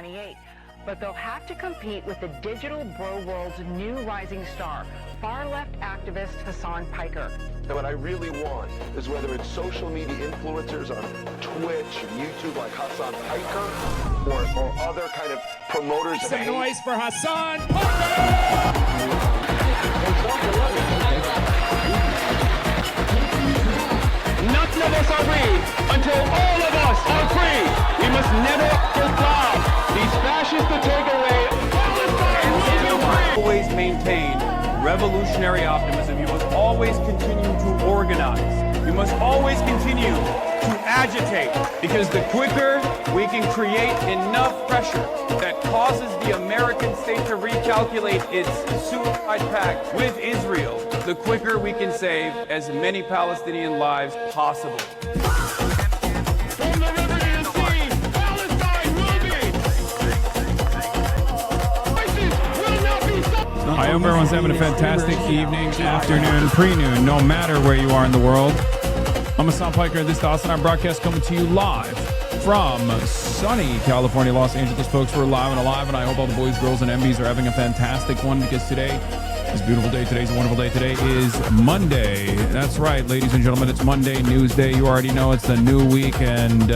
28. But they'll have to compete with the digital bro world's new rising star, far-left activist Hasan Piker. And what I really want is whether it's social media influencers on Twitch, YouTube like Hasan Piker, or other kind of promoters. Some noise for Hasan Piker! None of us are free until all of us are free. We must never allow these fascists to take away Palestine. Always maintain revolutionary optimism. You must always continue to organize. You must always continue to agitate, because the quicker we can create enough pressure that causes the American state to recalculate its suicide pact with Israel, the quicker we can save as many Palestinian lives possible. I hope everyone's having a fantastic evening, afternoon, pre-noon, no matter where you are in the world. I'm Hasan Piker, and this is the HasanAbi broadcast coming to you live from sunny California, Los Angeles. Folks, we're live and alive, and I hope all the boys, girls, and MBs are having a fantastic one, because today is a beautiful day. Today's a wonderful day. Today is Monday. That's right, ladies and gentlemen, it's Monday, NEWSDAY. You already know it's the new week, and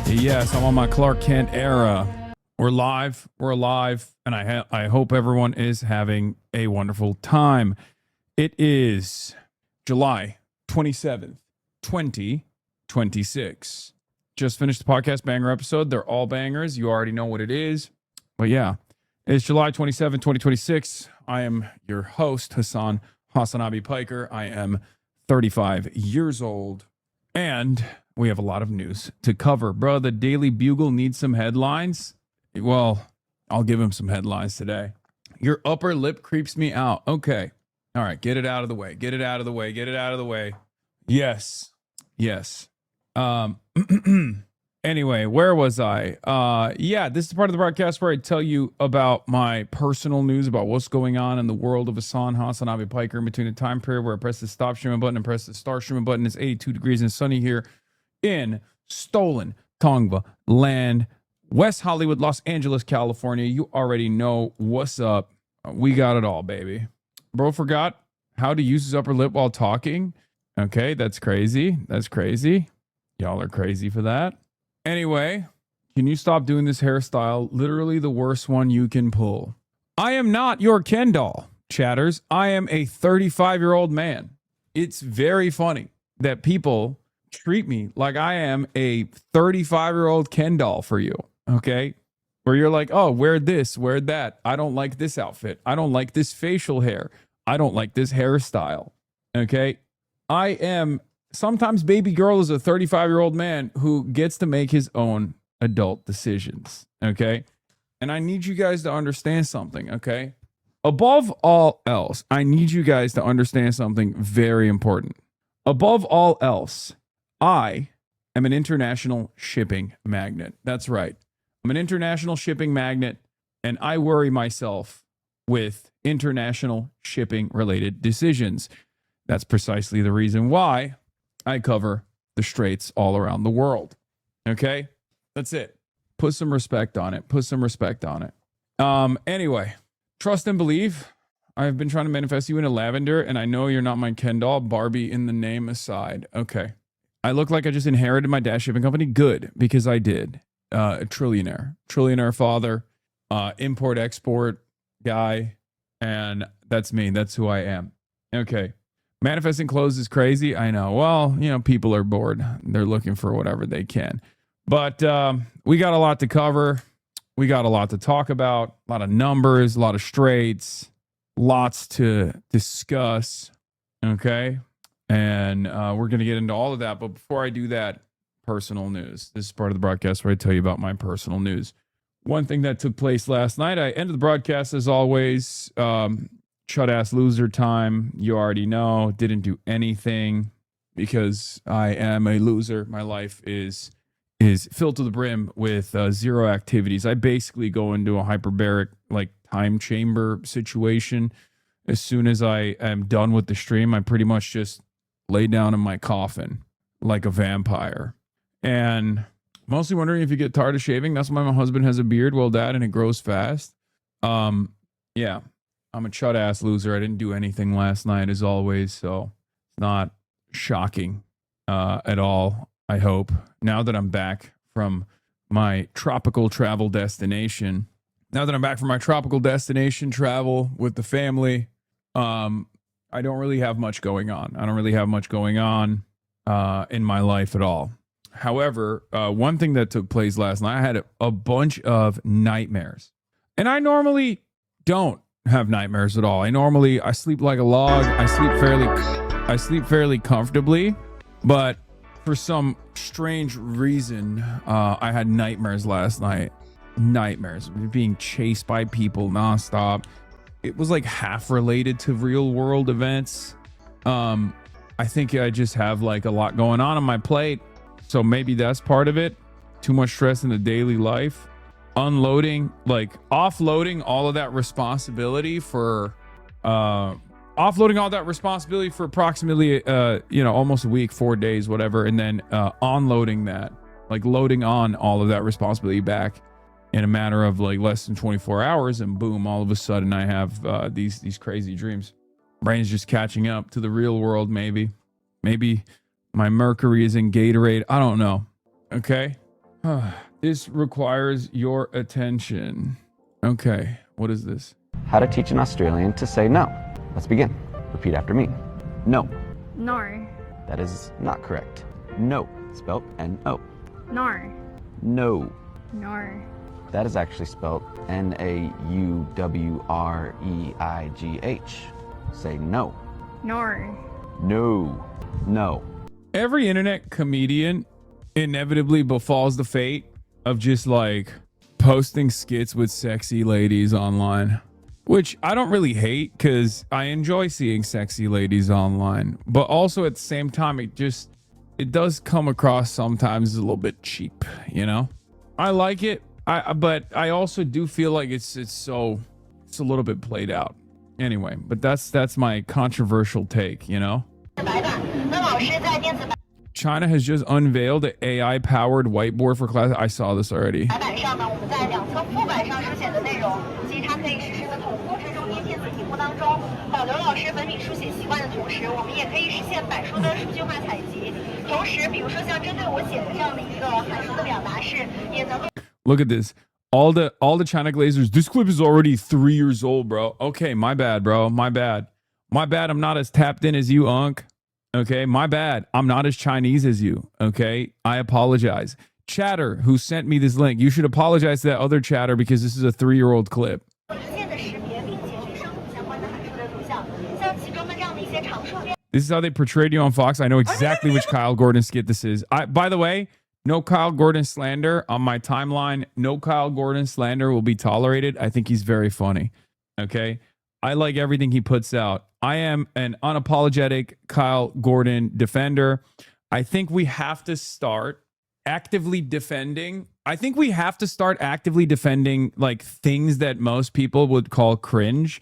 yes, I'm on my Clark Kent era. We're live, we're alive, and I hope everyone is having a wonderful time. It is July 27th, 2026. Just finished the podcast banger episode. They're all bangers. You already know what it is. But yeah, it's July 27th, 2026. I am your host, HasanAbi Piker. I am 35 years old, and we have a lot of news to cover. Bro, the Daily Bugle needs some headlines. Well, I'll give him some headlines today. Your upper lip creeps me out. Okay. All right. Get it out of the way. Get it out of the way. Get it out of the way. Yes. Yes. Anyway, where was I? Yeah, this is the part of the broadcast where I tell you about my personal news, about what's going on in the world of HasanAbi Piker in between the time period where I press the stop streaming button and press the start streaming button. It's 82 degrees and sunny here in stolen Tongva land, West Hollywood, Los Angeles, California. You already know what's up. We got it all, baby. Bro forgot how to use his upper lip while talking. Okay, that's crazy. That's crazy. Y'all are crazy for that. Anyway, can you stop doing this hairstyle? Literally the worst one you can pull. I am not your Ken doll, chatters. I am a 35-year-old man. It's very funny that people treat me like I am a 35-year-old Ken doll for you. Okay, where you're like, oh, wear this, wear that. I don't like this outfit. I don't like this facial hair. I don't like this hairstyle. Okay, I am, sometimes baby girl is a 35-year-old man who gets to make his own adult decisions. Okay, and I need you guys to understand something. Okay, above all else, I need you guys to understand something very important. Above all else, I am an international shipping magnet. That's right. I'm an international shipping magnet, and I worry myself with international shipping related decisions. That's precisely the reason why I cover the straits all around the world. Okay? That's it. Put some respect on it. Put some respect on it. Anyway, trust and believe. I've been trying to manifest you into lavender, and I know you're not my Ken doll, Barbie in the name aside. Okay. I look like I just inherited my dad's shipping company. Good, because I did. A trillionaire father, import-export guy, and that's me. That's who I am. Okay. Manifesting clothes is crazy. I know. Well, you know, people are bored. They're looking for whatever they can. But we got a lot to cover. We got a lot to talk about. A lot of numbers, a lot of straights, lots to discuss. Okay. And we're going to get into all of that. But before I do that, personal news. This is part of the broadcast where I tell you about my personal news. One thing that took place last night, I ended the broadcast as always, chut-ass loser time. You already know, didn't do anything because I am a loser. My life is filled to the brim with zero activities. I basically go into a hyperbaric, like, time chamber situation. As soon as I am done with the stream, I pretty much just lay down in my coffin like a vampire. And Mostly wondering if you get tired of shaving. That's why my husband has a beard. Well, Dad, and it grows fast. Yeah, I'm a chud ass loser. I didn't do anything last night, as always, so it's not shocking at all. I hope now that I'm back from my tropical travel destination. Now that I'm back from my tropical destination travel with the family, I don't really have much going on. I don't really have much going on in my life at all. However, one thing that took place last night, I had a bunch of nightmares. And I normally don't have nightmares at all. I sleep like a log. I sleep fairly comfortably, but for some strange reason, I had nightmares last night. Nightmares, being chased by people nonstop. It was like half related to real world events. I think I just have like a lot going on my plate. So maybe that's part of it. Too much stress in the daily life. Offloading all of that responsibility for approximately almost a week, 4 days, whatever, and then onloading that, like loading on all of that responsibility back in a matter of like less than 24 hours, and boom, all of a sudden I have these crazy dreams. Brain's just catching up to the real world. Maybe my mercury is in Gatorade. I don't know. Okay. This requires your attention. Okay. What is this? How to teach an Australian to say no. Let's begin. Repeat after me. No. No. That is not correct. No, spelled N-O. No. No. No. That is actually spelled N-A-U-W-R-E-I-G-H. Say no. No. No. No. Every internet comedian inevitably befalls the fate of just like posting skits with sexy ladies online, which I don't really hate because I enjoy seeing sexy ladies online, but also at the same time, it does come across sometimes as a little bit cheap, you know? I like it, but I also do feel like it's a little bit played out. Anyway, but that's my controversial take, you know? China has just unveiled an AI-powered whiteboard for class. I saw this already. Look at this. All the China Glazers. This clip is already 3 years old, bro. Okay, my bad, bro. My bad. I'm not as tapped in as you, Unk. Okay, my bad. I'm not as Chinese as you. Okay, I apologize. Chatter, who sent me this link, you should apologize to that other chatter because this is a 3-year-old clip. This is how they portrayed you on Fox. I know exactly which Kyle Gordon skit this is. By the way, no Kyle Gordon slander on my timeline. No Kyle Gordon slander will be tolerated. I think he's very funny. Okay, I like everything he puts out. I am an unapologetic Kyle Gordon defender. I think we have to start actively defending. Like things that most people would call cringe.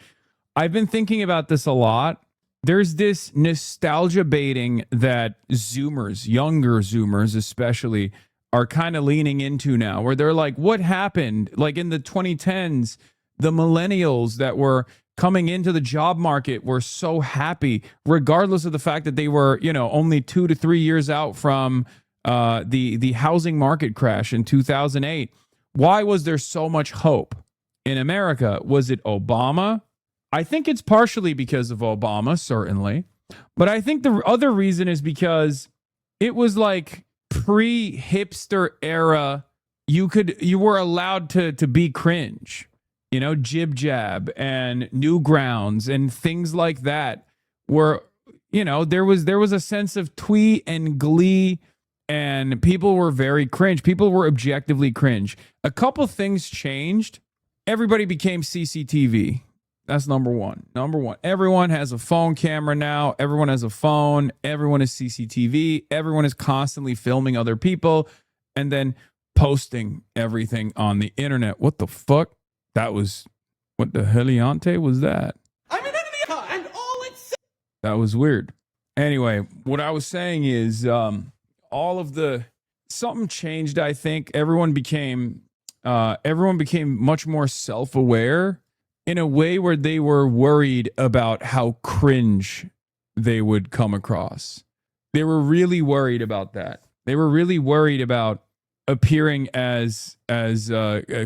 I've been thinking about this a lot. There's this nostalgia baiting that Zoomers, younger Zoomers especially, are kind of leaning into now, where they're like, what happened? Like in the 2010s, the millennials that were coming into the job market were so happy, regardless of the fact that they were, only 2 to 3 years out from the housing market crash in 2008. Why was there so much hope in America? Was it Obama? I think it's partially because of Obama, certainly. But I think the other reason is because it was like pre-hipster era. You were allowed to be cringe. Jib Jab and Newgrounds and things like that were, there was a sense of twee and glee, and people were very cringe. People were objectively cringe. A couple things changed. Everybody became CCTV. That's number one. Everyone has a phone camera now. Everyone has a phone. Everyone is CCTV. Everyone is constantly filming other people and then posting everything on the internet. What the fuck? What the heliante was that? I'm an enemy and all it's... That was weird. Anyway, what I was saying is all of the something changed. I think everyone became much more self-aware in a way where they were worried about how cringe they would come across. They were really worried about that. They were really worried about appearing as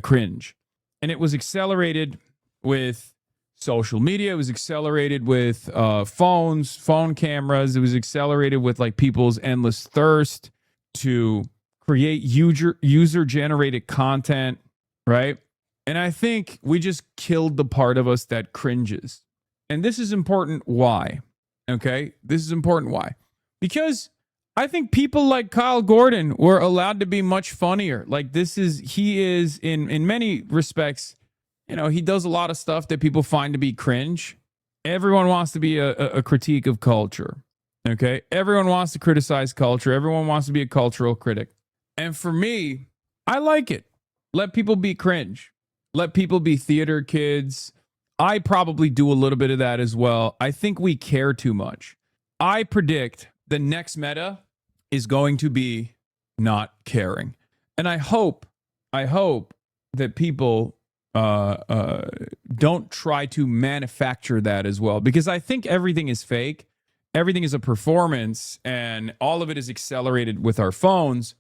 cringe. And it was accelerated with social media. It was accelerated with phones, phone cameras. It was accelerated with like people's endless thirst to create user-generated content, right? And I think we just killed the part of us that cringes. And this is important why, okay? This is important why. Because I think people like Kyle Gordon were allowed to be much funnier. Like he is in many respects, you know, he does a lot of stuff that people find to be cringe. Everyone wants to be a critique of culture, okay? Everyone wants to criticize culture. Everyone wants to be a cultural critic. And for me, I like it. Let people be cringe. Let people be theater kids. I probably do a little bit of that as well. I think we care too much. I predict the next meta is going to be not caring. And I hope that people don't try to manufacture that as well, because I think everything is fake. Everything is a performance, and all of it is accelerated with our phones.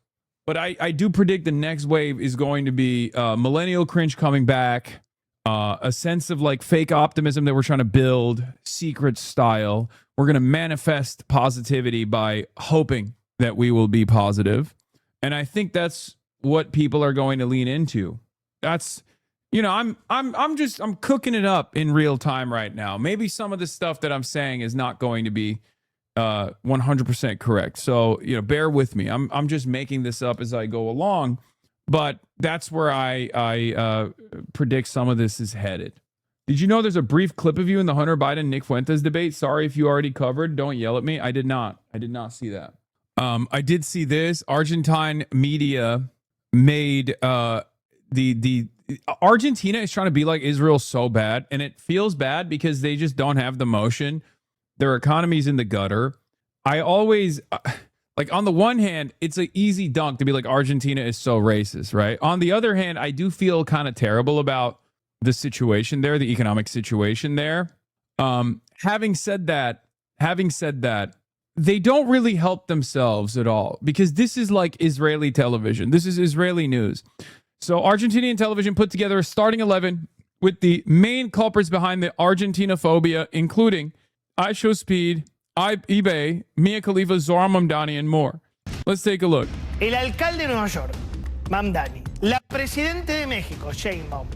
But I do predict the next wave is going to be millennial cringe coming back, a sense of like fake optimism that we're trying to build, secret style. We're going to manifest positivity by hoping that we will be positive. And I think that's what people are going to lean into. That's, you know, I'm cooking it up in real time right now. Maybe some of the stuff that I'm saying is not going to be 100% correct. So, you know, bear with me. I'm just making this up as I go along, but that's where I predict some of this is headed. Did you know there's a brief clip of you in the Hunter Biden Nick Fuentes debate? Sorry if you already covered. Don't yell at me. I did not see that. I did see this. Argentine media made the Argentina is trying to be like Israel so bad, and it feels bad because they just don't have the motion. Their economy's in the gutter. I always like, on the one hand, it's an easy dunk to be like Argentina is so racist, right? On the other hand, I do feel kind of terrible about the situation there, the economic situation there. Having said that, they don't really help themselves at all, because this is like Israeli television. This is Israeli news. So Argentinian television put together a starting 11 with the main culprits behind the Argentina phobia, including iShow Speed, eBay, Mia Khalifa, Zohran Mamdani, and more. Let's take a look. El alcalde de Nueva York, Mamdani. La presidente de México, Sheinbaum.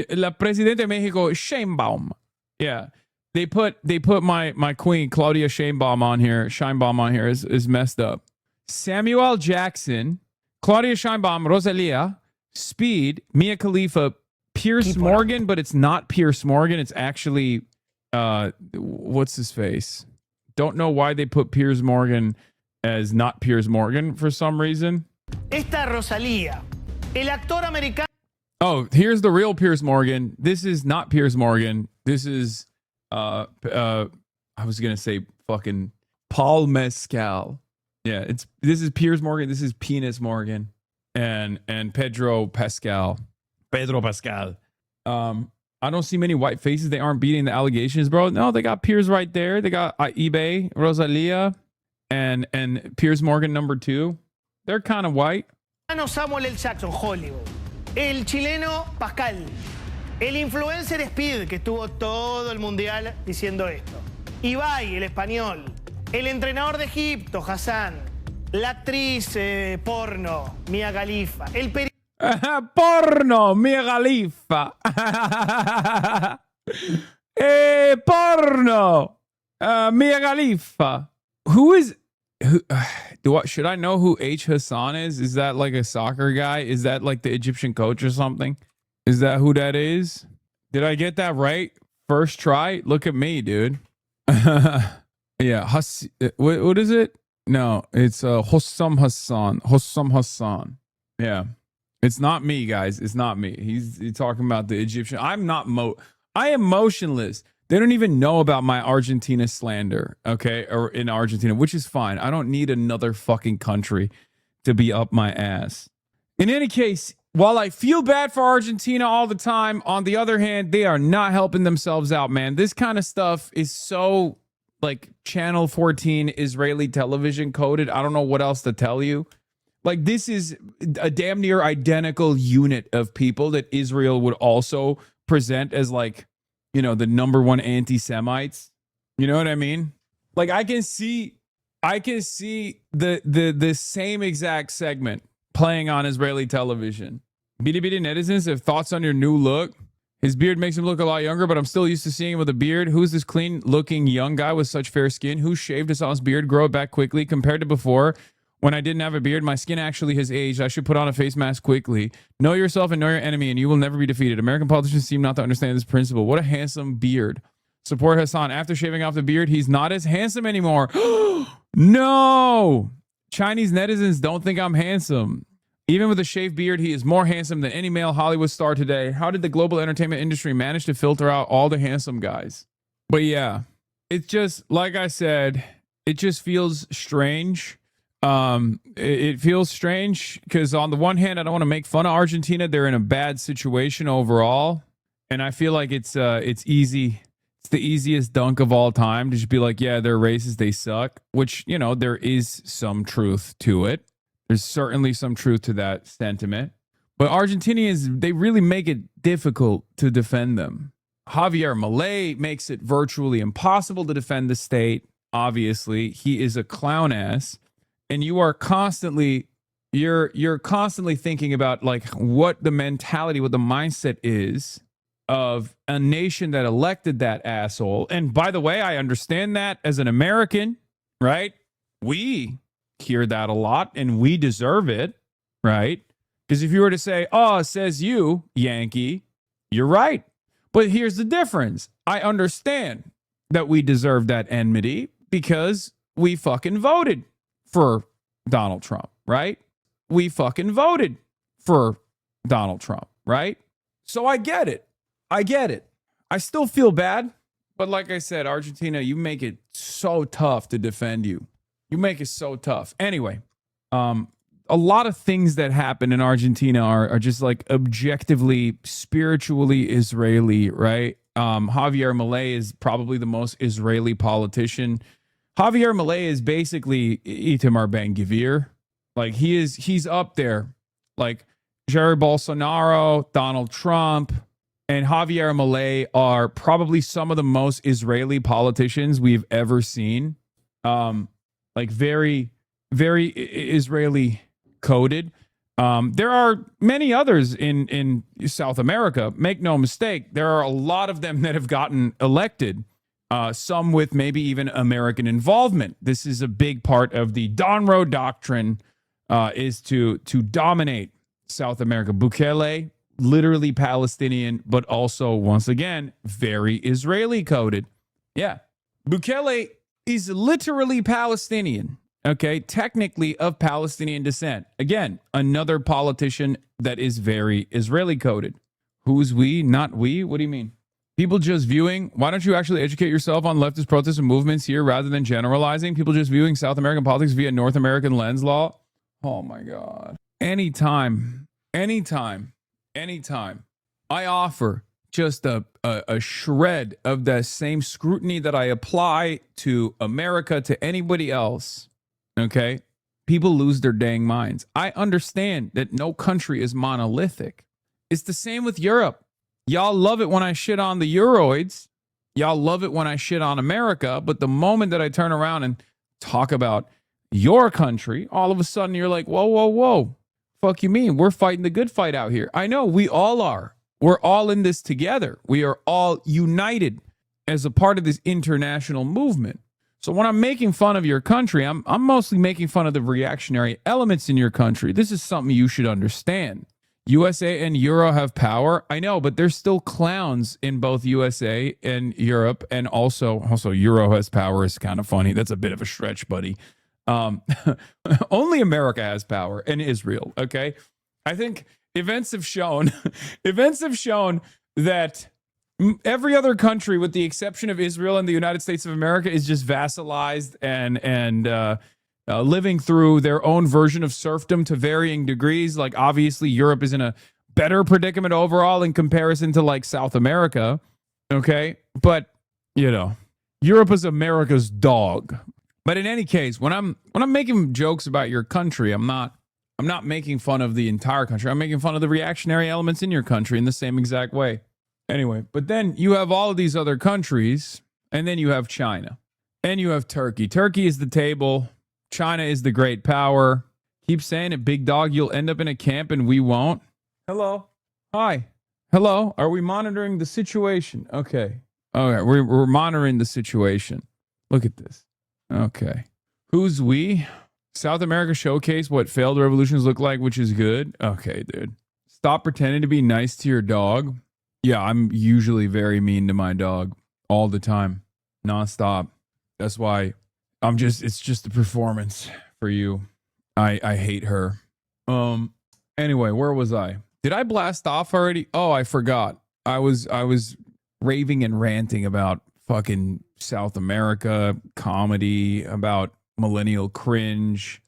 La presidente de Mexico, Sheinbaum. Yeah. They put my queen, Claudia Sheinbaum on here. Sheinbaum on here is messed up. Samuel Jackson, Claudia Sheinbaum, Rosalia, Speed, Mia Khalifa, Pierce Morgan, but it's not Pierce Morgan. It's actually, what's his face? Don't know why they put Piers Morgan as not Piers Morgan for some reason. Esta Rosalía, el actor americano. Oh, here's the real Piers Morgan. This is not Piers Morgan. This is, I was going to say fucking Paul Mescal. Yeah, this is Piers Morgan. This is Penis Morgan and Pedro Pascal. Pedro Pascal. I don't see many white faces. They aren't beating the allegations, bro. No, they got Piers right there. They got eBay, Rosalia, and Piers Morgan number 2. They're kind of white. Samuel L. Jackson, Hollywood. El chileno Pascal. El influencer Speed, que estuvo todo el mundial diciendo esto. Ibai, el español. El entrenador de Egipto, Hassan. La actriz porno, Mia Khalifa. El porno, Mia Khalifa. Porno, Mia Khalifa. Should I know who H. Hassan is? Is that like a soccer guy? Is that like the Egyptian coach or something? Is that who that is? Did I get that right? First try? Look at me, dude. Yeah. What is it? No, it's Hossam Hassan. Hossam Hassan. Yeah. It's not me, guys. It's not me. He's talking about the Egyptian. I am motionless. They don't even know about my Argentina slander, okay? Or in Argentina, which is fine. I don't need another fucking country to be up my ass. In any case, while I feel bad for Argentina all the time, on the other hand, they are not helping themselves out, man. This kind of stuff is so like Channel 14 Israeli television coded. I don't know what else to tell you. Like, this is a damn near identical unit of people that Israel would also present as, like, you know, the number one anti-Semites. You know what I mean? Like, I can see the same exact segment playing on Israeli television. Bitty bitty netizens have thoughts on your new look. His beard makes him look a lot younger, but I'm still used to seeing him with a beard. Who's this clean-looking young guy with such fair skin? Who shaved his own beard, grow it back quickly compared to before? When I didn't have a beard, my skin actually has aged. I should put on a face mask quickly. Know yourself and know your enemy, and you will never be defeated. American politicians seem not to understand this principle. What a handsome beard. Support Hasan. After shaving off the beard, he's not as handsome anymore. No! Chinese netizens don't think I'm handsome. Even with a shaved beard, he is more handsome than any male Hollywood star today. How did the global entertainment industry manage to filter out all the handsome guys? But yeah, it's just, like I said, it just feels strange. It feels strange because on the one hand, I don't want to make fun of Argentina. They're in a bad situation overall. And I feel like it's easy. It's the easiest dunk of all time to just be like, yeah, they're racist. They suck, which, you know, there is some truth to it. There's certainly some truth to that sentiment. But Argentinians, they really make it difficult to defend them. Javier Milei makes it virtually impossible to defend the state. Obviously, he is a clown ass. And you are constantly, you're constantly thinking about like what the mentality, what the mindset is of a nation that elected that asshole. And by the way, I understand that as an American, right? We hear that a lot and we deserve it, right? Because if you were to say, oh, says you, Yankee, you're right. But here's the difference. I understand that we deserve that enmity because we fucking voted for Donald Trump, right? We fucking voted for Donald Trump, right? So I get it. I still feel bad, but like I said, Argentina, you make it so tough to defend you. You make it so tough. Anyway, a lot of things that happen in Argentina are just like objectively, spiritually Israeli, right? Javier Milei is probably the most Israeli politician. Javier Milei is basically Itamar Ben-Gvir. Like he's up there. Like Jair Bolsonaro, Donald Trump, and Javier Milei are probably some of the most Israeli politicians we've ever seen. Like very, very Israeli coded. There are many others in South America. Make no mistake. There are a lot of them that have gotten elected. Some with maybe even American involvement. This is a big part of the Donroe Doctrine, is to dominate South America. Bukele, literally Palestinian, but also, once again, very Israeli coded. Yeah. Bukele is literally Palestinian, okay? Technically of Palestinian descent. Again, another politician that is very Israeli coded. Who's we? Not we? What do you mean? People just viewing, why don't you actually educate yourself on leftist protests and movements here rather than generalizing? People just viewing South American politics via North American lens law? Oh my God. Anytime I offer just a shred of the same scrutiny that I apply to America, to anybody else, okay, people lose their dang minds. I understand that no country is monolithic. It's the same with Europe. Y'all love it when I shit on the Euroids. Y'all love it when I shit on America. But the moment that I turn around and talk about your country, all of a sudden you're like, whoa. Fuck you mean? We're fighting the good fight out here. I know we all are. We're all in this together. We are all united as a part of this international movement. So when I'm making fun of your country, I'm mostly making fun of the reactionary elements in your country. This is something you should understand. USA and Euro have power. I know, but there's still clowns in both USA and Europe. And also Euro has power is kind of funny. That's a bit of a stretch, buddy. Only America has power and Israel. Okay. I think events have shown that every other country, with the exception of Israel and the United States of America, is just vassalized living through their own version of serfdom to varying degrees. Like, obviously, Europe is in a better predicament overall in comparison to like South America. Okay. But, you know, Europe is America's dog. But in any case, when I'm making jokes about your country, I'm not making fun of the entire country. I'm making fun of the reactionary elements in your country in the same exact way. Anyway, but then you have all of these other countries, and then you have China, and you have Turkey. Turkey is the table. China is the great power. Keep saying it, big dog. You'll end up in a camp, and we won't. Hello. Hi. Hello. Are we monitoring the situation? Okay. Okay. We're monitoring the situation. Look at this. Okay. Who's we? South America showcase what failed revolutions look like, which is good. Okay, dude. Stop pretending to be nice to your dog. Yeah, I'm usually very mean to my dog all the time, nonstop. That's why it's just a performance for you. I hate her. Anyway, where was I? Did I blast off already? Oh, I forgot. I was raving and ranting about fucking South America comedy, about millennial cringe,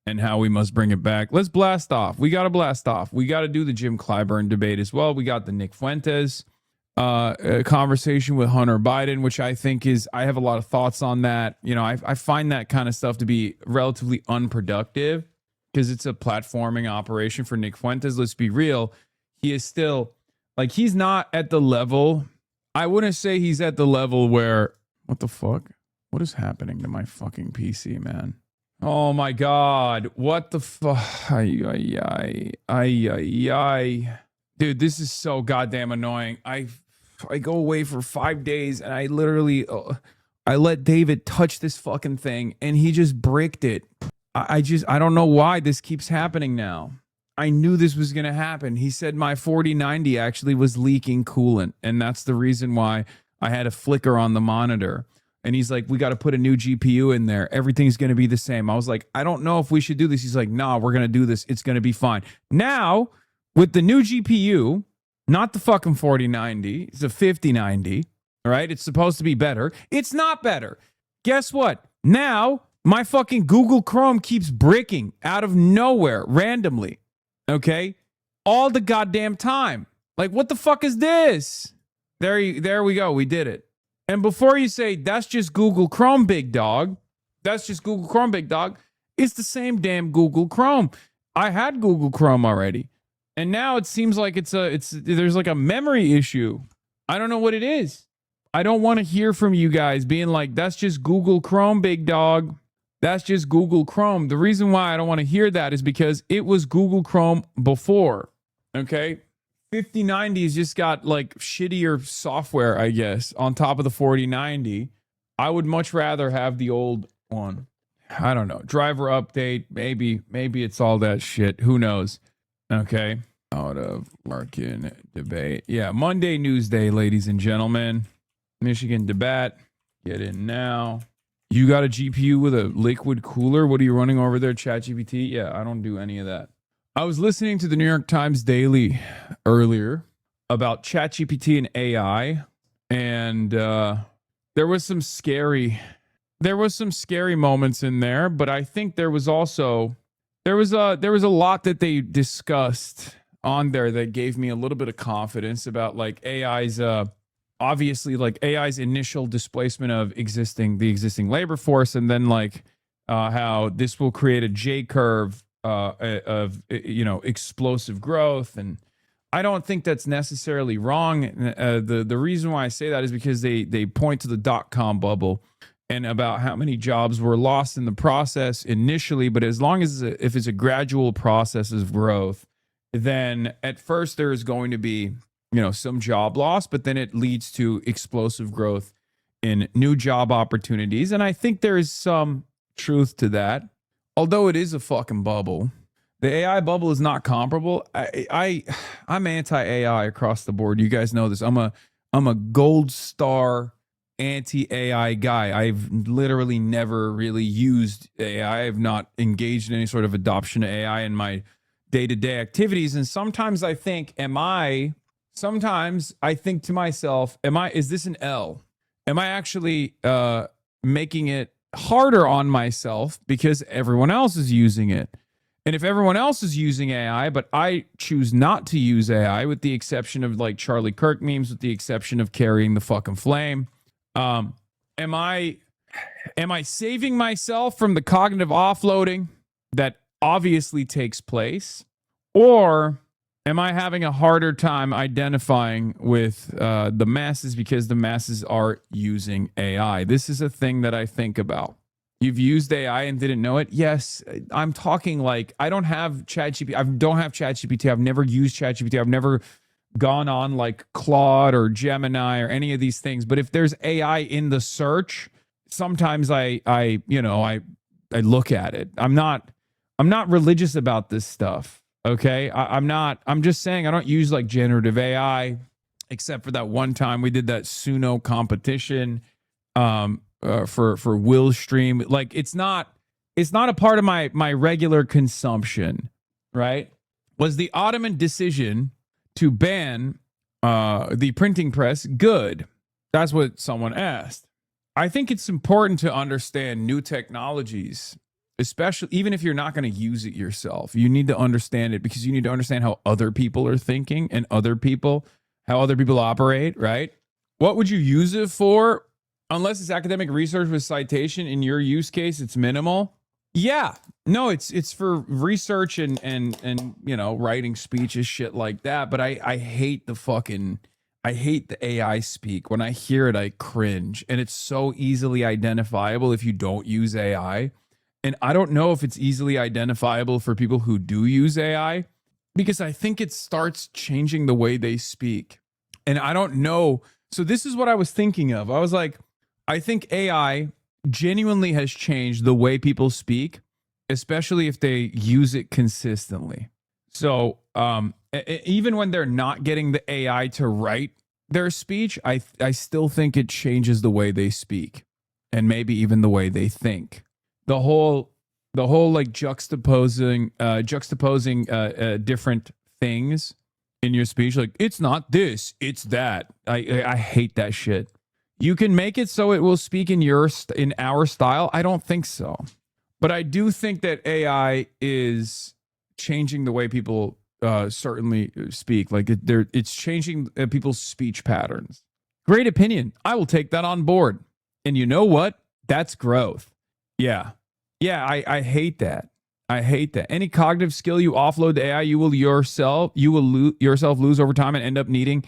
and how we must bring it back. Let's blast off. We got to blast off. We got to do the Jim Clyburn debate as well. We got the Nick Fuentes conversation with Hunter Biden, which I think I have a lot of thoughts on that. You know, I find that kind of stuff to be relatively unproductive because it's a platforming operation for Nick Fuentes. Let's be real. He is still, like, he's not at the level. I wouldn't say he's at the level where, what the fuck? What is happening to my fucking PC, man? Oh my God. What the fuck? Dude, this is so goddamn annoying. I go away for 5 days and I literally, I let David touch this fucking thing and he just bricked it. I don't know why this keeps happening now. I knew this was going to happen. He said my 4090 actually was leaking coolant, and that's the reason why I had a flicker on the monitor. And he's like, we got to put a new GPU in there. Everything's going to be the same. I was like, I don't know if we should do this. He's like, nah, we're going to do this. It's going to be fine. Now, with the new GPU, not the fucking 4090, it's a 5090, all right? It's supposed to be better. It's not better. Guess what? Now, my fucking Google Chrome keeps bricking out of nowhere, randomly, okay? All the goddamn time. Like, what the fuck is this? There we go. We did it. And before you say, that's just Google Chrome, big dog. That's just Google Chrome, big dog. It's the same damn Google Chrome. I had Google Chrome already. And now it seems like there's like a memory issue. I don't know what it is. I don't want to hear from you guys being like, that's just Google Chrome, big dog. That's just Google Chrome. The reason why I don't want to hear that is because it was Google Chrome before. Okay? 5090's just got like shittier software, I guess, on top of the 4090. I would much rather have the old one. I don't know. Driver update. Maybe it's all that shit. Who knows? Okay. Out of Larkin debate. Yeah. Monday NEWSDAY, ladies and gentlemen. Michigan DEBAT. Get in now. You got a GPU with a liquid cooler? What are you running over there, ChatGPT? Yeah, I don't do any of that. I was listening to the New York Times Daily earlier about ChatGPT and AI, and there was some scary moments in there, but I think there was a lot that they discussed on there that gave me a little bit of confidence about like AI's obviously like AI's initial displacement of the existing labor force, and then like how this will create a J curve of explosive growth. And I don't think that's necessarily wrong. The reason why I say that is because they point to the .com bubble and about how many jobs were lost in the process initially. But as long as if it's a gradual process of growth, then at first there is going to be some job loss, but then it leads to explosive growth in new job opportunities. And I think there is some truth to that. Although it is a fucking bubble, the AI bubble is not comparable. I'm anti-AI across the board. You guys know this. I'm a gold star anti-AI guy. I've literally never really used AI. I have not engaged in any sort of adoption of AI in my day-to-day activities. And sometimes I think, sometimes I think to myself, is this an L? Am I actually making it harder on myself because everyone else is using it. And if everyone else is using AI, but I choose not to use AI, with the exception of like Charlie Kirk memes, with the exception of carrying the fucking flame, am I saving myself from the cognitive offloading that obviously takes place? Or am I having a harder time identifying with the masses because the masses are using AI? This is a thing that I think about. You've used AI and didn't know it? Yes. I'm talking like I don't have ChatGPT. I don't have ChatGPT. I've never used ChatGPT. I've never gone on like Claude or Gemini or any of these things. But if there's AI in the search, sometimes I look at it. I'm not religious about this stuff. Okay. I'm just saying I don't use like generative AI, except for that one time we did that Suno competition. For Will Stream. Like it's not a part of my regular consumption, right? Was the Ottoman decision to ban the printing press good? That's what someone asked. I think it's important to understand new technologies, especially even if you're not going to use it yourself. You need to understand it because you need to understand how other people are thinking and how other people operate, right? What would you use it for? Unless it's academic research with citation, in your use case, it's minimal. Yeah, no, it's for research and writing speeches, shit like that. But I hate the AI speak. When I hear it, I cringe, and it's so easily identifiable if you don't use AI. And I don't know if it's easily identifiable for people who do use AI, because I think it starts changing the way they speak. And I don't know. So this is what I was thinking of. I was like, I think AI genuinely has changed the way people speak, especially if they use it consistently. So even when they're not getting the AI to write their speech, I still think it changes the way they speak, and maybe even the way they think. The whole like juxtaposing different things in your speech, like it's not this, it's that. I hate that shit. You can make it so it will speak in our style. I don't think so. But I do think that AI is changing the way people certainly speak. Like it's changing people's speech patterns. Great opinion. I will take that on board. And you know what? That's growth. Yeah. Yeah, I hate that. I hate that. Any cognitive skill you offload to AI, you will yourself lose over time and end up needing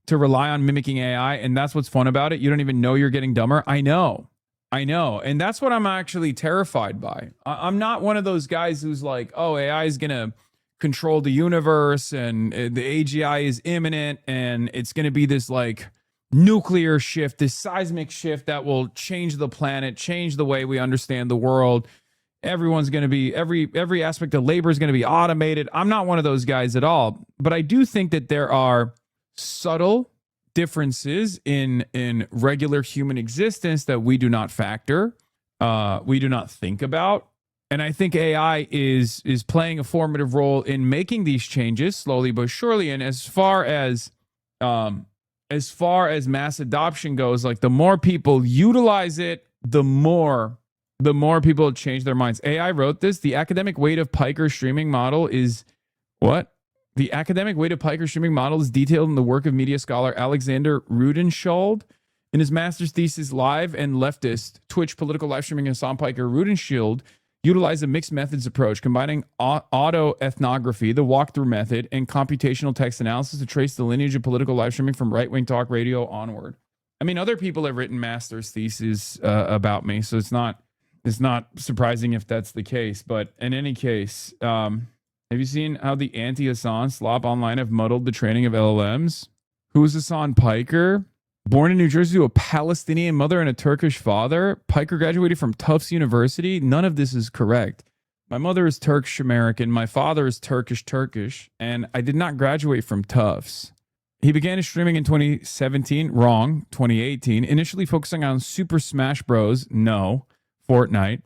to rely on mimicking AI. And that's what's fun about it. You don't even know you're getting dumber. I know. And that's what I'm actually terrified by. I'm not one of those guys who's like, oh, AI is going to control the universe and the AGI is imminent and it's going to be this like nuclear shift, this seismic shift that will change the planet, change the way we understand the world. Everyone's going to be, every aspect of labor is going to be automated. I'm not one of those guys at all. But I do think that there are subtle differences in regular human existence that we do not factor, we do not think about. And I think AI is playing a formative role in making these changes slowly but surely. And as far as mass adoption goes, like the more people utilize it, the more people change their minds. AI wrote this. The academic weight of Piker streaming model is what? The academic weight of Piker streaming model is detailed in the work of media scholar Alexander Rudenschild in his master's thesis. Live and leftist Twitch political live streaming Hasan Piker Rudenschild utilized a mixed methods approach, combining autoethnography, the walkthrough method, and computational text analysis to trace the lineage of political live streaming from right-wing talk radio onward. I mean, other people have written master's theses about me, so it's not surprising if that's the case. But in any case, have you seen how the anti-Hasan slop online have muddled the training of LLMs? Who is Hasan Piker? Born in New Jersey to a Palestinian mother and a Turkish father. Piker graduated from Tufts University. None of this is correct. My mother is Turkish American. My father is Turkish, and I did not graduate from Tufts. He began his streaming in 2017. Wrong. 2018. Initially focusing on Super Smash Bros. No. Fortnite.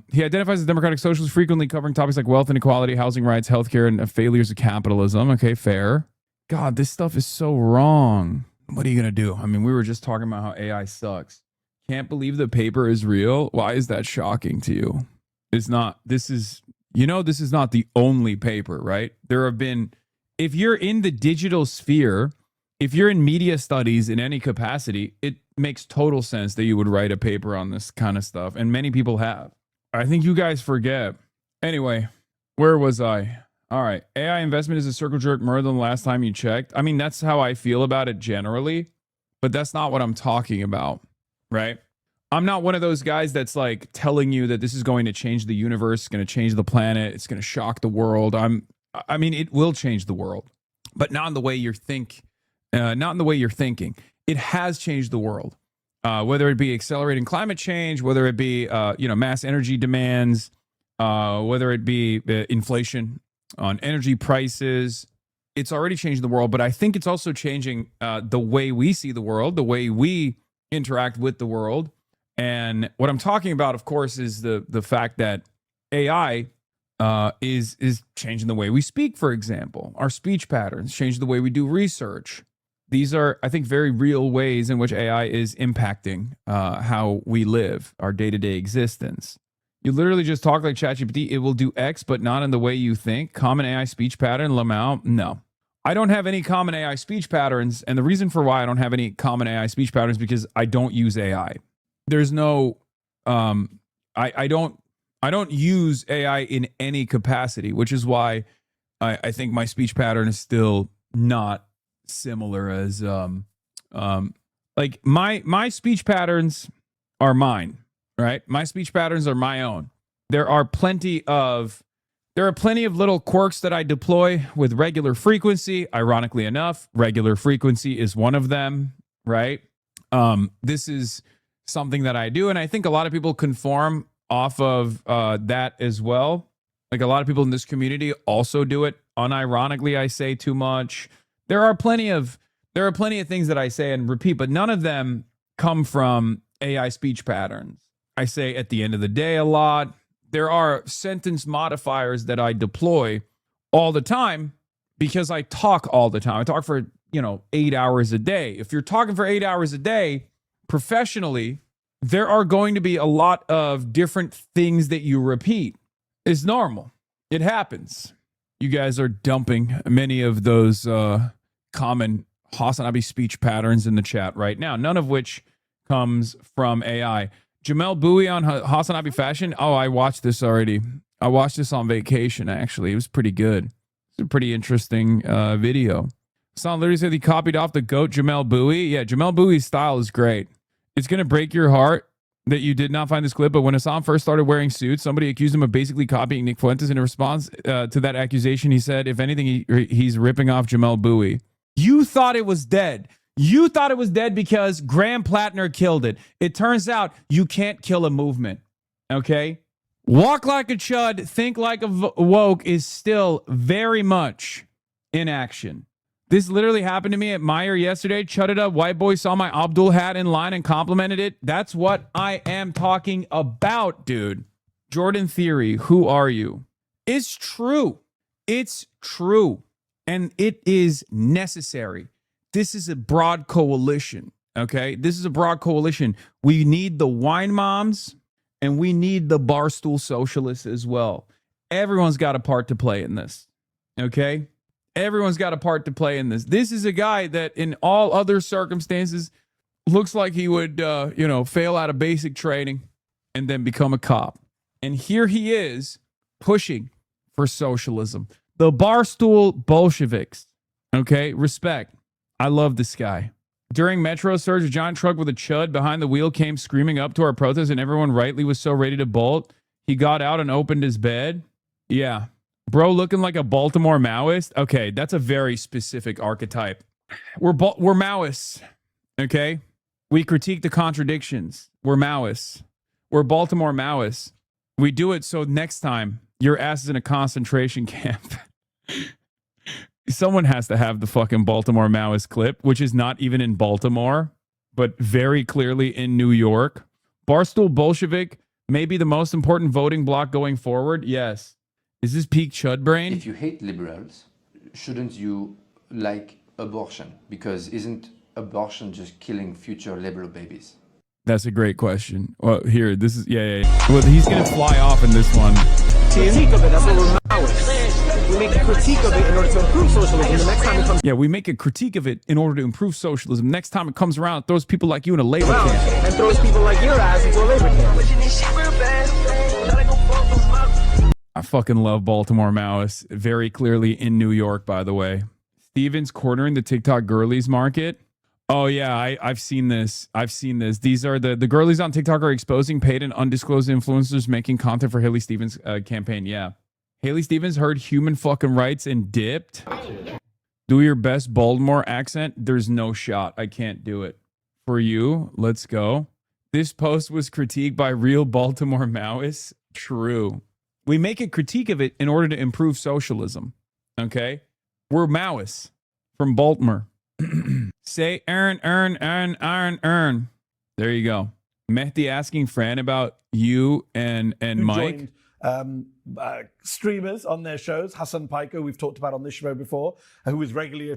He identifies as Democratic Socialist, frequently covering topics like wealth inequality, housing rights, healthcare, and failures of capitalism. Okay, fair. God, this stuff is so wrong. What are you going to do? I mean, we were just talking about how AI sucks. can't believe the paper is real. Why is that shocking to you? It's not. This is not the only paper, right? There have been, if you're in the digital sphere, if you're in media studies in any capacity, it makes total sense that you would write a paper on this kind of stuff. And many people have. I think you guys forget. Anyway, where was I? All right. AI investment is a circle jerk more than the last time you checked. I mean, that's how I feel about it generally, but that's not what I'm talking about, right? I'm not one of those guys that's like telling you that this is going to change the universe, it's going to change the planet, it's going to shock the world. I mean, it will change the world, but not in the way you're not in the way you're thinking. It has changed the world, whether it be accelerating climate change, whether it be mass energy demands, whether it be inflation on energy prices. It's already changed the world, but I think it's also changing the way we see the world, the way we interact with the world. And what I'm talking about, of course, is the fact that AI is changing the way we speak, for example. Our speech patterns change the way we do research. These are, I think, very real ways in which AI is impacting how we live, our day-to-day existence. You literally just talk like ChatGPT. It will do X, but not in the way you think. Common AI speech pattern, Lamau? No. I don't have any common AI speech patterns. And the reason for why I don't have any common AI speech patterns is because I don't use AI. There's no, I don't use AI in any capacity, which is why I think my speech pattern is still not similar as, like my speech patterns are mine, right? My speech patterns are my own. There are plenty of little quirks that I deploy with regular frequency. Ironically enough, regular frequency is one of them, right? This is something that I do, and I think a lot of people conform off of that as well. Like a lot of people in this community also do it. Unironically, I say too much. There are plenty of things that I say and repeat, but none of them come from AI speech patterns. I say at the end of the day a lot. There are sentence modifiers that I deploy all the time because I talk all the time. I talk for 8 hours a day. If you're talking for 8 hours a day professionally, there are going to be a lot of different things that you repeat. It's normal. It happens. You guys are dumping many of those common HasanAbi speech patterns in the chat right now, none of which comes from AI. Jamel Bowie on HasanAbi fashion. Oh, I watched this already. I watched this on vacation, actually. It was pretty good. It's a pretty interesting video. Hassan literally said he copied off the GOAT Jamel Bowie. Yeah, Jamel Bowie's style is great. It's going to break your heart that you did not find this clip, but when Hassan first started wearing suits, somebody accused him of basically copying Nick Fuentes. In response to that accusation, he said, if anything, he's ripping off Jamel Bowie. You thought it was dead. You thought it was dead because Graham Plattner killed it. It turns out you can't kill a movement, okay? Walk like a chud, think like a woke is still very much in action. This literally happened to me at Meyer yesterday. Chutted up white boy saw my Abdul hat in line and complimented it. That's what I am talking about, dude. Jordan Theory, who are you? It's true. It's true. And it is necessary. This is a broad coalition, okay? This is a broad coalition. We need the wine moms and we need the barstool socialists as well. Everyone's got a part to play in this, okay? Everyone's got a part to play in this. This is a guy that in all other circumstances looks like he would, fail out of basic training and then become a cop. And here he is pushing for socialism. The barstool Bolsheviks, okay? Respect. I love this guy. During Metro surge, a giant truck with a chud behind the wheel came screaming up to our protest, and everyone rightly was so ready to bolt. He got out and opened his bed. Yeah. Bro looking like a Baltimore Maoist. Okay, that's a very specific archetype. We're Maoists, okay? We critique the contradictions. We're Maoists. We're Baltimore Maoists. We do it so next time your ass is in a concentration camp. Someone has to have the fucking Baltimore Maoist clip, which is not even in Baltimore, but very clearly in New York. Barstool Bolshevik may be the most important voting bloc going forward. Yes. Is this peak chud brain? If you hate liberals, shouldn't you like abortion? Because isn't abortion just killing future liberal babies? That's a great question. Well, here, this is, yeah. Well, he's going to fly off in this one. Critique of it, that's what we're Maoists. We make a critique of it in order to improve socialism. The next time it comes Yeah, we make a critique of it in order to improve socialism. Next time it comes around, it throws people like you in a labor camp. and throws people like your ass into a labor camp. I fucking love Baltimore Maoists. Very clearly in New York, by the way. Steven's cornering the TikTok girlies market. Oh yeah, I've seen this. These are the girlies on TikTok are exposing paid and undisclosed influencers making content for Haley Stevens' campaign. Yeah. Haley Stevens heard human fucking rights and dipped. Do your best Baltimore accent. There's no shot. I can't do it. For you, let's go. This post was critiqued by real Baltimore Maoists. True. We make a critique of it in order to improve socialism. Okay? We're Maoists from Baltimore. Say earn. There you go. Mehdi asking Fran about you and Mike. Streamers on their shows. Hassan Piker, we've talked about on this show before, who was regularly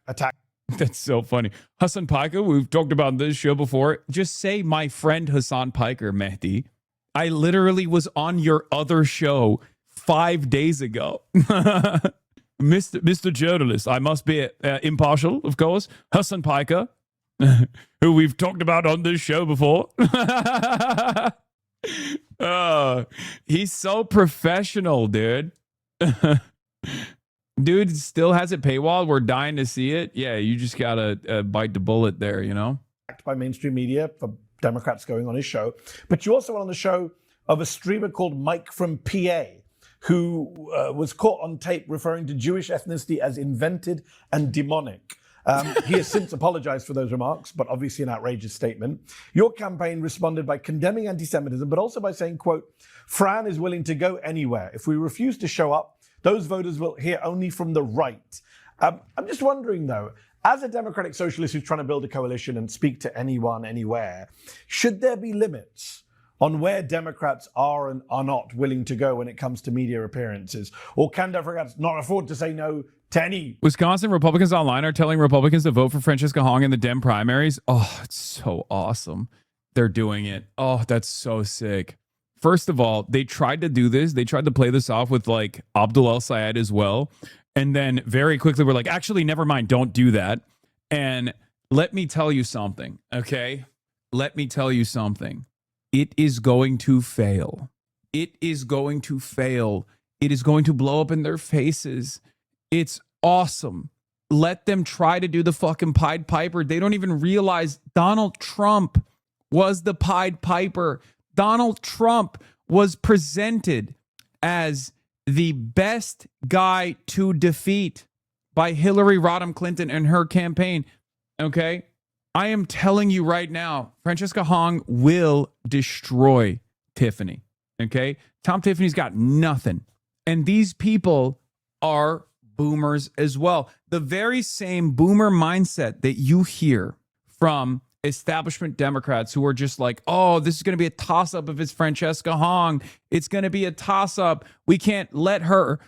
attacked. That's so funny. Hassan Piker, we've talked about this show before. Just say my friend Hassan Piker, Mehdi. I literally was on your other show 5 days ago. Mr. Journalist, I must be impartial, of course. Hassan Piker, who we've talked about on this show before. He's so professional, dude. Dude still has it paywalled. We're dying to see it. Yeah, you just gotta bite the bullet there, you know? By mainstream media for Democrats going on his show. But you also went on the show of a streamer called Mike from PA, who was caught on tape referring to Jewish ethnicity as invented and demonic. He has since apologized for those remarks, but obviously an outrageous statement. Your campaign responded by condemning anti-Semitism, but also by saying, quote, Fran is willing to go anywhere. If we refuse to show up, those voters will hear only from the right. I'm just wondering, though, as a democratic socialist who's trying to build a coalition and speak to anyone, anywhere, should there be limits on where Democrats are and are not willing to go when it comes to media appearances? Or can Democrats not afford to say no to any? Wisconsin Republicans Online are telling Republicans to vote for Francesca Hong in the Dem primaries. Oh, it's so awesome. They're doing it. Oh, that's so sick. First of all, they tried to do this. They tried to play this off with like Abdul El-Sayed as well. And then very quickly we're like, actually, never mind. Don't do that. And let me tell you something, okay? Let me tell you something. It is going to fail. It is going to fail. It is going to blow up in their faces. It's awesome. Let them try to do the fucking Pied Piper. They don't even realize Donald Trump was the Pied Piper. Donald Trump was presented as the best guy to defeat by Hillary Rodham Clinton and her campaign. Okay? I am telling you right now, Francesca Hong will destroy Tiffany. Okay? Tom Tiffany's got nothing. And these people are boomers as well. The very same boomer mindset that you hear from establishment Democrats who are just like, oh, this is going to be a toss-up if it's Francesca Hong. It's going to be a toss-up. We can't let her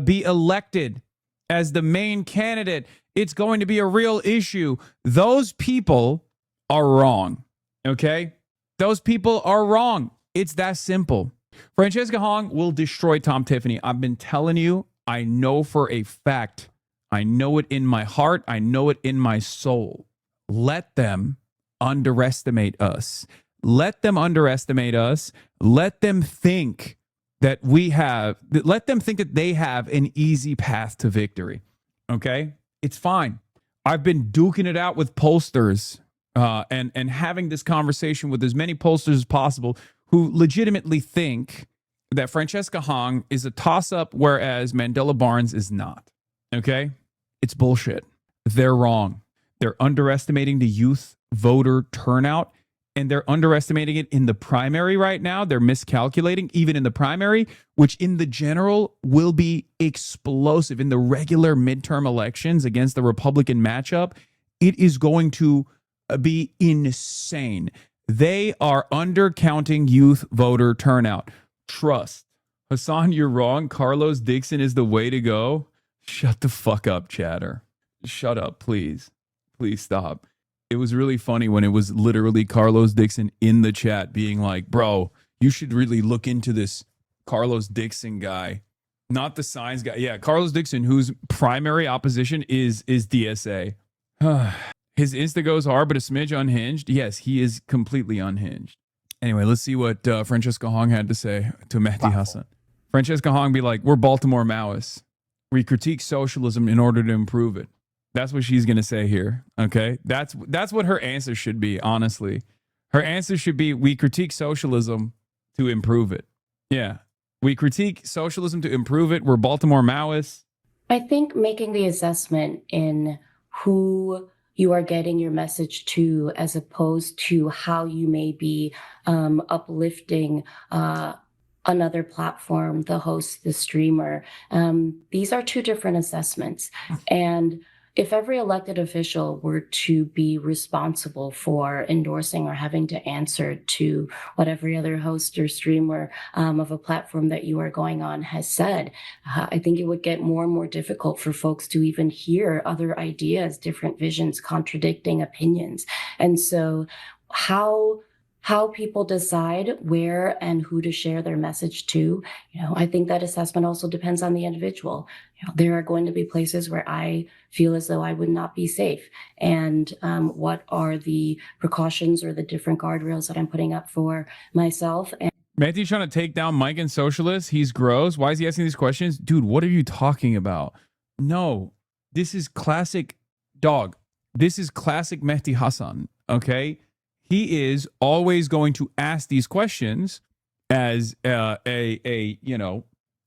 be elected as the main candidate. It's going to be a real issue. Those people are wrong. Okay? Those people are wrong. It's that simple. Francesca Hong will destroy Tom Tiffany. I've been telling you, I know for a fact. I know it in my heart. I know it in my soul. Let them underestimate us. Let them underestimate us. Let them think that let them think that they have an easy path to victory. Okay? It's fine. I've been duking it out with pollsters and having this conversation with as many pollsters as possible who legitimately think that Francesca Hong is a toss-up, whereas Mandela Barnes is not. Okay? It's bullshit. They're wrong. They're underestimating the youth voter turnout, and they're underestimating it in the primary right now. They're miscalculating even in the primary, which in the general will be explosive. In the regular midterm elections against the Republican matchup, it is going to be insane. They are undercounting youth voter turnout. Trust. Hassan, you're wrong. Carlos Dixon is the way to go. Shut the fuck up, chatter. Shut up, please. Please stop. It was really funny when it was literally Carlos Dixon in the chat being like, bro, you should really look into this Carlos Dixon guy, not the Signs guy. Yeah, Carlos Dixon, whose primary opposition is DSA. His Insta goes hard, but a smidge unhinged. Yes, he is completely unhinged. Anyway, let's see what Francesca Hong had to say to Mehdi Hassan. Francesca Hong be like, we're Baltimore Maoists. We critique socialism in order to improve it. That's what she's going to say here, okay? That's what her answer should be, honestly. Her answer should be, we critique socialism to improve it. Yeah, we critique socialism to improve it. We're Baltimore Maoists. I think making the assessment in who you are getting your message to as opposed to how you may be uplifting another platform, the host, the streamer. These are two different assessments. And if every elected official were to be responsible for endorsing or having to answer to what every other host or streamer of a platform that you are going on has said, I think it would get more and more difficult for folks to even hear other ideas, different visions, contradicting opinions. And so how people decide where and who to share their message to, I think that assessment also depends on the individual. There are going to be places where I feel as though I would not be safe. And what are the precautions or the different guardrails that I'm putting up for myself? And Matthew's trying to take down Mike and socialists. He's gross. Why is he asking these questions? Dude, what are you talking about? No, this is classic dog. This is classic Mehdi Hassan, okay? He is always going to ask these questions as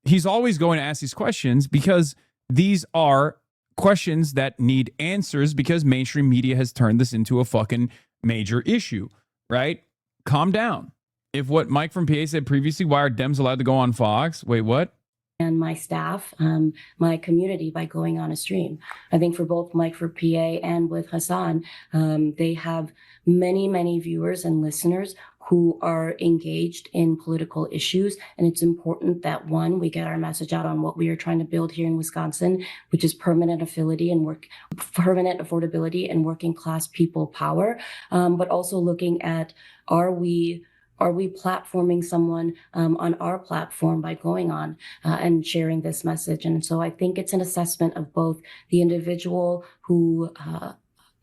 he's always going to ask these questions because these are questions that need answers because mainstream media has turned this into a fucking major issue, right? Calm down. If what Mike from PA said previously, why are Dems allowed to go on Fox? Wait, what? And my staff, my community by going on a stream. I think for both Mike for PA and with Hasan, they have many, many viewers and listeners who are engaged in political issues. And it's important that, one, we get our message out on what we are trying to build here in Wisconsin, which is permanent affiliability and working class people power, but also looking at, are we platforming someone on our platform by going on and sharing this message? And so I think it's an assessment of both the individual who,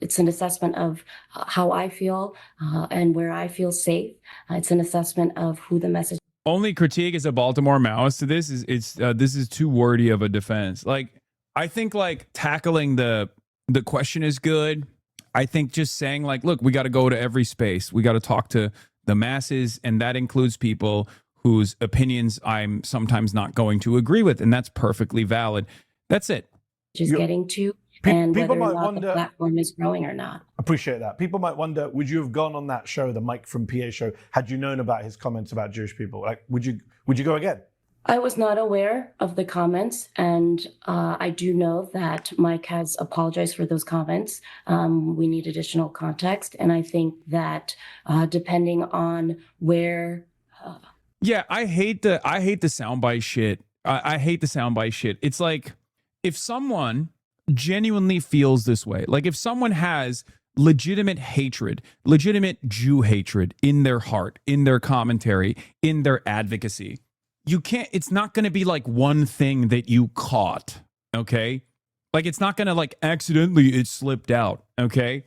it's an assessment of how I feel and where I feel safe. It's an assessment of who the message. Only critique as a Baltimore Maoist to this is this is too wordy of a defense. Like, I think like tackling the question is good. I think just saying like, look, we got to go to every space. We got to talk to the masses, and that includes people whose opinions I'm sometimes not going to agree with, and that's perfectly valid. That's it. Just getting to, and whether or not the platform is growing or not. Appreciate that. People might wonder, would you have gone on that show, the Mike from PA show, had you known about his comments about Jewish people? Like, would you go again? I was not aware of the comments, and I do know that Mike has apologized for those comments. We need additional context, and I think that depending on where. Yeah, I hate the soundbite shit. I hate the soundbite shit. It's like if someone genuinely feels this way, like if someone has legitimate hatred, legitimate Jew hatred in their heart, in their commentary, in their advocacy. You can't, it's not going to be like one thing that you caught, okay? Like, it's not going to like accidentally it slipped out, okay?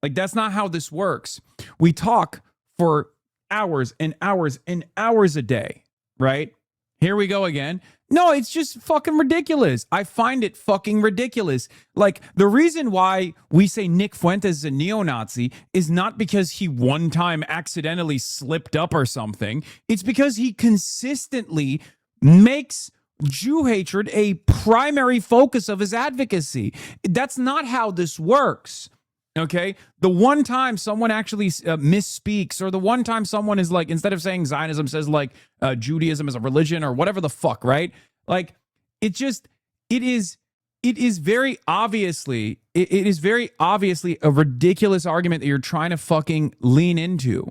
Like, that's not how this works. We talk for hours and hours and hours a day, right? Here we go again. No, it's just fucking ridiculous. I find it fucking ridiculous. Like, the reason why we say Nick Fuentes is a neo-Nazi is not because he one time accidentally slipped up or something. It's because he consistently makes Jew hatred a primary focus of his advocacy. That's not how this works. Okay, the one time someone actually misspeaks, or the one time someone is like, instead of saying Zionism, says like Judaism is a religion or whatever the fuck, right? Like, it is very obviously a ridiculous argument that you're trying to fucking lean into,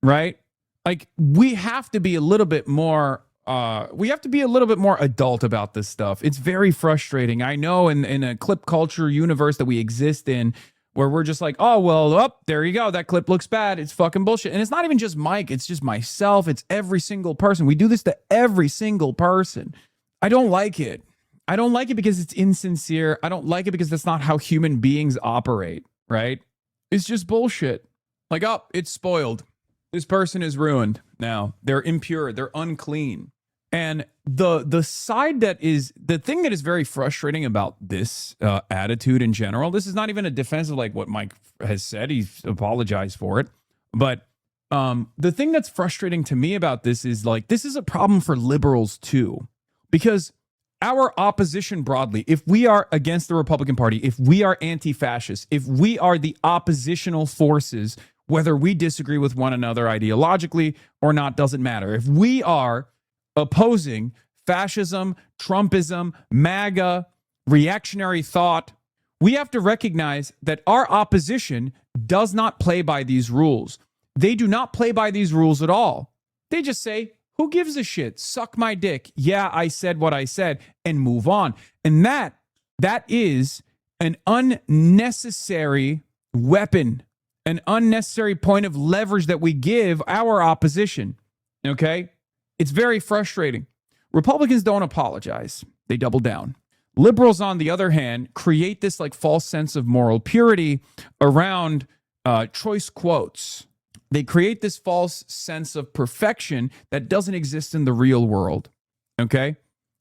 right? Like, we have to be a little bit more adult about this stuff. It's very frustrating. I know in a clip culture universe that we exist in, where we're just like, oh, well, there you go. That clip looks bad. It's fucking bullshit. And it's not even just Mike. It's just myself. It's every single person. We do this to every single person. I don't like it. I don't like it because it's insincere. I don't like it because that's not how human beings operate, right? It's just bullshit. Like, oh, it's spoiled. This person is ruined now. They're impure. They're unclean. And the side that is, the thing that is very frustrating about this attitude in general, this is not even a defense of like what Mike has said. He's apologized for it. But the thing that's frustrating to me about this is like, this is a problem for liberals too. Because our opposition broadly, if we are against the Republican Party, if we are anti-fascist, if we are the oppositional forces, whether we disagree with one another ideologically or not, doesn't matter. If we are opposing fascism, Trumpism, MAGA, reactionary thought, we have to recognize that our opposition does not play by these rules. They do not play by these rules at all. They just say, who gives a shit? Suck my dick. Yeah, I said what I said, and move on. And that is an unnecessary weapon, an unnecessary point of leverage that we give our opposition. Okay? It's very frustrating. Republicans don't apologize. They double down. Liberals, on the other hand, create this like false sense of moral purity around choice quotes. They create this false sense of perfection that doesn't exist in the real world. Okay?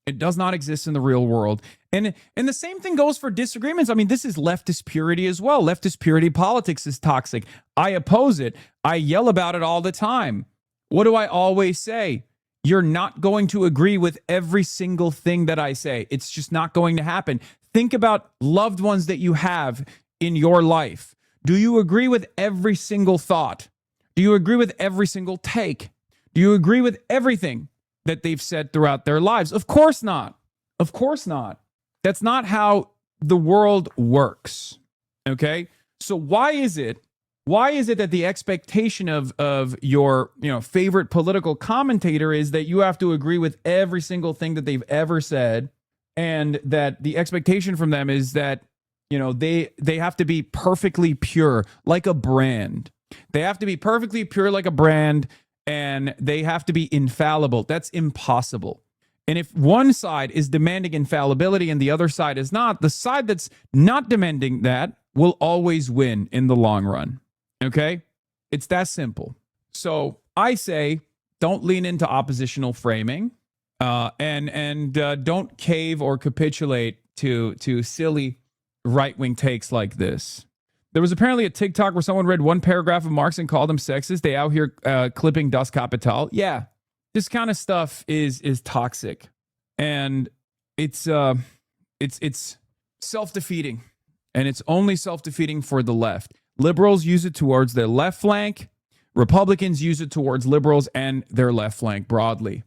It does not exist in the real world. And the same thing goes for disagreements. I mean, this is leftist purity as well. Leftist purity politics is toxic. I oppose it. I yell about it all the time. What do I always say? You're not going to agree with every single thing that I say. It's just not going to happen. Think about loved ones that you have in your life. Do you agree with every single thought? Do you agree with every single take? Do you agree with everything that they've said throughout their lives? Of course not. Of course not. That's not how the world works. Okay? So why is it that the expectation of your, favorite political commentator is that you have to agree with every single thing that they've ever said, and that the expectation from them is that, they have to be perfectly pure, like a brand. They have to be perfectly pure like a brand, and they have to be infallible. That's impossible. And if one side is demanding infallibility and the other side is not, the side that's not demanding that will always win in the long run. Okay? It's that simple. So I say, don't lean into oppositional framing, and don't cave or capitulate to silly right-wing takes like this. There was apparently a TikTok where someone read one paragraph of Marx and called him sexist. They out here clipping Das Kapital. Yeah, this kind of stuff is toxic, and it's self-defeating, and it's only self-defeating for the left. Liberals use it towards their left flank. Republicans use it towards liberals and their left flank broadly.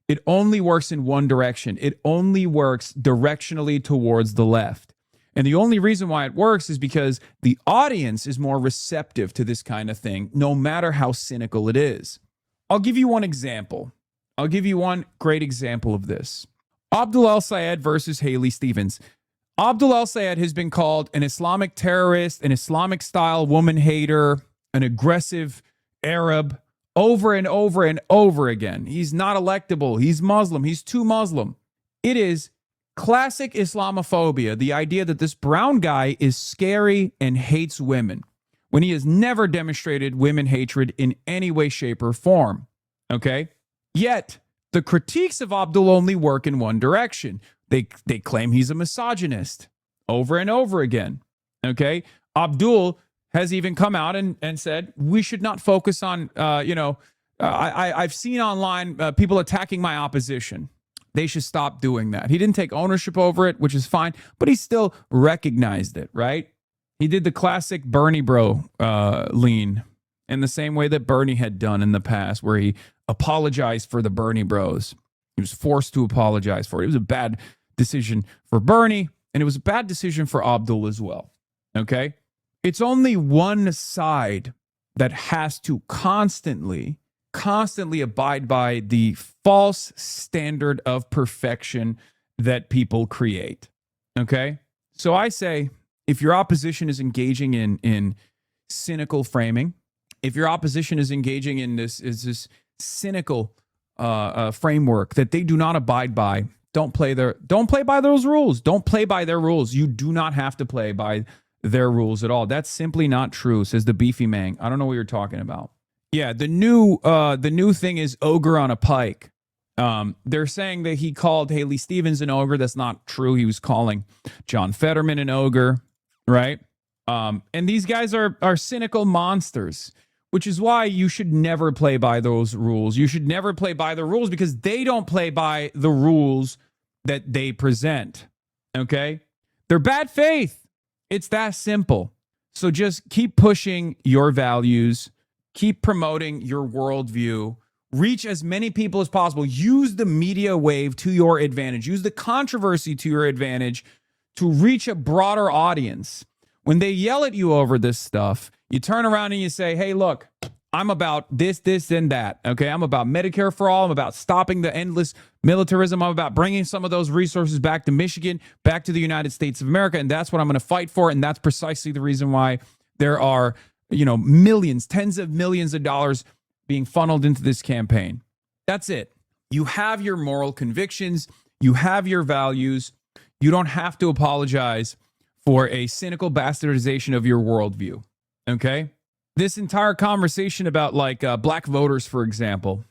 It only works in one direction. It only works directionally towards the left. And the only reason why it works is because the audience is more receptive to this kind of thing, no matter how cynical it is. I'll give you one example. I'll give you one great example of this. Abdul El-Sayed versus Haley Stevens. Abdul El-Sayed has been called an Islamic terrorist, an Islamic-style woman hater, an aggressive Arab, over and over and over again. He's not electable. He's Muslim. He's too Muslim. It is classic Islamophobia, the idea that this brown guy is scary and hates women, when he has never demonstrated women hatred in any way, shape, or form. Okay? Yet, the critiques of Abdul only work in one direction. They claim he's a misogynist over and over again. Okay? Abdul has even come out and said, we should not focus on, I've seen online people attacking my opposition. They should stop doing that. He didn't take ownership over it, which is fine, but he still recognized it, right? He did the classic Bernie bro lean in the same way that Bernie had done in the past, where he apologized for the Bernie bros. He was forced to apologize for it. It was a bad decision for Bernie, and it was a bad decision for Abdul as well, okay? It's only one side that has to constantly abide by the false standard of perfection that people create. Okay? So I say, if your opposition is engaging in cynical framing, if your opposition is engaging in this cynical framework that they do not abide by, don't play by those rules. Don't play by their rules. You do not have to play by their rules at all. That's simply not true, says the Beefy Mang. I don't know what you're talking about. Yeah, the new thing is ogre on a pike. They're saying that he called Haley Stevens an ogre. That's not true. He was calling John Fetterman an ogre, right? And these guys are cynical monsters, which is why you should never play by those rules. You should never play by the rules because they don't play by the rules that they present, okay? They're bad faith. It's that simple. So just keep pushing your values, keep promoting your worldview, reach as many people as possible. Use the media wave to your advantage. Use the controversy to your advantage to reach a broader audience. When they yell at you over this stuff, you turn around and you say, hey, look, I'm about this, and that. Okay, I'm about Medicare for all. I'm about stopping the endless militarism. I'm about bringing some of those resources back to Michigan, back to the United States of America. And that's what I'm going to fight for. And that's precisely the reason why there are, millions, tens of millions of dollars being funneled into this campaign. That's it. You have your moral convictions. You have your values. You don't have to apologize for a cynical bastardization of your worldview. Okay? This entire conversation about black voters, for example,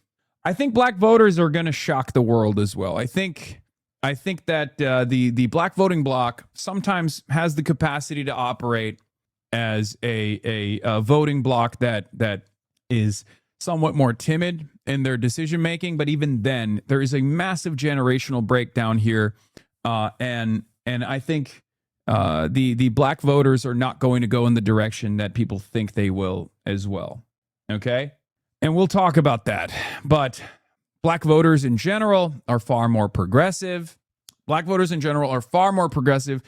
I think black voters are going to shock the world as well. I think that the black voting bloc sometimes has the capacity to operate as a voting bloc that is somewhat more timid in their decision making. But even then, there is a massive generational breakdown here, and I think the black voters are not going to go in the direction that people think they will as well. Okay? And we'll talk about that. But black voters in general are far more progressive. Black voters in general are far more progressive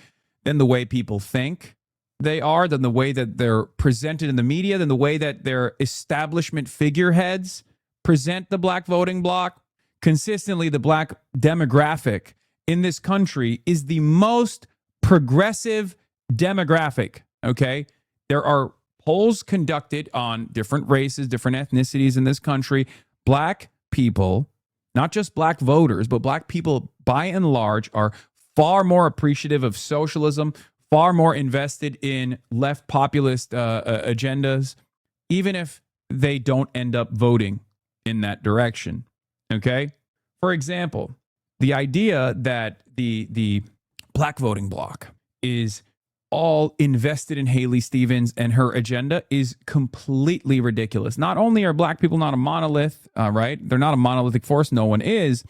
than the way people think they are, than the way that they're presented in the media, than the way that their establishment figureheads present the black voting bloc. Consistently, the black demographic in this country is the most progressive demographic, okay? There are polls conducted on different races, different ethnicities in this country. Black people, not just black voters, but black people by and large are far more appreciative of socialism, far more invested in left populist agendas, even if they don't end up voting in that direction, okay? For example, the idea that the black voting bloc is all invested in Haley Stevens and her agenda is completely ridiculous. Not only are black people not a monolith, right? They're not a monolithic force. No one is.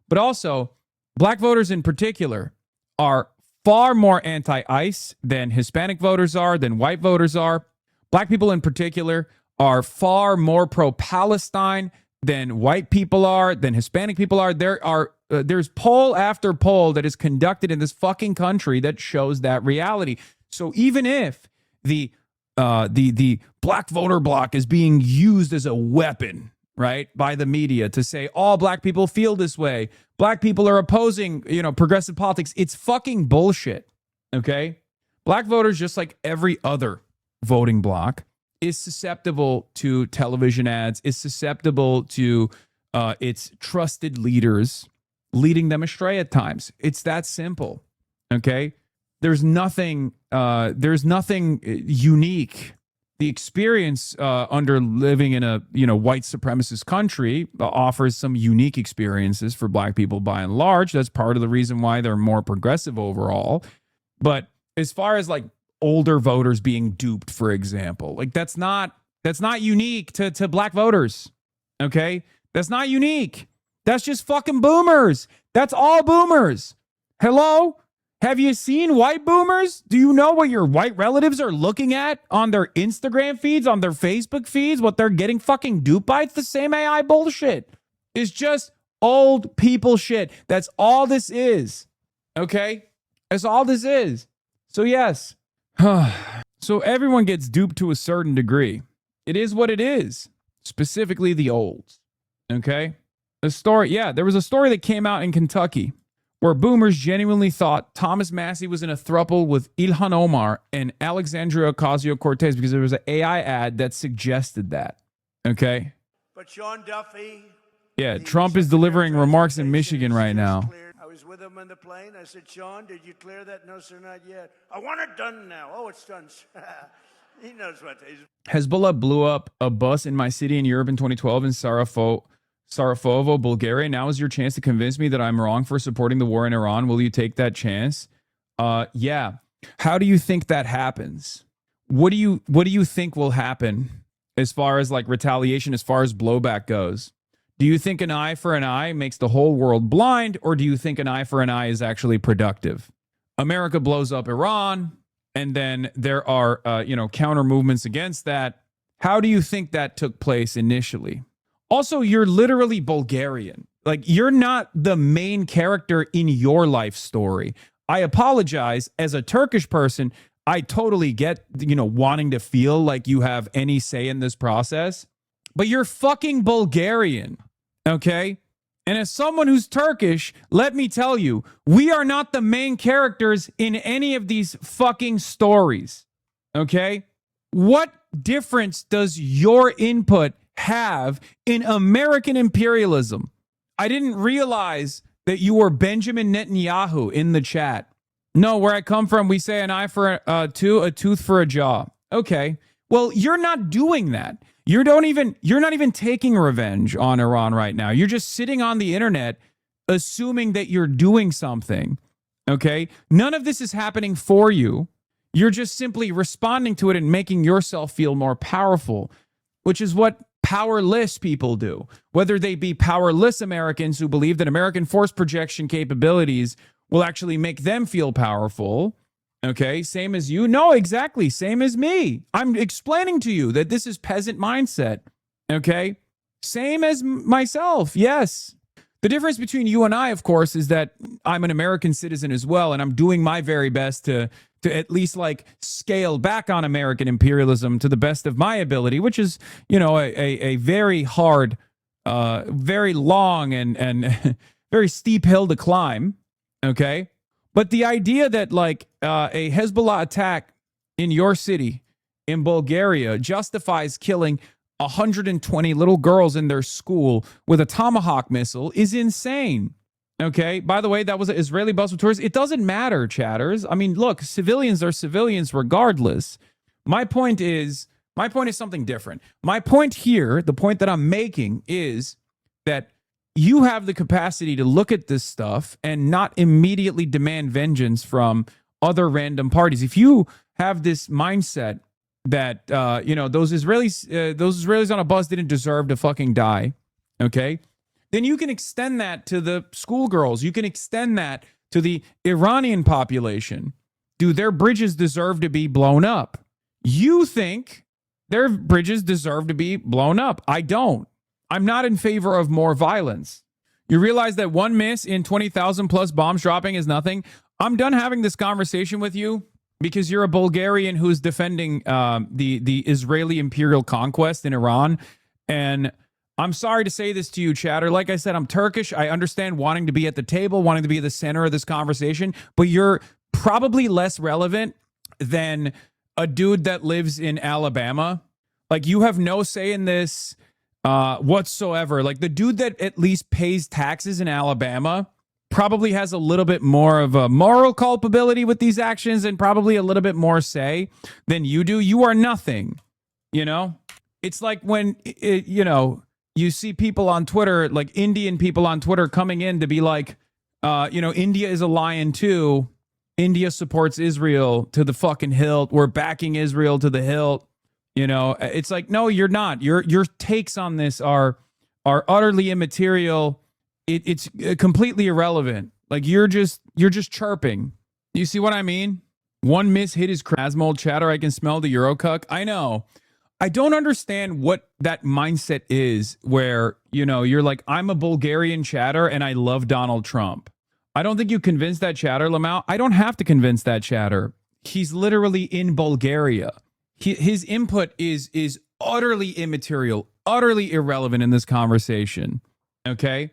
But also, black voters in particular are far more anti-ICE than Hispanic voters are, than white voters are. Black people in particular are far more pro-Palestine than white people are, than Hispanic people are. There's poll after poll that is conducted in this fucking country that shows that reality. So even if the black voter bloc is being used as a weapon, right, by the media to say all black people feel this way, black people are opposing, progressive politics, it's fucking bullshit. Okay, black voters, just like every other voting bloc, is susceptible to television ads, is susceptible to its trusted leaders leading them astray at times. It's that simple. Okay, there's nothing unique. The experience under living in a white supremacist country offers some unique experiences for black people by and large. That's part of the reason why they're more progressive overall. But as far as older voters being duped, for example, that's not unique to black voters. Okay, that's not unique. That's just fucking boomers. That's all boomers. Hello? Have you seen white boomers? Do you know what your white relatives are looking at on their Instagram feeds, on their Facebook feeds, what they're getting fucking duped by? It's the same AI bullshit. It's just old people shit. That's all this is. Okay? That's all this is. So yes. So everyone gets duped to a certain degree. It is what it is. Specifically the olds. Okay? There was a story that came out in Kentucky where boomers genuinely thought Thomas Massey was in a throuple with Ilhan Omar and Alexandria Ocasio-Cortez because there was an AI ad that suggested that. Okay? But Sean Duffy... Yeah, Trump is delivering remarks in Michigan right now. I was with him on the plane. I said, Sean, did you clear that? No, sir, not yet. I want it done now. Oh, it's done. He knows what it is. Hezbollah blew up a bus in my city in Europe in 2012 in Sarajevo, Bulgaria. Now is your chance to convince me that I'm wrong for supporting the war in Iran. Will you take that chance? Yeah. How do you think that happens? What do you think will happen as far as like retaliation, as far as blowback goes? Do you think an eye for an eye makes the whole world blind, or do you think an eye for an eye is actually productive? America blows up Iran, and then there are, counter movements against that. How do you think that took place initially? Also, you're literally Bulgarian. Like, you're not the main character in your life story. I apologize. As a Turkish person, I totally get, wanting to feel like you have any say in this process. But you're fucking Bulgarian. Okay? And as someone who's Turkish, let me tell you, we are not the main characters in any of these fucking stories. Okay? What difference does your input have in American imperialism? I didn't realize that you were Benjamin Netanyahu in the chat. No, where I come from, we say an eye for a tooth for a jaw. Okay. Well, you're not doing that. You're not even taking revenge on Iran right now. You're just sitting on the internet assuming that you're doing something. Okay? None of this is happening for you. You're just simply responding to it and making yourself feel more powerful, which is what powerless people do. Whether they be powerless Americans who believe that American force projection capabilities will actually make them feel powerful. Okay, same as you? No, exactly. Same as me. I'm explaining to you that this is peasant mindset. Okay, same as myself. Yes. The difference between you and I, of course, is that I'm an American citizen as well, and I'm doing my very best to at least like scale back on American imperialism to the best of my ability, which is, a very hard, very long and very steep hill to climb. Okay. But the idea that like a Hezbollah attack in your city in Bulgaria justifies killing 120 little girls in their school with a Tomahawk missile is insane. Okay. By the way, that was an Israeli bus with tourists. It doesn't matter, chatters. I mean, look, civilians are civilians regardless. My point is something different. My point here, the point that I'm making is that you have the capacity to look at this stuff and not immediately demand vengeance from other random parties. If you have this mindset that, those Israelis on a bus didn't deserve to fucking die, okay, then you can extend that to the schoolgirls. You can extend that to the Iranian population. Do their bridges deserve to be blown up? You think their bridges deserve to be blown up. I don't. I'm not in favor of more violence. You realize that one miss in 20,000 plus bombs dropping is nothing? I'm done having this conversation with you because you're a Bulgarian who's defending the Israeli imperial conquest in Iran. And I'm sorry to say this to you, chatter. Like I said, I'm Turkish. I understand wanting to be at the table, wanting to be at the center of this conversation, but you're probably less relevant than a dude that lives in Alabama. Like, you have no say in this whatsoever. Like, the dude that at least pays taxes in Alabama probably has a little bit more of a moral culpability with these actions and probably a little bit more say than you do. You are nothing, It's like when, you see people on Twitter, like Indian people on Twitter coming in to be like, India is a lion too. India supports Israel to the fucking hilt. We're backing Israel to the hilt. It's like, no, you're not. Your takes on this are utterly immaterial. It's completely irrelevant. Like, you're just chirping. You see what I mean? One miss hit his Krasmold chatter. I can smell the Eurocuck. I know. I don't understand what that mindset is where, you're like, I'm a Bulgarian chatter and I love Donald Trump. I don't think you convinced that chatter, Lamau. I don't have to convince that chatter. He's literally in Bulgaria. His input is utterly immaterial, utterly irrelevant in this conversation. Okay?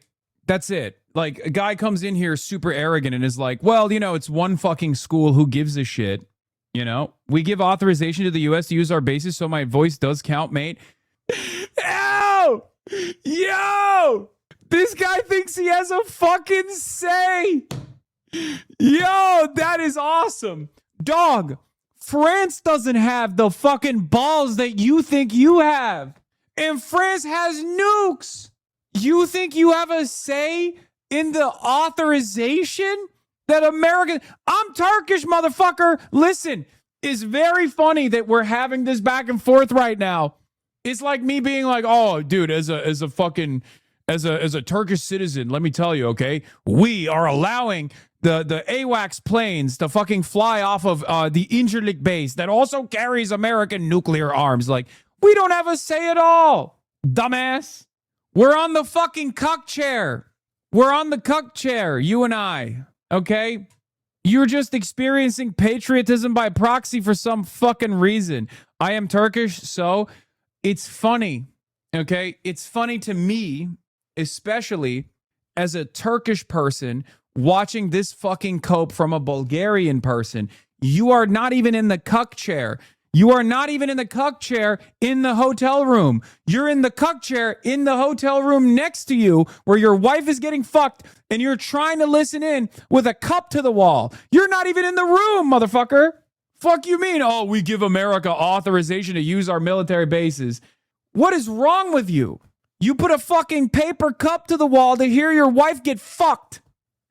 That's it. Like, a guy comes in here super arrogant and is like, well, you know, it's one fucking school. Who gives a shit? You know, we give authorization to the U.S. to use our bases, so my voice does count, mate. Ow! Yo! This guy thinks he has a fucking say. Yo, that is awesome. Dog, France doesn't have the fucking balls that you think you have. And France has nukes. You think you have a say in the authorization that American... I'm Turkish, motherfucker. Listen, it's very funny that we're having this back and forth right now. It's like me being like, oh, dude, as a Turkish citizen, let me tell you, okay, we are allowing the AWACS planes to fucking fly off of the Incirlik base that also carries American nuclear arms. Like, we don't have a say at all, dumbass. We're on the fucking cuck chair. We're on the cuck chair, you and I, okay? You're just experiencing patriotism by proxy for some fucking reason. I am Turkish, so it's funny, okay? It's funny to me, especially as a Turkish person watching this fucking cope from a Bulgarian person. You are not even in the cuck chair. You are not even in the cuck chair in the hotel room. You're in the cuck chair in the hotel room next to you where your wife is getting fucked and you're trying to listen in with a cup to the wall. You're not even in the room, motherfucker. Fuck you mean? Oh, we give America authorization to use our military bases. What is wrong with you? You put a fucking paper cup to the wall to hear your wife get fucked.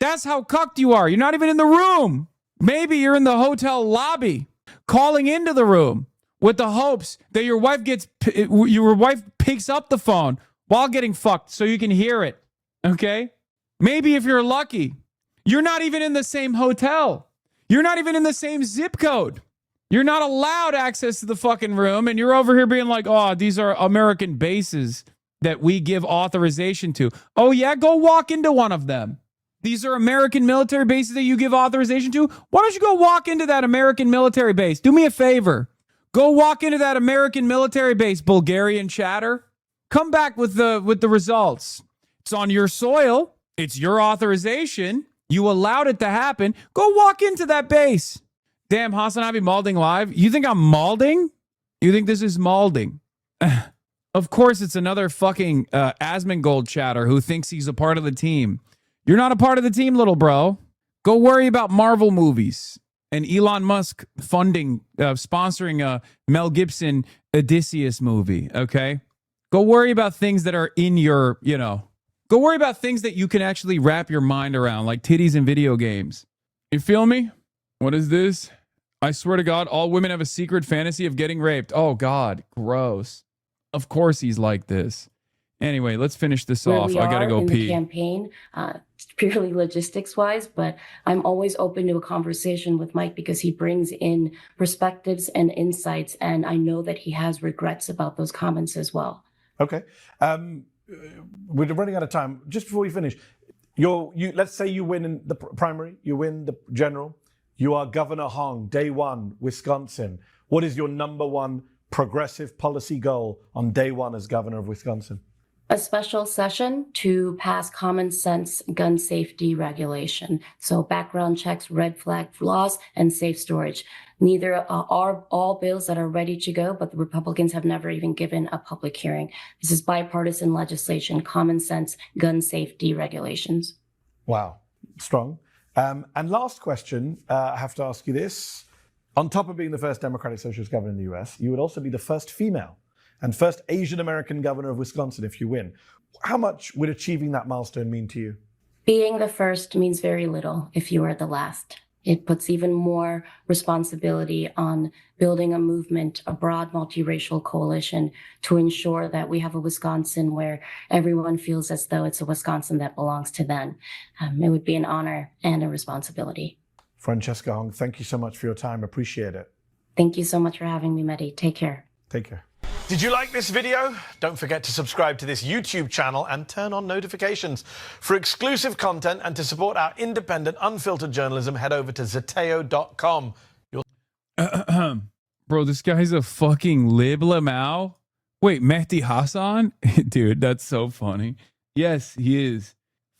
That's how cucked you are. You're not even in the room. Maybe you're in the hotel lobby, calling into the room with the hopes that your wife picks up the phone while getting fucked so you can hear it. Okay? Maybe if you're lucky. You're not even in the same hotel. You're not even in the same zip code. You're not allowed access to the fucking room, and you're over here being like, oh, these are American bases that we give authorization to. Oh, yeah? Go walk into one of them. These are American military bases that you give authorization to. Why don't you go walk into that American military base? Do me a favor. Go walk into that American military base, Bulgarian chatter. Come back with the results. It's on your soil. It's your authorization. You allowed it to happen. Go walk into that base. Damn, HasanAbi malding live. You think I'm malding? You think this is malding? Of course, it's another fucking Asmongold chatter who thinks he's a part of the team. You're not a part of the team, little bro. Go worry about Marvel movies and Elon Musk funding, sponsoring a Mel Gibson Odysseus movie, okay? Go worry about things that are in your, go worry about things that you can actually wrap your mind around, like titties and video games. You feel me? What is this? I swear to God, all women have a secret fantasy of getting raped. Oh, God, gross. Of course he's like this. Anyway, let's finish this off. I gotta go pee. The campaign, purely logistics wise, but I'm always open to a conversation with Mike because he brings in perspectives and insights, and I know that he has regrets about those comments as well. Okay. We're running out of time. Just before we finish, let's say you win in the primary, you win the general, you are Governor Hong, day one, Wisconsin. What is your number one progressive policy goal on day one as governor of Wisconsin? A special session to pass common sense gun safety regulation. So background checks, red flag laws, and safe storage. Neither are all bills that are ready to go, but the Republicans have never even given a public hearing. This is bipartisan legislation, common sense gun safety regulations. Wow, strong. And last question, I have to ask you this. On top of being the first Democratic Socialist governor in the US, you would also be the first female and first Asian American governor of Wisconsin if you win. How much would achieving that milestone mean to you? Being the first means very little if you are the last. It puts even more responsibility on building a movement, a broad multiracial coalition to ensure that we have a Wisconsin where everyone feels as though it's a Wisconsin that belongs to them. It would be an honor and a responsibility. Francesca Hong, thank you so much for your time. Appreciate it. Thank you so much for having me, Mehdi. Take care. Take care. Did you like this video? Don't forget to subscribe to this YouTube channel and turn on notifications. For exclusive content and to support our independent, unfiltered journalism, head over to zateo.com. Bro, this guy's a fucking lib lamau. Wait, Mehdi Hasan? Dude, that's so funny. Yes, he is.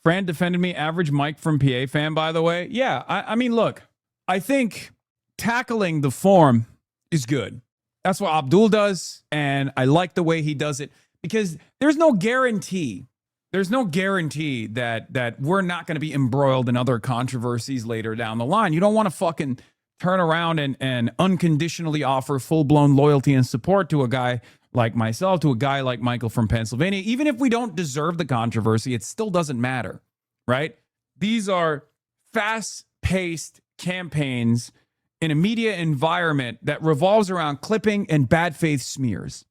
Fran defended me. Average Mike from PA fan, by the way. Yeah, I mean, look, I think tackling the form is good. That's what Abdul does, and I like the way he does it because there's no guarantee. There's no guarantee that we're not going to be embroiled in other controversies later down the line. You don't want to fucking turn around and unconditionally offer full-blown loyalty and support to a guy like myself, to a guy like Michael from Pennsylvania. Even if we don't deserve the controversy, it still doesn't matter, right? These are fast-paced campaigns in a media environment that revolves around clipping and bad faith smears,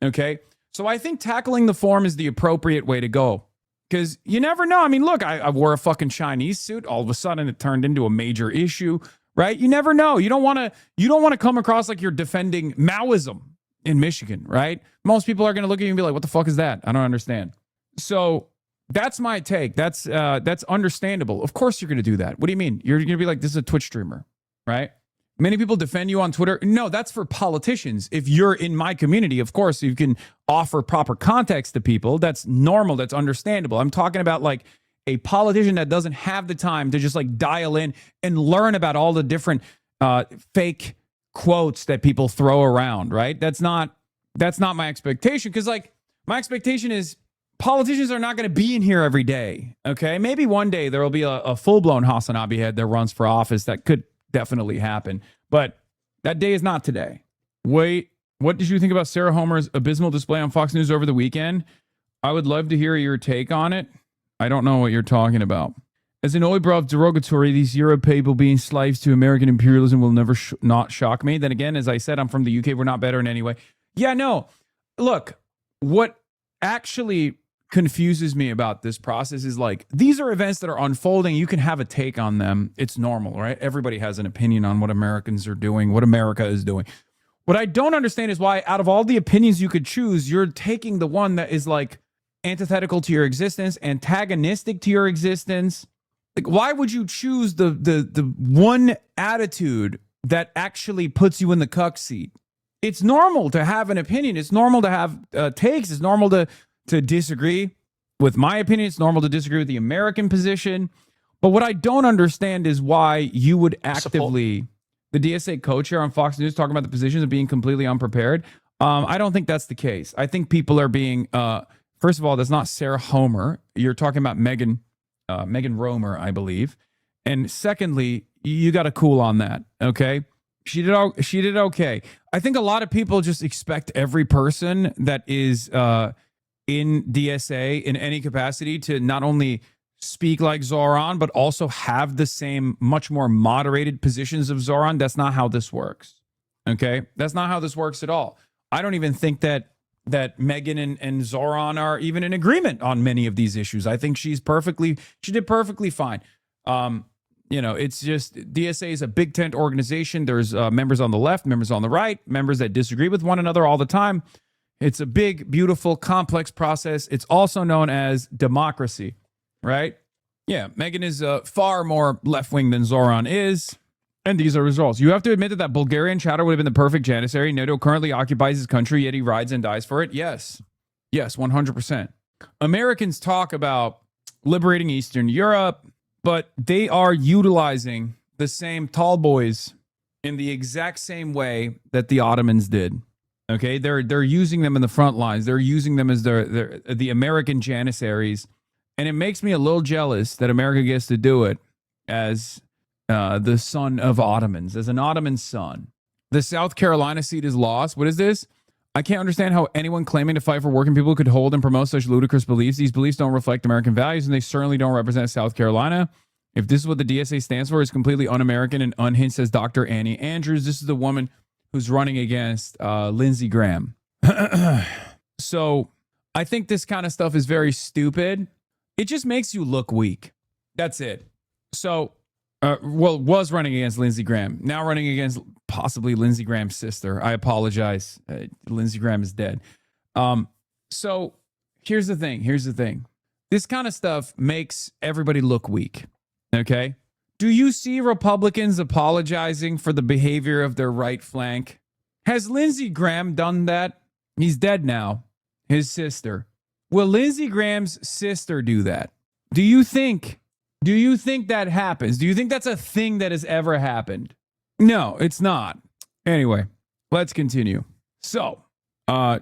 okay? So I think tackling the form is the appropriate way to go because you never know. I mean, look, I wore a fucking Chinese suit. All of a sudden, it turned into a major issue, right? You never know. You don't want to come across like you're defending Maoism in Michigan, right? Most people are going to look at you and be like, what the fuck is that? I don't understand. So that's my take. That's understandable. Of course you're going to do that. What do you mean? You're going to be like, this is a Twitch streamer, right? Many people defend you on Twitter. No, that's for politicians. If you're in my community, of course, you can offer proper context to people. That's normal. That's understandable. I'm talking about like a politician that doesn't have the time to just like dial in and learn about all the different fake quotes that people throw around, right? That's not my expectation because like my expectation is politicians are not going to be in here every day, okay? Maybe one day there will be a full-blown HasanAbi head that runs for office. That could definitely happen, but that day is not today. Wait, what did you think about Sarah Homer's abysmal display on Fox News over the weekend? I would love to hear your take on it. I don't know what you're talking about. As an Oibrov derogatory, these Europe people being slaves to American imperialism will never not shock me. Then again, as I said, I'm from the UK. We're not better in any way. Yeah, no. Look, what actually confuses me about this process is like, these are events that are unfolding. You can have a take on them. It's normal, right? Everybody has an opinion on what Americans are doing, what America is doing. What I don't understand is why out of all the opinions you could choose, you're taking the one that is like antithetical to your existence, antagonistic to your existence. Like, why would you choose the one attitude that actually puts you in the cuck seat? It's normal to have an opinion. It's normal to have takes. It's normal to disagree with my opinion. It's normal to disagree with the American position. But what I don't understand is why you would actively, the DSA co-chair on Fox News talking about the positions of being completely unprepared. I don't think that's the case. I think people are being, first of all, that's not Sarah Homer. You're talking about Megan Romer, I believe. And secondly, you got to cool on that. Okay. She did okay. I think a lot of people just expect every person that is in DSA in any capacity to not only speak like Zoran, but also have the same, much more moderated positions of Zoran. That's not how this works. Okay. That's not how this works at all. I don't even think that Megan and Zoran are even in agreement on many of these issues. I think she did perfectly fine. It's just DSA is a big tent organization. There's members on the left, members on the right, members that disagree with one another all the time. It's a big, beautiful, complex process. It's also known as democracy, right? Yeah, Megan is far more left-wing than Zoran is. And these are results. You have to admit that Bulgarian chatter would have been the perfect janissary. NATO currently occupies his country, yet he rides and dies for it. Yes. Yes, 100%. Americans talk about liberating Eastern Europe, but they are utilizing the same tall boys in the exact same way that the Ottomans did. Okay? They're using them in the front lines. They're using them as the American janissaries. And it makes me a little jealous that America gets to do it as the son of Ottomans, as an Ottoman son. The South Carolina seat is lost. What is this? I can't understand how anyone claiming to fight for working people could hold and promote such ludicrous beliefs. These beliefs don't reflect American values, and they certainly don't represent South Carolina. If this is what the DSA stands for, it's completely un-American and unhinged, says Dr. Annie Andrews. This is the woman who's running against Lindsey Graham. So I think this kind of stuff is very stupid. It just makes you look weak. That's it. So, was running against Lindsey Graham. Now running against possibly Lindsey Graham's sister. I apologize. Lindsey Graham is dead. So here's the thing. This kind of stuff makes everybody look weak. Okay? Do you see Republicans apologizing for the behavior of their right flank? Has Lindsey Graham done that? He's dead now. His sister. Will Lindsey Graham's sister do that? Do you think that happens? Do you think that's a thing that has ever happened? No, it's not. Anyway, let's continue. So,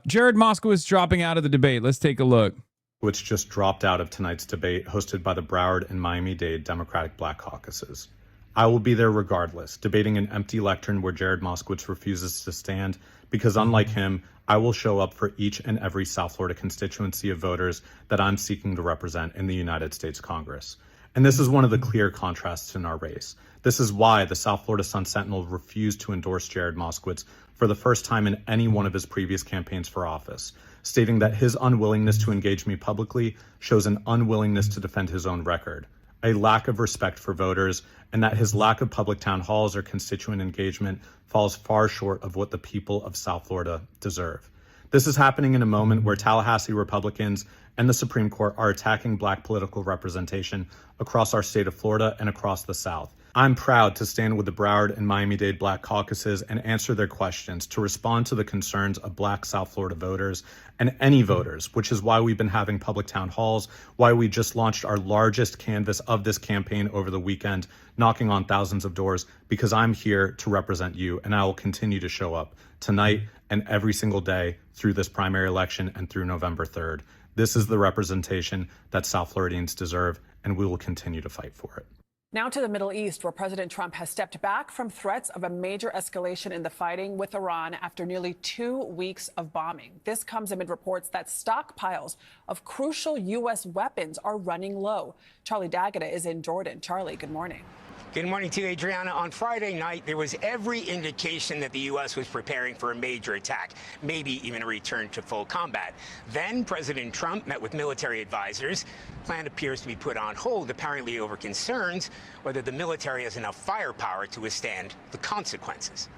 Jared Moskowitz dropping out of the debate. Let's take a look. Which just dropped out of tonight's debate hosted by the Broward and Miami-Dade Democratic Black Caucuses. I will be there regardless, debating an empty lectern where Jared Moskowitz refuses to stand, because unlike him, I will show up for each and every South Florida constituency of voters that I'm seeking to represent in the United States Congress. And this is one of the clear contrasts in our race. This is why the South Florida Sun-Sentinel refused to endorse Jared Moskowitz for the first time in any one of his previous campaigns for office, stating that his unwillingness to engage me publicly shows an unwillingness to defend his own record, a lack of respect for voters, and that his lack of public town halls or constituent engagement falls far short of what the people of South Florida deserve. This is happening in a moment where Tallahassee Republicans and the Supreme Court are attacking Black political representation across our state of Florida and across the South. I'm proud to stand with the Broward and Miami-Dade Black Caucuses and answer their questions, to respond to the concerns of Black South Florida voters and any voters, which is why we've been having public town halls, why we just launched our largest canvas of this campaign over the weekend, knocking on thousands of doors, because I'm here to represent you, and I will continue to show up tonight and every single day through this primary election and through November 3rd. This is the representation that South Floridians deserve, and we will continue to fight for it. Now to the Middle East, where President Trump has stepped back from threats of a major escalation in the fighting with Iran after nearly 2 weeks of bombing. This comes amid reports that stockpiles of crucial U.S. weapons are running low. Charlie D'Agata is in Jordan. Charlie, good morning. Good morning to you, Adriana. On Friday night, there was every indication that the U.S. was preparing for a major attack, maybe even a return to full combat. Then President Trump met with military advisors. Plan appears to be put on hold, apparently over concerns whether the military has enough firepower to withstand the consequences.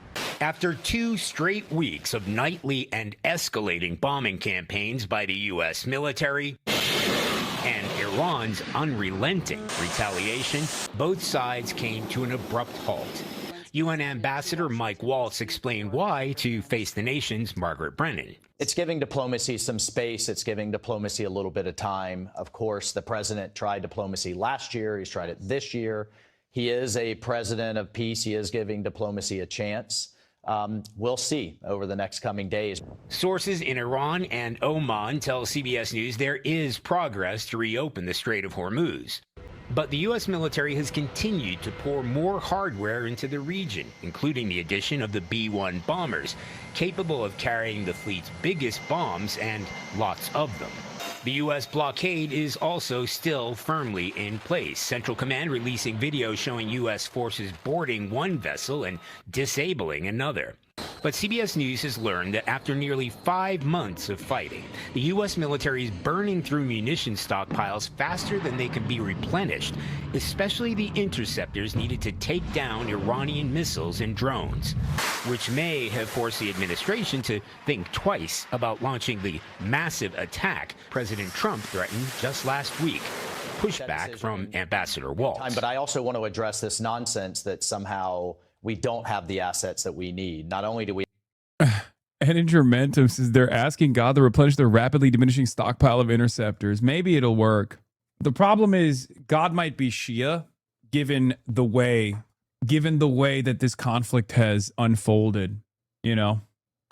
After 2 straight weeks of nightly and escalating bombing campaigns by the U.S. military and Iran's unrelenting retaliation, both sides came to an abrupt halt. UN Ambassador Mike Waltz explained why to Face the Nation's Margaret Brennan. It's giving diplomacy some space. It's giving diplomacy a little bit of time. Of course, the president tried diplomacy last year. He's tried it this year. He is a president of peace. He is giving diplomacy a chance. We'll see over the next coming days. Sources in Iran and Oman tell CBS News there is progress to reopen the Strait of Hormuz. But the U.S. military has continued to pour more hardware into the region, including the addition of the B-1 bombers, capable of carrying the fleet's biggest bombs and lots of them. The U.S. blockade is also still firmly in place. Central Command releasing video showing U.S. forces boarding one vessel and disabling another. But CBS News has learned that after nearly 5 months of fighting, the U.S. military is burning through munition stockpiles faster than they can be replenished, especially the interceptors needed to take down Iranian missiles and drones, which may have forced the administration to think twice about launching the massive attack President Trump threatened just last week. Pushback from Ambassador Waltz. But I also want to address this nonsense that somehow we don't have the assets that we need. Not only do we... And Intermentum says they're asking God to replenish their rapidly diminishing stockpile of interceptors. Maybe it'll work. The problem is God might be Shia, given the way that this conflict has unfolded, you know?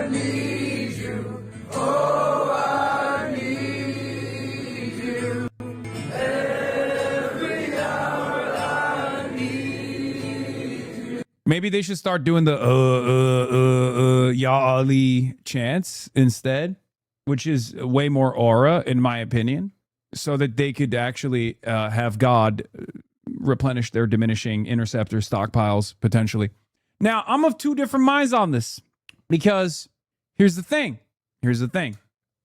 I need you. Oh, I need you. Every hour I need you. Maybe they should start doing the Ya Ali chants instead, which is way more aura, in my opinion, so that they could actually have God replenish their diminishing interceptor stockpiles, potentially. Now, I'm of 2 different minds on this, because here's the thing.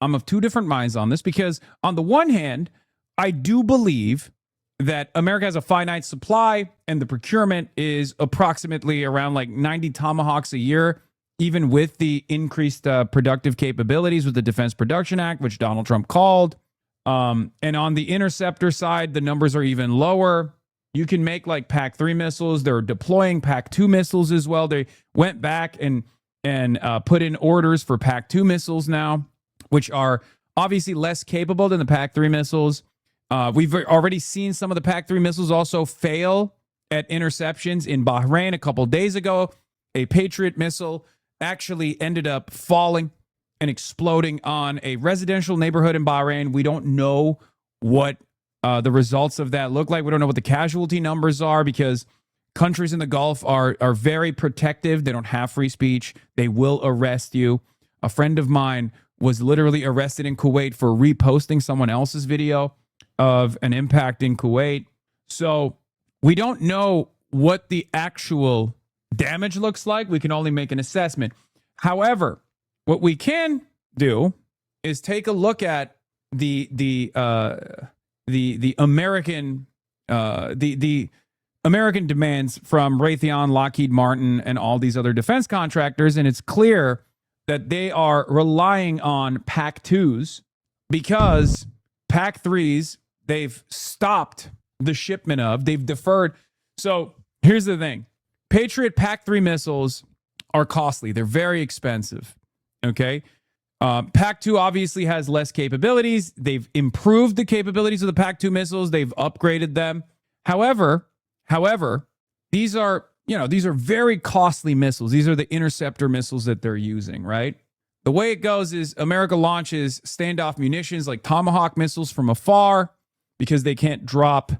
I'm of 2 different minds on this, because on the one hand, I do believe that America has a finite supply and the procurement is approximately around like 90 Tomahawks a year, even with the increased productive capabilities with the Defense Production Act, which Donald Trump called. And on the interceptor side, the numbers are even lower. You can make like PAC-3 missiles. They're deploying PAC-2 missiles as well. They went back and put in orders for PAC-2 missiles now, which are obviously less capable than the PAC-3 missiles. We've already seen some of the PAC-3 missiles also fail at interceptions in Bahrain a couple days ago. A Patriot missile actually ended up falling and exploding on a residential neighborhood in Bahrain. We don't know what the results of that look like. We don't know what the casualty numbers are because countries in the Gulf are very protective. They don't have free speech. They will arrest you. A friend of mine was literally arrested in Kuwait for reposting someone else's video of an impact in Kuwait. So we don't know what the actual damage looks like. We can only make an assessment. However, what we can do is take a look at the American American demands from Raytheon, Lockheed Martin, and all these other defense contractors, and it's clear that they are relying on PAC-2s because PAC-3s they've stopped the shipment of, they've deferred. So here's the thing. Patriot PAC-3 missiles are costly. They're very expensive. Okay. PAC-2 obviously has less capabilities. They've improved the capabilities of the PAC-2 missiles. They've upgraded them. However, these are very costly missiles. These are the interceptor missiles that they're using, right? The way it goes is America launches standoff munitions like Tomahawk missiles from afar because they can't drop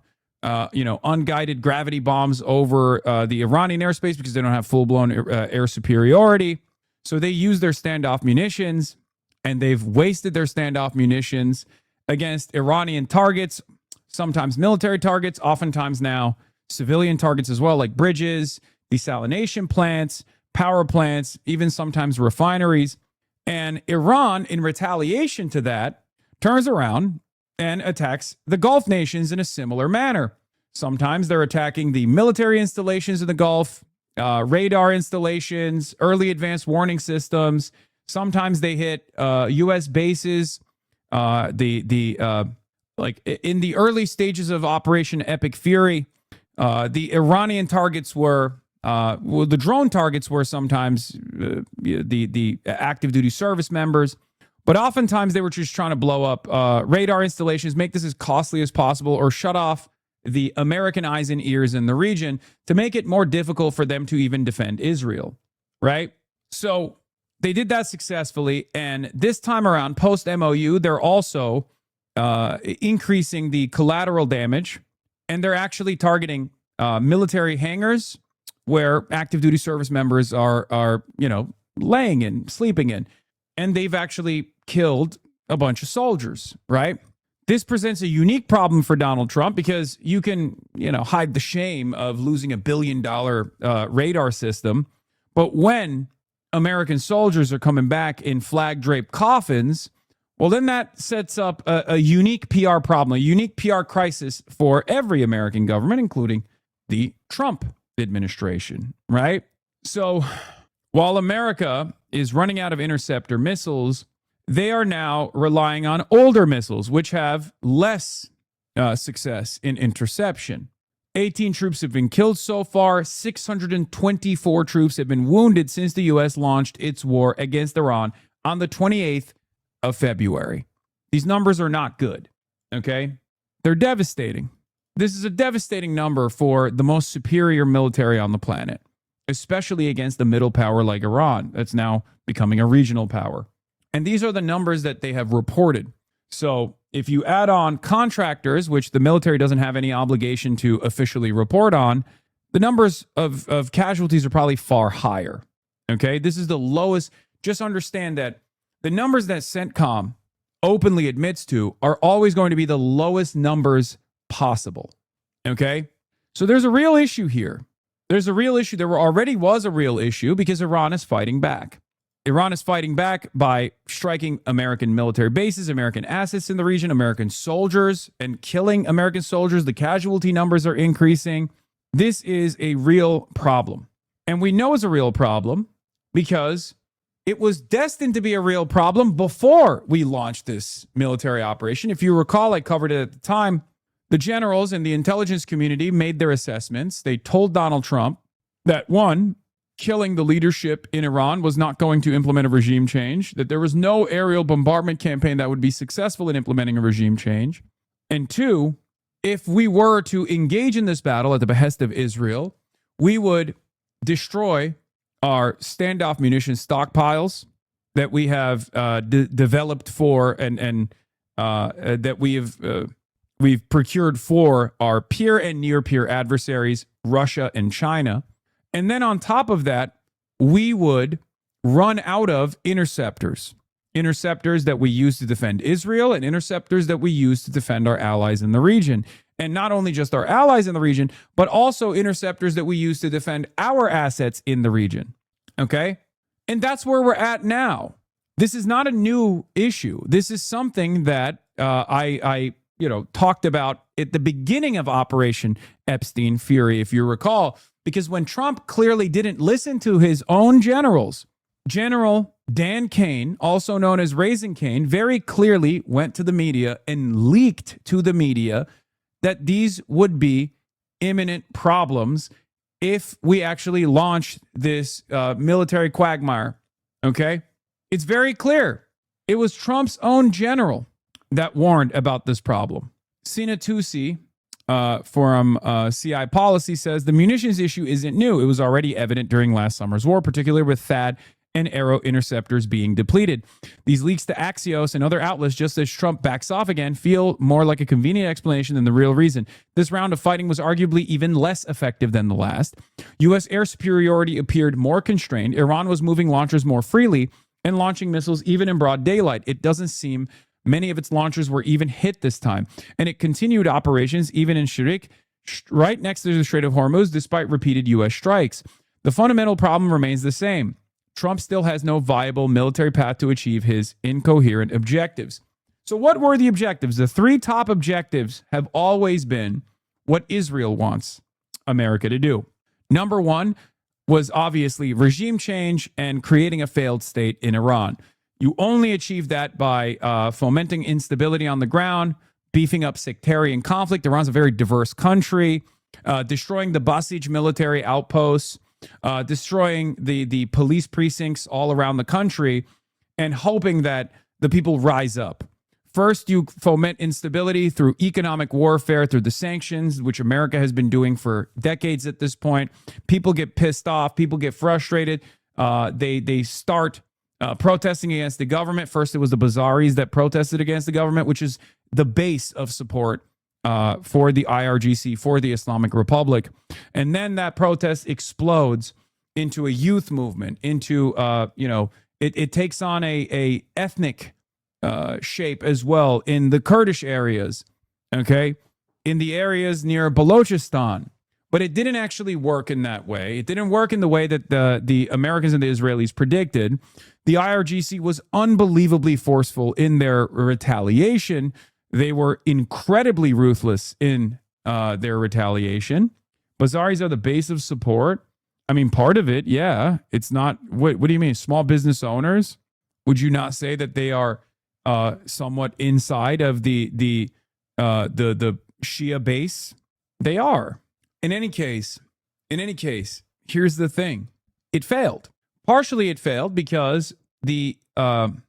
unguided gravity bombs over the Iranian airspace because they don't have full-blown air superiority. So they use their standoff munitions, and they've wasted their standoff munitions against Iranian targets, sometimes military targets, oftentimes now civilian targets as well, like bridges, desalination plants, power plants, even sometimes refineries. And Iran, in retaliation to that, turns around and attacks the Gulf nations in a similar manner. Sometimes they're attacking the military installations in the Gulf, radar installations, early advanced warning systems. Sometimes they hit U.S. bases. Like in the early stages of Operation Epic Fury, the Iranian targets were the drone targets were sometimes the active duty service members. But oftentimes they were just trying to blow up radar installations, make this as costly as possible, or shut off the American eyes and ears in the region to make it more difficult for them to even defend Israel, right? So they did that successfully. And this time around, post-MOU, they're also increasing the collateral damage, and they're actually targeting military hangars where active duty service members are laying in, sleeping in. And they've actually killed a bunch of soldiers, right? This presents a unique problem for Donald Trump because you can, hide the shame of losing $1 billion radar system. But when American soldiers are coming back in flag-draped coffins, well, then that sets up a unique PR problem, a unique PR crisis for every American government, including the Trump administration, right? So while America is running out of interceptor missiles, they are now relying on older missiles, which have less success in interception. 18 troops have been killed so far. 624 troops have been wounded since the U.S. launched its war against Iran on the 28th of February. These numbers are not good, okay? They're devastating. This is a devastating number for the most superior military on the planet, especially against the middle power like Iran that's now becoming a regional power. And these are the numbers that they have reported. So if you add on contractors, which the military doesn't have any obligation to officially report on, the numbers of casualties are probably far higher. Okay, this is the lowest. Just understand that the numbers that CENTCOM openly admits to are always going to be the lowest numbers possible. Okay, so there's a real issue here. There's a real issue. There already was a real issue because Iran is fighting back. Iran is fighting back by striking American military bases, American assets in the region, American soldiers, and killing American soldiers. The casualty numbers are increasing. This is a real problem. And we know it's a real problem because it was destined to be a real problem before we launched this military operation. If you recall, I covered it at the time. The generals and the intelligence community made their assessments. They told Donald Trump that, one, killing the leadership in Iran was not going to implement a regime change, that there was no aerial bombardment campaign that would be successful in implementing a regime change, And two, if we were to engage in this battle at the behest of Israel, we would destroy our standoff munition stockpiles that we have developed for and that we've procured for our peer and near peer adversaries, Russia and China. And then on top of that, we would run out of interceptors that we use to defend Israel and interceptors that we use to defend our allies in the region. And not only just our allies in the region, but also interceptors that we use to defend our assets in the region. Okay? And that's where we're at now. This is not a new issue. This is something that I talked about at the beginning of Operation Epstein Fury, if you recall, because when Trump clearly didn't listen to his own generals, General Dan Kane, also known as Raising Kane, very clearly went to the media and leaked to the media that these would be imminent problems if we actually launch this military quagmire. Okay? It's very clear. It was Trump's own general that warned about this problem. Sina Tusi from CI Policy says the munitions issue isn't new. It was already evident during last summer's war, particularly with THAAD and Arrow interceptors being depleted. These leaks to Axios and other outlets, just as Trump backs off again, feel more like a convenient explanation than the real reason. This round of fighting was arguably even less effective than the last. U.S. air superiority appeared more constrained. Iran was moving launchers more freely and launching missiles even in broad daylight. It doesn't seem many of its launchers were even hit this time. And it continued operations even in Sharik, right next to the Strait of Hormuz, despite repeated U.S. strikes. The fundamental problem remains the same. Trump still has no viable military path to achieve his incoherent objectives. So what were the objectives? The three top objectives have always been what Israel wants America to do. Number one was obviously regime change and creating a failed state in Iran. You only achieve that by fomenting instability on the ground, beefing up sectarian conflict. Iran's a very diverse country, destroying the Basij military outposts, destroying the police precincts all around the country, and hoping that the people rise up. First, you foment instability through economic warfare, through the sanctions, which America has been doing for decades at this point. People get pissed off. People get frustrated. They start protesting against the government. First, it was the Bazaris that protested against the government, which is the base of support for the IRGC, for the Islamic Republic. And then that protest explodes into a youth movement, into, it takes on a ethnic shape as well in the Kurdish areas, okay, in the areas near Balochistan. But it didn't actually work in that way. It didn't work in the way that the Americans and the Israelis predicted. The IRGC was unbelievably forceful in their retaliation. They were incredibly ruthless in their retaliation. Bazaris are the base of support. I mean, part of it, yeah. It's not, what do you mean? Small business owners? Would you not say that they are somewhat inside of the Shia base? They are. In any case, here's the thing. It failed. Partially it failed because the Iranian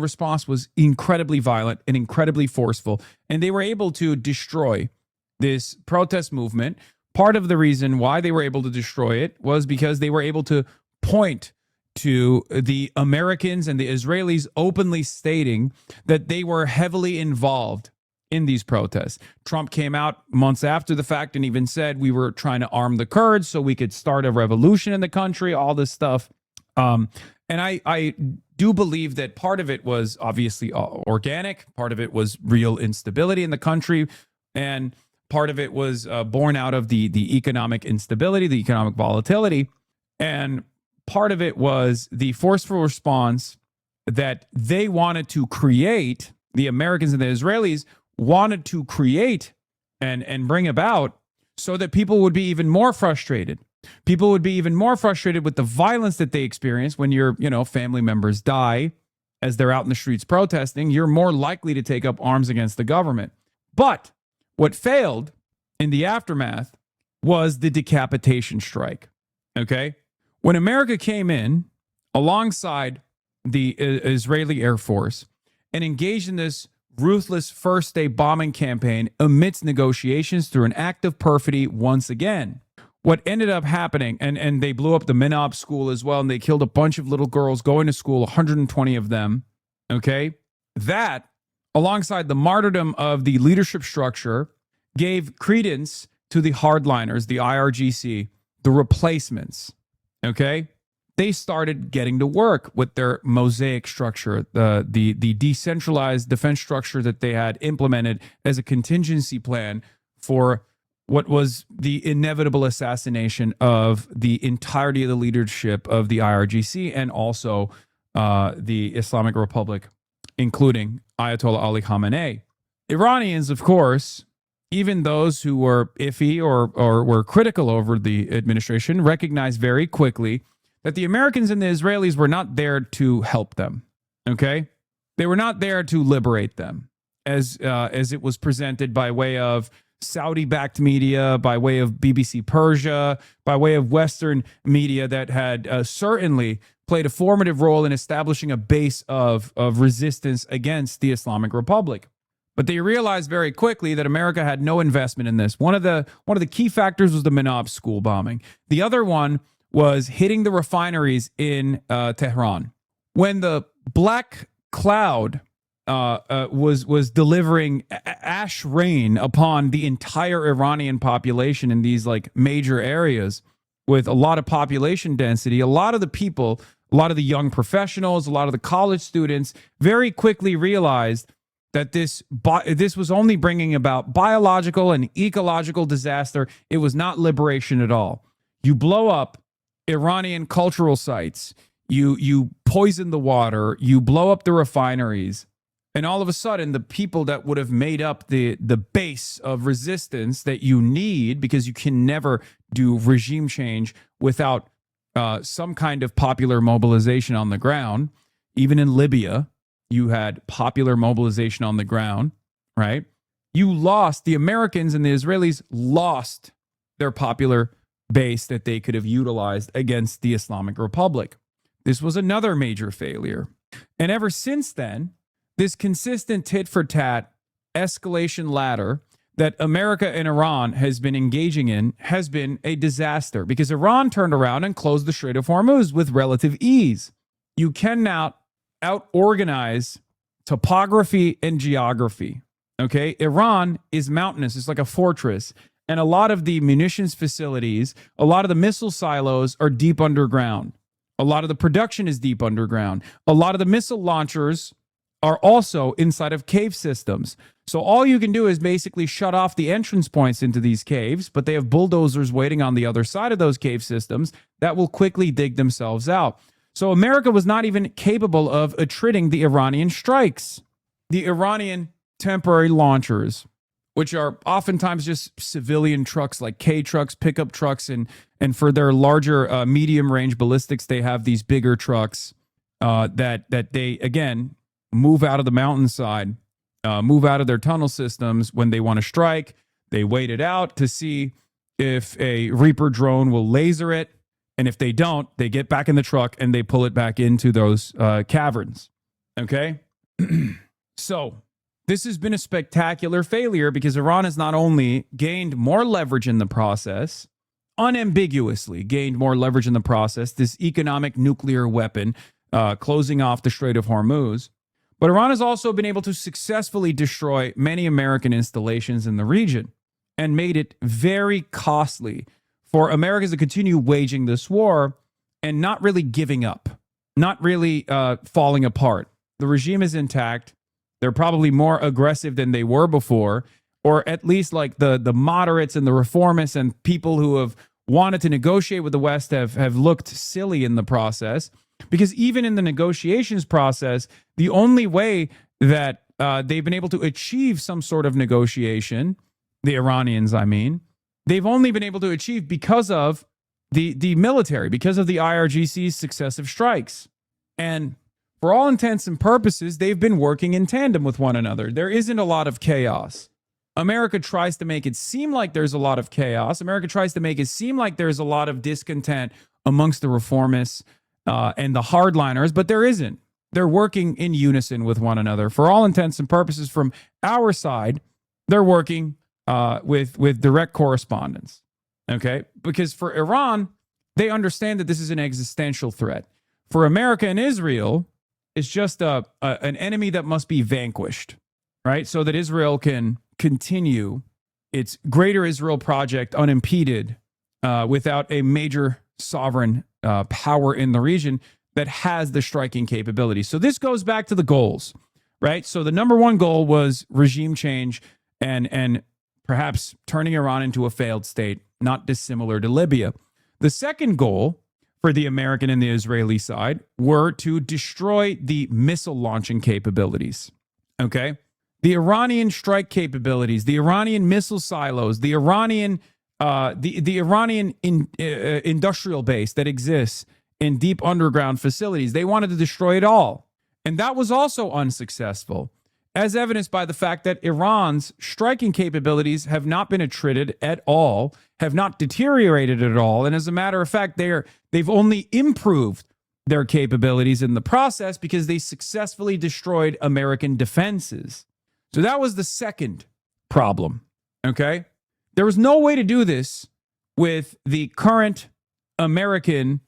response was incredibly violent and incredibly forceful, and they were able to destroy this protest movement. Part of the reason why they were able to destroy it was because they were able to point to the Americans and the Israelis openly stating that they were heavily involved in these protests. Trump came out months after the fact and even said we were trying to arm the Kurds so we could start a revolution in the country, all this stuff. And I do believe that part of it was obviously organic. Part of it was real instability in the country. And part of it was born out of the economic instability, the economic volatility. And part of it was the forceful response that they wanted to create, the Americans and the Israelis wanted to create and bring about, so that people would be even more frustrated. People would be even more frustrated with the violence that they experience when your, family members die as they're out in the streets protesting. You're more likely to take up arms against the government. But what failed in the aftermath was the decapitation strike. Okay? When America came in alongside the Israeli Air Force and engaged in this ruthless first-day bombing campaign amidst negotiations through an act of perfidy once again. What ended up happening, and they blew up the Minop school as well, and they killed a bunch of little girls going to school, 120 of them, okay? That, alongside the martyrdom of the leadership structure, gave credence to the hardliners, the IRGC, the replacements, okay? They started getting to work with their mosaic structure, the decentralized defense structure that they had implemented as a contingency plan for what was the inevitable assassination of the entirety of the leadership of the IRGC and also the Islamic Republic, including Ayatollah Ali Khamenei. Iranians, of course, even those who were iffy or were critical over the administration, recognized very quickly that the Americans and the Israelis were not there to help them, okay? They were not there to liberate them, as it was presented by way of Saudi-backed media, by way of BBC Persia, by way of Western media that had certainly played a formative role in establishing a base of resistance against the Islamic Republic. But they realized very quickly that America had no investment in this. One of the key factors was the Minop school bombing. The other one was hitting the refineries in Tehran. When the black cloud was delivering ash rain upon the entire Iranian population in these like major areas with a lot of population density, a lot of the people, a lot of the young professionals, a lot of the college students very quickly realized that this was only bringing about biological and ecological disaster. It was not liberation at all. You blow up Iranian cultural sites, you poison the water, you blow up the refineries, and all of a sudden the people that would have made up the base of resistance that you need, because you can never do regime change without some kind of popular mobilization on the ground. Even in Libya, you had popular mobilization on the ground, right? The Americans and the Israelis lost their popular base that they could have utilized against the Islamic Republic. This was another major failure. And ever since then, this consistent tit-for-tat escalation ladder that America and Iran has been engaging in has been a disaster, because Iran turned around and closed the Strait of Hormuz with relative ease. You cannot out-organize topography and geography, okay? Iran is mountainous. It's like a fortress. And a lot of the munitions facilities, a lot of the missile silos are deep underground. A lot of the production is deep underground. A lot of the missile launchers are also inside of cave systems. So all you can do is basically shut off the entrance points into these caves, but they have bulldozers waiting on the other side of those cave systems that will quickly dig themselves out. So America was not even capable of attriting the Iranian strikes. The Iranian temporary launchers, which are oftentimes just civilian trucks like K trucks, pickup trucks, and for their larger medium-range ballistics, they have these bigger trucks that they, again, move out of the mountainside, move out of their tunnel systems when they want to strike. They wait it out to see if a Reaper drone will laser it, and if they don't, they get back in the truck and they pull it back into those caverns, okay? So this has been a spectacular failure, because Iran has not only gained more leverage in the process, unambiguously gained more leverage in the process, this economic nuclear weapon closing off the Strait of Hormuz, but Iran has also been able to successfully destroy many American installations in the region and made it very costly for Americans to continue waging this war and not really giving up, not really falling apart. The regime is intact. They're probably more aggressive than they were before, or at least like the moderates and the reformists and people who have wanted to negotiate with the West have looked silly in the process. Because even in the negotiations process, the only way that they've been able to achieve some sort of negotiation, the Iranians, I mean, they've only been able to achieve because of the military, because of the IRGC's successive strikes. And for all intents and purposes, they've been working in tandem with one another. There isn't a lot of chaos. America tries to make it seem like there's a lot of chaos. America tries to make it seem like there's a lot of discontent amongst the reformists and the hardliners, but there isn't. they're working in unison with one another. For all intents and purposes, from our side, they're working with direct correspondence. Okay? Because for Iran, they understand that this is an existential threat. For America and Israel, it's just an enemy that must be vanquished, right? So that Israel can continue its Greater Israel project unimpeded without a major sovereign power in the region that has the striking capability. So this goes back to the goals, right? So the number one goal was regime change and perhaps turning Iran into a failed state, not dissimilar to Libya. The second goal for the American and the Israeli side were to destroy the missile launching capabilities. Okay? The Iranian strike capabilities, the Iranian missile silos, the Iranian industrial base that exists in deep underground facilities. They wanted to destroy it all. And that was also unsuccessful, as evidenced by the fact that Iran's striking capabilities have not been attrited at all, have not deteriorated at all. And as a matter of fact, they've only improved their capabilities in the process because they successfully destroyed American defenses. So that was the second problem, okay? There was no way to do this with the current American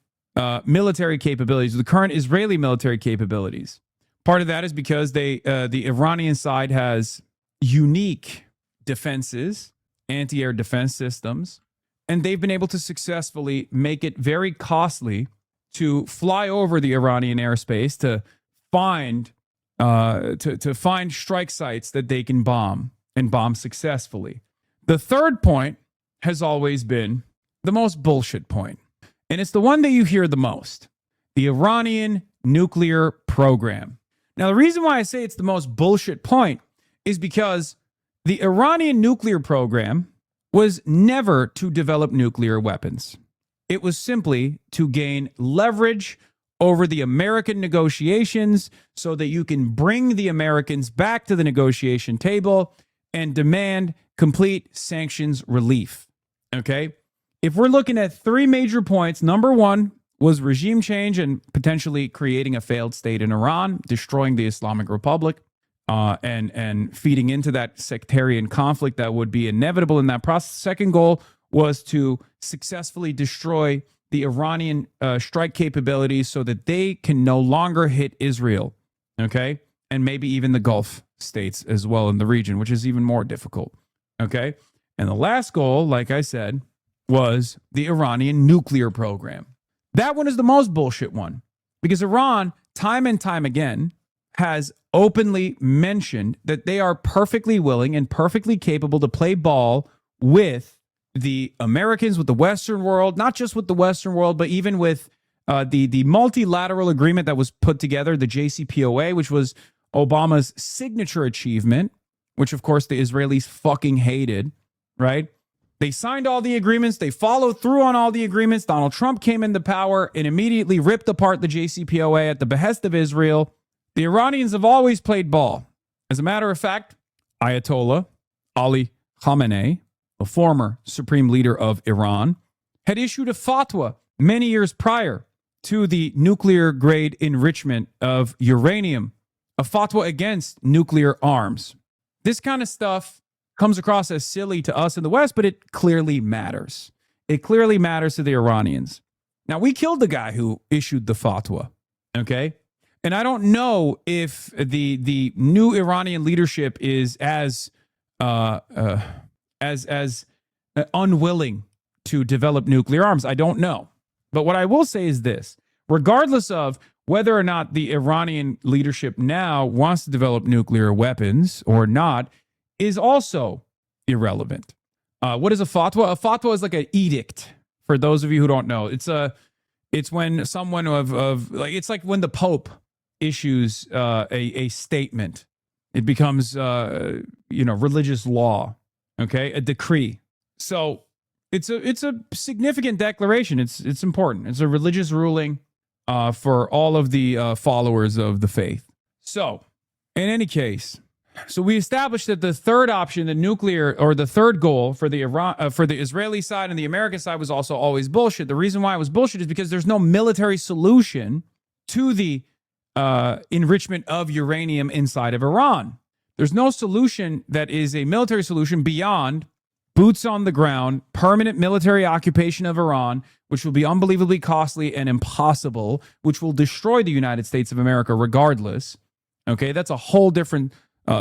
military capabilities, the current Israeli military capabilities. Part of that is because the Iranian side has unique defenses, anti-air defense systems, and they've been able to successfully make it very costly to fly over the Iranian airspace to find strike sites that they can bomb and bomb successfully. The third point has always been the most bullshit point, and it's the one that you hear the most: the Iranian nuclear program. Now, the reason why I say it's the most bullshit point is because the Iranian nuclear program was never to develop nuclear weapons. It was simply to gain leverage over the American negotiations so that you can bring the Americans back to the negotiation table and demand complete sanctions relief. Okay? If we're looking at three major points, number one was regime change and potentially creating a failed state in Iran, destroying the Islamic Republic, and feeding into that sectarian conflict that would be inevitable in that process. Second goal was to successfully destroy the Iranian strike capabilities so that they can no longer hit Israel, okay? And maybe even the Gulf states as well in the region, which is even more difficult, okay? And the last goal, like I said, was the Iranian nuclear program. That one is the most bullshit one because Iran, time and time again, has openly mentioned that they are perfectly willing and perfectly capable to play ball with the Americans, with the Western world, not just with the Western world, but even with the multilateral agreement that was put together, the JCPOA, which was Obama's signature achievement, which of course the Israelis fucking hated, right? They signed all the agreements. They followed through on all the agreements. Donald Trump came into power and immediately ripped apart the JCPOA at the behest of Israel. The Iranians have always played ball. As a matter of fact, Ayatollah Ali Khamenei, the former supreme leader of Iran, had issued a fatwa many years prior to the nuclear grade enrichment of uranium, a fatwa against nuclear arms. This kind of stuff comes across as silly to us in the West, but it clearly matters. It clearly matters to the Iranians. Now, we killed the guy who issued the fatwa, okay? And I don't know if the new Iranian leadership is as unwilling to develop nuclear arms. I don't know. But what I will say is this: regardless of whether or not the Iranian leadership now wants to develop nuclear weapons or not, is also irrelevant. What is a fatwa? A fatwa is like an edict. For those of you who don't know, it's when someone it's like when the Pope issues a statement. It becomes religious law. Okay, a decree. So it's a significant declaration. It's important. It's a religious ruling for all of the followers of the faith. So in any case, so we established that the third option, the nuclear, or the third goal for the Israeli side and the American side, was also always bullshit. The reason why it was bullshit is because there's no military solution to the enrichment of uranium inside of Iran. There's no solution that is a military solution beyond boots on the ground, permanent military occupation of Iran, which will be unbelievably costly and impossible, which will destroy the United States of America regardless. Okay, that's a whole different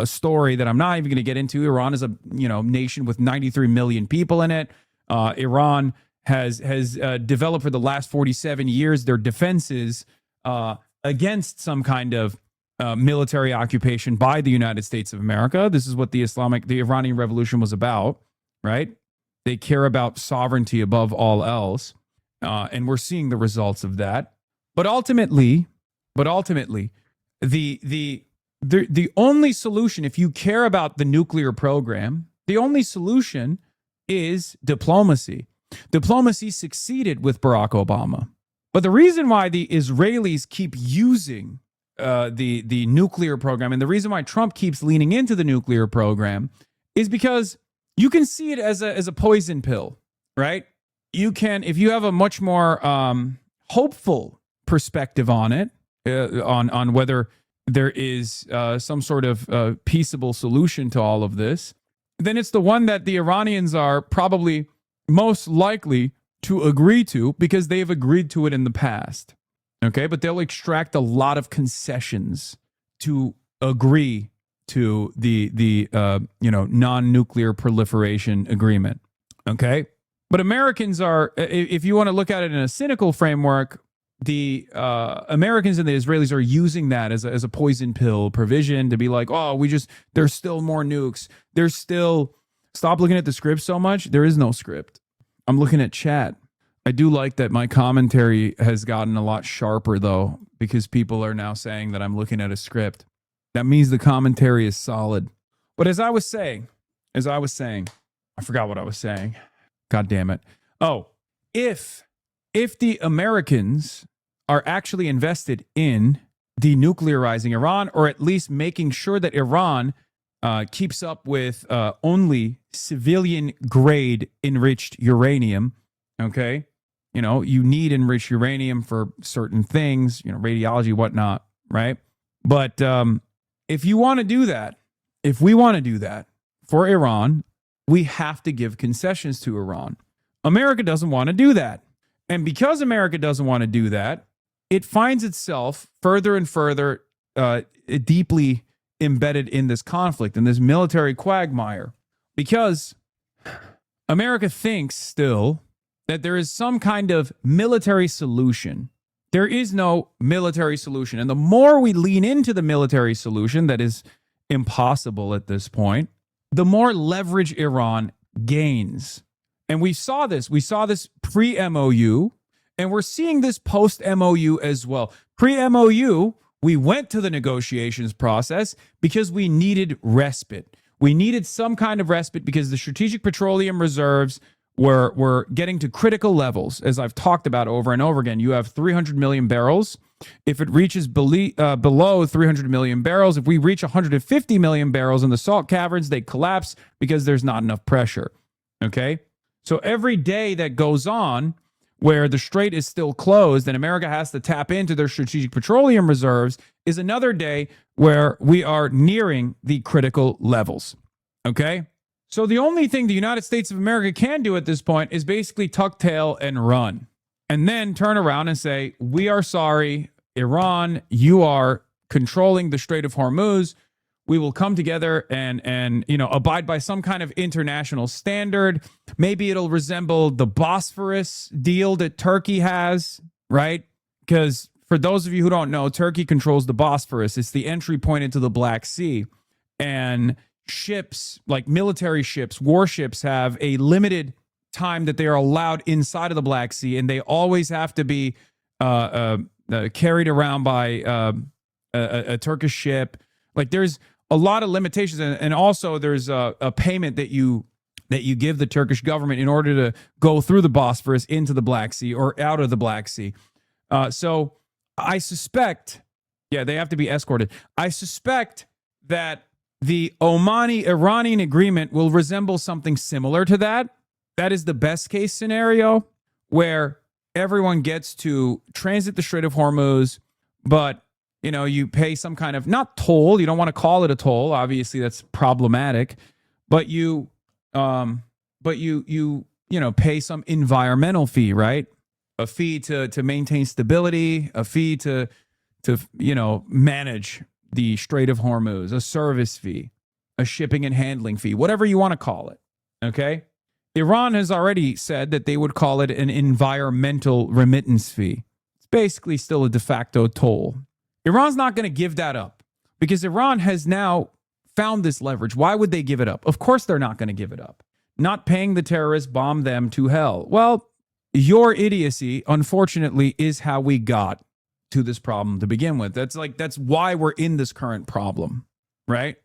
story that I'm not even going to get into. Iran is a nation with 93 million people in it. Iran has developed for the last 47 years their defenses against some kind of military occupation by the United States of America. This is what the Iranian Revolution was about, right? They care about sovereignty above all else, and we're seeing the results of that. But ultimately, the only solution, if you care about the nuclear program, the only solution is diplomacy. Diplomacy succeeded with Barack Obama. But the reason why the Israelis keep using the nuclear program, and the reason why Trump keeps leaning into the nuclear program, is because you can see it as a poison pill, right? You can, if you have a much more hopeful perspective on it, on whether there is some sort of peaceable solution to all of this, then it's the one that the Iranians are probably most likely to agree to because they've agreed to it in the past. Okay, but they'll extract a lot of concessions to agree to the non-nuclear proliferation agreement. Okay, but Americans are, if you want to look at it in a cynical framework, the Americans and the Israelis are using that as a poison pill provision to be like, oh, there's still more nukes. There's still, stop looking at the script so much. There is no script. I'm looking at chat. I do like that my commentary has gotten a lot sharper, though, because people are now saying that I'm looking at a script. That means the commentary is solid. But as I was saying, I forgot what I was saying. God damn it. Oh, if the Americans are actually invested in denuclearizing Iran, or at least making sure that Iran keeps up with only civilian-grade enriched uranium, okay? You need enriched uranium for certain things, radiology, whatnot, right? But if you want to do that, if we want to do that for Iran, we have to give concessions to Iran. America doesn't want to do that. And because America doesn't want to do that, it finds itself further and further deeply embedded in this conflict, in this military quagmire, because America thinks still that there is some kind of military solution. There is no military solution. And the more we lean into the military solution that is impossible at this point, the more leverage Iran gains. And we saw this. We saw this pre-MOU, and we're seeing this post-MOU as well. Pre-MOU, we went to the negotiations process because we needed respite. We needed some kind of respite because the strategic petroleum reserves were getting to critical levels, as I've talked about over and over again. You have 300 million barrels. If it reaches below 300 million barrels, if we reach 150 million barrels in the salt caverns, they collapse because there's not enough pressure. Okay? So every day that goes on where the strait is still closed and America has to tap into their strategic petroleum reserves is another day where we are nearing the critical levels. Okay? So the only thing the United States of America can do at this point is basically tuck tail and run, and then turn around and say, we are sorry, Iran, you are controlling the Strait of Hormuz. We will come together and abide by some kind of international standard. Maybe it'll resemble the Bosphorus deal that Turkey has, right? Because for those of you who don't know, Turkey controls the Bosphorus. It's the entry point into the Black Sea. And ships, like military ships, warships, have a limited time that they are allowed inside of the Black Sea, and they always have to be carried around by a Turkish ship. Like, there's a lot of limitations, and also there's a payment that you give the Turkish government in order to go through the Bosphorus into the Black Sea or out of the Black Sea. So I suspect, they have to be escorted. I suspect that the Omani-Iranian agreement will resemble something similar to that. That is the best case scenario, where everyone gets to transit the Strait of Hormuz, but you pay some kind of, not toll, you don't want to call it a toll, obviously that's problematic, but you pay some environmental fee, right? A fee to maintain stability, a fee to manage the Strait of Hormuz, a service fee, a shipping and handling fee, whatever you want to call it. Okay? Iran has already said that they would call it an environmental remittance fee. It's basically still a de facto toll. Iran's not going to give that up because Iran has now found this leverage. Why would they give it up? Of course they're not going to give it up. Not paying the terrorists, bomb them to hell. Well, your idiocy, unfortunately, is how we got to this problem to begin with. That's why we're in this current problem, right?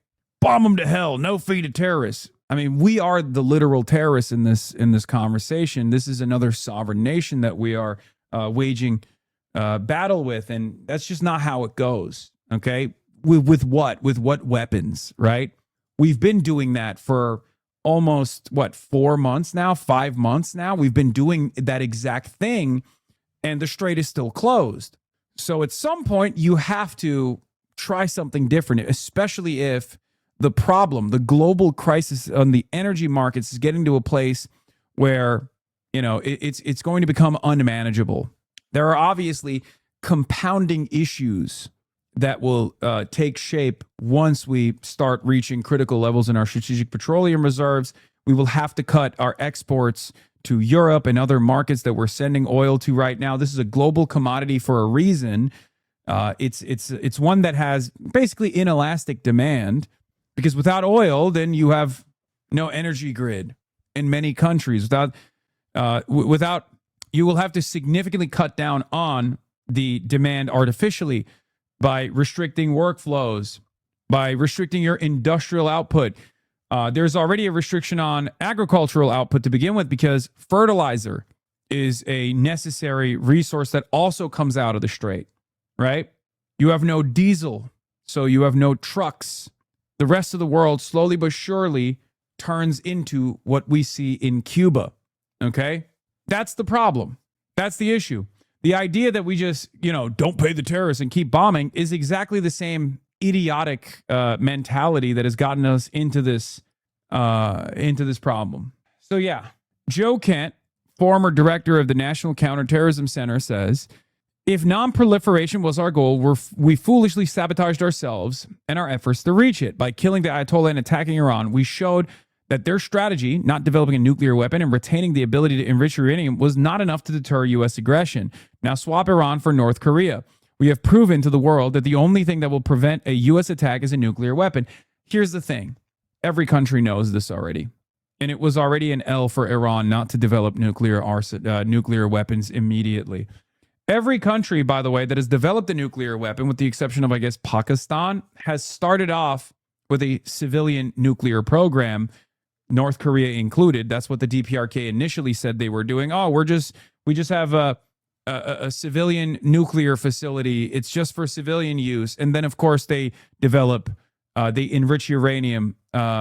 Bomb them to hell, no fee to terrorists. I mean, we are the literal terrorists in this conversation. This is another sovereign nation that we are waging battle with, and that's just not how it goes. Okay, with what weapons, right? We've been doing that for almost 4 months now, 5 months now. We've been doing that exact thing, and the strait is still closed. So at some point, you have to try something different, especially if the problem, the global crisis on the energy markets, is getting to a place where it's going to become unmanageable. There are obviously compounding issues that will take shape once we start reaching critical levels in our strategic petroleum reserves. We will have to cut our exports to Europe and other markets that we're sending oil to right now. This is a global commodity for a reason. It's one that has basically inelastic demand, because without oil, then you have no energy grid in many countries. Without you will have to significantly cut down on the demand artificially by restricting workflows, by restricting your industrial output. There's already a restriction on agricultural output to begin with, because fertilizer is a necessary resource that also comes out of the strait, right? You have no diesel, so you have no trucks. The rest of the world slowly but surely turns into what we see in Cuba, okay? That's the problem. That's the issue. The idea that we just, don't pay the terrorists and keep bombing is exactly the same idiotic mentality that has gotten us into this problem. So yeah, Joe Kent, former director of the National Counterterrorism Center, says, if non-proliferation was our goal, we foolishly sabotaged ourselves and our efforts to reach it. By killing the Ayatollah and attacking Iran, we showed that their strategy, not developing a nuclear weapon and retaining the ability to enrich uranium, was not enough to deter U.S. aggression. Now swap Iran for North Korea. We have proven to the world that the only thing that will prevent a U.S. attack is a nuclear weapon. Here's the thing. Every country knows this already. And it was already an L for Iran not to develop nuclear weapons immediately. Every country, by the way, that has developed a nuclear weapon, with the exception of, I guess, Pakistan, has started off with a civilian nuclear program, North Korea included. That's what the DPRK initially said they were doing. Oh, we just have a civilian nuclear facility. It's just for civilian use. And then, of course, they develop, they enrich uranium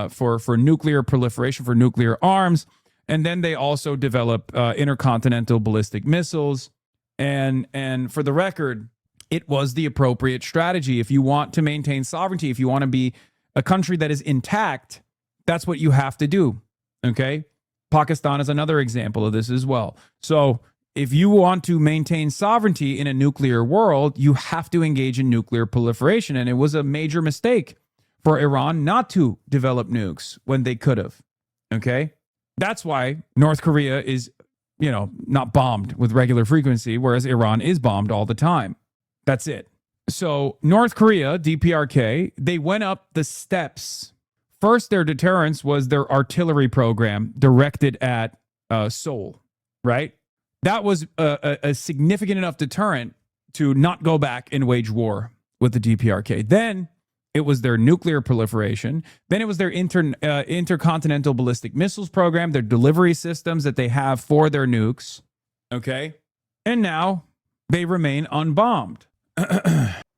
for nuclear proliferation, for nuclear arms. And then they also develop intercontinental ballistic missiles. And for the record, it was the appropriate strategy. If you want to maintain sovereignty, if you want to be a country that is intact, that's what you have to do, okay? Pakistan is another example of this as well. So if you want to maintain sovereignty in a nuclear world, you have to engage in nuclear proliferation. And it was a major mistake for Iran not to develop nukes when they could have, okay? That's why North Korea is, not bombed with regular frequency, whereas Iran is bombed all the time. That's it. So North Korea, DPRK, they went up the steps. First, their deterrence was their artillery program directed at Seoul, right? That was a significant enough deterrent to not go back and wage war with the DPRK. Then it was their nuclear proliferation. Then it was their intercontinental ballistic missiles program, their delivery systems that they have for their nukes, okay? And now they remain unbombed.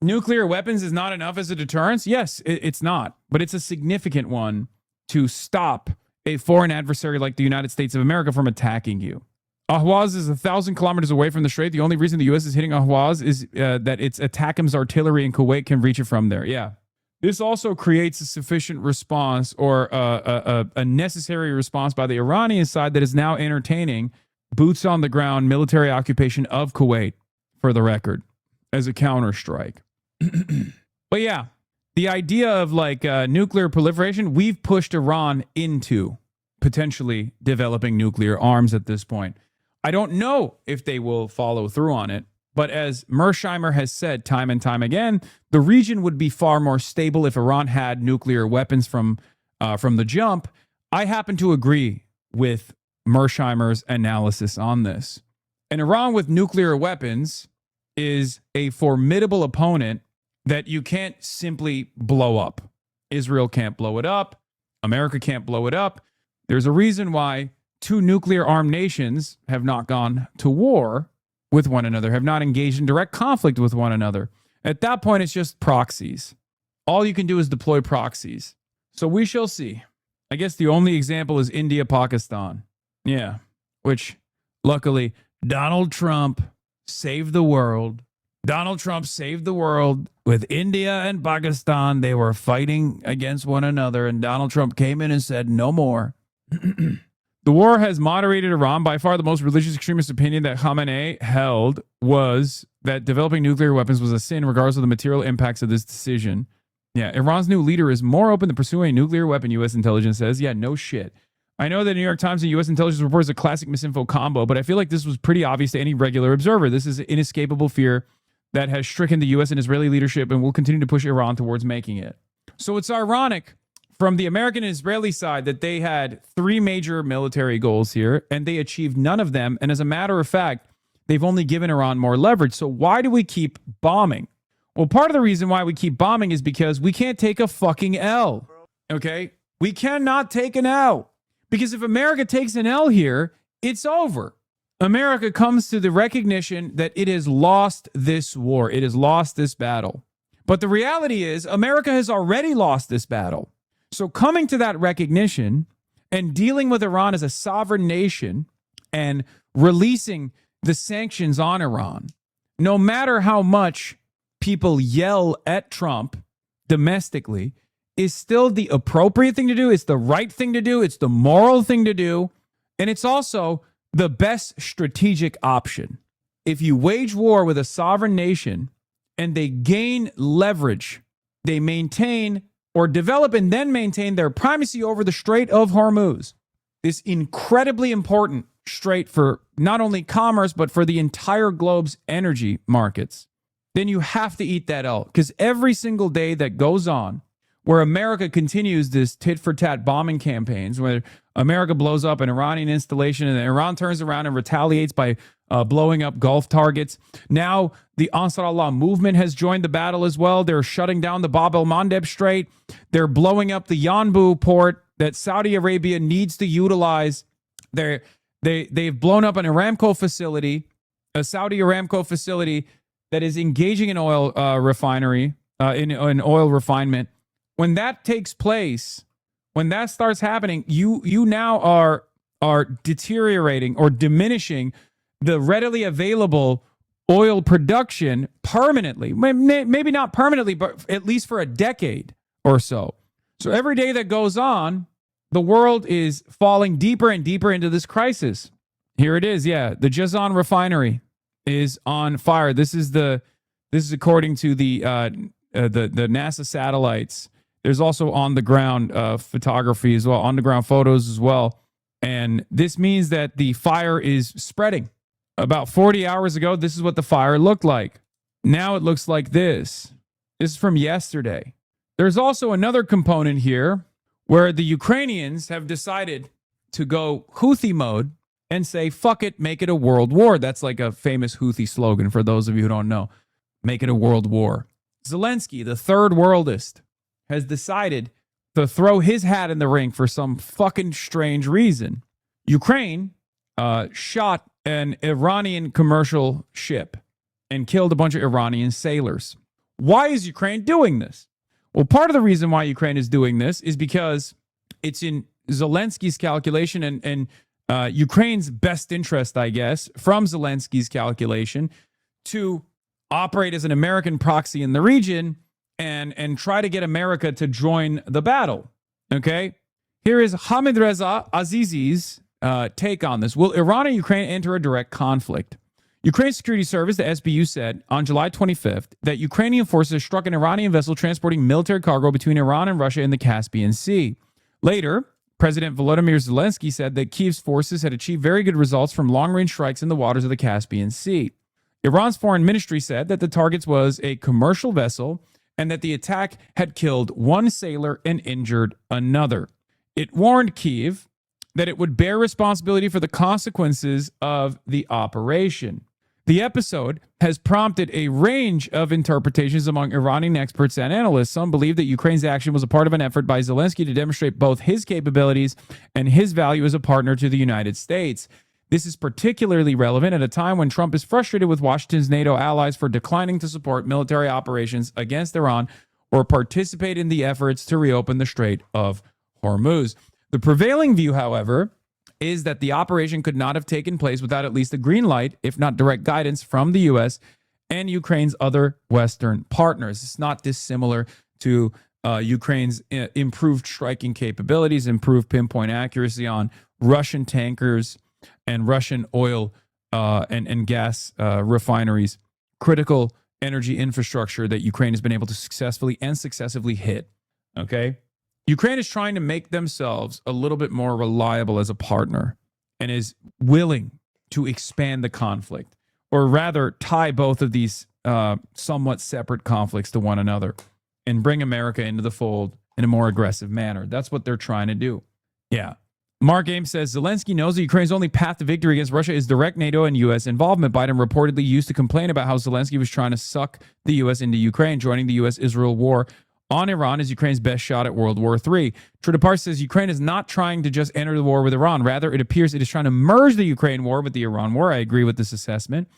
Nuclear weapons is not enough as a deterrence? Yes, it's not. But it's a significant one to stop a foreign adversary like the United States of America from attacking you. Ahwaz is 1,000 kilometers away from the Strait. The only reason the U.S. is hitting Ahwaz is that its ATACMS artillery in Kuwait can reach it from there. Yeah. This also creates a sufficient response or a necessary response by the Iranian side that is now entertaining boots on the ground military occupation of Kuwait, for the record, as a counterstrike. But yeah, the idea of like nuclear proliferation, we've pushed Iran into potentially developing nuclear arms at this point. I don't know if they will follow through on it, but as Mersheimer has said time and time again, the region would be far more stable if Iran had nuclear weapons from the jump. I happen to agree with Mersheimer's analysis on this. And Iran with nuclear weapons is a formidable opponent that you can't simply blow up. Israel can't blow it up. America can't blow it up. There's a reason why two nuclear-armed nations have not gone to war with one another, have not engaged in direct conflict with one another. At that point, it's just proxies. All you can do is deploy proxies. So we shall see. I guess the only example is India, Pakistan. Yeah, which luckily Donald Trump saved the world. Donald Trump saved the world with India and Pakistan. They were fighting against one another, and Donald Trump came in and said, no more. The war has moderated Iran. By far, the most religious extremist opinion that Khamenei held was that developing nuclear weapons was a sin, regardless of the material impacts of this decision. Yeah, Iran's new leader is more open to pursuing a nuclear weapon, U.S. intelligence says. Yeah, no shit. I know that New York Times and U.S. intelligence reports a classic misinfo combo, but I feel like this was pretty obvious to any regular observer. This is an inescapable fear that has stricken the U.S. and Israeli leadership and will continue to push Iran towards making it. So it's ironic from the American and Israeli side that they had three major military goals here, and they achieved none of them. And as a matter of fact, they've only given Iran more leverage. So why do we keep bombing? Well, part of the reason why we keep bombing is because we can't take a fucking L. Okay? We cannot take an L. Because if America takes an L here, it's over. America comes to the recognition that it has lost this war. It has lost this battle. But the reality is, America has already lost this battle. So coming to that recognition and dealing with Iran as a sovereign nation and releasing the sanctions on Iran, no matter how much people yell at Trump domestically, is still the appropriate thing to do. It's the right thing to do. It's the moral thing to do. And it's also the best strategic option. If you wage war with a sovereign nation and they gain leverage, they maintain or develop and then maintain their primacy over the Strait of Hormuz, this incredibly important strait for not only commerce, but for the entire globe's energy markets, then you have to eat that L. Because every single day that goes on where America continues this tit-for-tat bombing campaigns, where America blows up an Iranian installation and then Iran turns around and retaliates by blowing up Gulf targets. Now, the Ansar Allah movement has joined the battle as well. They're shutting down the Bab el-Mandeb Strait. They're blowing up the Yanbu port that Saudi Arabia needs to utilize. They've blown up an Aramco facility, a Saudi Aramco facility that is engaging in oil refinery, in oil refinement. When that takes place, when that starts happening, you now are deteriorating or diminishing the readily available oil production permanently. Maybe not permanently, but at least for a decade or so. So every day that goes on, the world is falling deeper and deeper into this crisis. Here it is. Yeah, the Jazan refinery is on fire. This is according to the NASA satellites. There's also on the ground photography as well, on the ground photos as well. And this means that the fire is spreading. About 40 hours ago, this is what the fire looked like. Now it looks like this. This is from yesterday. There's also another component here where the Ukrainians have decided to go Houthi mode and say, fuck it, make it a world war. That's like a famous Houthi slogan for those of you who don't know. Make it a world war. Zelensky, the third worldist, has decided to throw his hat in the ring for some fucking strange reason. Ukraine shot an Iranian commercial ship and killed a bunch of Iranian sailors. Why is Ukraine doing this? Well, part of the reason why Ukraine is doing this is because it's in Zelensky's calculation and Ukraine's best interest, I guess, from Zelensky's calculation, to operate as an American proxy in the region and try to get America to join the battle. Okay? Here is Hamid Reza Azizi's take on this. Will Iran and Ukraine enter a direct conflict? Ukraine's security service, the SBU, said on July 25th that Ukrainian forces struck an Iranian vessel transporting military cargo between Iran and Russia in the Caspian Sea. Later, President Volodymyr Zelensky said that Kyiv's forces had achieved very good results from long-range strikes in the waters of the Caspian Sea. Iran's foreign ministry said that the target was a commercial vessel and that the attack had killed one sailor and injured another. It warned Kyiv that it would bear responsibility for the consequences of the operation. The episode has prompted a range of interpretations among Iranian experts and analysts. Some believe that Ukraine's action was a part of an effort by Zelensky to demonstrate both his capabilities and his value as a partner to the United States. This is particularly relevant at a time when Trump is frustrated with Washington's NATO allies for declining to support military operations against Iran or participate in the efforts to reopen the Strait of Hormuz. The prevailing view, however, is that the operation could not have taken place without at least a green light, if not direct guidance, from the U.S. and Ukraine's other Western partners. It's not dissimilar to Ukraine's improved striking capabilities, improved pinpoint accuracy on Russian tankers and Russian oil and gas refineries, critical energy infrastructure that Ukraine has been able to successfully and successively hit. Okay? Ukraine is trying to make themselves a little bit more reliable as a partner and is willing to expand the conflict, or rather tie both of these somewhat separate conflicts to one another and bring America into the fold in a more aggressive manner. That's what they're trying to do. Yeah. Mark Ames says Zelensky knows that Ukraine's only path to victory against Russia is direct NATO and U.S. involvement. Biden reportedly used to complain about how Zelensky was trying to suck the U.S. into Ukraine, joining the U.S.-Israel war on Iran is Ukraine's best shot at World War III. Trudapar says Ukraine is not trying to just enter the war with Iran. Rather, it appears it is trying to merge the Ukraine war with the Iran war. I agree with this assessment.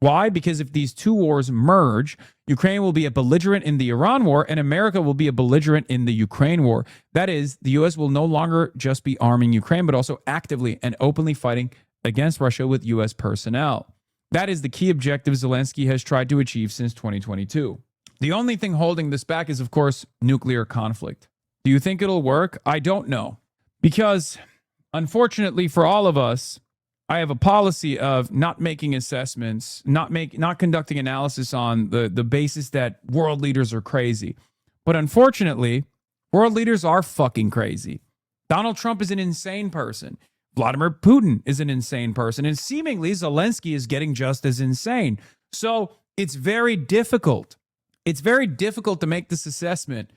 Why? Because if these two wars merge, Ukraine will be a belligerent in the Iran war and America will be a belligerent in the Ukraine war. That is, the U.S. will no longer just be arming Ukraine, but also actively and openly fighting against Russia with U.S. personnel. That is the key objective Zelensky has tried to achieve since 2022. The only thing holding this back is, of course, nuclear conflict. Do you think it'll work? I don't know. Because, unfortunately for all of us, I have a policy of not making assessments, not conducting analysis on the basis that world leaders are crazy. But unfortunately, world leaders are fucking crazy. Donald Trump is an insane person. Vladimir Putin is an insane person. And seemingly Zelensky is getting just as insane. So it's very difficult. It's very difficult to make this assessment,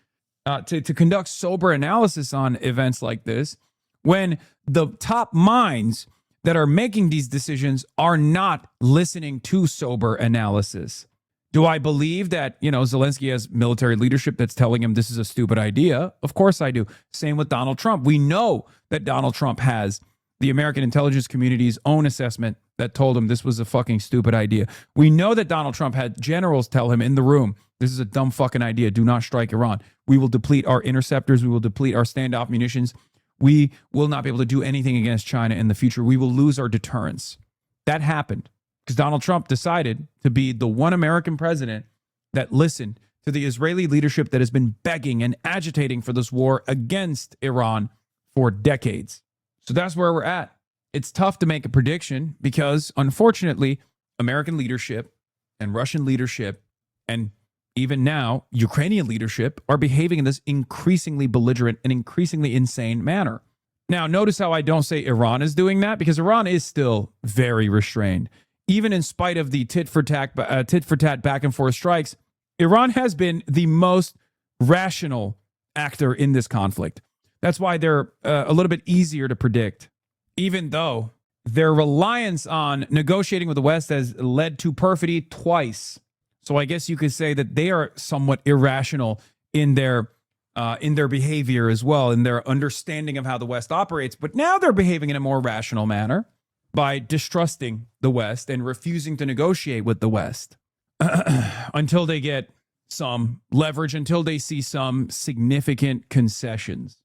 to conduct sober analysis on events like this when the top minds that are making these decisions are not listening to sober analysis. Do I believe that, Zelensky has military leadership that's telling him this is a stupid idea? Of course I do. Same with Donald Trump. We know that Donald Trump has the American intelligence community's own assessment that told him this was a fucking stupid idea. We know that Donald Trump had generals tell him in the room, this is a dumb fucking idea. Do not strike Iran. We will deplete our interceptors. We will deplete our standoff munitions. We will not be able to do anything against China in the future. We will lose our deterrence. That happened because Donald Trump decided to be the one American president that listened to the Israeli leadership that has been begging and agitating for this war against Iran for decades. So that's where we're at. It's tough to make a prediction because, unfortunately, American leadership and Russian leadership and even now, Ukrainian leadership are behaving in this increasingly belligerent and increasingly insane manner. Now, notice how I don't say Iran is doing that, because Iran is still very restrained. Even in spite of the tit-for-tat back and forth strikes, Iran has been the most rational actor in this conflict. That's why they're a little bit easier to predict, even though their reliance on negotiating with the West has led to perfidy twice. So I guess you could say that they are somewhat irrational in their behavior as well, in their understanding of how the West operates. But now they're behaving in a more rational manner by distrusting the West and refusing to negotiate with the West until they get some leverage, until they see some significant concessions.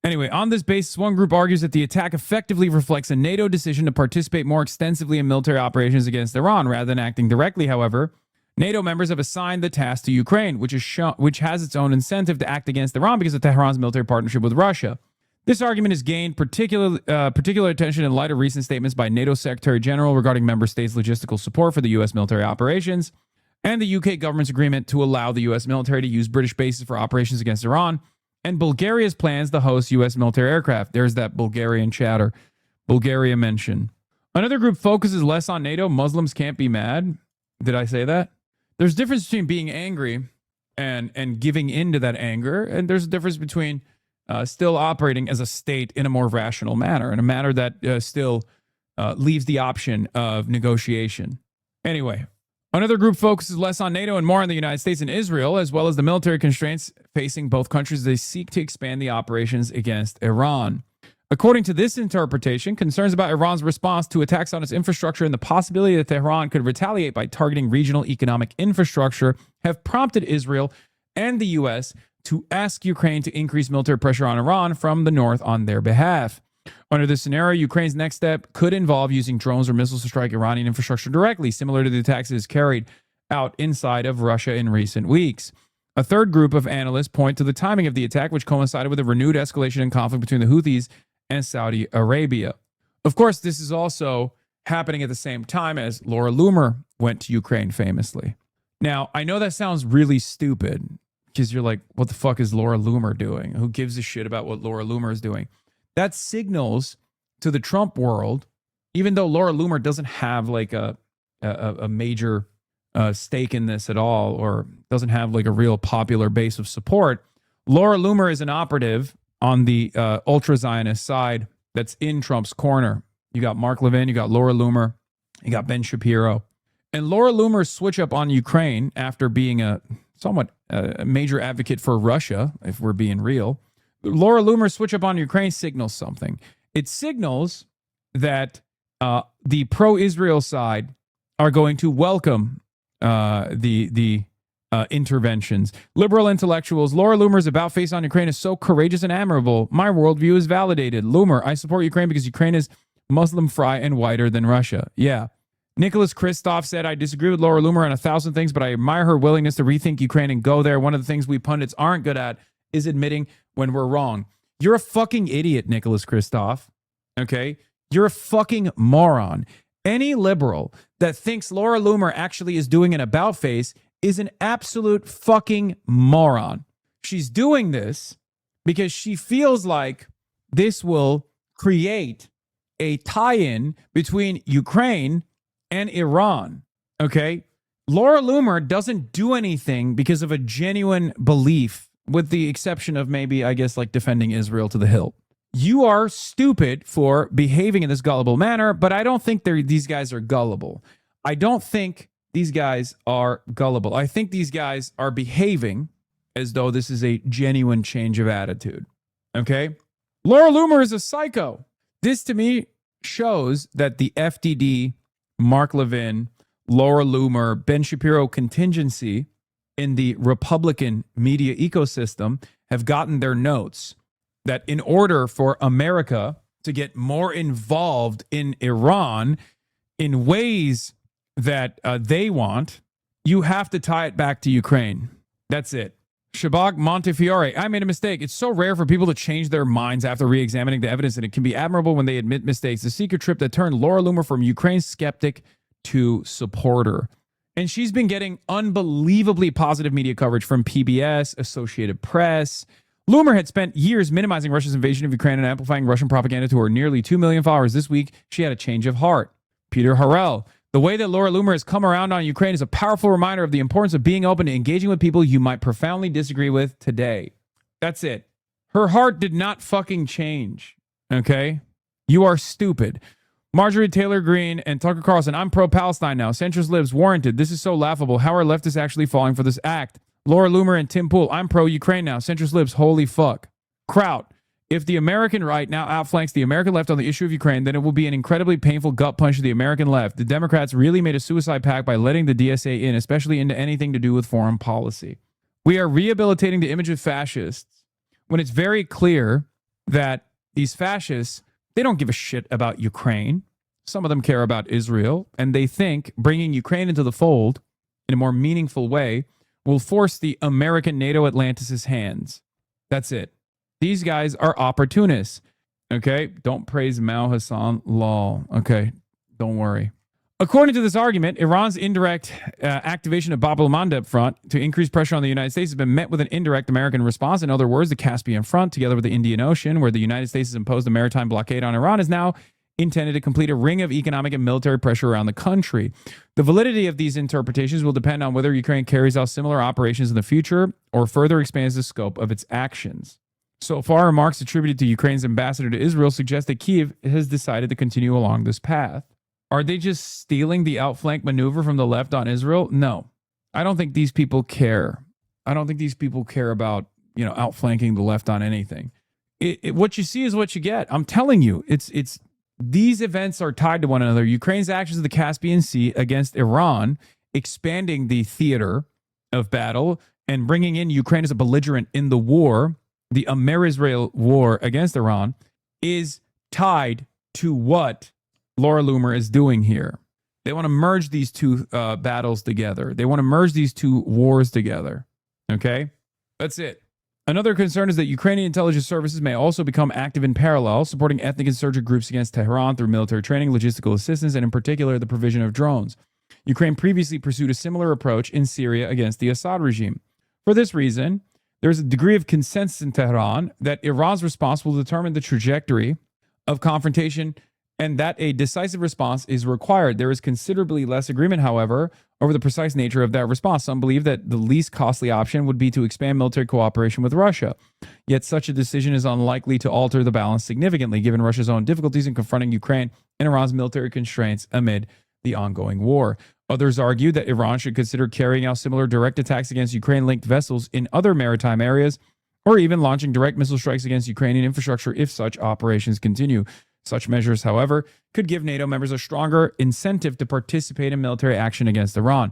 Anyway, on this basis, one group argues that the attack effectively reflects a NATO decision to participate more extensively in military operations against Iran rather than acting directly. However, NATO members have assigned the task to Ukraine, which has its own incentive to act against Iran because of Tehran's military partnership with Russia. This argument has gained particular attention in light of recent statements by NATO Secretary General regarding member states' logistical support for the U.S. military operations and the UK government's agreement to allow the U.S. military to use British bases for operations against Iran, and Bulgaria's plans to host U.S. military aircraft. There's that Bulgarian chatter. Bulgaria mention. Another group focuses less on NATO. Muslims can't be mad. Did I say that? There's a difference between being angry and giving in to that anger, and there's a difference between still operating as a state in a more rational manner, in a manner that still leaves the option of negotiation. Anyway, another group focuses less on NATO and more on the United States and Israel, as well as the military constraints facing both countries as they seek to expand the operations against Iran. According to this interpretation, concerns about Iran's response to attacks on its infrastructure and the possibility that Tehran could retaliate by targeting regional economic infrastructure have prompted Israel and the U.S. to ask Ukraine to increase military pressure on Iran from the north on their behalf. Under this scenario, Ukraine's next step could involve using drones or missiles to strike Iranian infrastructure directly, similar to the attacks it has carried out inside of Russia in recent weeks. A third group of analysts point to the timing of the attack, which coincided with a renewed escalation in conflict between the Houthis and Saudi Arabia. Of course, this is also happening at the same time as Laura Loomer went to Ukraine famously. Now, I know that sounds really stupid because you're like, what the fuck is Laura Loomer doing? Who gives a shit about what Laura Loomer is doing? That signals to the Trump world, even though Laura Loomer doesn't have like a major stake in this at all, or doesn't have like a real popular base of support, Laura Loomer is an operative on the ultra-Zionist side that's in Trump's corner. You got Mark Levin, you got Laura Loomer, you got Ben Shapiro. And Laura Loomer's switch up on Ukraine after being a somewhat major advocate for Russia, if we're being real, Laura Loomer's switch up on Ukraine signals something. It signals that the pro-Israel side are going to welcome the interventions. Liberal intellectuals, Laura Loomer's about face on Ukraine is so courageous and admirable. My worldview is validated. Loomer, I support Ukraine because Ukraine is Muslim, fry, and whiter than Russia. Yeah. Nicholas Kristof said, I disagree with Laura Loomer on 1,000 things, but I admire her willingness to rethink Ukraine and go there. One of the things we pundits aren't good at is admitting when we're wrong. You're a fucking idiot, Nicholas Kristof. Okay? You're a fucking moron. Any liberal that thinks Laura Loomer actually is doing an about face is an absolute fucking moron. She's doing this because she feels like this will create a tie-in between Ukraine and Iran. Okay? Laura Loomer doesn't do anything because of a genuine belief, with the exception of maybe, I guess, like defending Israel to the hilt. You are stupid for behaving in this gullible manner, but I don't think these guys are gullible. I don't think these guys are gullible. I think these guys are behaving as though this is a genuine change of attitude. Okay? Laura Loomer is a psycho. This, to me, shows that the FDD, Mark Levin, Laura Loomer, Ben Shapiro contingency in the Republican media ecosystem have gotten their notes that in order for America to get more involved in Iran in ways that they want, you have to tie it back to Ukraine. That's it. Shabak Montefiore, I made a mistake. It's so rare for people to change their minds after re-examining the evidence, and it can be admirable when they admit mistakes. The secret trip that turned Laura Loomer from Ukraine skeptic to supporter. And she's been getting unbelievably positive media coverage from PBS, Associated Press. Loomer had spent years minimizing Russia's invasion of Ukraine and amplifying Russian propaganda to her nearly 2 million followers. This week, she had a change of heart. Peter Harrell, the way that Laura Loomer has come around on Ukraine is a powerful reminder of the importance of being open to engaging with people you might profoundly disagree with today. That's it. Her heart did not fucking change. Okay? You are stupid. Marjorie Taylor Greene and Tucker Carlson, I'm pro-Palestine now. Centrist libs warranted. This is so laughable. How are leftists actually falling for this act? Laura Loomer and Tim Pool, I'm pro-Ukraine now. Centrist libs, holy fuck. Kraut, if the American right now outflanks the American left on the issue of Ukraine, then it will be an incredibly painful gut punch to the American left. The Democrats really made a suicide pact by letting the DSA in, especially into anything to do with foreign policy. We are rehabilitating the image of fascists when it's very clear that these fascists, they don't give a shit about Ukraine. Some of them care about Israel, and they think bringing Ukraine into the fold in a more meaningful way will force the American NATO Atlantis' hands. That's it. These guys are opportunists. Okay? Don't praise Mao, Hassan, lol. Okay? Don't worry. According to this argument, Iran's indirect activation of Bab el-Mandeb front to increase pressure on the United States has been met with an indirect American response. In other words, the Caspian front, together with the Indian Ocean, where the United States has imposed a maritime blockade on Iran, is now intended to complete a ring of economic and military pressure around the country. The validity of these interpretations will depend on whether Ukraine carries out similar operations in the future or further expands the scope of its actions. So far, remarks attributed to Ukraine's ambassador to Israel suggest that Kyiv has decided to continue along this path. Are they just stealing the outflank maneuver from the left on Israel? No. I don't think these people care. I don't think these people care about, outflanking the left on anything. What you see is what you get. I'm telling you, it's these events are tied to one another. Ukraine's actions in the Caspian Sea against Iran, expanding the theater of battle and bringing in Ukraine as a belligerent in the war, the Amer-Israel war against Iran, is tied to what Laura Loomer is doing here. They want to merge these two battles together. They want to merge these two wars together. Okay? That's it. Another concern is that Ukrainian intelligence services may also become active in parallel, supporting ethnic insurgent groups against Tehran through military training, logistical assistance, and in particular, the provision of drones. Ukraine previously pursued a similar approach in Syria against the Assad regime. For this reason, there's a degree of consensus in Tehran that Iran's response will determine the trajectory of confrontation and that a decisive response is required. There is considerably less agreement, however, over the precise nature of that response. Some believe that the least costly option would be to expand military cooperation with Russia. Yet such a decision is unlikely to alter the balance significantly, given Russia's own difficulties in confronting Ukraine and Iran's military constraints amid the ongoing war. Others argue that Iran should consider carrying out similar direct attacks against Ukraine-linked vessels in other maritime areas, or even launching direct missile strikes against Ukrainian infrastructure if such operations continue. Such measures, however, could give NATO members a stronger incentive to participate in military action against Iran.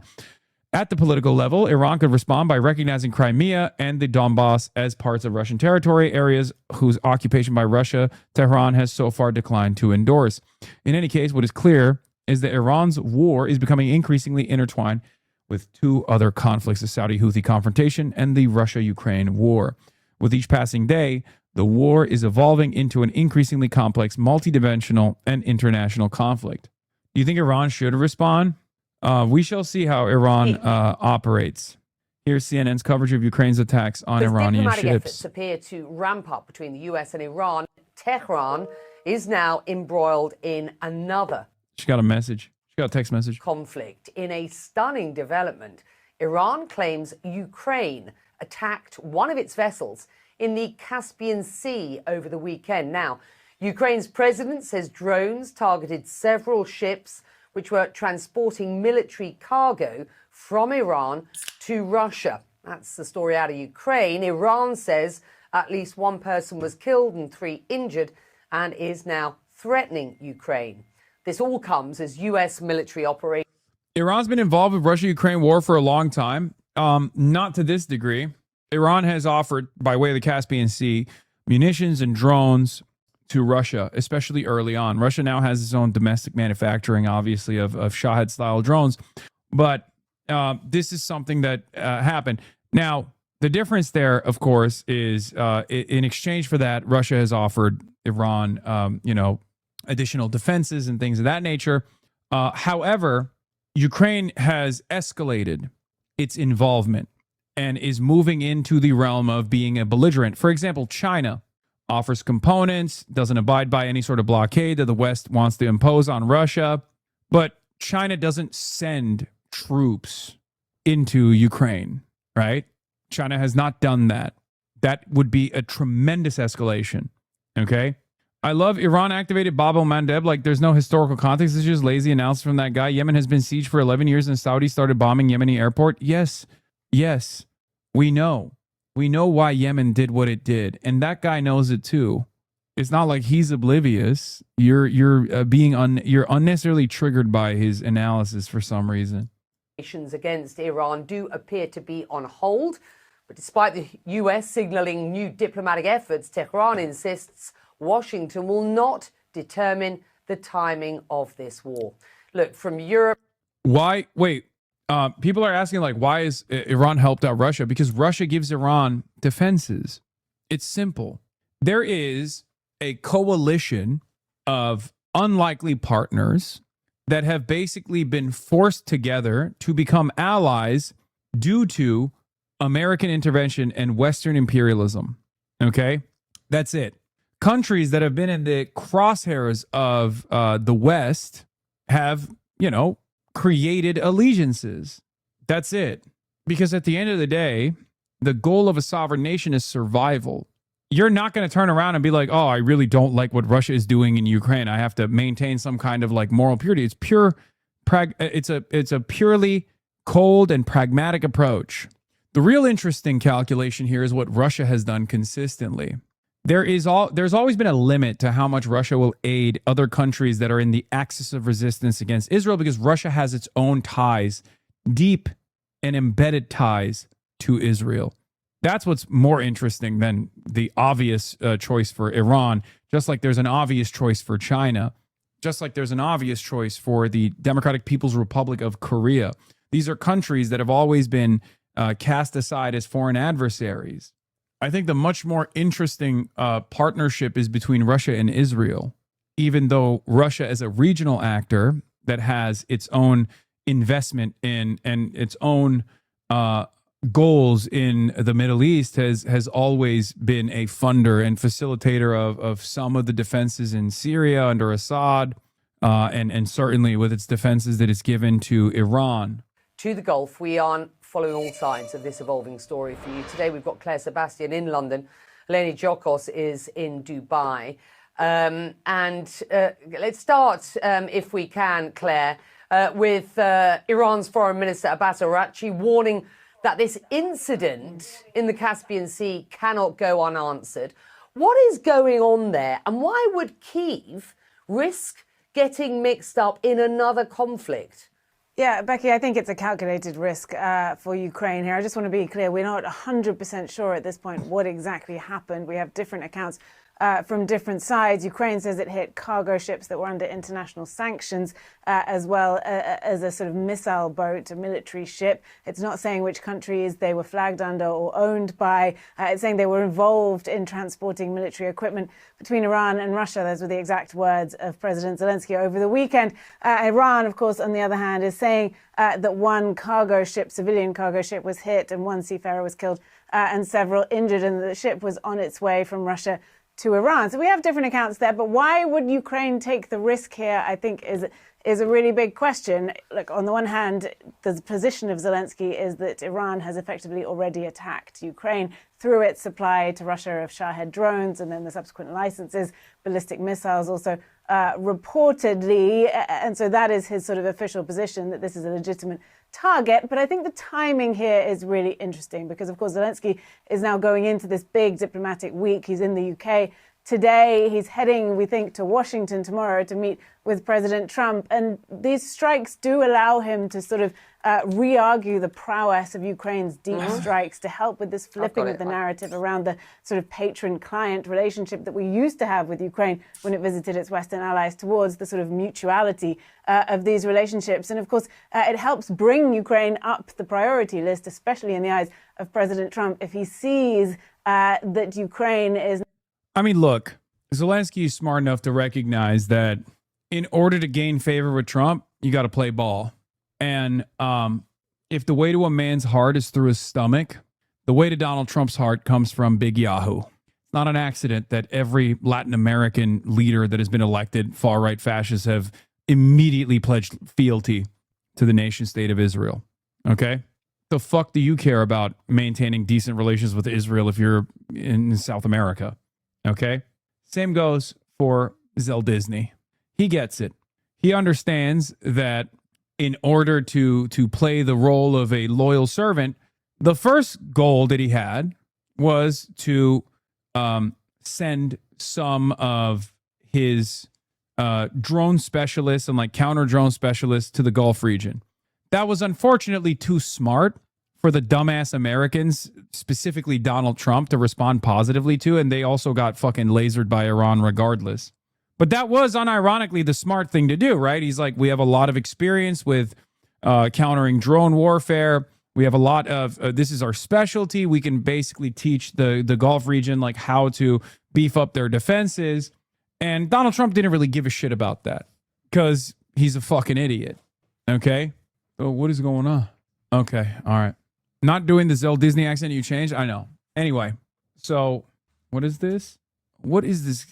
At the political level, Iran could respond by recognizing Crimea and the Donbass as parts of Russian territory, areas whose occupation by Russia, Tehran has so far declined to endorse. In any case, what is clear is that Iran's war is becoming increasingly intertwined with two other conflicts, the Saudi-Houthi confrontation and the Russia-Ukraine war. With each passing day, the war is evolving into an increasingly complex, multidimensional, and international conflict. Do you think Iran should respond? We shall see how Iran operates. Here's CNN's coverage of Ukraine's attacks on Iranian diplomatic ships. efforts appear to ramp up between the US and Iran. Tehran is now embroiled in another She got a message. She got a text message. conflict. In a stunning development, Iran claims Ukraine attacked one of its vessels in the Caspian Sea over the weekend. Now, Ukraine's president says drones targeted several ships which were transporting military cargo from Iran to Russia. That's the story out of Ukraine. Iran says at least one person was killed and 3 injured and is now threatening Ukraine. This all comes as U.S. military operations. Iran's been involved with Russia-Ukraine war for a long time. Not to this degree. Iran has offered, by way of the Caspian Sea, munitions and drones to Russia, especially early on. Russia now has its own domestic manufacturing, obviously, of Shahed-style drones. But this is something that happened. Now, the difference there, of course, is in exchange for that, Russia has offered Iran, additional defenses and things of that nature. However, Ukraine has escalated its involvement and is moving into the realm of being a belligerent. For example, China offers components, doesn't abide by any sort of blockade that the West wants to impose on Russia, but China doesn't send troops into Ukraine, right? China has not done that. That would be a tremendous escalation, okay? I love Iran activated Bab el-Mandeb like there's no historical context. It's just lazy announcement from that guy. Yemen has been sieged for 11 years and Saudi started bombing Yemeni airport. Yes, we know. We know why Yemen did what it did. And that guy knows it too. It's not like he's oblivious. You're being unnecessarily triggered by his analysis for some reason. Against Iran do appear to be on hold, But despite the US signaling new diplomatic efforts, Tehran insists Washington will not determine the timing of this war. Look, from Europe. Why? Wait. People are asking, like, why is Iran helped out Russia? Because Russia gives Iran defenses. It's simple. There is a coalition of unlikely partners that have basically been forced together to become allies due to American intervention and Western imperialism. Okay? That's it. Countries that have been in the crosshairs of the West have, created allegiances. That's it. Because at the end of the day, the goal of a sovereign nation is survival. You're not going to turn around and be like, oh, I really don't like what Russia is doing in Ukraine. I have to maintain some kind of like moral purity. It's pure, it's a purely cold and pragmatic approach. The real interesting calculation here is what Russia has done consistently. There's always been a limit to how much Russia will aid other countries that are in the axis of resistance against Israel, because Russia has its own ties, deep and embedded ties to Israel. That's what's more interesting than the obvious choice for Iran, just like there's an obvious choice for China, just like there's an obvious choice for the Democratic People's Republic of Korea. These are countries that have always been cast aside as foreign adversaries. I think the much more interesting partnership is between Russia and Israel, even though Russia as a regional actor that has its own investment in and its own goals in the Middle East has always been a funder and facilitator of some of the defenses in Syria under Assad, and certainly with its defenses that it's given to Iran. To the Gulf, we aren't following all sides of this evolving story for you. Today we've got Claire Sebastian in London. Eleni Jokos is in Dubai. Let's start, if we can, Claire, with Iran's Foreign Minister Abbas Araghchi warning that this incident in the Caspian Sea cannot go unanswered. What is going on there, and why would Kyiv risk getting mixed up in another conflict? Yeah, Becky, I think it's a calculated risk for Ukraine here. I just want to be clear, we're not 100% sure at this point what exactly happened. We have different accounts from different sides. Ukraine says it hit cargo ships that were under international sanctions, as well as a sort of missile boat, a military ship. It's not saying which countries they were flagged under or owned by. It's saying they were involved in transporting military equipment between Iran and Russia. Those were the exact words of President Zelensky over the weekend. Iran, of course, on the other hand, is saying that one cargo ship, civilian cargo ship, was hit and one seafarer was killed and several injured, and the ship was on its way from Russia to Iran. So we have different accounts there, but why would Ukraine take the risk here, I think, is a really big question. Look, on the one hand, the position of Zelensky is that Iran has effectively already attacked Ukraine through its supply to Russia of Shahed drones and then the subsequent licenses, ballistic missiles also reportedly. And so that is his sort of official position, that this is a legitimate target. But I think the timing here is really interesting because, of course, Zelensky is now going into this big diplomatic week. He's in the UK today. He's heading, we think, to Washington tomorrow to meet with President Trump. And these strikes do allow him to sort of re-argue the prowess of Ukraine's deep strikes to help with this flipping of the narrative around the sort of patron-client relationship that we used to have with Ukraine when it visited its Western allies, towards the sort of mutuality of these relationships. And of course, it helps bring Ukraine up the priority list, especially in the eyes of President Trump, if he sees that Ukraine is... I mean, look, Zelensky is smart enough to recognize that in order to gain favor with Trump, you got to play ball. And if the way to a man's heart is through his stomach, the way to Donald Trump's heart comes from Big Yahoo. It's not an accident that every Latin American leader that has been elected, far-right fascists, have immediately pledged fealty to the nation state of Israel. Okay? The fuck do you care about maintaining decent relations with Israel if you're in South America? Okay? Same goes for Zell Disney. He gets it. He understands that in order to play the role of a loyal servant, the first goal that he had was to send some of his drone specialists and like counter drone specialists to the Gulf region. That was unfortunately too smart for the dumbass Americans, specifically Donald Trump, to respond positively to, and they also got fucking lasered by Iran regardless. But that was unironically the smart thing to do, right? He's like, we have a lot of experience with countering drone warfare. We have a lot of, this is our specialty. We can basically teach the Gulf region like how to beef up their defenses. And Donald Trump didn't really give a shit about that because he's a fucking idiot. Okay? So what is going on? Okay. All right. Not doing the Zell Disney accent you changed? I know. Anyway, so what is this? What is this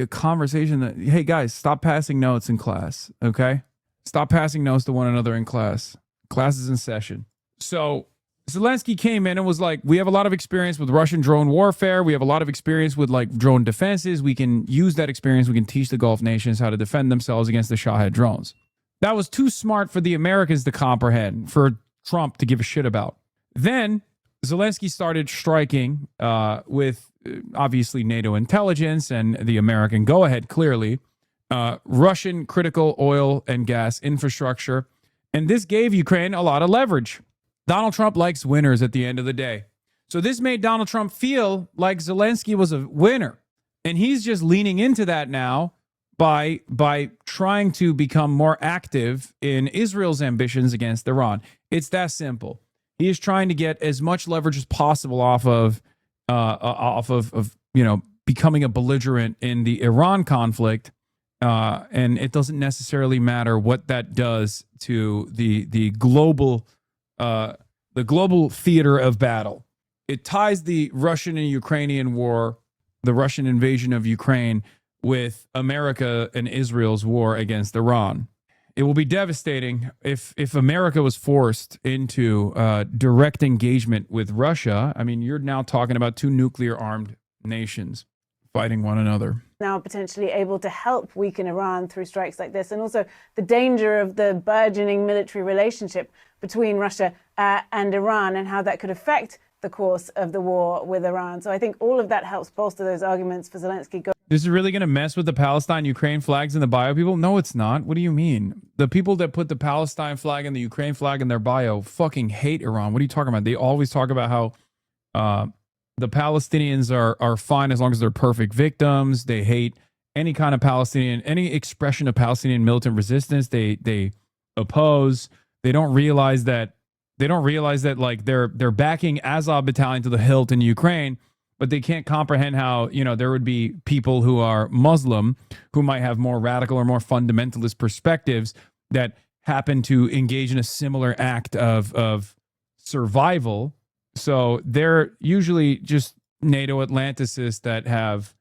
conversation that, hey guys, stop passing notes in class, okay? Stop passing notes to one another in class. Class is in session. So Zelensky came in and was like, we have a lot of experience with Russian drone warfare. We have a lot of experience with like drone defenses. We can use that experience. We can teach the Gulf nations how to defend themselves against the Shahed drones. That was too smart for the Americans to comprehend, for Trump to give a shit about. Then Zelensky started striking with obviously NATO intelligence and the American go-ahead, clearly, Russian critical oil and gas infrastructure. And this gave Ukraine a lot of leverage. Donald Trump likes winners at the end of the day. So this made Donald Trump feel like Zelensky was a winner. And he's just leaning into that now by trying to become more active in Israel's ambitions against Iran. It's that simple. He is trying to get as much leverage as possible off of becoming a belligerent in the Iran conflict. And it doesn't necessarily matter what that does to the global theater of battle. It ties the Russian and Ukrainian war, the Russian invasion of Ukraine, with America and Israel's war against Iran. It will be devastating if America was forced into direct engagement with Russia. I mean, you're now talking about two nuclear-armed nations fighting one another. Now potentially able to help weaken Iran through strikes like this, and also the danger of the burgeoning military relationship between Russia and Iran and how that could affect the course of the war with Iran. So I think all of that helps bolster those arguments for Zelensky. This is really going to mess with the Palestine-Ukraine flags in the bio, people? No, it's not. What do you mean? The people that put the Palestine flag and the Ukraine flag in their bio fucking hate Iran. What are you talking about? They always talk about how the Palestinians are fine as long as they're perfect victims. They hate any kind of Palestinian, any expression of Palestinian militant resistance. They oppose. They don't realize that like they're backing Azov battalion to the hilt in Ukraine, but they can't comprehend how, there would be people who are Muslim who might have more radical or more fundamentalist perspectives that happen to engage in a similar act of survival. So they're usually just NATO Atlanticists that have,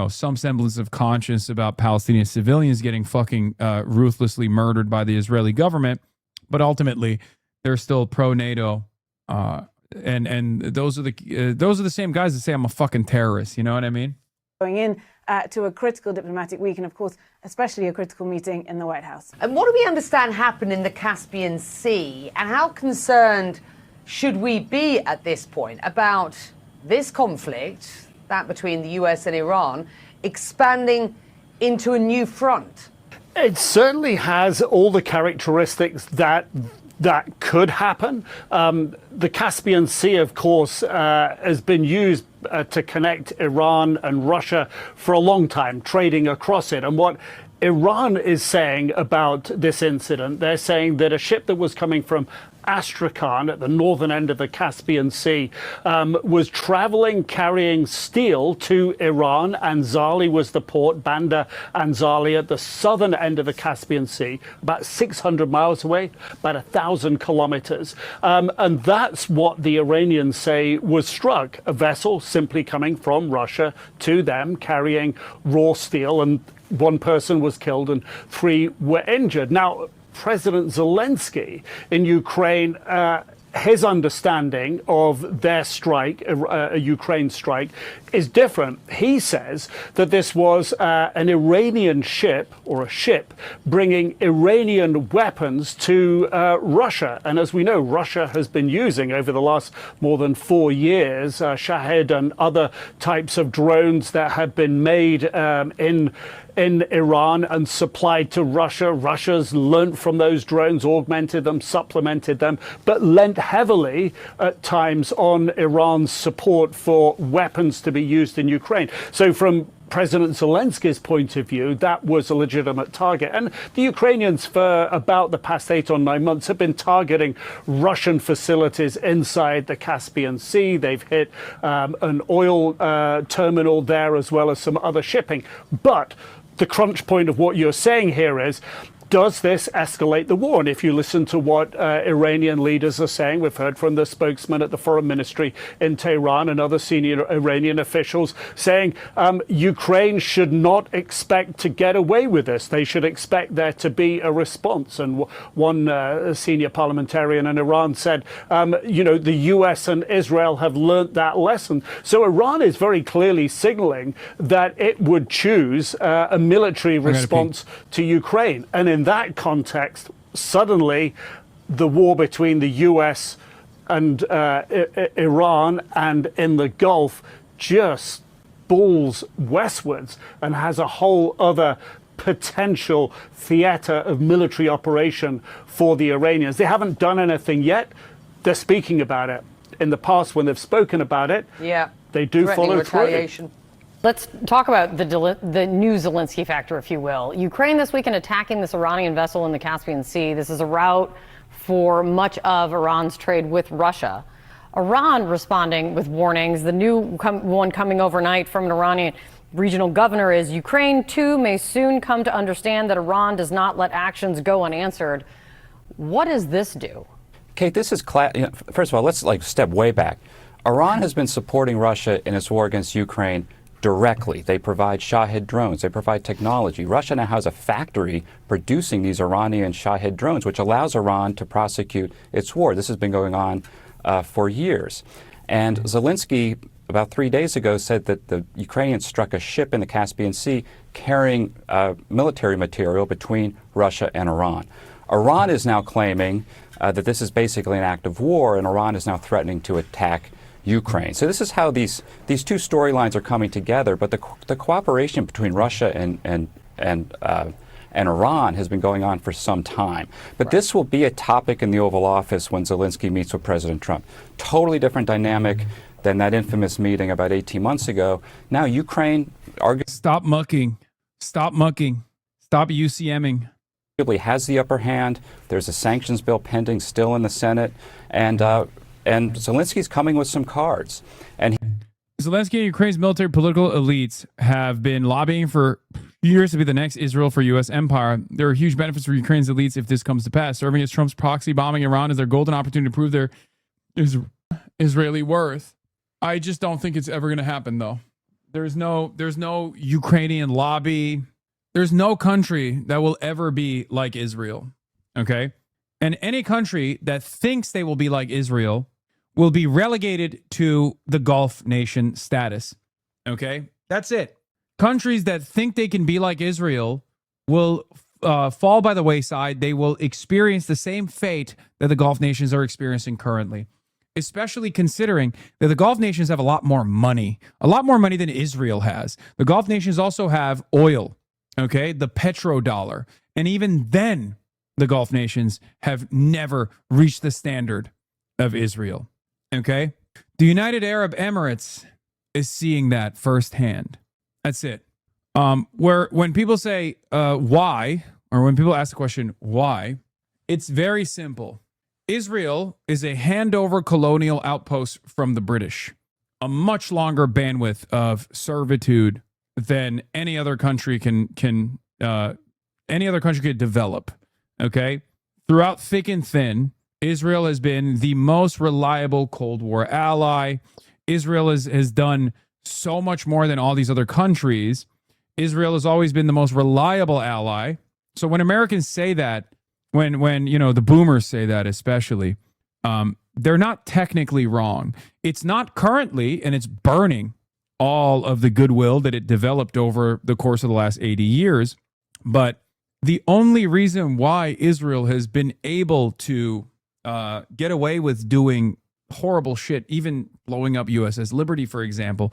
some semblance of conscience about Palestinian civilians getting fucking ruthlessly murdered by the Israeli government. But ultimately, they're still pro-NATO. And those are the same guys that say I'm a fucking terrorist. You know what I mean? Going in to a critical diplomatic week, and of course, especially a critical meeting in the White House. And what do we understand happened in the Caspian Sea, and how concerned should we be at this point about this conflict, that between the US and Iran, expanding into a new front? It certainly has all the characteristics that could happen. The Caspian Sea, of course, has been used to connect Iran and Russia for a long time, trading across it. And what Iran is saying about this incident, they're saying that a ship that was coming from Astrakhan at the northern end of the Caspian Sea was traveling carrying steel to Iran. Anzali was the port, Bandar Anzali at the southern end of the Caspian Sea, about 600 miles away, about 1,000 kilometers. And that's what the Iranians say was struck, a vessel simply coming from Russia to them carrying raw steel, and one person was killed and 3 were injured. Now, President Zelensky in Ukraine, his understanding of their strike, a Ukraine strike, is different. He says that this was an Iranian ship, or a ship, bringing Iranian weapons to Russia. And as we know, Russia has been using, over the last more than 4 years, Shahed and other types of drones that have been made in in Iran and supplied to Russia. Russia's learnt from those drones, augmented them, supplemented them, but lent heavily at times on Iran's support for weapons to be used in Ukraine. So from President Zelensky's point of view, that was a legitimate target. And the Ukrainians, for about the past 8 or 9 months, have been targeting Russian facilities inside the Caspian Sea. They've hit an oil terminal there, as well as some other shipping. But the crunch point of what you're saying here is, does this escalate the war? And if you listen to what Iranian leaders are saying, we've heard from the spokesman at the foreign ministry in Tehran and other senior Iranian officials saying Ukraine should not expect to get away with this. They should expect there to be a response. And one senior parliamentarian in Iran said, the US and Israel have learnt that lesson. So Iran is very clearly signaling that it would choose a military response to Ukraine. And in that context, suddenly the war between the US and Iran and in the Gulf just balls westwards and has a whole other potential theater of military operation for the Iranians. They haven't done anything yet. They're speaking about it. In the past, when they've spoken about it, they do follow through. Let's talk about the new Zelensky factor, if you will. Ukraine this weekend attacking this Iranian vessel in the Caspian Sea. This is a route for much of Iran's trade with Russia. Iran responding with warnings. The new one coming overnight from an Iranian regional governor is Ukraine, too, may soon come to understand that Iran does not let actions go unanswered. What does this do? Kate, this is first of all, let's step way back. Iran has been supporting Russia in its war against Ukraine directly. They provide Shahed drones. They provide technology. Russia now has a factory producing these Iranian Shahed drones, which allows Iran to prosecute its war. This has been going on for years. And Zelensky, about 3 days ago, said that the Ukrainians struck a ship in the Caspian Sea carrying military material between Russia and Iran. Iran is now claiming that this is basically an act of war, and Iran is now threatening to attack Ukraine. So this is how these two storylines are coming together. But the cooperation between Russia and Iran has been going on for some time. But this will be a topic in the Oval Office when Zelensky meets with President Trump. Totally different dynamic than that infamous meeting about 18 months ago. Now Ukraine Stop mucking. Stop mucking. Stop UCMing. Has the upper hand. There's a sanctions bill pending still in the Senate, and Zelensky's coming with some cards. And Zelensky and Ukraine's military political elites have been lobbying for years to be the next Israel for U.S. empire. There are huge benefits for Ukraine's elites if this comes to pass. Serving as Trump's proxy bombing Iran is their golden opportunity to prove their Israeli worth. I just don't think it's ever going to happen, though. There's no Ukrainian lobby. There's no country that will ever be like Israel. Okay? And any country that thinks they will be like Israel will be relegated to the Gulf nation status. Okay? That's it. Countries that think they can be like Israel will fall by the wayside. They will experience the same fate that the Gulf nations are experiencing currently, especially considering that the Gulf nations have a lot more money than Israel has. The Gulf nations also have oil, okay? The petrodollar. And even then, the Gulf nations have never reached the standard of Israel. Okay? The United Arab Emirates is seeing that firsthand. That's it. When people say why, or when people ask the question why, it's very simple. Israel is a handover colonial outpost from the British, a much longer bandwidth of servitude than any other country can develop. Okay, throughout thick and thin, Israel has been the most reliable Cold War ally. Israel has done so much more than all these other countries. Israel has always been the most reliable ally. So when Americans say that, when the boomers say that especially, they're not technically wrong. It's not currently, and it's burning all of the goodwill that it developed over the course of the last 80 years. But the only reason why Israel has been able to get away with doing horrible shit, even blowing up USS Liberty, for example,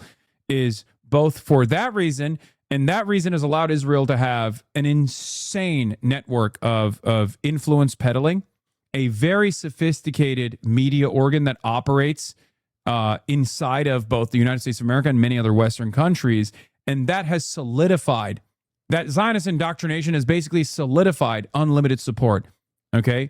is both for that reason And that reason has allowed Israel to have an insane network of influence peddling, a very sophisticated media organ that operates inside of both the United States of America and many other Western countries. And that has solidified, that Zionist indoctrination has basically solidified unlimited support. Okay?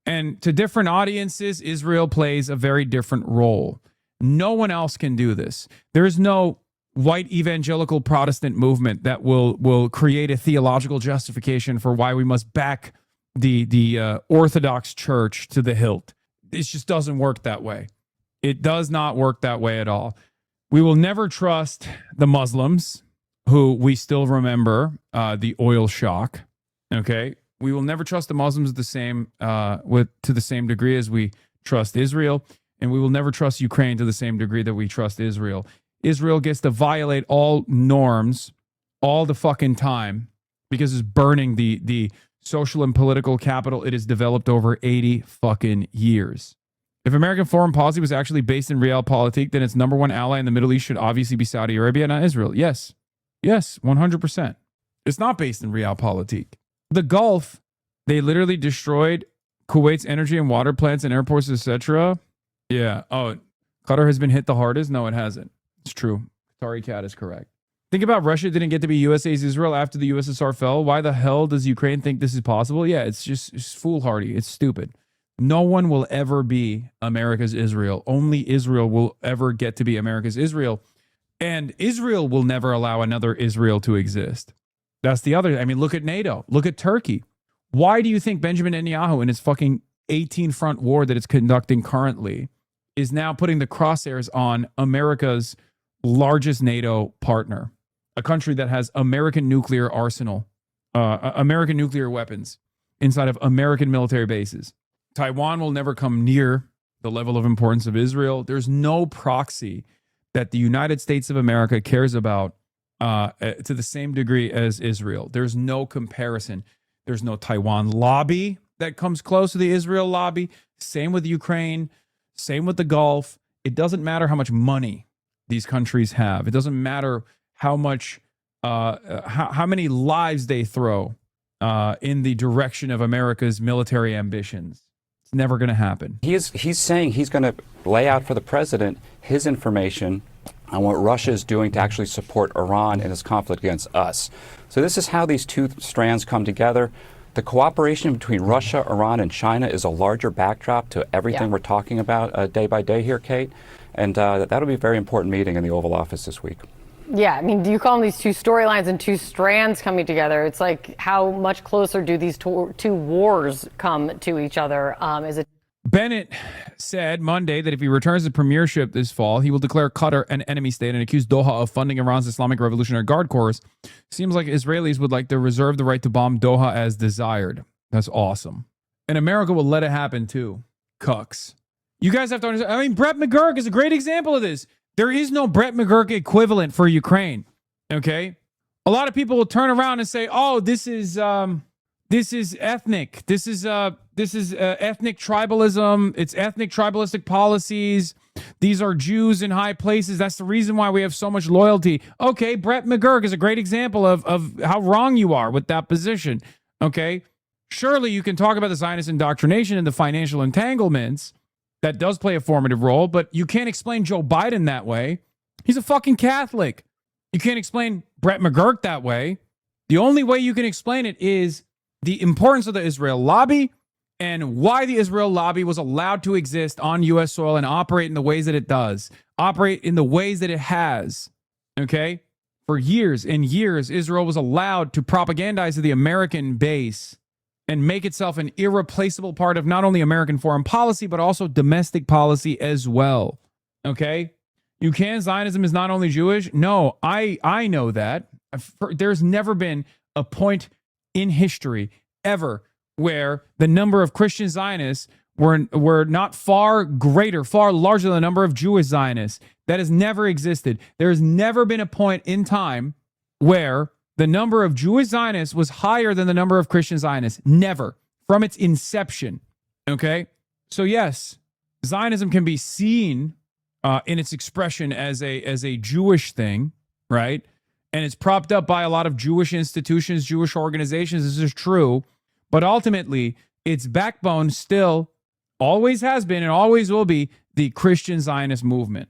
And to different audiences, Israel plays a very different role. No one else can do this. There is no white evangelical Protestant movement that will create a theological justification for why we must back the Orthodox Church to the hilt. It just doesn't work that way. It does not work that way at all. We will never trust the Muslims, who we still remember the oil shock. Okay, we will never trust the Muslims to the same degree as we trust Israel, and we will never trust Ukraine to the same degree that we trust Israel. Israel gets to violate all norms all the fucking time because it's burning the social and political capital it has developed over 80 fucking years. If American foreign policy was actually based in realpolitik, then its number one ally in the Middle East should obviously be Saudi Arabia, not Israel. Yes. Yes, 100%. It's not based in realpolitik. The Gulf, they literally destroyed Kuwait's energy and water plants and airports, etc. Yeah. Oh, Qatar has been hit the hardest? No, it hasn't. It's true. Qatari Cat is correct. Think about Russia didn't get to be USA's Israel after the USSR fell. Why the hell does Ukraine think this is possible? Yeah, it's foolhardy. It's stupid. No one will ever be America's Israel. Only Israel will ever get to be America's Israel. And Israel will never allow another Israel to exist. That's the other. I mean, look at NATO. Look at Turkey. Why do you think Benjamin Netanyahu in his fucking 18-front war that it's conducting currently is now putting the crosshairs on America's largest NATO partner, a country that has American nuclear arsenal, American nuclear weapons inside of American military bases? Taiwan will never come near the level of importance of Israel. There's no proxy that the United States of America cares about to the same degree as Israel. There's no comparison. There's no Taiwan lobby that comes close to the Israel lobby. Same with Ukraine. Same with the Gulf. It doesn't matter how much money these countries have. It doesn't matter how much, how many lives they throw in the direction of America's military ambitions. It's never going to happen. He's saying he's going to lay out for the president his information on what Russia is doing to actually support Iran in its conflict against us. So this is how these two strands come together. The cooperation between Russia, Iran, and China is a larger backdrop to everything we're talking about day by day here, Kate. And that'll be a very important meeting in the Oval Office this week. Yeah, I mean, do you call them these two storylines and two strands coming together? It's like, how much closer do these two wars come to each other? Is it? Bennett said Monday that if he returns to premiership this fall, he will declare Qatar an enemy state and accuse Doha of funding Iran's Islamic Revolutionary Guard Corps. Seems like Israelis would like to reserve the right to bomb Doha as desired. That's awesome. And America will let it happen too. Cucks. You guys have to understand. I mean, Brett McGurk is a great example of this. There is no Brett McGurk equivalent for Ukraine. Okay? A lot of people will turn around and say, "Oh, this is ethnic. This is ethnic tribalism. It's ethnic tribalistic policies. These are Jews in high places. That's the reason why we have so much loyalty." Okay, Brett McGurk is a great example of how wrong you are with that position. Okay? Surely you can talk about the Zionist indoctrination and the financial entanglements. That does play a formative role, but you can't explain Joe Biden that way. He's a fucking Catholic. You can't explain Brett McGurk that way. The only way you can explain it is the importance of the Israel lobby and why the Israel lobby was allowed to exist on U.S. soil and operate in the ways that it does, operate in the ways that it has. Okay? For years and years, Israel was allowed to propagandize to the American base and make itself an irreplaceable part of not only American foreign policy, but also domestic policy as well. Okay? Zionism is not only Jewish. No, I know that. There's never been a point in history ever where the number of Christian Zionists were not far greater, far larger than the number of Jewish Zionists. That has never existed. There's never been a point in time where the number of Jewish Zionists was higher than the number of Christian Zionists. Never. From its inception. Okay? So yes, Zionism can be seen in its expression as a Jewish thing, right? and it's propped up by a lot of Jewish institutions, Jewish organizations. This is true. But ultimately, its backbone still always has been and always will be the Christian Zionist movement.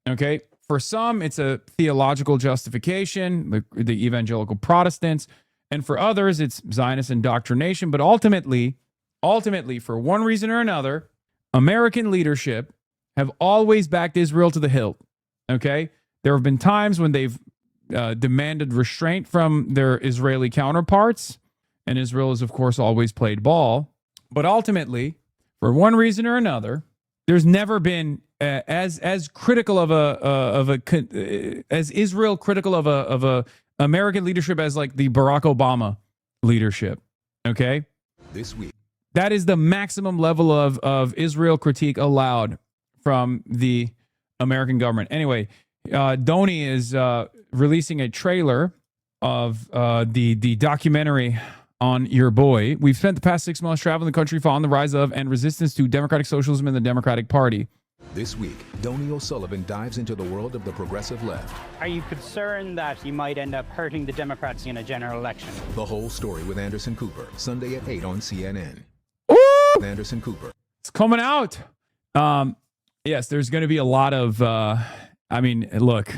Okay? For some, it's a theological justification, the evangelical Protestants. And for others, it's Zionist indoctrination. But ultimately, for one reason or another, American leadership have always backed Israel to the hilt. Okay? There have been times when they've demanded restraint from their Israeli counterparts. And Israel has, of course, always played ball. But ultimately, for one reason or another, there's never been as critical as Israel critical of a American leadership as like the Barack Obama leadership. Okay, this week, that is the maximum level of Israel critique allowed from the American government. Anyway, Donnie is releasing a trailer of the documentary on your boy. We've spent the past 6 months traveling the country following the rise of and resistance to democratic socialism in the Democratic Party. This week, Donnie O'Sullivan dives into the world of the progressive left. Are you concerned that you might end up hurting the Democrats in a general election? The whole story with Anderson Cooper, Sunday at 8 on CNN. Ooh! Anderson Cooper. It's coming out. Yes, there's going to be a lot of, look,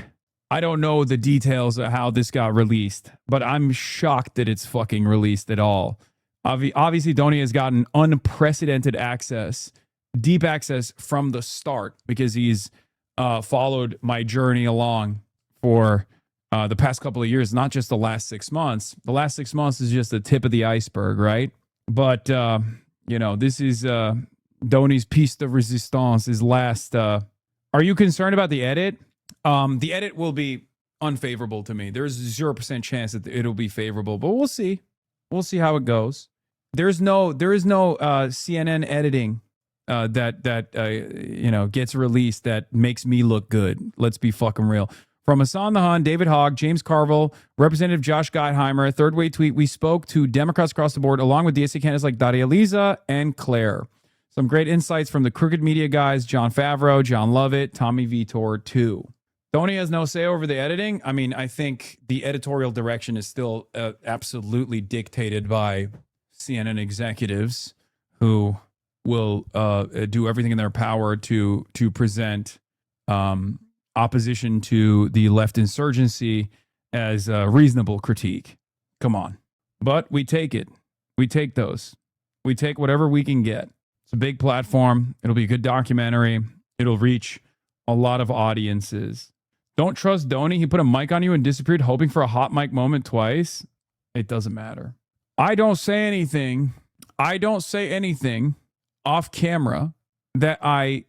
I don't know the details of how this got released, but I'm shocked that it's fucking released at all. Obviously, Donnie has gotten unprecedented access, deep access from the start because he's followed my journey along for the past couple of years, not just the last 6 months. The last 6 months is just the tip of the iceberg, right? But, this is Donnie's piece de resistance, his last. Are you concerned about the edit? The edit will be unfavorable to me. There's 0% chance that it'll be favorable, but we'll see. We'll see how it goes. There is no CNN editing that gets released that makes me look good. Let's be fucking real. From Hassan the Hun, David Hogg, James Carville, Representative Josh Geitheimer, Third Way Tweet, we spoke to Democrats across the board, along with DSA candidates like Daria Liza and Claire. Some great insights from the crooked media guys, John Favreau, John Lovett, Tommy Vitor, too. Donnie has no say over the editing. I mean, I think the editorial direction is still absolutely dictated by CNN executives who will do everything in their power to present opposition to the left insurgency as a reasonable critique. Come on. But we take it. We take those. We take whatever we can get. It's a big platform. It'll be a good documentary. It'll reach a lot of audiences. Don't trust Donnie. He put a mic on you and disappeared, hoping for a hot mic moment twice. It doesn't matter. I don't say anything off camera that I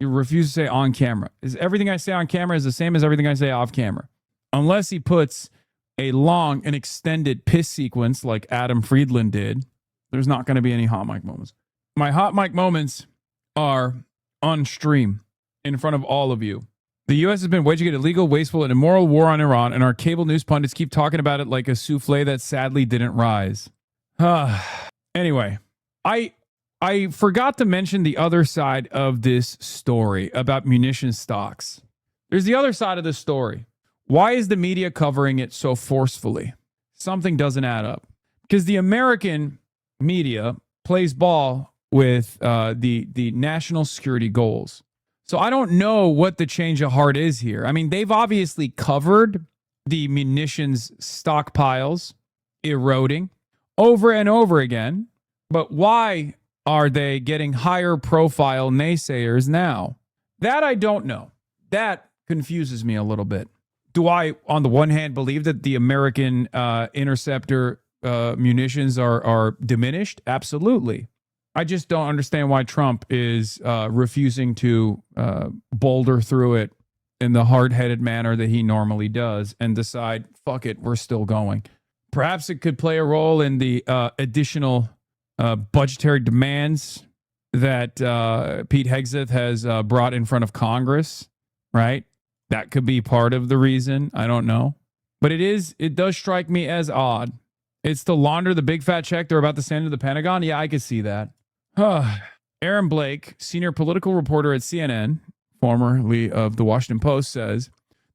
refuse to say on camera. Is everything I say on camera is the same as everything I say off camera, unless he puts a long and extended piss sequence like Adam Friedland did. There's not going to be any hot mic moments. My hot mic moments are on stream in front of all of you. The U.S. has been waging an illegal, wasteful, and immoral war on Iran, and our cable news pundits keep talking about it like a souffle that sadly didn't rise. Anyway, I forgot to mention the other side of this story about munition stocks. There's the other side of the story. Why is the media covering it so forcefully? Something doesn't add up. Because the American media plays ball with the national security goals. So I don't know what the change of heart is here. I mean, they've obviously covered the munitions stockpiles eroding over and over again. But why are they getting higher profile naysayers now? That I don't know. That confuses me a little bit. Do I, on the one hand, believe that the American interceptor munitions are diminished? Absolutely. I just don't understand why Trump is refusing to boulder through it in the hard-headed manner that he normally does and decide, fuck it, we're still going. Perhaps it could play a role in the additional budgetary demands that Pete Hegseth has brought in front of Congress, right? That could be part of the reason. I don't know. But it does strike me as odd. It's to launder the big fat check they're about to send to the Pentagon? Yeah, I could see that. Aaron Blake, senior political reporter at CNN, formerly of the Washington Post, says,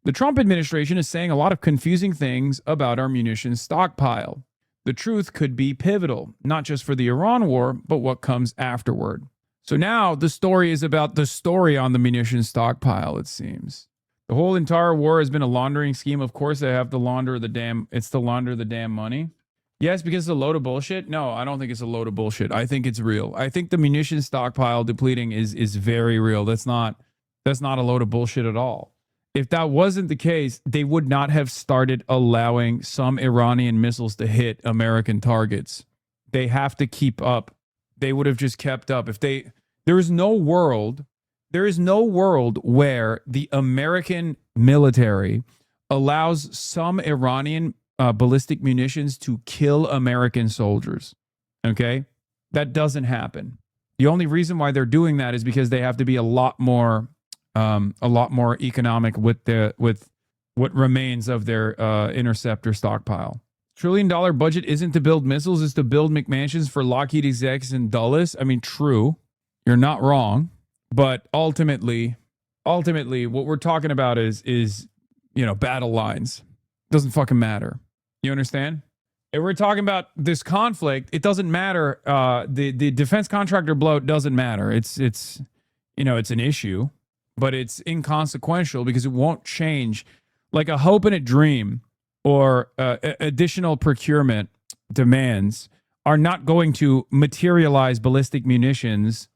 The Trump administration is saying a lot of confusing things about our munitions stockpile. The truth could be pivotal, not just for the Iran war, but what comes afterward. So now the story is about the story on the munitions stockpile, it seems. The whole entire war has been a laundering scheme. Of course, they have to launder the damn money. Yes, because it's a load of bullshit. No, I don't think it's a load of bullshit. I think it's real. I think the munitions stockpile depleting is very real. That's not a load of bullshit at all. If that wasn't the case, they would not have started allowing some Iranian missiles to hit American targets. They have to keep up. They would have just kept up. There is no world where the American military allows some Iranian ballistic munitions to kill American soldiers. Okay? That doesn't happen. The only reason why they're doing that is because they have to be a lot more economic with what remains of their interceptor stockpile. $1 trillion budget isn't to build missiles, it's to build McMansions for Lockheed execs in Dulles. I mean, true, you're not wrong, but ultimately, what we're talking about is battle lines. Doesn't fucking matter. You understand? If we're talking about this conflict, it doesn't matter. The defense contractor bloat doesn't matter. It's an issue. But it's inconsequential because it won't change. Like a hope and a dream or additional procurement demands are not going to materialize ballistic munitions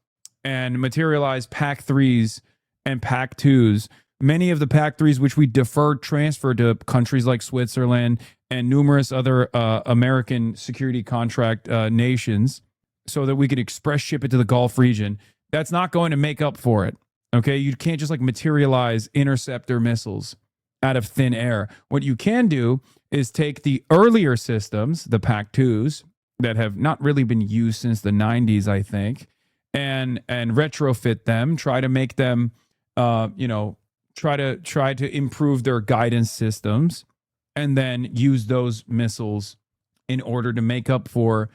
and materialize PAC-3s and PAC-2s. Many of the PAC-3s, which we deferred transfer to countries like Switzerland and numerous other American security contract nations so that we could express ship it to the Gulf region, that's not going to make up for it. Okay, you can't just like materialize interceptor missiles out of thin air. What you can do is take the earlier systems, the PAC-2s, that have not really been used since the 90s, I think, and retrofit them, try to make them, try to improve their guidance systems, and then use those missiles in order to make up for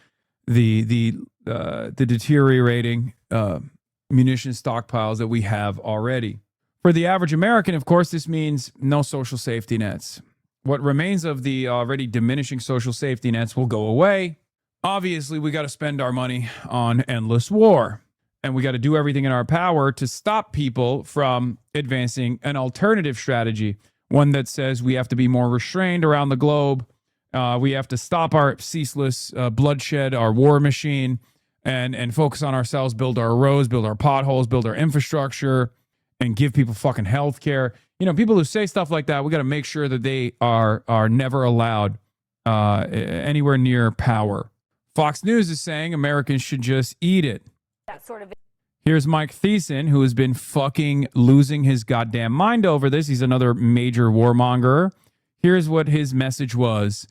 the deteriorating munition stockpiles that we have already. For the average American, of course, this means no social safety nets. What remains of the already diminishing social safety nets will go away. Obviously, we got to spend our money on endless war, and we got to do everything in our power to stop people from advancing an alternative strategy, one that says we have to be more restrained around the globe. We have to stop our ceaseless bloodshed, our war machine, and focus on ourselves, build our roads, build our potholes, build our infrastructure, and give people fucking health care. People who say stuff like that, we got to make sure that they are never allowed anywhere near power. Fox News is saying Americans should just eat it. That sort of. Here's Mike Thiessen, who has been fucking losing his goddamn mind over this. He's another major warmonger. Here's what his message was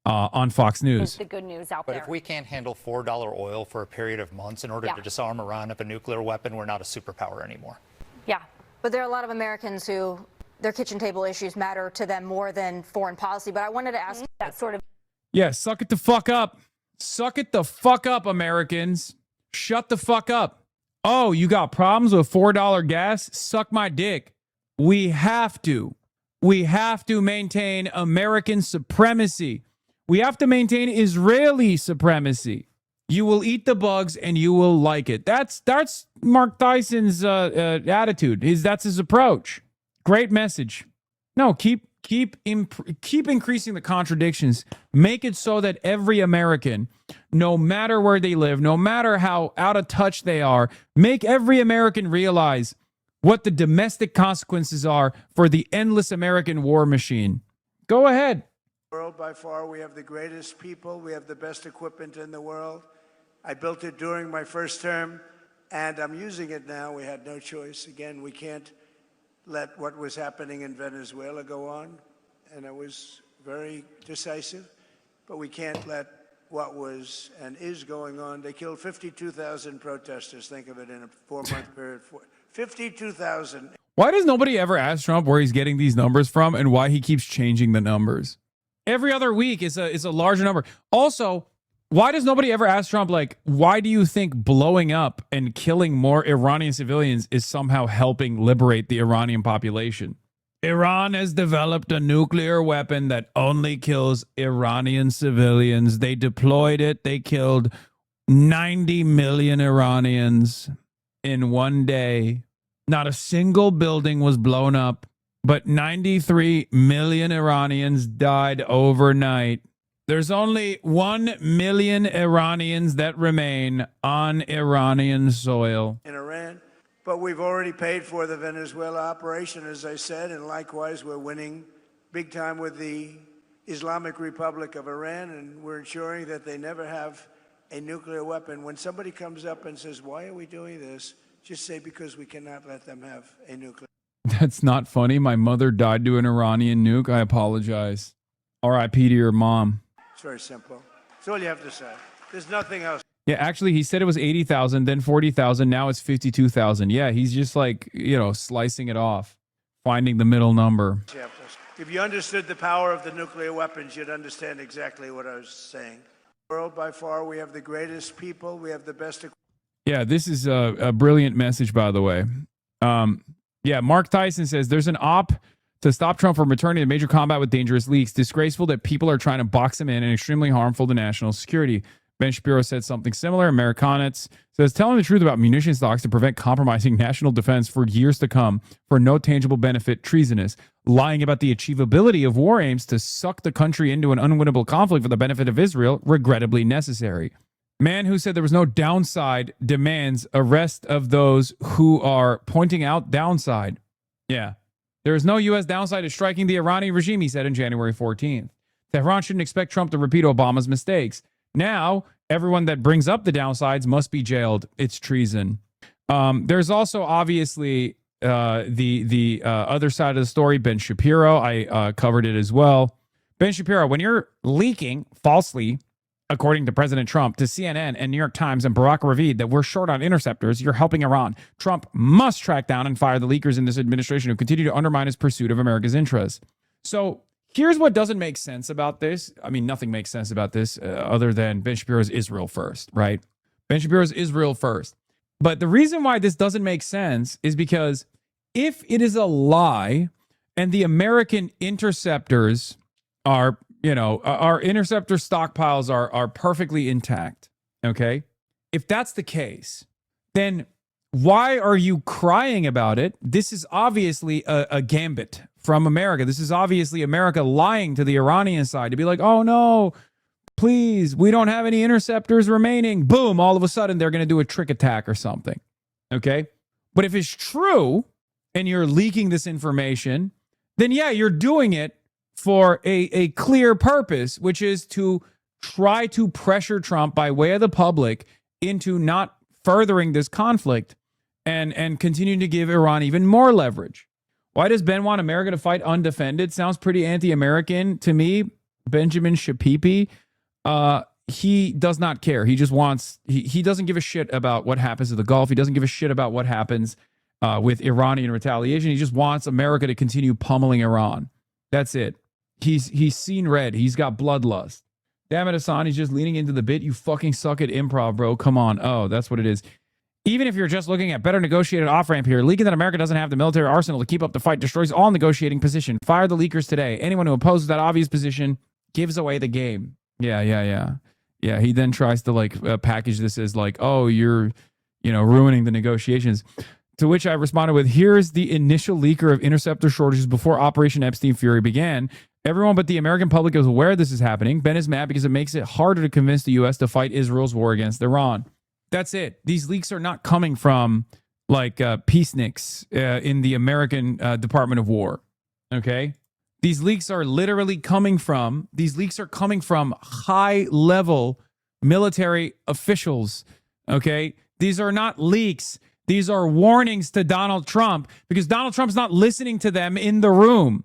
on Fox News. The good news out But there. if we can't handle $4 oil for a period of months in order to disarm Iran of a nuclear weapon, we're not a superpower anymore. Yeah, but there are a lot of Americans who their kitchen table issues matter to them more than foreign policy. But I wanted to ask that sort of. Yeah, suck it the fuck up. Suck it the fuck up, Americans. Shut the fuck up. Oh, you got problems with $4 gas? Suck my dick. We have to maintain American supremacy. We have to maintain Israeli supremacy. You will eat the bugs and you will like it. That's Mark Tyson's attitude. That's his approach. Great message. No, keep increasing the contradictions. Make it so that every American, no matter where they live, no matter how out of touch they are, make every American realize what the domestic consequences are for the endless American war machine. Go ahead. World by far, we have the greatest people. We have the best equipment in the world. I built it during my first term, and I'm using it now. We had no choice. Again, we can't let what was happening in Venezuela go on, and I was very decisive, but we can't let what was and is going on. They killed 52,000 protesters. Think of it in a 4-month period. 52,000. Why does nobody ever ask Trump where he's getting these numbers from and why he keeps changing the numbers? Every other week is a larger number. Also, why does nobody ever ask Trump, like, why do you think blowing up and killing more Iranian civilians is somehow helping liberate the Iranian population? Iran has developed a nuclear weapon that only kills Iranian civilians. They deployed it. They killed 90 million Iranians in one day. Not a single building was blown up, but 93 million Iranians died overnight. There's only 1 million Iranians that remain on Iranian soil. In Iran. But we've already paid for the Venezuela operation, as I said, and likewise we're winning big time with the Islamic Republic of Iran, and we're ensuring that they never have a nuclear weapon. When somebody comes up and says, why are we doing this? Just say, because we cannot let them have a nuclear. That's not funny. My mother died to an Iranian nuke. I apologize. R.I.P. to your mom. It's very simple. That's all you have to say. There's nothing else. Yeah, actually, he said it was 80,000, then 40,000. Now it's 52,000. Yeah, he's just like, slicing it off, finding the middle number. If you understood the power of the nuclear weapons, you'd understand exactly what I was saying. World, by far, we have the greatest people. We have the best. Yeah, this is a brilliant message, by the way. Yeah, Mark Tyson says there's an op to stop Trump from returning to major combat with dangerous leaks. Disgraceful that people are trying to box him in and extremely harmful to national security. Ben Shapiro said something similar. Americanitz says telling the truth about munition stocks to prevent compromising national defense for years to come for no tangible benefit, treasonous. Lying about the achievability of war aims to suck the country into an unwinnable conflict for the benefit of Israel, regrettably necessary. Man who said there was no downside demands arrest of those who are pointing out downside. Yeah. There is no U.S. downside to striking the Iranian regime, he said on January 14th. Tehran shouldn't expect Trump to repeat Obama's mistakes. Now, everyone that brings up the downsides must be jailed. It's treason. There's also obviously the other side of the story, Ben Shapiro. I covered it as well. Ben Shapiro, when you're leaking falsely, according to President Trump, to CNN and New York Times and Barack Ravid that we're short on interceptors, you're helping Iran. Trump must track down and fire the leakers in this administration who continue to undermine his pursuit of America's interests. So here's what doesn't make sense about this. I mean, nothing makes sense about this other than Ben Shapiro's Israel first, right? Ben Shapiro's Israel first. But the reason why this doesn't make sense is because if it is a lie and the American interceptors are, our interceptor stockpiles are perfectly intact, okay? If that's the case, then why are you crying about it? This is obviously a gambit from America. This is obviously America lying to the Iranian side to be like, oh no, please, we don't have any interceptors remaining. Boom, all of a sudden they're going to do a trick attack or something, okay? But if it's true and you're leaking this information, then yeah, you're doing it for a clear purpose, which is to try to pressure Trump by way of the public into not furthering this conflict and continuing to give Iran even more leverage. Why does Ben want America to fight undefended? Sounds pretty anti-American to me. Benjamin Shapipi, he does not care. He just wants, he doesn't give a shit about what happens to the Gulf. He doesn't give a shit about what happens with Iranian retaliation. He just wants America to continue pummeling Iran. That's it. He's seen red. He's got bloodlust. Damn it, Hassan. He's just leaning into the bit. You fucking suck at improv, bro. Come on. Oh, that's what it is. Even if you're just looking at better negotiated off-ramp here, leaking that America doesn't have the military arsenal to keep up the fight destroys all negotiating position. Fire the leakers today. Anyone who opposes that obvious position gives away the game. Yeah. He then tries to package this as like, oh, you're, ruining the negotiations. To which I responded with, here's the initial leaker of interceptor shortages before Operation Epstein Fury began. Everyone but the American public is aware this is happening. Ben is mad because it makes it harder to convince the U.S. to fight Israel's war against Iran. That's it. These leaks are not coming from peaceniks in the American Department of War. Okay? These leaks are literally coming from high-level military officials. Okay? These are not leaks. These are warnings to Donald Trump because Donald Trump's not listening to them in the room.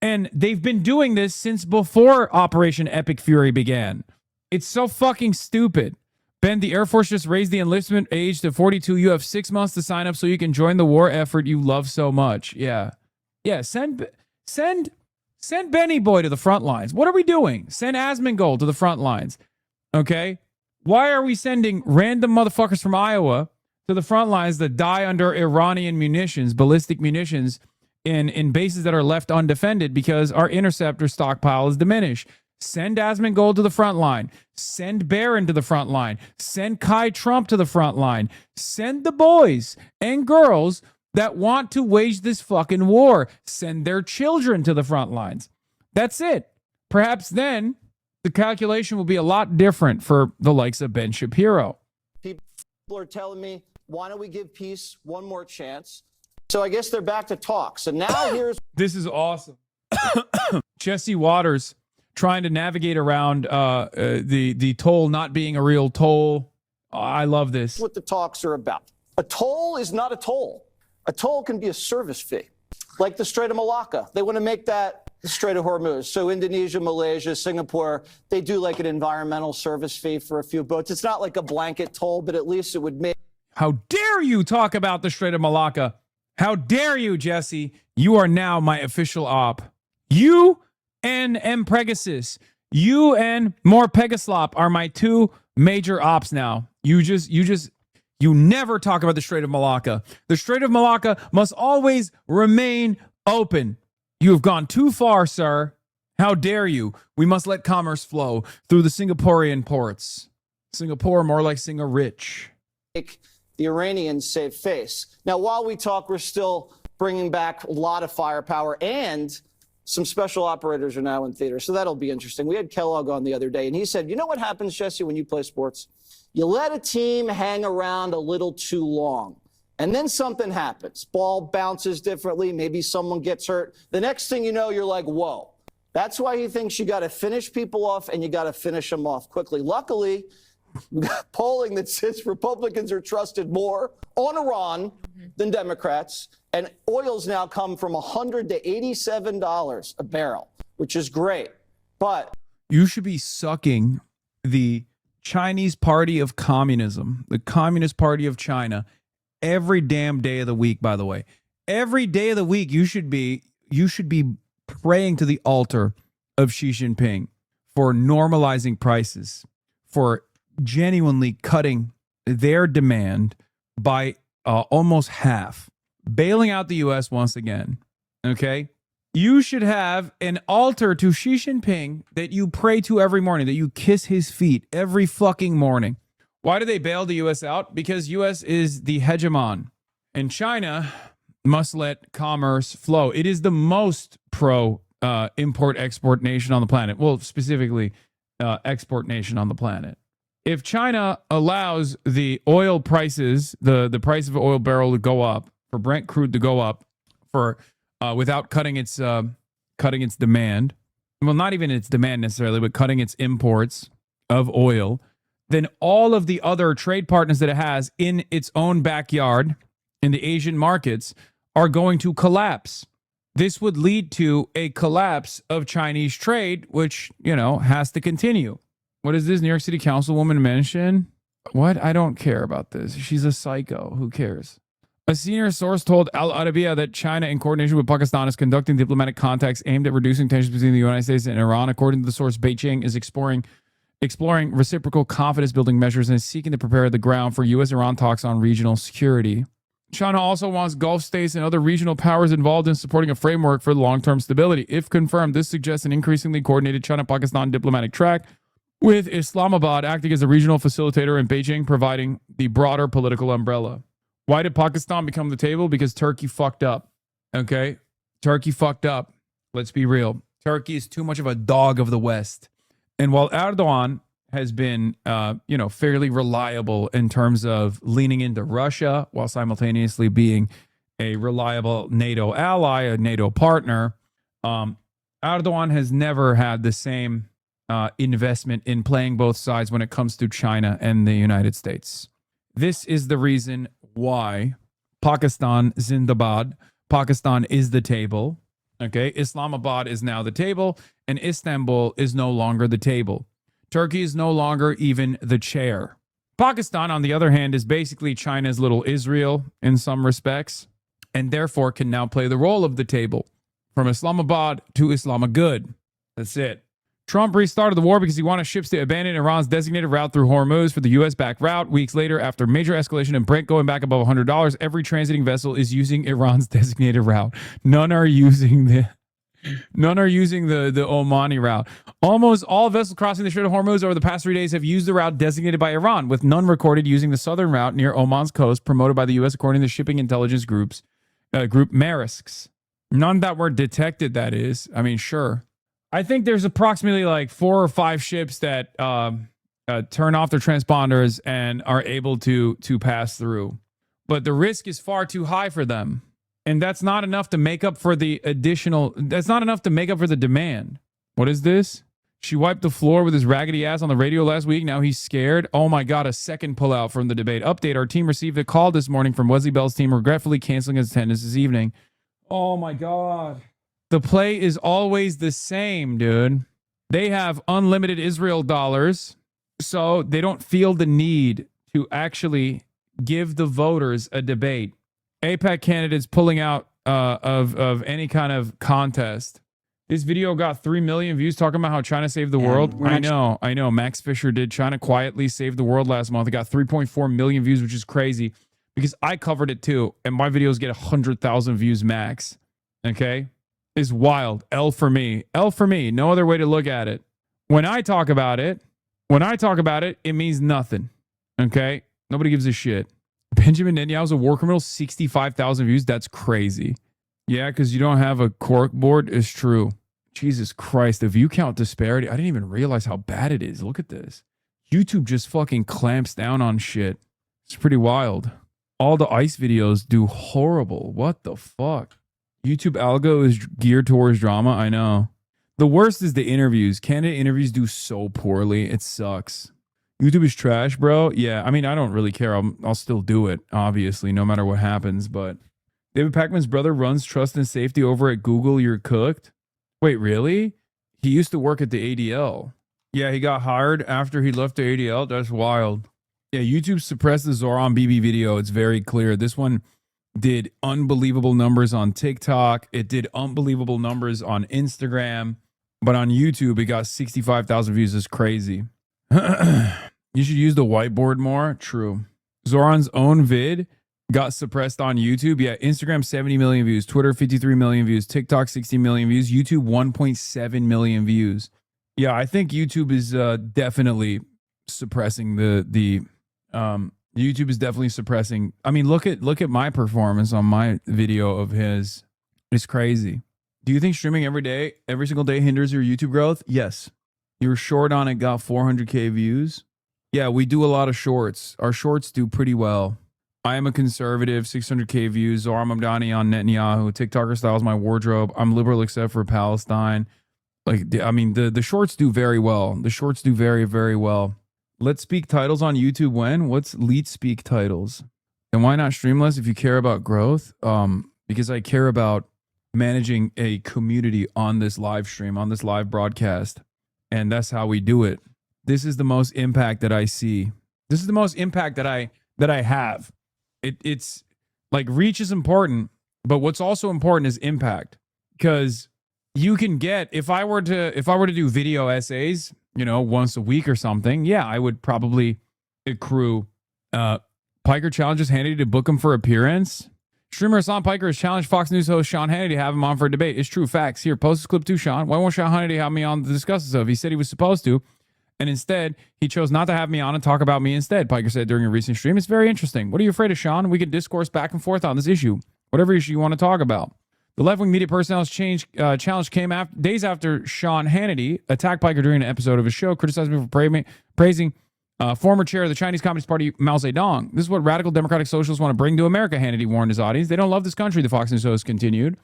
And they've been doing this since before Operation Epic Fury began. It's so fucking stupid. Ben, the Air Force just raised the enlistment age to 42. You have 6 months to sign up so you can join the war effort you love so much. Yeah. Send Benny Boy to the front lines. What are we doing? Send Asmongold to the front lines. Okay? Why are we sending random motherfuckers from Iowa to the front lines that die under Iranian munitions, ballistic munitions, in bases that are left undefended because our interceptor stockpile is diminished. Send Asmongold to the front line. Send Barron to the front line. Send Kai Trump to the front line. Send the boys and girls that want to wage this fucking war. Send their children to the front lines. That's it. Perhaps then the calculation will be a lot different for the likes of Ben Shapiro. People are telling me, why don't we give peace one more chance? So I guess they're back to talks. And now here's... This is awesome. Jesse Waters trying to navigate around the toll not being a real toll. I love this. What the talks are about. A toll is not a toll. A toll can be a service fee, like the Strait of Malacca. They want to make that the Strait of Hormuz. So Indonesia, Malaysia, Singapore, they do like an environmental service fee for a few boats. It's not like a blanket toll, but at least it would make... How dare you talk about the Strait of Malacca? How dare you, Jesse? You are now my official op. You and M. Pegasus, you and More Pegaslop are my two major ops now. You never talk about the Strait of Malacca. The Strait of Malacca must always remain open. You have gone too far, sir. How dare you? We must let commerce flow through the Singaporean ports. Singapore, more like Singa-rich. The Iranians save face. Now, while we talk, we're still bringing back a lot of firepower, and some special operators are now in theater, so that'll be interesting. We had Kellogg on the other day, and he said, you know what happens, Jesse, when you play sports? You let a team hang around a little too long, and then something happens. Ball bounces differently, maybe someone gets hurt. The next thing you know, you're like, whoa. That's why he thinks you got to finish people off, and you got to finish them off quickly. Luckily, we got polling that says Republicans are trusted more on Iran than Democrats, and oil's now come from $100 to $87 a barrel, which is great. But you should be sucking the Chinese Party of Communism, the Communist Party of China, every damn day of the week, by the way. Every day of the week, you should be praying to the altar of Xi Jinping for normalizing prices, for genuinely cutting their demand by almost half, bailing out the U.S. once again, okay? You should have an altar to Xi Jinping that you pray to every morning, that you kiss his feet every fucking morning. Why do they bail the U.S. out? Because U.S. is the hegemon, and China must let commerce flow. It is the most pro import-export nation on the planet. Well, specifically, export nation on the planet. If China allows the oil prices, the price of an oil barrel to go up, for Brent crude to go up, for without cutting its demand, well, not even its demand necessarily, but cutting its imports of oil, then all of the other trade partners that it has in its own backyard, in the Asian markets, are going to collapse. This would lead to a collapse of Chinese trade, which, has to continue. What is this? New York City Councilwoman mention? What? I don't care about this. She's a psycho. Who cares? A senior source told Al Arabiya that China, in coordination with Pakistan, is conducting diplomatic contacts aimed at reducing tensions between the United States and Iran. According to the source, Beijing is exploring reciprocal confidence-building measures and is seeking to prepare the ground for U.S.-Iran talks on regional security. China also wants Gulf states and other regional powers involved in supporting a framework for long-term stability. If confirmed, this suggests an increasingly coordinated China-Pakistan diplomatic track, with Islamabad acting as a regional facilitator and Beijing providing the broader political umbrella. Why did Pakistan become the table? Because Turkey fucked up. Okay? Turkey fucked up. Let's be real. Turkey is too much of a dog of the West. And while Erdogan has been, fairly reliable in terms of leaning into Russia while simultaneously being a reliable NATO ally, a NATO partner, Erdogan has never had the same investment in playing both sides when it comes to China and the United States. This is the reason why Pakistan Zindabad, Pakistan is the table. Okay, Islamabad is now the table, and Istanbul is no longer the table. Turkey is no longer even the chair. Pakistan, on the other hand, is basically China's little Israel in some respects, and therefore can now play the role of the table from Islamabad to Islamagud. That's it. Trump restarted the war because he wanted ships to abandon Iran's designated route through Hormuz for the U.S.-backed route. Weeks later, after major escalation and Brent going back above $100, every transiting vessel is using Iran's designated route. None are using the Omani route. Almost all vessels crossing the Strait of Hormuz over the past 3 days have used the route designated by Iran, with none recorded using the southern route near Oman's coast, promoted by the U.S. according to the shipping intelligence group Maersk's. None that were detected, that is. I mean, sure. I think there's approximately like 4 or 5 ships that turn off their transponders and are able to pass through. But the risk is far too high for them. And that's not enough to make up for the demand. What is this? She wiped the floor with his raggedy ass on the radio last week. Now he's scared. Oh my God, a second pullout from the debate. Update, our team received a call this morning from Wesley Bell's team regretfully canceling his attendance this evening. Oh my God. The play is always the same, dude. They have unlimited Israel dollars, so they don't feel the need to actually give the voters a debate. AIPAC candidates pulling out of any kind of contest. This video got 3 million views talking about how China saved the world. I know. Max Fisher did. China quietly saved the world last month. It got 3.4 million views, which is crazy because I covered it too. And my videos get 100,000 views max. Okay? It's wild. L for me. L for me. No other way to look at it. When I talk about it, it means nothing. Okay? Nobody gives a shit. Benjamin Netanyahu's a war criminal, 65,000 views. That's crazy. Yeah, because you don't have a cork board. It's true. Jesus Christ, the view count disparity. I didn't even realize how bad it is. Look at this. YouTube just fucking clamps down on shit. It's pretty wild. All the ICE videos do horrible. What the fuck? YouTube algo is geared towards drama. I know. The worst is the interviews. Candidate interviews do so poorly. It sucks. YouTube is trash, bro. Yeah, I mean, I don't really care. I'll still do it, obviously, no matter what happens. But David Pakman's brother runs trust and safety over at Google. You're cooked. Wait, really? He used to work at the ADL. Yeah, he got hired after he left the ADL. That's wild. Yeah, YouTube suppressed the Zoran BB video. It's very clear. This one did unbelievable numbers on TikTok. It did unbelievable numbers on Instagram. But on YouTube, it got 65,000 views. It's crazy. You should use the whiteboard more. True. Zoran's own vid got suppressed on YouTube. Yeah, Instagram 70 million views, Twitter 53 million views, TikTok 60 million views, YouTube 1.7 million views. Yeah, I think YouTube is definitely suppressing YouTube is definitely suppressing. I mean, look at my performance on my video of his. It's crazy. Do you think streaming every single day hinders your YouTube growth? Yes. You were short on it, got 400K views. Yeah, we do a lot of shorts. Our shorts do pretty well. I am a conservative, 600K views. Zohar Mamdani on Netanyahu. TikToker styles my wardrobe. I'm liberal except for Palestine. Like, I mean, the shorts do very well. The shorts do very, very well. Let's speak titles on YouTube when? What's Leet Speak titles? And why not stream less if you care about growth? Because I care about managing a community on this live stream, on this live broadcast. And that's how we do it. This is the most impact that I see. This is the most impact that I have. It's like reach is important, but what's also important is impact. Because you can get, if I were to do video essays, once a week or something, yeah, I would probably accrue. Piker challenges Hannity to book him for appearance. Streamer Hassan Piker has challenged Fox News host Sean Hannity to have him on for a debate. It's true. Facts. Here, post this clip to Sean. Why won't Sean Hannity have me on to discuss this stuff? He said he was supposed to, and instead, he chose not to have me on and talk about me instead, Piker said during a recent stream. It's very interesting. What are you afraid of, Sean? We can discourse back and forth on this issue. Whatever issue you want to talk about. The left-wing media personnel's challenge came days after Sean Hannity attacked Piker during an episode of his show, criticized me for praising former chair of the Chinese Communist Party, Mao Zedong. This is what radical democratic socialists want to bring to America, Hannity warned his audience. They don't love this country, the Fox News host continued.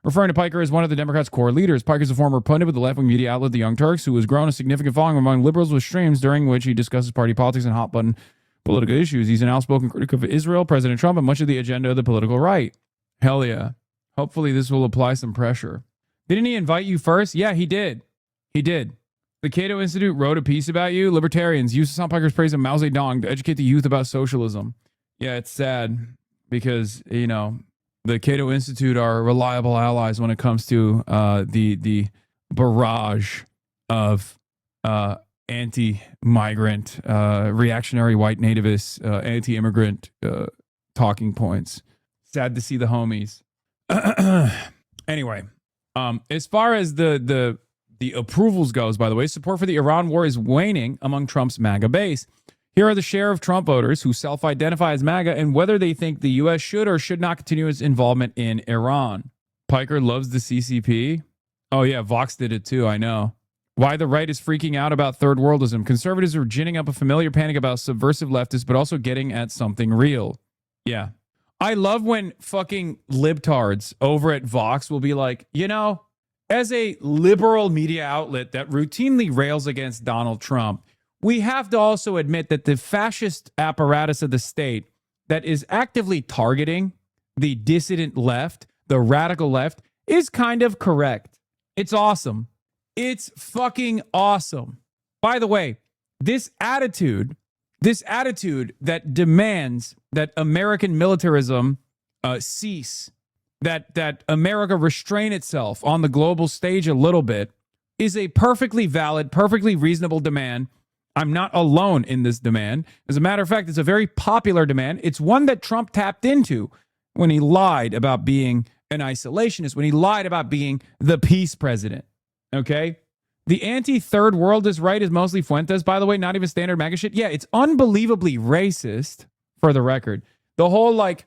Referring to Piker as one of the Democrats' core leaders, Piker is a former pundit with the left-wing media outlet The Young Turks, who has grown a significant following among liberals with streams during which he discusses party politics and hot-button political issues. He's an outspoken critic of Israel, President Trump, and much of the agenda of the political right. Hell yeah. Hopefully this will apply some pressure. Didn't he invite you first? Yeah, he did. He did. The Cato Institute wrote a piece about you. Libertarians use Hassan Piker's praise of Mao Zedong to educate the youth about socialism. Yeah, it's sad because, the Cato Institute are reliable allies when it comes to the barrage of anti-migrant, reactionary white nativist, anti-immigrant talking points. Sad to see the homies. Anyway, as far as the approvals goes, by the way, support for the Iran war is waning among Trump's MAGA base. Here are the share of Trump voters who self-identify as MAGA and whether they think the U.S. should or should not continue its involvement in Iran. Piker loves the CCP. Oh, yeah, Vox did it too, I know. Why the right is freaking out about third worldism. Conservatives are ginning up a familiar panic about subversive leftists, but also getting at something real. Yeah. I love when fucking libtards over at Vox will be like, you know, as a liberal media outlet that routinely rails against Donald Trump, we have to also admit that the fascist apparatus of the state that is actively targeting the dissident left, the radical left, is kind of correct. It's awesome. It's fucking awesome. By the way, this attitude that demands that American militarism cease, that America restrain itself on the global stage a little bit, is a perfectly valid, perfectly reasonable demand. I'm not alone in this demand. As a matter of fact, it's a very popular demand. It's one that Trump tapped into when he lied about being an isolationist, when he lied about being the peace president. Okay? The anti-third world is right is mostly Fuentes, by the way, not even standard MAGA shit. Yeah, it's unbelievably racist, for the record. The whole, like,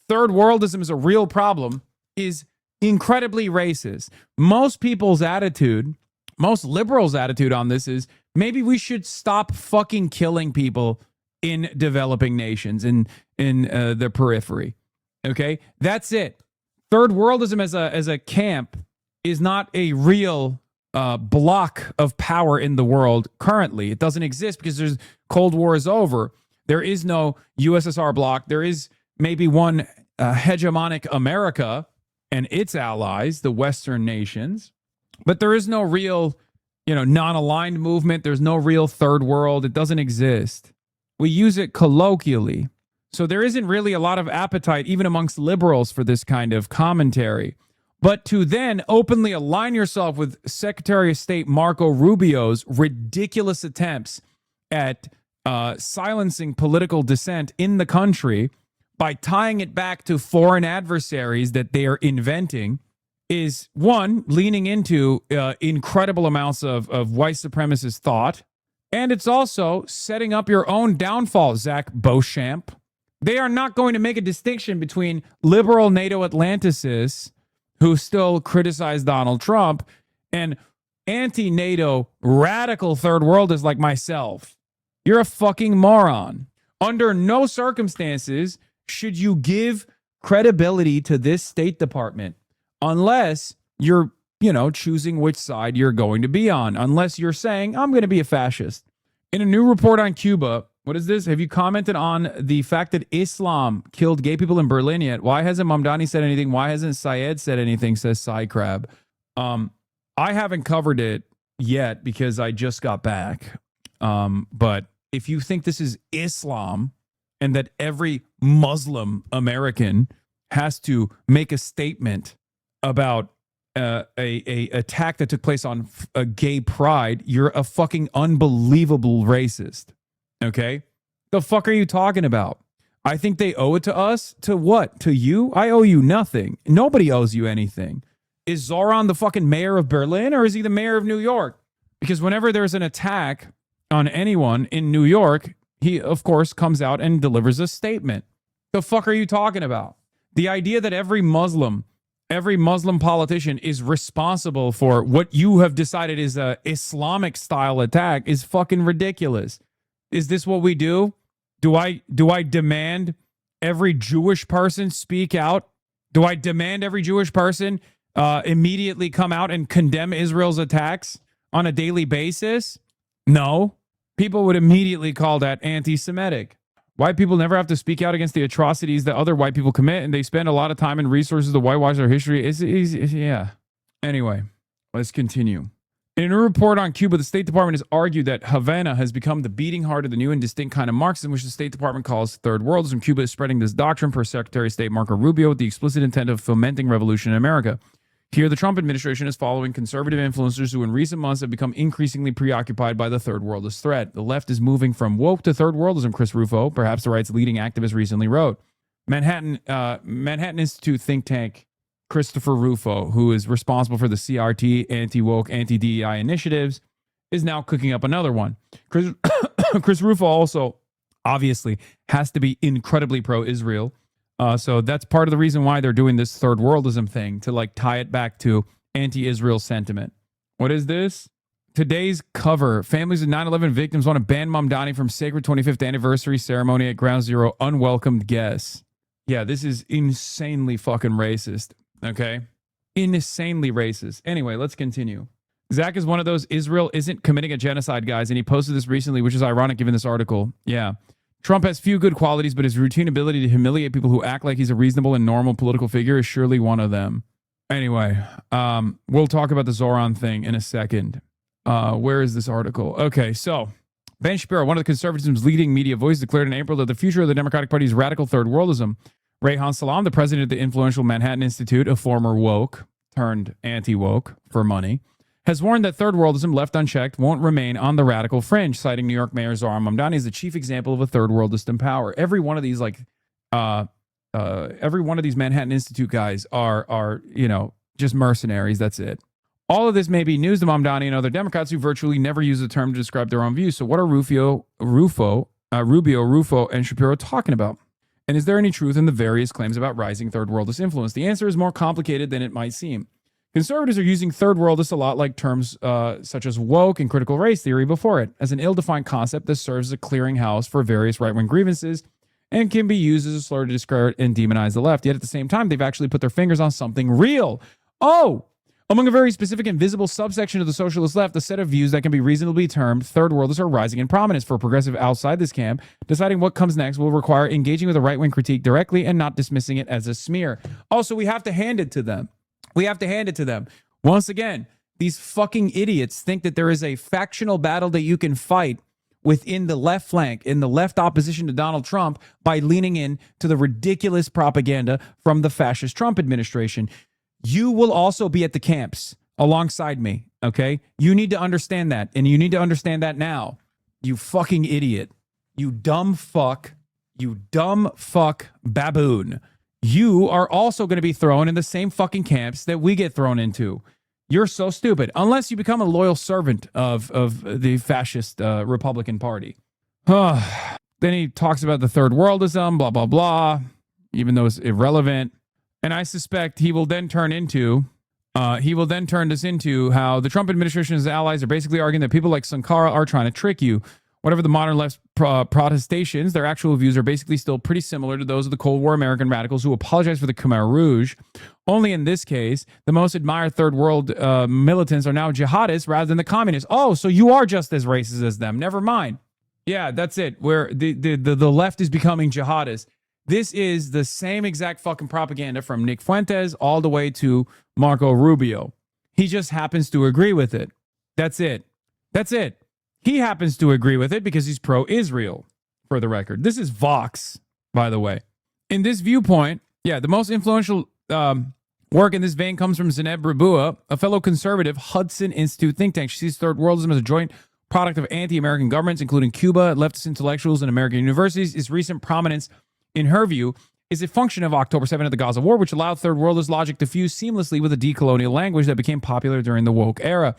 third worldism is a real problem is incredibly racist. Most people's attitude, most liberals' attitude on this is maybe we should stop fucking killing people in developing nations, in the periphery. Okay? That's it. Third worldism as a camp is not a real block of power in the world currently. It doesn't exist because there's Cold War is over. There is no USSR bloc. There is maybe one hegemonic America and its allies, the Western nations, but there is no real, non-aligned movement. There's no real third world. It doesn't exist. We use it colloquially. So there isn't really a lot of appetite, even amongst liberals, for this kind of commentary. But to then openly align yourself with Secretary of State Marco Rubio's ridiculous attempts at silencing political dissent in the country by tying it back to foreign adversaries that they are inventing is, one, leaning into incredible amounts of white supremacist thought. And it's also setting up your own downfall, Zach Beauchamp. They are not going to make a distinction between liberal NATO Atlanticists who still criticize Donald Trump and anti-NATO radical third worlders like myself. You're a fucking moron. Under no circumstances should you give credibility to this State Department unless you're, choosing which side you're going to be on, unless you're saying, I'm going to be a fascist. In a new report on Cuba, what is this? Have you commented on the fact that Islam killed gay people in Berlin yet? Why hasn't Mamdani said anything? Why hasn't Syed said anything, says Cy Crab. I haven't covered it yet because I just got back. But if you think this is Islam and that every Muslim American has to make a statement about a attack that took place on a gay pride, you're a fucking unbelievable racist. Okay? The fuck are you talking about? I think they owe it to us. To what? To you? I owe you nothing. Nobody owes you anything. Is Zoran the fucking mayor of Berlin or is he the mayor of New York? Because whenever there's an attack on anyone in New York, he, of course, comes out and delivers a statement. The fuck are you talking about? The idea that every Muslim politician is responsible for what you have decided is a Islamic style attack is fucking ridiculous. Is this what we do? Do I demand every Jewish person speak out? Do I demand every Jewish person immediately come out and condemn Israel's attacks on a daily basis? No. People would immediately call that anti-Semitic. White people never have to speak out against the atrocities that other white people commit, and they spend a lot of time and resources to whitewash their history. Yeah. Anyway, let's continue. In a report on Cuba, the State Department has argued that Havana has become the beating heart of the new and distinct kind of Marxism, which the State Department calls third worldism. Cuba is spreading this doctrine, per Secretary of State Marco Rubio, with the explicit intent of fomenting revolution in America. Here, the Trump administration is following conservative influencers who in recent months have become increasingly preoccupied by the third worldist threat. The left is moving from woke to third worldism, Chris Rufo, perhaps the right's leading activist, recently wrote. Manhattan Institute think tank Christopher Rufo, who is responsible for the CRT, anti-woke, anti-DEI initiatives, is now cooking up another one. Chris Rufo also obviously has to be incredibly pro-Israel. So that's part of the reason why they're doing this third worldism thing, to like tie it back to anti-Israel sentiment. What is this? Today's cover. Families of 9/11 victims want to ban Mamdani from sacred 25th anniversary ceremony at Ground Zero. Unwelcomed guests. Yeah, this is insanely fucking racist. Okay? Insanely racist. Anyway, let's continue. Zach is one of those Israel isn't committing a genocide guys, and he posted this recently, which is ironic given this article. Yeah. Trump has few good qualities, but his routine ability to humiliate people who act like he's a reasonable and normal political figure is surely one of them. Anyway, we'll talk about the Zoran thing in a second. Where is this article? Okay, so Ben Shapiro, one of the conservatism's leading media voices, declared in April that the future of the Democratic Party is radical third worldism. Rayhan Salam, the president of the influential Manhattan Institute, a former woke turned anti-woke for money, has warned that third worldism, left unchecked, won't remain on the radical fringe, citing New York Mayor Zohran Mamdani as the chief example of a third worldist in power. Every one of these, every one of these Manhattan Institute guys are just mercenaries. That's it. All of this may be news to Mamdani and other Democrats who virtually never use the term to describe their own views. So what are Rubio, Rufo, and Shapiro talking about? And is there any truth in the various claims about rising third worldist influence? The answer is more complicated than it might seem. Conservatives are using third worldist a lot like terms such as woke and critical race theory before it, as an ill-defined concept that serves as a clearinghouse for various right-wing grievances and can be used as a slur to discredit and demonize the left. Yet at the same time, they've actually put their fingers on something real. Oh, among a very specific and visible subsection of the socialist left, a set of views that can be reasonably termed third worldists are rising in prominence. For a progressive outside this camp, deciding what comes next will require engaging with a right-wing critique directly and not dismissing it as a smear. Also, we have to hand it to them. We have to hand it to them. Once again, these fucking idiots think that there is a factional battle that you can fight within the left flank, in the left opposition to Donald Trump, by leaning in to the ridiculous propaganda from the fascist Trump administration. You will also be at the camps alongside me, okay? You need to understand that, and you need to understand that now. You fucking idiot. You dumb fuck baboon. You are also going to be thrown in the same fucking camps that we get thrown into. You're so stupid, unless you become a loyal servant of the fascist Republican Party. Then he talks about the third worldism, blah, blah, blah, even though it's irrelevant. And I suspect he will then turn this into how the Trump administration and his allies are basically arguing that people like Sankara are trying to trick you. Whatever the modern left's protestations, their actual views are basically still pretty similar to those of the Cold War American radicals who apologize for the Khmer Rouge. Only in this case, the most admired third world militants are now jihadists rather than the communists. Oh, so you are just as racist as them. Never mind. Yeah, that's it. Where the left is becoming jihadists. This is the same exact fucking propaganda from Nick Fuentes all the way to Marco Rubio. He just happens to agree with it. That's it. That's it. He happens to agree with it because he's pro-Israel, for the record. This is Vox, by the way. In this viewpoint, yeah, the most influential work in this vein comes from Zineb Rabua, a fellow conservative Hudson Institute think tank. She sees third worldism as a joint product of anti-American governments, including Cuba, leftist intellectuals, and American universities. Its recent prominence, in her view, is a function of October 7th of the Gaza War, which allowed third worldist logic to fuse seamlessly with a decolonial language that became popular during the woke era.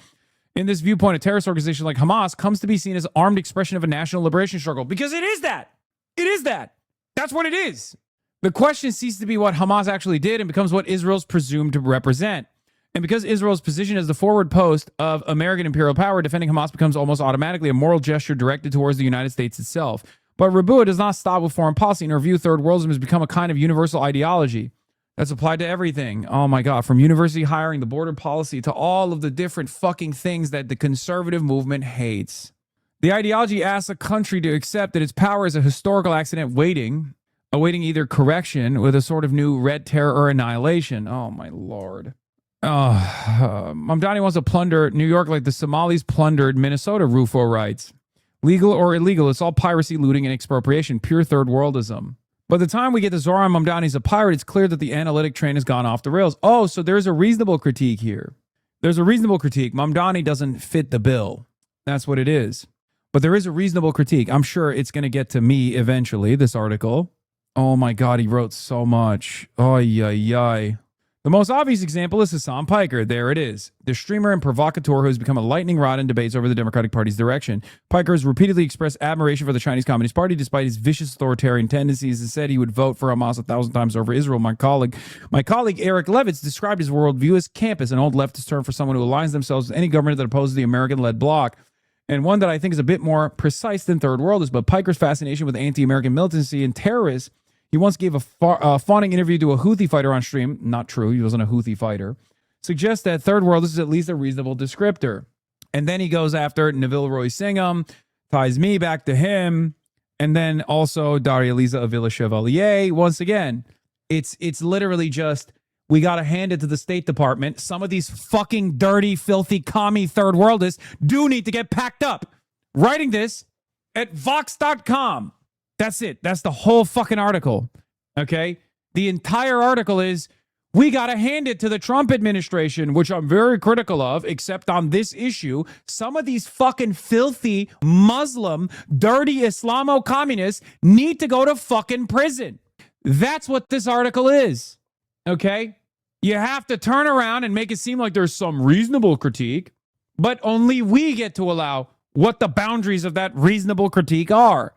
In this viewpoint, a terrorist organization like Hamas comes to be seen as armed expression of a national liberation struggle, because it is that. It is that. That's what it is. The question ceases to be what Hamas actually did and becomes what Israel's presumed to represent. And because Israel's position as the forward post of American imperial power, defending Hamas becomes almost automatically a moral gesture directed towards the United States itself. But Rabua does not stop with foreign policy. In her view, third worldism has become a kind of universal ideology that's applied to everything. Oh my God, from university hiring, the border policy, to all of the different fucking things that the conservative movement hates. The ideology asks a country to accept that its power is a historical accident awaiting either correction with a sort of new red terror or annihilation. Oh my Lord. Mamdani wants to plunder New York like the Somalis plundered Minnesota, Rufo writes. Legal or illegal, it's all piracy, looting, and expropriation. Pure third worldism. By the time we get to Zoran Mamdani's a pirate, it's clear that the analytic train has gone off the rails. Oh, so there's a reasonable critique here. There's a reasonable critique. Mamdani doesn't fit the bill. That's what it is. But there is a reasonable critique. I'm sure it's going to get to me eventually, this article. Oh my God, he wrote so much. Oh, yay. The most obvious example is Hassan Piker. There it is. The streamer and provocateur who has become a lightning rod in debates over the Democratic Party's direction. Piker has repeatedly expressed admiration for the Chinese Communist Party despite his vicious authoritarian tendencies and said he would vote for Hamas 1,000 times over Israel. My colleague Eric Levitz described his worldview as campus, an old leftist term for someone who aligns themselves with any government that opposes the American-led bloc, and one that I think is a bit more precise than third worldist. But Piker's fascination with anti-American militancy and terrorists. He once gave a fawning interview to a Houthi fighter on stream. Not true. He wasn't a Houthi fighter. Suggests that third world is at least a reasonable descriptor. And then he goes after Neville Roy Singham, ties me back to him. And then also Daria Lisa Avila Chevalier. Once again, it's literally just, we got to hand it to the State Department. Some of these fucking dirty, filthy, commie third worldists do need to get packed up. Writing this at Vox.com. That's it. That's the whole fucking article. Okay? The entire article is, we got to hand it to the Trump administration, which I'm very critical of, except on this issue. Some of these fucking filthy, Muslim, dirty Islamo-communists need to go to fucking prison. That's what this article is. Okay? You have to turn around and make it seem like there's some reasonable critique, but only we get to allow what the boundaries of that reasonable critique are.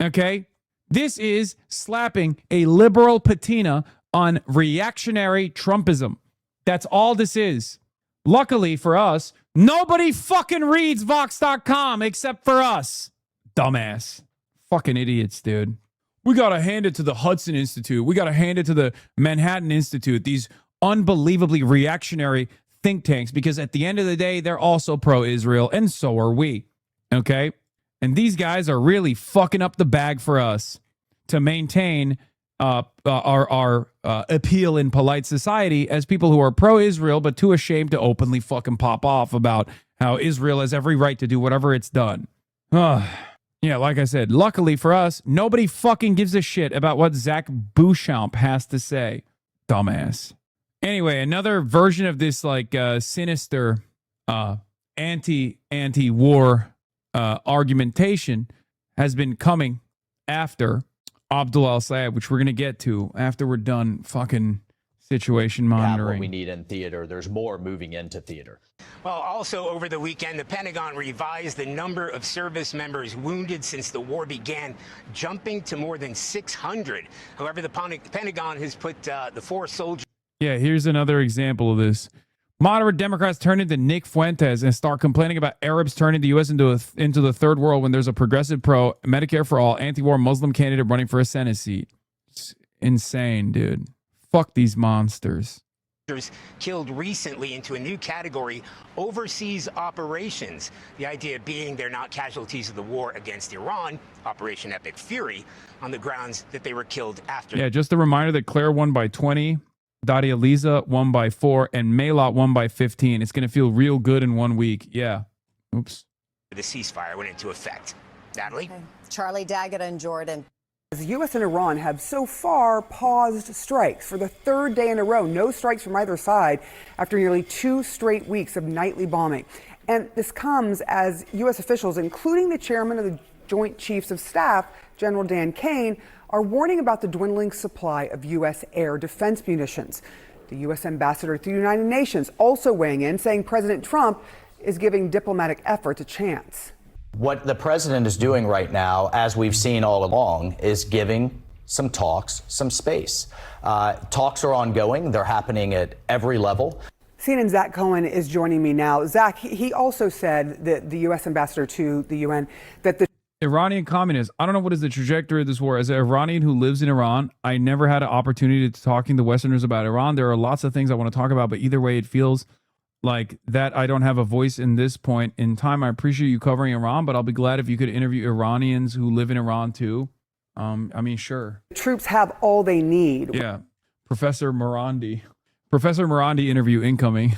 Okay? This is slapping a liberal patina on reactionary Trumpism. That's all this is. Luckily for us, nobody fucking reads Vox.com except for us. Dumbass. Fucking idiots, dude. We got to hand it to the Hudson Institute. We got to hand it to the Manhattan Institute. These unbelievably reactionary think tanks, because at the end of the day, they're also pro-Israel, and so are we. Okay? And these guys are really fucking up the bag for us to maintain our appeal in polite society as people who are pro-Israel but too ashamed to openly fucking pop off about how Israel has every right to do whatever it's done. Yeah, like I said, luckily for us, nobody fucking gives a shit about what Zach Beauchamp has to say. Dumbass. Anyway, another version of this like sinister anti-war argumentation has been coming after Abdul al-Sayed, which we're going to get to after we're done fucking situation monitoring. What we need in theater. There's more moving into theater. Well, also over the weekend, the Pentagon revised the number of service members wounded since the war began, jumping to more than 600. However, the Pentagon has put the 4 soldiers. Yeah, here's another example of this. Moderate Democrats turn into Nick Fuentes and start complaining about Arabs turning the U.S. into the third world when there's a progressive pro, Medicare for all, anti-war Muslim candidate running for a Senate seat. It's insane, dude. Fuck these monsters. Killed recently into a new category, overseas operations. The idea being they're not casualties of the war against Iran, Operation Epic Fury, on the grounds that they were killed after. Yeah, just a reminder that Claire won by 20. Daria Lisa won by 4, and Maylot won by 15. It's going to feel real good in 1 week. Yeah. Oops. The ceasefire went into effect. Natalie? Okay. Charlie Daggett in Jordan. The U.S. and Iran have so far paused strikes for the 3rd day in a row. No strikes from either side after nearly 2 straight weeks of nightly bombing. And this comes as U.S. officials, including the chairman of the Joint Chiefs of Staff, General Dan Kane, are warning about the dwindling supply of U.S. air defense munitions. The U.S. ambassador to the United Nations also weighing in, saying President Trump is giving diplomatic efforts a chance. What the president is doing right now, as we've seen all along, is giving some talks some space. Talks are ongoing. They're happening at every level. CNN's Zach Cohen is joining me now. Zach, he also said that the U.S. ambassador to the UN, that the Iranian communists. I don't know what is the trajectory of this war. As an Iranian who lives in Iran, I never had an opportunity to talking to Westerners about Iran. There are lots of things I want to talk about, but either way, it feels like that I don't have a voice in this point in time. I appreciate you covering Iran, but I'll be glad if you could interview Iranians who live in Iran too. I mean, sure. Troops have all they need. Yeah. Professor Morandi interview incoming.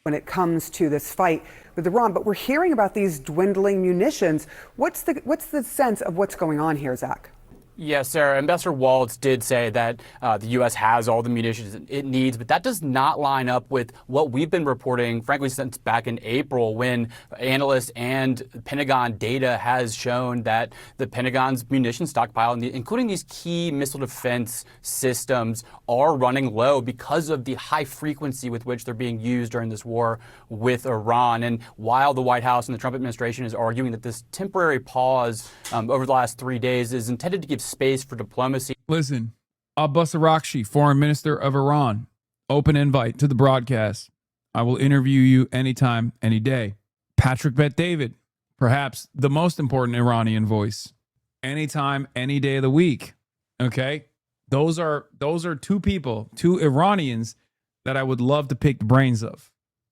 When it comes to this fight with Iran, but we're hearing about these dwindling munitions. What's the sense of what's going on here, Zach? Yes, Sarah. Ambassador Waltz did say that the U.S. has all the munitions it needs, but that does not line up with what we've been reporting, frankly, since back in April, when analysts and Pentagon data has shown that the Pentagon's munition stockpile, including these key missile defense systems, are running low because of the high frequency with which they're being used during this war with Iran. And while the White House and the Trump administration is arguing that this temporary pause over the last 3 days is intended to give space for diplomacy. Listen, Abbas Araghchi, Foreign Minister of Iran, open invite to the broadcast. I will interview you anytime, any day. Patrick Bet-David, perhaps the most important Iranian voice, anytime, any day of the week. Okay, those are two people, two Iranians that I would love to pick the brains of.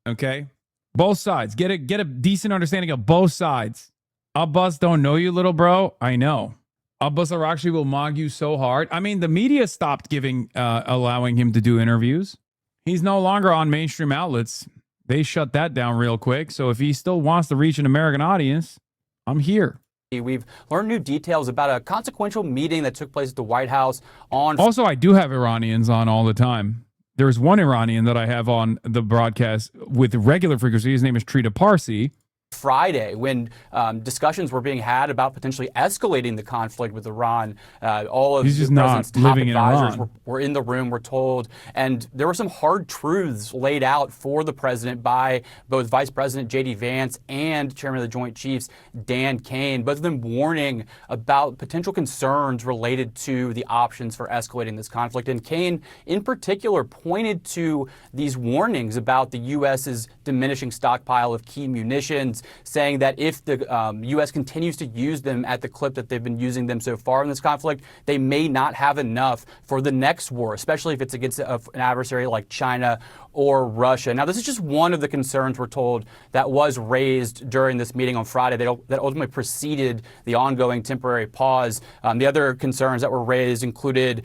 Okay, both sides. Get a decent understanding of both sides. Abbas don't know you, little bro. I know. Abbas Araghchi will mog you so hard. I mean, the media stopped allowing him to do interviews. He's no longer on mainstream outlets. They shut that down real quick. So if he still wants to reach an American audience, I'm here. We've learned new details about a consequential meeting that took place at the White House on... Also, I do have Iranians on all the time. There's one Iranian that I have on the broadcast with regular frequency. His name is Trita Parsi. Friday, when discussions were being had about potentially escalating the conflict with Iran. All of the president's top advisors were in the room, we're told, and there were some hard truths laid out for the president by both Vice President J.D. Vance and Chairman of the Joint Chiefs Dan Kane, both of them warning about potential concerns related to the options for escalating this conflict. And Kane, in particular, pointed to these warnings about the U.S.'s diminishing stockpile of key munitions, saying that if the U.S. continues to use them at the clip that they've been using them so far in this conflict, they may not have enough for the next war, especially if it's against an adversary like China or Russia. Now, this is just one of the concerns, we're told, that was raised during this meeting on Friday that ultimately preceded the ongoing temporary pause. The other concerns that were raised included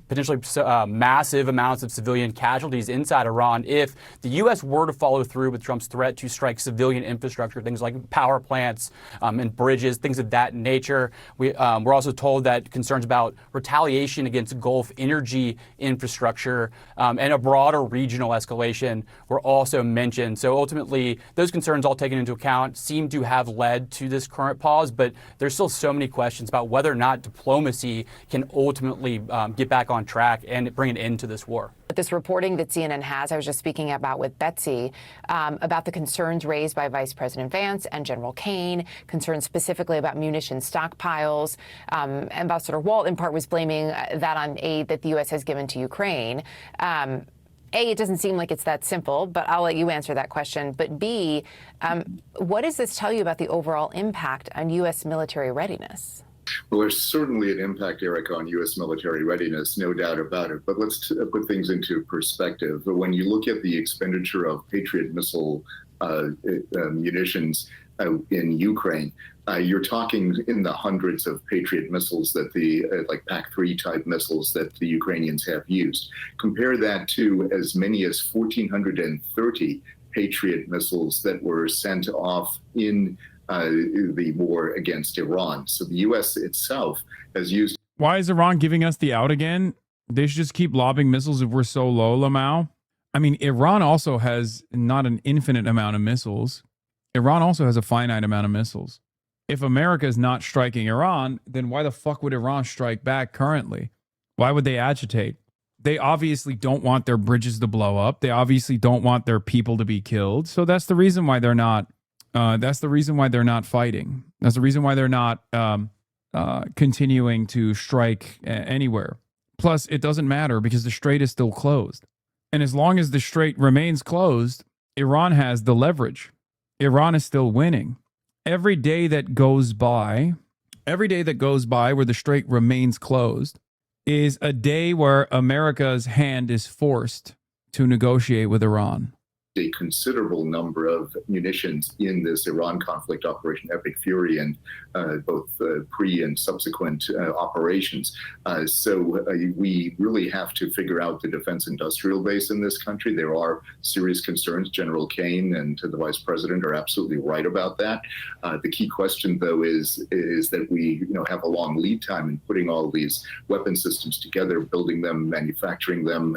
potentially massive amounts of civilian casualties inside Iran if the U.S. were to follow through with Trump's threat to strike civilian infrastructure, things like power plants and bridges, things of that nature. We're also told that concerns about retaliation against Gulf energy infrastructure and a broader regional escalation were also mentioned. So ultimately, those concerns all taken into account seem to have led to this current pause, but there's still so many questions about whether or not diplomacy can ultimately get back on track and bring an end to this war. This reporting that CNN has, I was just speaking about with Betsy, about the concerns raised by Vice President Vance and General Kane, concerns specifically about munition stockpiles. Ambassador Walt, in part, was blaming that on aid that the U.S. has given to Ukraine. A, it doesn't seem like it's that simple, but I'll let you answer that question. But B, what does this tell you about the overall impact on U.S. military readiness? Well, there's certainly an impact, Erica, on U.S. military readiness, no doubt about it. But let's put things into perspective. When you look at the expenditure of Patriot missile munitions in Ukraine, you're talking in the hundreds of Patriot missiles that like PAC-3 type missiles that the Ukrainians have used. Compare that to as many as 1,430 Patriot missiles that were sent off in the war against Iran. So the U.S. itself has used... Why is Iran giving us the out again? They should just keep lobbing missiles if we're so low, Lamau. I mean, Iran also has not an infinite amount of missiles. Iran also has a finite amount of missiles. If America is not striking Iran, then why the fuck would Iran strike back currently? Why would they agitate? They obviously don't want their bridges to blow up. They obviously don't want their people to be killed. So that's the reason why they're not That's the reason why they're not fighting. That's the reason why they're not continuing to strike anywhere. Plus, it doesn't matter because the strait is still closed. And as long as the strait remains closed, Iran has the leverage. Iran is still winning. Every day that goes by where the strait remains closed is a day where America's hand is forced to negotiate with Iran. a considerable number of munitions in this Iran conflict, Operation Epic Fury, and both pre and subsequent operations. So we really have to figure out the defense industrial base in this country. There are serious concerns. General Kane and the Vice President are absolutely right about that. The key question, though, is that we have a long lead time in putting all these weapon systems together, building them, manufacturing them,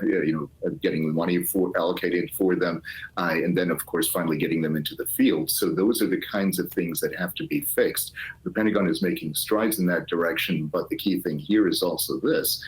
getting the money allocated for them. And then, of course, finally getting them into the field. So those are the kinds of things that have to be fixed. The Pentagon is making strides in that direction, but the key thing here is also this.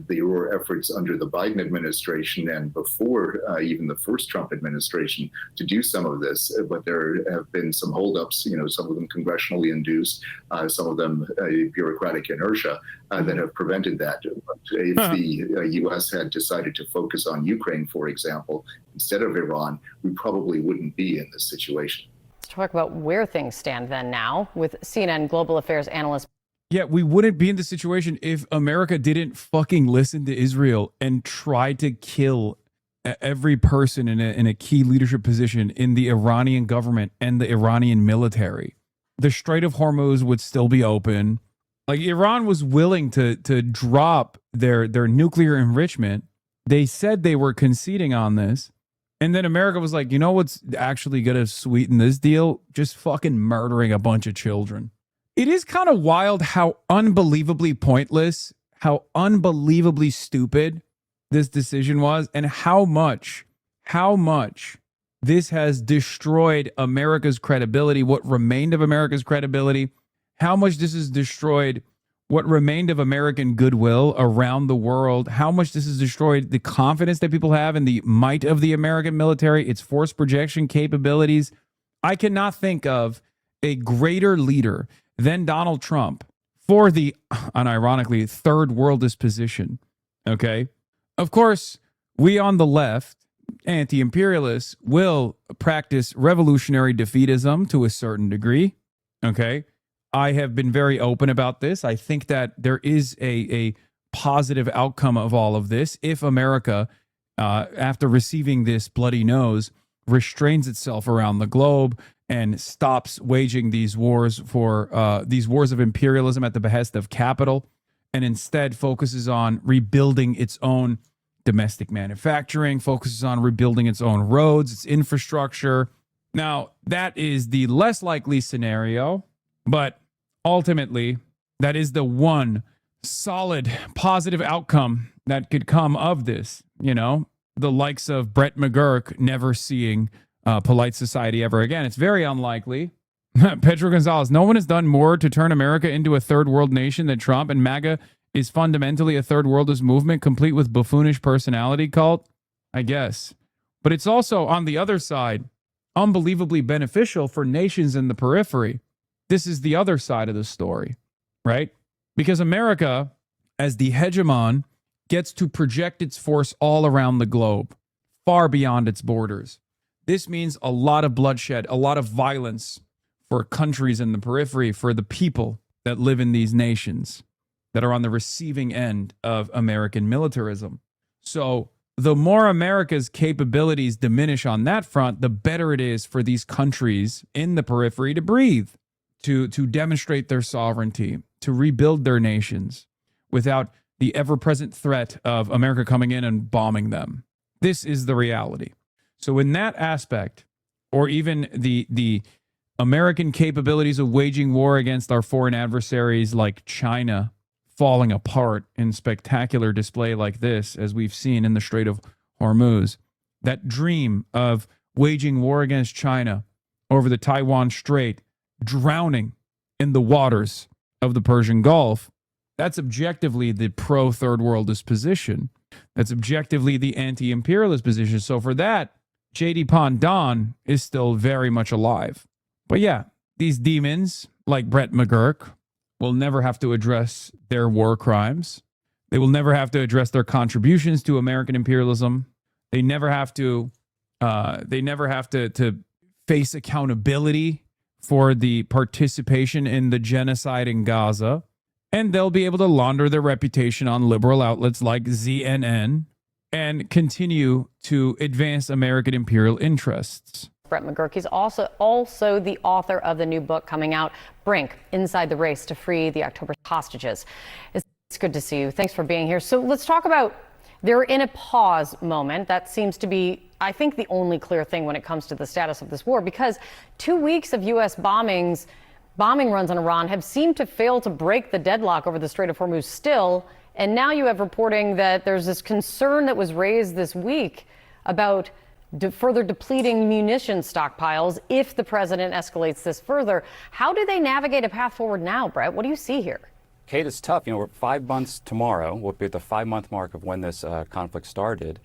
There were efforts under the Biden administration and before even the first Trump administration to do some of this, but there have been some holdups, some of them congressionally induced, some of them bureaucratic inertia that have prevented that. But if the U.S. had decided to focus on Ukraine, for example, instead of Iran, we probably wouldn't be in this situation. Let's talk about where things stand then now with CNN Global Affairs analyst. Yeah, we wouldn't be in this situation if America didn't fucking listen to Israel and try to kill every person in a key leadership position in the Iranian government and the Iranian military. The Strait of Hormuz would still be open. Like, Iran was willing to drop their nuclear enrichment. They said they were conceding on this. And then America was like, you know what's actually going to sweeten this deal? Just fucking murdering a bunch of children. It is kind of wild how unbelievably pointless, how unbelievably stupid this decision was, and how much this has destroyed America's credibility, what remained of America's credibility, how much this has destroyed what remained of American goodwill around the world, how much this has destroyed the confidence that people have in the might of the American military, its force projection capabilities. I cannot think of a greater leader than Donald Trump for the, unironically, third worldist position. Okay? Of course, we on the left, anti-imperialists, will practice revolutionary defeatism to a certain degree. Okay? I have been very open about this. I think that there is a positive outcome of all of this if America, after receiving this bloody nose, restrains itself around the globe and stops waging these wars of imperialism at the behest of capital, and instead focuses on rebuilding its own domestic manufacturing, focuses on rebuilding its own roads, its infrastructure. Now, that is the less likely scenario, but ultimately, that is the one solid positive outcome that could come of this. The likes of Brett McGurk never seeing polite society ever again. It's very unlikely. Pedro Gonzalez, no one has done more to turn America into a third world nation than Trump, and MAGA is fundamentally a third worldist movement complete with buffoonish personality cult, I guess. But it's also, on the other side, unbelievably beneficial for nations in the periphery. This is the other side of the story, right? Because America, as the hegemon, gets to project its force all around the globe, far beyond its borders. This means a lot of bloodshed, a lot of violence for countries in the periphery, for the people that live in these nations that are on the receiving end of American militarism. So the more America's capabilities diminish on that front, the better it is for these countries in the periphery to breathe, to demonstrate their sovereignty, to rebuild their nations without the ever-present threat of America coming in and bombing them. This is the reality. So in that aspect, or even the American capabilities of waging war against our foreign adversaries like China falling apart in spectacular display like this, as we've seen in the Strait of Hormuz, that dream of waging war against China over the Taiwan Strait, drowning in the waters of the Persian Gulf, that's objectively the pro-third worldist position. That's objectively the anti-imperialist position. So for that, J.D. Don is still very much alive. But yeah, these demons, like Brett McGurk, will never have to address their war crimes. They will never have to address their contributions to American imperialism. They never have to face accountability for the participation in the genocide in Gaza. And they'll be able to launder their reputation on liberal outlets like CNN and continue to advance American imperial interests. Brett McGurk is also the author of the new book coming out, Brink, Inside the Race to Free the October Hostages. It's good to see you. Thanks for being here. So let's talk about, they're in a pause moment. That seems to be, I think, the only clear thing when it comes to the status of this war, because 2 weeks of U.S. bombing runs on Iran have seemed to fail to break the deadlock over the Strait of Hormuz still. And now you have reporting that there's this concern that was raised this week about further depleting munition stockpiles if the president escalates this further. How do they navigate a path forward now, Brett? What do you see here? Kate, it's tough. We're 5 months tomorrow. We'll be at the 5-month mark of when this conflict started.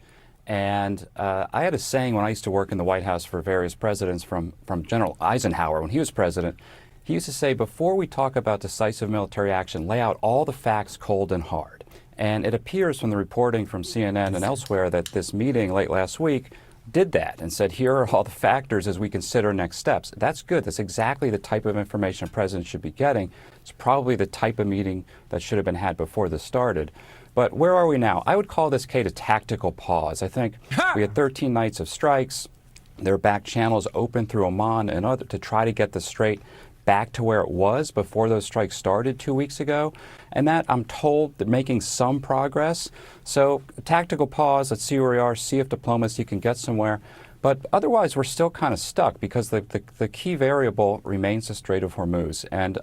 And I had a saying when I used to work in the White House for various presidents, from General Eisenhower when he was president. He used to say, before we talk about decisive military action, lay out all the facts cold and hard. And it appears from the reporting from CNN and elsewhere that this meeting late last week did that and said, here are all the factors as we consider next steps. That's good. That's exactly the type of information a president should be getting. It's probably the type of meeting that should have been had before this started. But where are we now? I would call this, Kate, a tactical pause. I think we had 13 nights of strikes. There are back channels open through Oman and other to try to get the Strait back to where it was before those strikes started 2 weeks ago. And that, I'm told, they're making some progress. So a tactical pause, let's see where we are, see if diplomacy can get somewhere. But otherwise, we're still kind of stuck because the key variable remains the Strait of Hormuz. And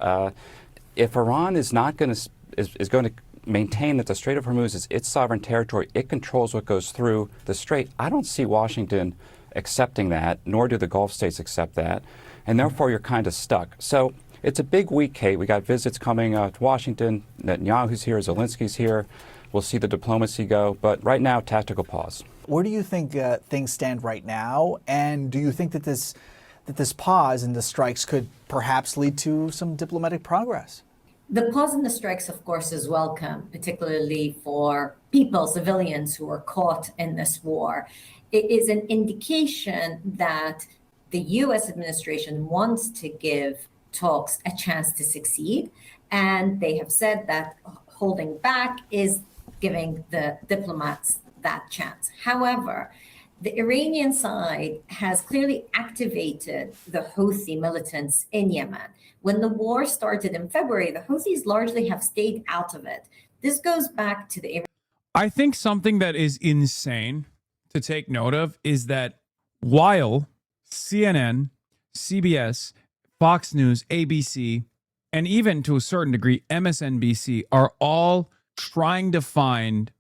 if Iran is not going to is going to maintain that the Strait of Hormuz is its sovereign territory, it controls what goes through the Strait, I don't see Washington accepting that, nor do the Gulf states accept that. And therefore, you're kind of stuck. So it's a big week, Kate. We got visits coming to Washington. Netanyahu's here. Zelensky's here. We'll see the diplomacy go. But right now, tactical pause. Where do you think things stand right now? And do you think that this pause in the strikes could perhaps lead to some diplomatic progress? The pause in the strikes, of course, is welcome, particularly for people, civilians who are caught in this war. It is an indication that the U.S. administration wants to give talks a chance to succeed. And they have said that holding back is giving the diplomats that chance. However, the Iranian side has clearly activated the Houthi militants in Yemen. When the war started in February, the Houthis largely have stayed out of it. This goes back to the... I think something that is insane to take note of is that while CNN, CBS, Fox News, ABC, and even to a certain degree, MSNBC are all trying to find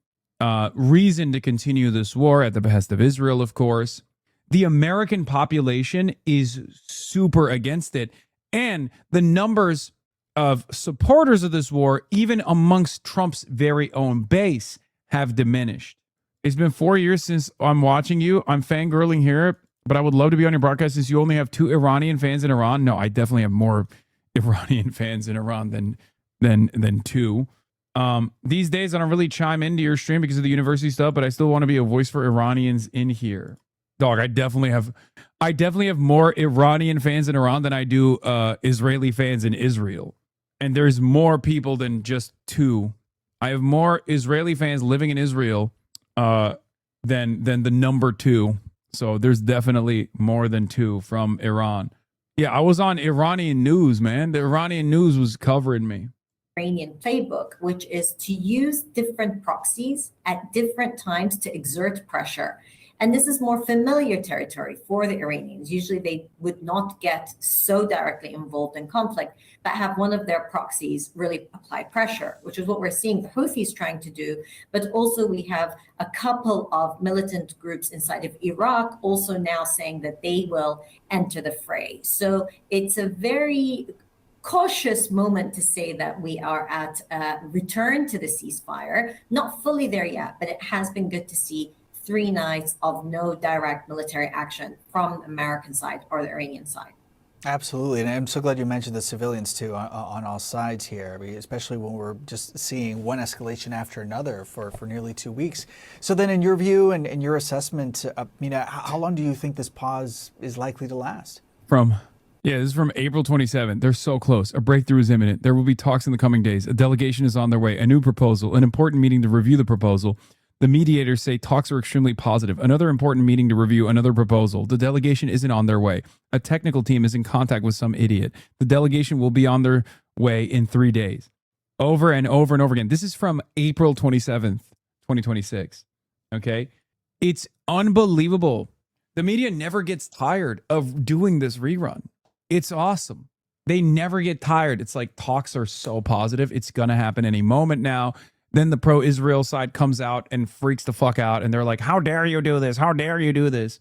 reason to continue this war at the behest of Israel, of course, the American population is super against it. And the numbers of supporters of this war, even amongst Trump's very own base, have diminished. It's been 4 years since I'm watching you. I'm fangirling here, but I would love to be on your broadcast since you only have 2 Iranian fans in Iran. No, I definitely have more Iranian fans in Iran than 2. These days, I don't really chime into your stream because of the university stuff, but I still want to be a voice for Iranians in here. Dog, I definitely have more Iranian fans in Iran than I do Israeli fans in Israel. And there's more people than just 2. I have more Israeli fans living in Israel than the number 2. So there's definitely more than 2 from Iran. Yeah, I was on Iranian news, man. The Iranian news was covering me. Iranian playbook, which is to use different proxies at different times to exert pressure. And this is more familiar territory for the Iranians. Usually they would not get so directly involved in conflict, but have one of their proxies really apply pressure, which is what we're seeing the Houthis trying to do. But also we have a couple of militant groups inside of Iraq also now saying that they will enter the fray. So it's a very cautious moment to say that we are at a return to the ceasefire. Not fully there yet, but it has been good to see 3 nights of no direct military action from the American side or the Iranian side. Absolutely, and I'm so glad you mentioned the civilians too on all sides here, especially when we're just seeing one escalation after another for nearly 2 weeks. So then in your view and your assessment, how long do you think this pause is likely to last? Yeah, this is from April 27th. They're so close. A breakthrough is imminent. There will be talks in the coming days. A delegation is on their way. A new proposal, an important meeting to review the proposal. The mediators say talks are extremely positive. Another important meeting to review another proposal. The delegation isn't on their way. A technical team is in contact with some idiot. The delegation will be on their way in 3 days. Over and over and over again. This is from April 27th, 2026. Okay? It's unbelievable. The media never gets tired of doing this rerun. It's awesome. They never get tired. It's like talks are so positive. It's going to happen any moment now. Then the pro-Israel side comes out and freaks the fuck out. And they're like, how dare you do this? How dare you do this?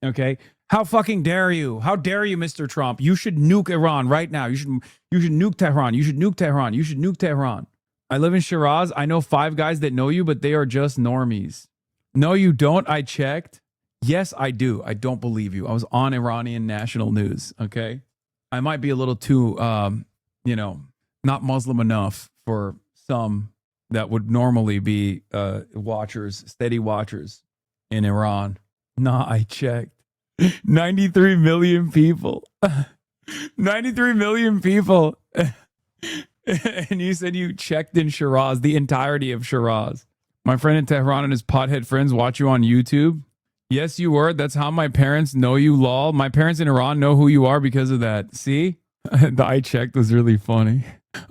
Okay? How fucking dare you? How dare you, Mr. Trump? You should nuke Iran right now. You should nuke Tehran. You should nuke Tehran. You should nuke Tehran. I live in Shiraz. I know 5 guys that know you, but they are just normies. No, you don't. I checked. Yes, I do. I don't believe you. I was on Iranian national news. Okay? I might be a little too, not Muslim enough for some that would normally be watchers, steady watchers in Iran. Nah, I checked. 93 million people. 93 million people. And you said you checked in Shiraz, the entirety of Shiraz. My friend in Tehran and his pothead friends watch you on YouTube. Yes, you were. That's how my parents know you, lol. My parents in Iran know who you are because of that. See? The I checked was really funny.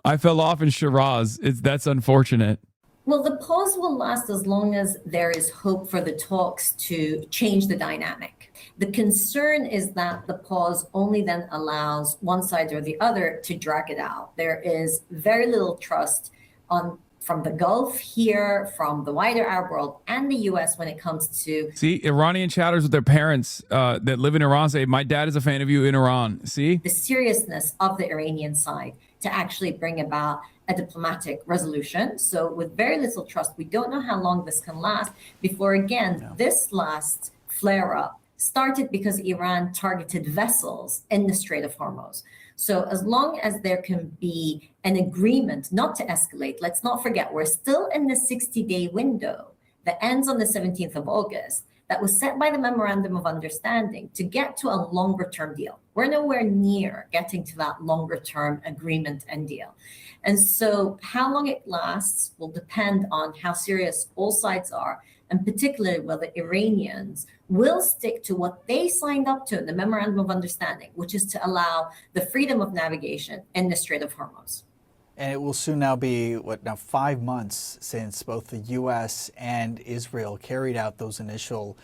I fell off in Shiraz. That's unfortunate. Well, the pause will last as long as there is hope for the talks to change the dynamic. The concern is that the pause only then allows one side or the other to drag it out. There is very little trust from the Gulf here, from the wider Arab world, and the U.S. when it comes to... See, Iranian chatters with their parents that live in Iran say, my dad is a fan of you in Iran. See? The seriousness of the Iranian side to actually bring about a diplomatic resolution. So with very little trust, we don't know how long this can last before, again, this last flare-up started because Iran targeted vessels in the Strait of Hormuz. So as long as there can be an agreement not to escalate, let's not forget, we're still in the 60-day window that ends on the 17th of August that was set by the Memorandum of Understanding to get to a longer-term deal. We're nowhere near getting to that longer-term agreement and deal. And so how long it lasts will depend on how serious all sides are, and particularly whether Iranians will stick to what they signed up to in the Memorandum of Understanding, which is to allow the freedom of navigation in the Strait of Hormuz. And it will soon now be, 5 months since both the U.S. and Israel carried out those initial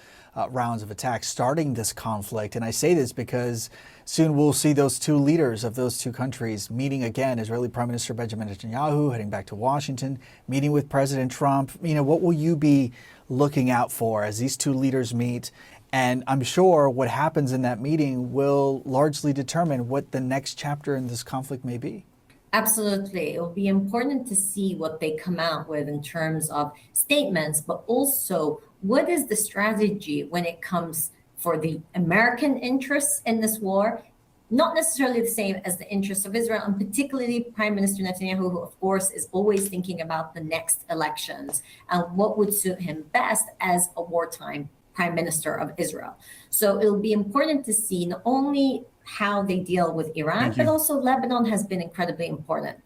rounds of attacks, starting this conflict. And I say this because soon we'll see those two leaders of those two countries meeting again. Israeli Prime Minister Benjamin Netanyahu heading back to Washington, meeting with President Trump. What will you be looking out for as these two leaders meet? And I'm sure what happens in that meeting will largely determine what the next chapter in this conflict may be. Absolutely. It will be important to see what they come out with in terms of statements, but also what is the strategy when it comes for the American interests in this war, not necessarily the same as the interests of Israel, and particularly Prime Minister Netanyahu, who of course is always thinking about the next elections and what would suit him best as a wartime Prime Minister of Israel. So it'll be important to see not only how they deal with Iran, but also Lebanon has been incredibly important.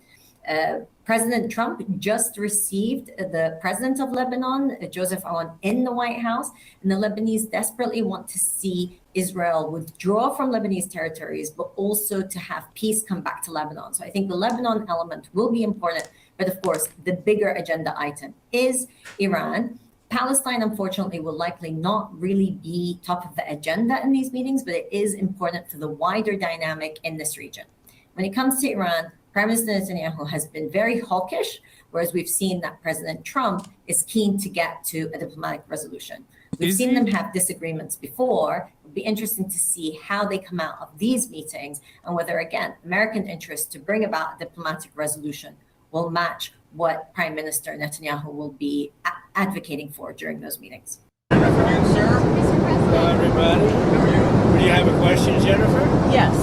President Trump just received the president of Lebanon, Joseph Aoun, in the White House, and the Lebanese desperately want to see Israel withdraw from Lebanese territories, but also to have peace come back to Lebanon. So I think the Lebanon element will be important, but of course, the bigger agenda item is Iran. Palestine, unfortunately, will likely not really be top of the agenda in these meetings, but it is important for the wider dynamic in this region. When it comes to Iran, Prime Minister Netanyahu has been very hawkish, whereas we've seen that President Trump is keen to get to a diplomatic resolution. We've seen them have disagreements before. It'll be interesting to see how they come out of these meetings and whether, again, American interests to bring about a diplomatic resolution will match what Prime Minister Netanyahu will be advocating for during those meetings. Good afternoon, sir. Hello, everybody. Do you have a question, Jennifer? Yes.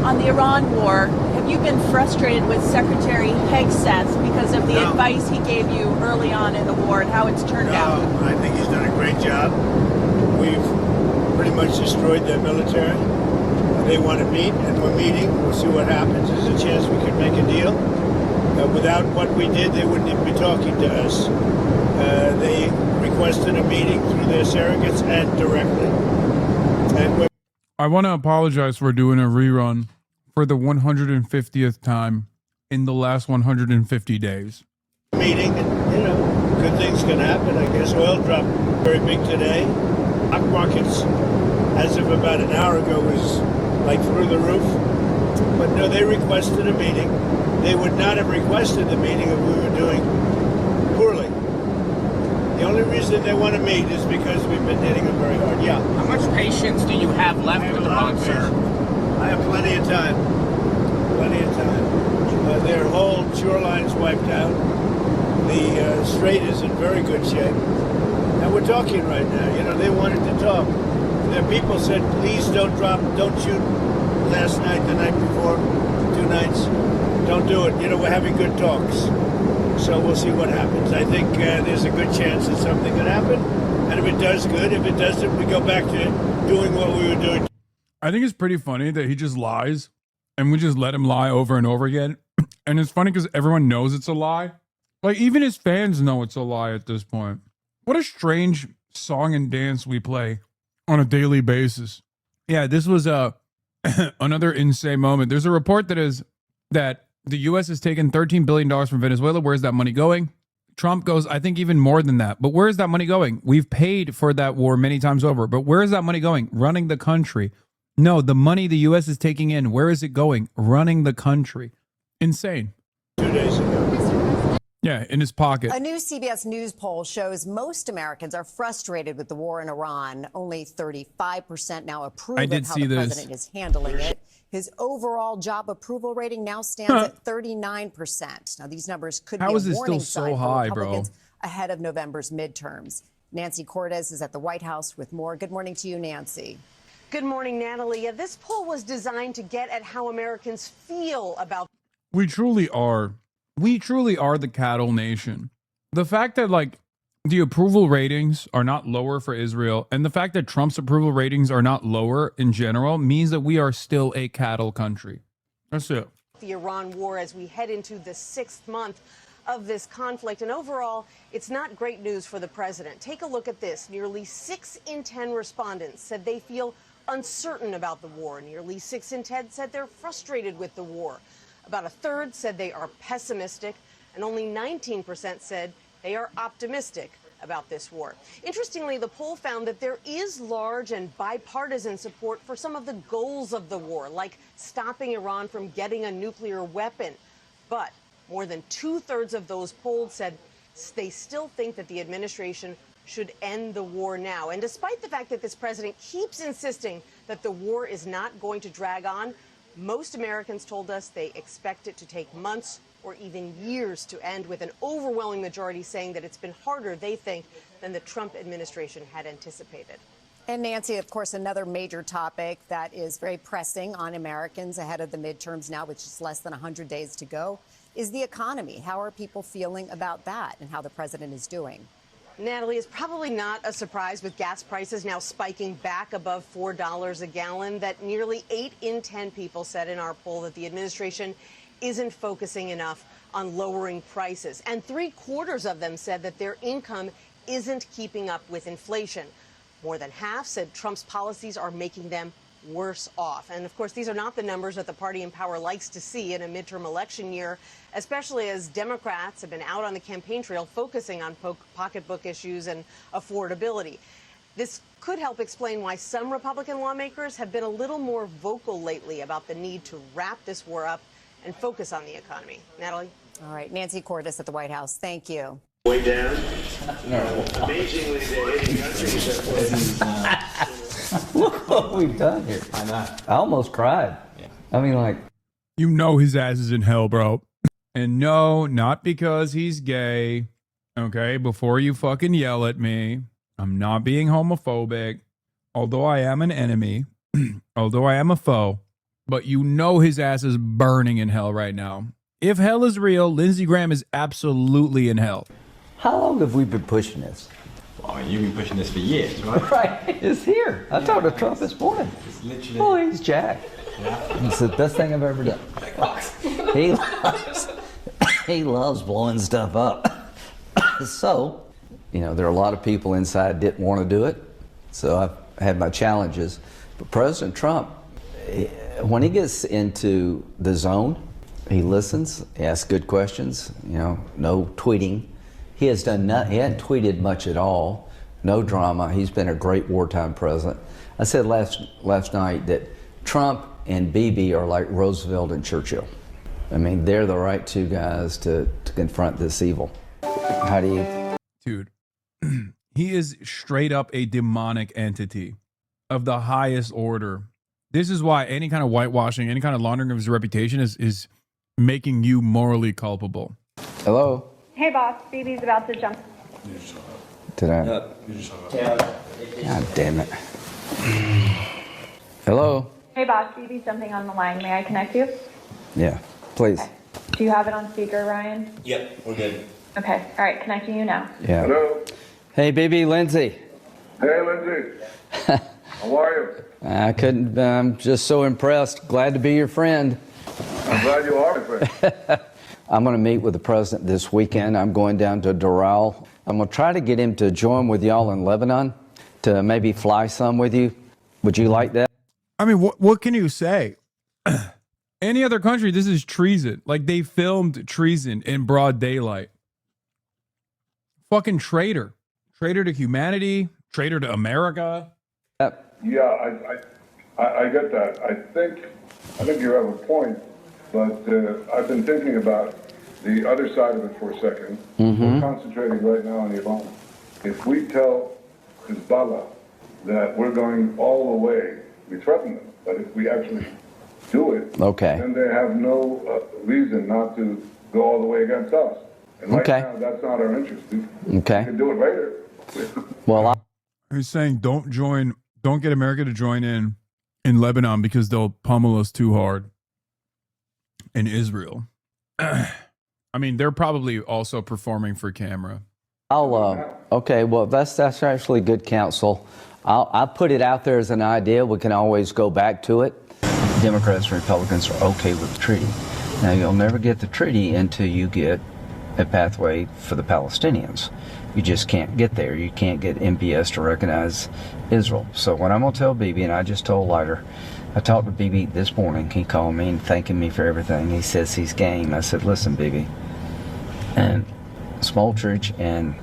On the Iran war, have you been frustrated with Secretary Hegseth because of the advice he gave you early on in the war and how it's turned out? I think he's done a great job. We've pretty much destroyed their military. They want to meet, and we're meeting. We'll see what happens. There's a chance we could make a deal. Without what we did, they wouldn't even be talking to us. They requested a meeting through their surrogates and directly. And I want to apologize for doing a rerun for the 150th time in the last 150 days. Meeting, and, good things can happen. I guess oil dropped very big today. Stock markets, as of about an hour ago, was like through the roof. But no, they requested a meeting. They would not have requested the meeting if we were doing poorly. The only reason they want to meet is because we've been hitting them very hard. Yeah. How much patience do you have left with Iran, sir? I have plenty of time. Plenty of time. Their whole shoreline's wiped out. The strait is in very good shape. And we're talking right now. They wanted to talk. Their people said, please don't shoot last night, the night before, 2 nights. Don't do it. We're having good talks. So we'll see what happens. I think there's a good chance that something could happen. And if it does, good. If it doesn't, we go back to doing what we were doing. I think it's pretty funny that he just lies and we just let him lie over and over again. And it's funny because everyone knows it's a lie. Like, even his fans know it's a lie at this point. What a strange song and dance we play on a daily basis. Yeah, this was another insane moment. There's a report that the U.S. has taken $13 billion from Venezuela. Where's that money going? Trump goes, I think even more than that. But where is that money going? We've paid for that war many times over. But where is that money going? Running the country. No, the money the U.S. is taking in, where is it going? Running the country. Insane. 2 days ago. Yeah, in his pocket. A new CBS News poll shows most Americans are frustrated with the war in Iran. Only 35% now approve of how the president is handling it. His overall job approval rating now stands at 39%. Now, these numbers could be a warning sign for Republicans ahead of November's midterms. Nancy Cortez is at the White House with more. Good morning to you, Nancy. Good morning, Natalie. This poll was designed to get at how Americans feel about. We truly are the cattle nation. The fact that the approval ratings are not lower for Israel and the fact that Trump's approval ratings are not lower in general means that we are still a cattle country. That's it. The Iran war as we head into the 6th month of this conflict. And overall, it's not great news for the president. Take a look at this. Nearly 6 in 10 respondents said they feel uncertain about the war. Nearly 6 in 10 said they're frustrated with the war. About a third said they are pessimistic, and only 19% said they are optimistic about this war. Interestingly, the poll found that there is large and bipartisan support for some of the goals of the war, like stopping Iran from getting a nuclear weapon. But more than 2/3 of those polled said they still think that the administration should end the war now. And despite the fact that this president keeps insisting that the war is not going to drag on, most Americans told us they expect it to take months or even years to end, with an overwhelming majority saying that it's been harder, they think, than the Trump administration had anticipated. And Nancy, of course, another major topic that is very pressing on Americans ahead of the midterms now, which is less than 100 days to go, is the economy. How are people feeling about that and how the president is doing? Natalie, it's probably not a surprise with gas prices now spiking back above $4 a gallon that nearly 8 in 10 people said in our poll that the administration isn't focusing enough on lowering prices. And 3/4 of them said that their income isn't keeping up with inflation. More than half said Trump's policies are making them worse off. And of course, these are not the numbers that the party in power likes to see in a midterm election year, especially as Democrats have been out on the campaign trail focusing on pocketbook issues and affordability. This could help explain why some Republican lawmakers have been a little more vocal lately about the need to wrap this war up and focus on the economy. Natalie? All right. Nancy Cortez at the White House. Thank you. Way down. No. Amazingly, they're hitting countries that Look what we've done here. I know. I almost cried. Yeah. I mean, you know his ass is in hell, bro. And no, not because he's gay. Okay, before you fucking yell at me, I'm not being homophobic. Although I am an enemy, although I am a foe, but you know his ass is burning in hell right now. If hell is real, Lindsey Graham is absolutely in hell. How long have we been pushing this? Well, you've been pushing this for years, right? Right. It's here. I talked to Trump this morning. It's literally... Oh, he's jacked. Yeah. It's the best thing I've ever done. He loves blowing stuff up. So, You know, there are a lot of people inside didn't want to do it, so I've had my challenges. But President Trump, when he gets into the zone, he listens, he asks good questions, you know, no tweeting. He has done he hadn't tweeted much at all, no drama. He's been a great wartime president. I said last night that Trump and Bibi are like Roosevelt and Churchill. I mean, they're the right two guys to confront this evil. How do you... Dude, he is straight up a demonic entity of the highest order. This is why any kind of whitewashing, any kind of laundering of his reputation is making you morally culpable. Hello? Hey, boss. Bibi's about to jump. Did I? God damn it. Hello? Hey, boss. Bibi's jumping on the line. May I connect you? Yeah, please. Okay. Do you have it on speaker, Ryan? Yep, we're good. Okay. All right. Connecting you now. Yeah. Hello? Hey, Bibi, Lindsay. Hey, Lindsay. How are you? I couldn't, I'm just so impressed. Glad to be your friend. I'm glad you are, my friend. I'm going to meet with the president this weekend. I'm going down to Doral. I'm going to try to get him to join with y'all in Lebanon to maybe fly some with you. Would you like that? I mean, what can you say? Any other country, this is treason. Like, they filmed treason in broad daylight. Fucking traitor. Traitor to humanity. Traitor to America. Yeah, I get that. I think you have a point, but I've been thinking about the other side of it for a second. We're concentrating right now on Iran. If we tell Hezbollah that we're going all the way, we threaten them, but if we actually do it, then they have no reason not to go all the way against us. And right now, that's not our interest. We can do it later. Well, he's saying don't get America to join in Lebanon because they'll pummel us too hard. In Israel. I mean, they're probably also performing for camera. Okay, well, that's actually good counsel. I'll put it out there as an idea. We can always go back to it. Democrats and Republicans are okay with the treaty. Now, you'll never get the treaty until you get a pathway for the Palestinians. You just can't get there. You can't get MPS to recognize Israel. So what I'm going to tell Bibi, and I just told Leiter, I talked to Bibi this morning. He called me and thanking me for everything. He says he's game. I said, listen, Bibi, and Smoltrich and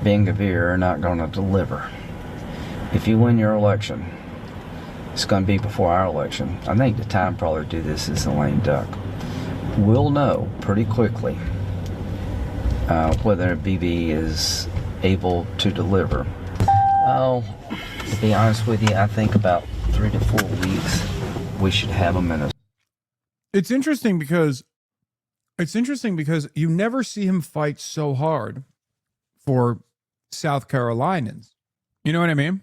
Ben-Gvir are not going to deliver. If you win your election, it's going to be before our election. I think the time probably to do this is the lame duck. We'll know pretty quickly whether Bibi is able to deliver. Oh, to be honest with you, I think about 3 to 4 weeks we should have them in a... It's interesting because you never see him fight so hard for South Carolinians. You know what I mean?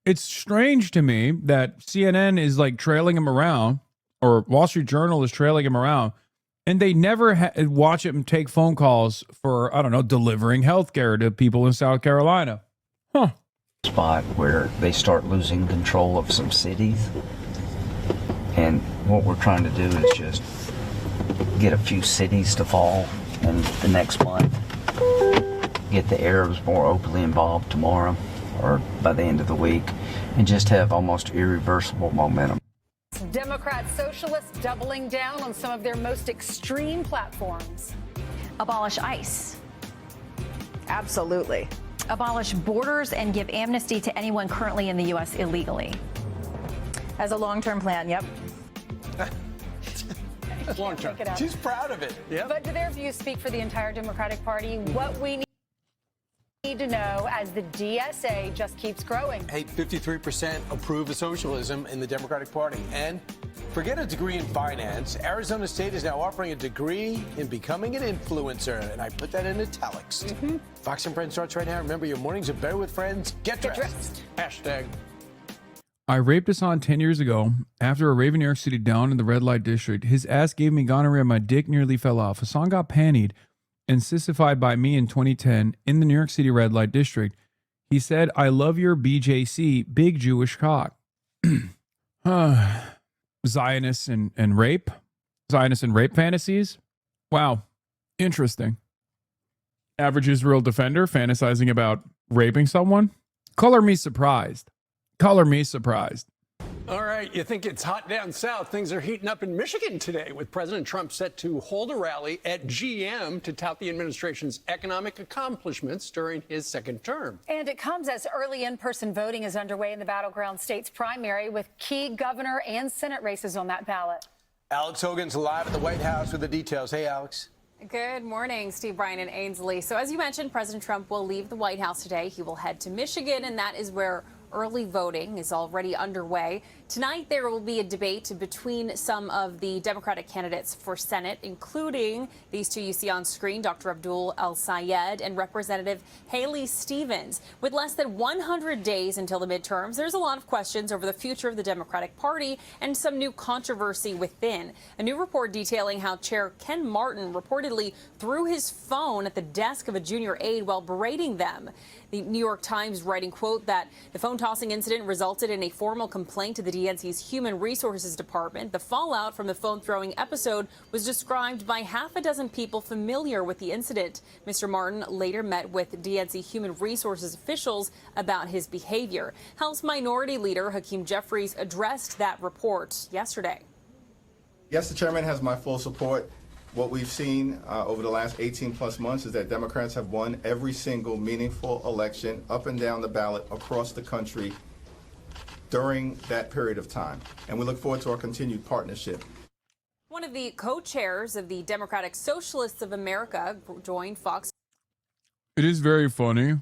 It's strange to me that CNN is like trailing him around, or Wall Street Journal is trailing him around, and they never watch him take phone calls for, I don't know, delivering healthcare to people in South Carolina. Huh. Spot where they start losing control of some cities. And what we're trying to do is just get a few cities to fall in the next month. Get the Arabs more openly involved tomorrow or by the end of the week, and just have almost irreversible momentum. Democrat socialists doubling down on some of their most extreme platforms. Abolish ICE. Absolutely. Abolish borders and give amnesty to anyone currently in the U.S. illegally. As a long-term plan, yep. Long-term. She's proud of it. Yeah. But do their views speak for the entire Democratic Party? What we need to know as the DSA just keeps growing. Hey, 53% approve of socialism in the Democratic Party. And forget a degree in finance. Arizona State is now offering a degree in becoming an influencer. And I put that in italics. Fox and Friends starts right now. Remember, your mornings are better with friends. Get dressed. Hashtag. I raped Hassan 10 years ago after a rave in New York City down in the red light district. His ass gave me gonorrhea. My dick nearly fell off. Hassan got pantied and sissified by me in 2010 in the New York City red light district. He said, I love your BJC, big Jewish cock. Zionists and rape? Zionists and rape fantasies? Wow. Interesting. average Israel defender fantasizing about raping someone? Color me surprised. Color me surprised. All right, you think it's hot down south. Things are heating up in Michigan today, with President Trump set to hold a rally at GM to tout the administration's economic accomplishments during his second term. And it comes as early in-person voting is underway in the battleground states primary, with key governor and Senate races on that ballot. Alex Hogan's live at the White House with the details. Hey, Alex. Good morning, Steve, Brian, and Ainsley. So as you mentioned, President Trump will leave the White House today. He will head to Michigan, and that is where early voting is already underway. Tonight, there will be a debate between some of the Democratic candidates for Senate, including these two you see on screen, Dr. Abdul El-Sayed and Representative Haley Stevens. With less than 100 days until the midterms, there's a lot of questions over the future of the Democratic Party and some new controversy within. A new report detailing how Chair Ken Martin reportedly threw his phone at the desk of a junior aide while berating them. The New York Times writing, quote, that the phone tossing incident resulted in a formal complaint to the DNC's Human Resources Department. The fallout from the phone throwing episode was described by half a dozen people familiar with the incident. Mr. Martin later met with DNC Human Resources officials about his behavior. House Minority Leader Hakeem Jeffries addressed that report yesterday. Yes, the chairman has my full support. What we've seen over the last 18 plus months is that Democrats have won every single meaningful election up and down the ballot across the country during that period of time. And we look forward to our continued partnership. One of the co-chairs of the Democratic Socialists of America joined Fox. It is very funny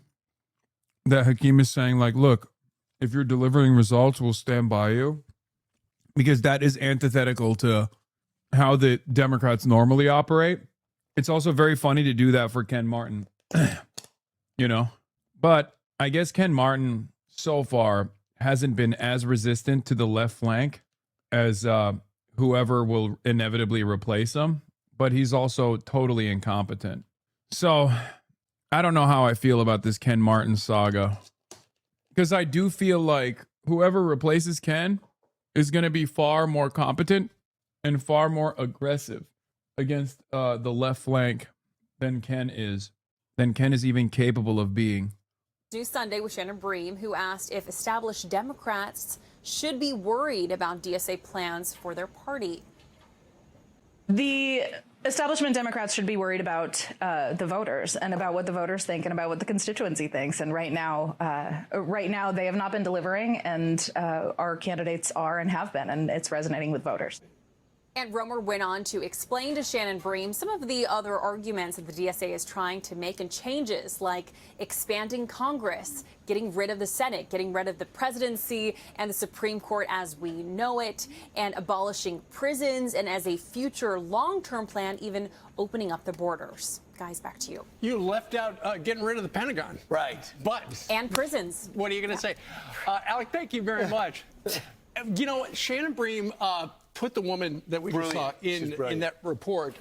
that Hakeem is saying, like, look, if you're delivering results, we'll stand by you. Because that is antithetical to how the Democrats normally operate. It's also very funny to do that for Ken Martin, you know. But I guess Ken Martin so far hasn't been as resistant to the left flank as whoever will inevitably replace him. But he's also totally incompetent. So I don't know how I feel about this Ken Martin saga. Because I do feel like whoever replaces Ken is going to be far more competent and far more aggressive against the left flank than Ken is even capable of being. News Sunday with Shannon Bream, who asked if established Democrats should be worried about DSA plans for their party. The establishment Democrats should be worried about the voters and about what the voters think and about what the constituency thinks. And right now they have not been delivering, and our candidates are and have been, and it's resonating with voters. And Romer went on to explain to Shannon Bream some of the other arguments that the DSA is trying to make, and changes like expanding Congress, getting rid of the Senate, getting rid of the presidency and the Supreme Court as we know it, and abolishing prisons, and as a future long-term plan, even opening up the borders. Guys, back to you. You left out getting rid of the Pentagon. Right. But. And prisons. What are you going to say? Alec, thank you very much. You know what? Shannon Bream put the woman that we just saw in that report.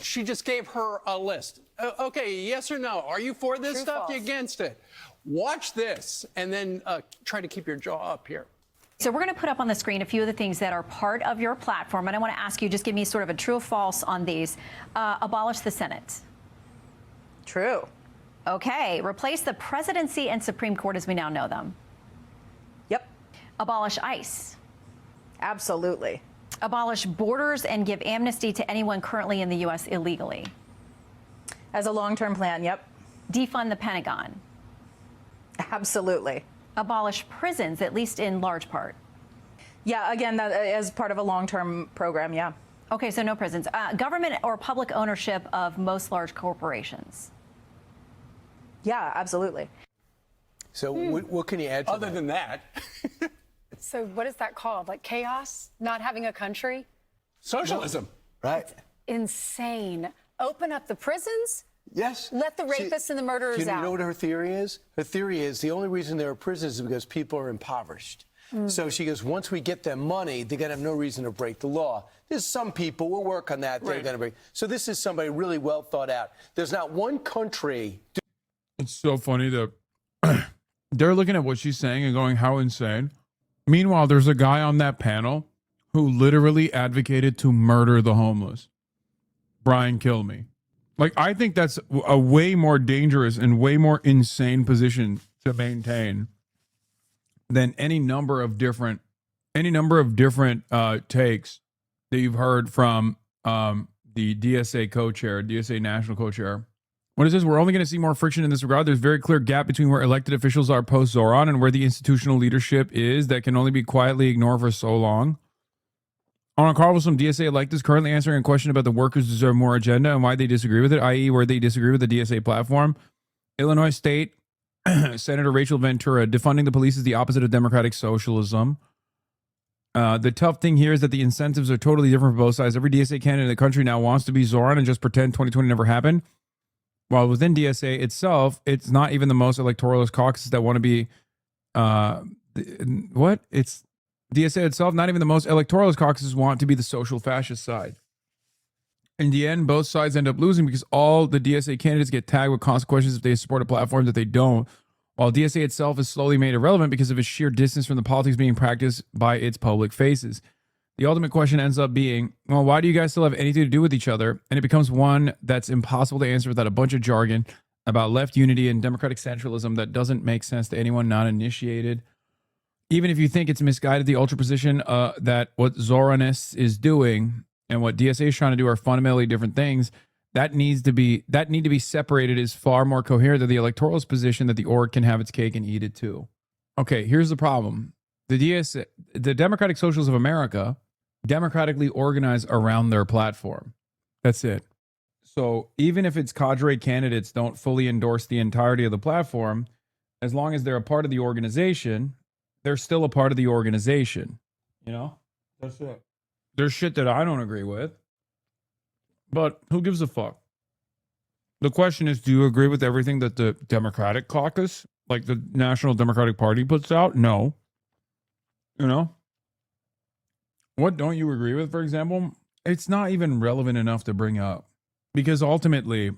She just gave her a list. Okay, yes or no? Are you for this stuff? You against it? Watch this, and then try to keep your jaw up here. So we're going to put up on the screen a few of the things that are part of your platform, and I want to ask you, just give me sort of a true or false on these. Abolish the Senate. True. Okay. Replace the presidency and Supreme Court as we now know them. Yep. Abolish ICE. Absolutely. Abolish borders and give amnesty to anyone currently in the U.S. illegally. As a long-term plan, yep. Defund the Pentagon. Absolutely. Abolish prisons, at least in large part. Yeah, again, that as part of a long-term program, yeah. Okay, so no prisons. Government or public ownership of most large corporations. Yeah, absolutely. So what can you add to other than that? So what is that called? Like chaos? Not having a country? Socialism. Right. Insane. Open up the prisons? Yes. Let the rapists and the murderers out. You know what her theory is? Her theory is the only reason there are prisons is because people are impoverished. So she goes, once we get them money, they're going to have no reason to break the law. There's some people, we'll work on that, they're going to break. So this is somebody really well thought out. There's not one country. It's so funny that they're looking at what she's saying and going, how insane. Meanwhile, there's a guy on that panel who literally advocated to murder the homeless. Brian Kilmeade. Like, I think that's a way more dangerous and way more insane position to maintain than any number of different takes that you've heard from the DSA co-chair, DSA national co-chair. What is this? We're only going to see more friction in this regard. There's a very clear gap between where elected officials are post-Zoran and where the institutional leadership is that can only be quietly ignored for so long. On a call with some DSA electeds currently answering a question about the workers deserve more agenda and why they disagree with it, i.e. where they disagree with the DSA platform. Illinois State Senator Rachel Ventura, defunding the police is the opposite of democratic socialism. The tough thing here is that the incentives are totally different for both sides. Every DSA candidate in the country now wants to be Zoran and just pretend 2020 never happened. While within DSA itself, it's not even the most electoralist caucuses that want to be, It's DSA itself, not even the most electoralist caucuses want to be the social fascist side. In the end, both sides end up losing because all the DSA candidates get tagged with consequences if they support a platform that they don't, while DSA itself is slowly made irrelevant because of its sheer distance from the politics being practiced by its public faces. The ultimate question ends up being, well, why do you guys still have anything to do with each other? And it becomes one that's impossible to answer without a bunch of jargon about left unity and democratic centralism that doesn't make sense to anyone not initiated. Even if you think it's misguided, the ultra position that what Zoranists is doing and what DSA is trying to do are fundamentally different things, that need to be separated is far more coherent than the electoralist position that the org can have its cake and eat it too. Okay, here's the problem. The DSA, the Democratic Socialists of America, democratically organize around their platform. That's it. So even if its cadre candidates don't fully endorse the entirety of the platform, as long as they're a part of the organization, they're still a part of the organization. You know? That's it. There's shit that I don't agree with. But who gives a fuck? The question is, do you agree with everything that the Democratic caucus, like the National Democratic Party, puts out? No. You know? What don't you agree with, for example? It's not even relevant enough to bring up. Because ultimately,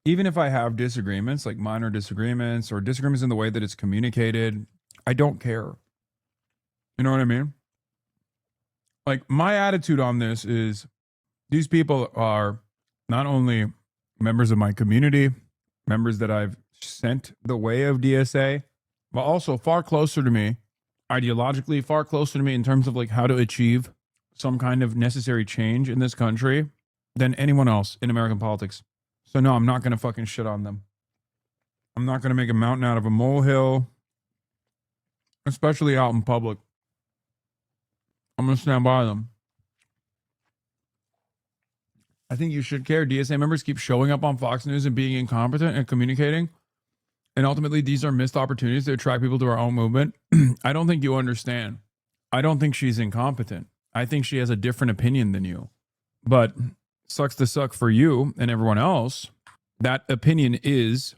even if I have disagreements, like minor disagreements or disagreements in the way that it's communicated, I don't care. You know what I mean? Like, my attitude on this is these people are not only members of my community, members that I've sent the way of DSA, but also far closer to me, ideologically, far closer to me in terms of like how to achieve some kind of necessary change in this country than anyone else in American politics. So no, I'm not going to fucking shit on them. I'm not going to make a mountain out of a molehill, especially out in public. I'm going to stand by them. I think you should care. DSA members keep showing up on Fox News and being incompetent and communicating. And ultimately, these are missed opportunities to attract people to our own movement. I don't think you understand. I don't think she's incompetent. I think she has a different opinion than you. But sucks to suck for you and everyone else. That opinion is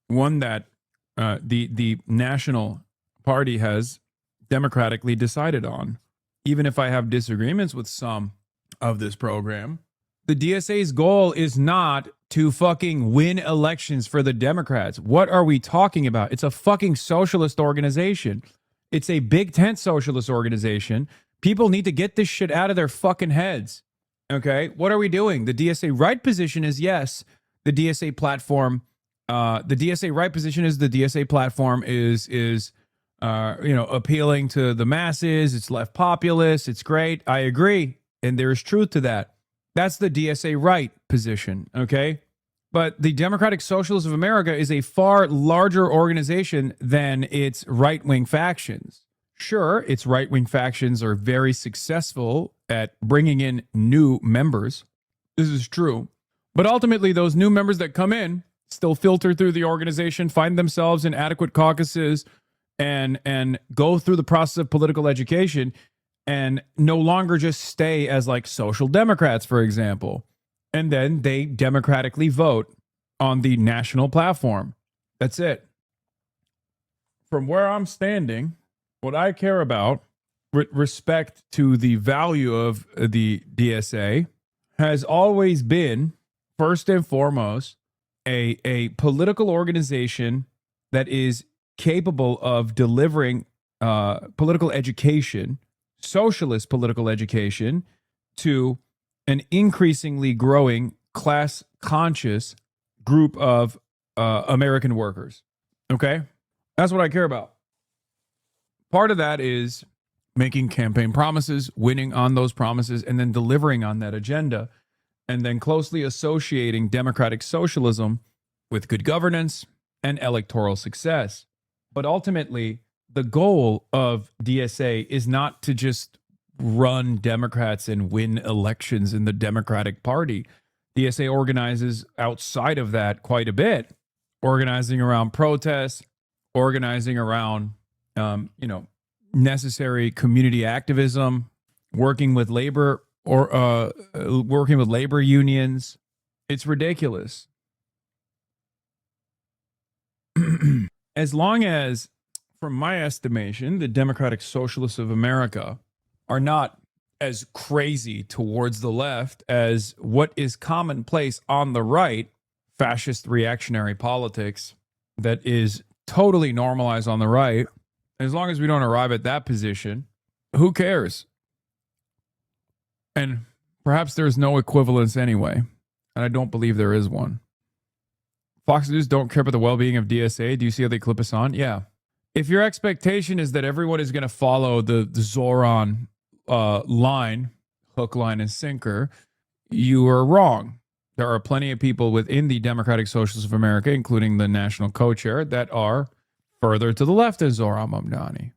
one that the National Party has democratically decided on. Even if I have disagreements with some of this program, the DSA's goal is not to fucking win elections for the Democrats. What are we talking about? It's a fucking socialist organization. It's a big tent socialist organization. People need to get this shit out of their fucking heads. Okay? What are we doing? The DSA right position is yes, the DSA platform, the DSA right position is the DSA platform is appealing to the masses. It's left populist. It's great. I agree. And there is truth to that. That's the DSA right position. Okay. But the Democratic Socialists of America is a far larger organization than its right-wing factions. Sure, its right-wing factions are very successful at bringing in new members. This is true. But ultimately, those new members that come in still filter through the organization, find themselves in adequate caucuses, and go through the process of political education and no longer just stay as like social democrats, for example. And then they democratically vote on the national platform. That's it. From where I'm standing, what I care about with respect to the value of the DSA has always been, first and foremost, a political organization that is capable of delivering political education, socialist political education, to an increasingly growing class conscious group of American workers. Okay? That's what I care about. Part of that is making campaign promises, winning on those promises, and then delivering on that agenda, and then closely associating democratic socialism with good governance and electoral success. But ultimately, the goal of DSA is not to just run Democrats and win elections in the Democratic Party. DSA organizes outside of that quite a bit, organizing around protests, organizing around, necessary community activism, working with labor unions. It's ridiculous. As long as, from my estimation, the Democratic Socialists of America are not as crazy towards the left as what is commonplace on the right, fascist reactionary politics that is totally normalized on the right, as long as we don't arrive at that position, who cares? And perhaps there's no equivalence anyway, and I don't believe there is one. Fox News don't care about the well-being of DSA. Do you see how they clip us on? Yeah. If your expectation is that everyone is going to follow the Zoran line, hook, line, and sinker, you are wrong. There are plenty of people within the Democratic Socialists of America, including the national co-chair, that are further to the left as Zoran Mamdani.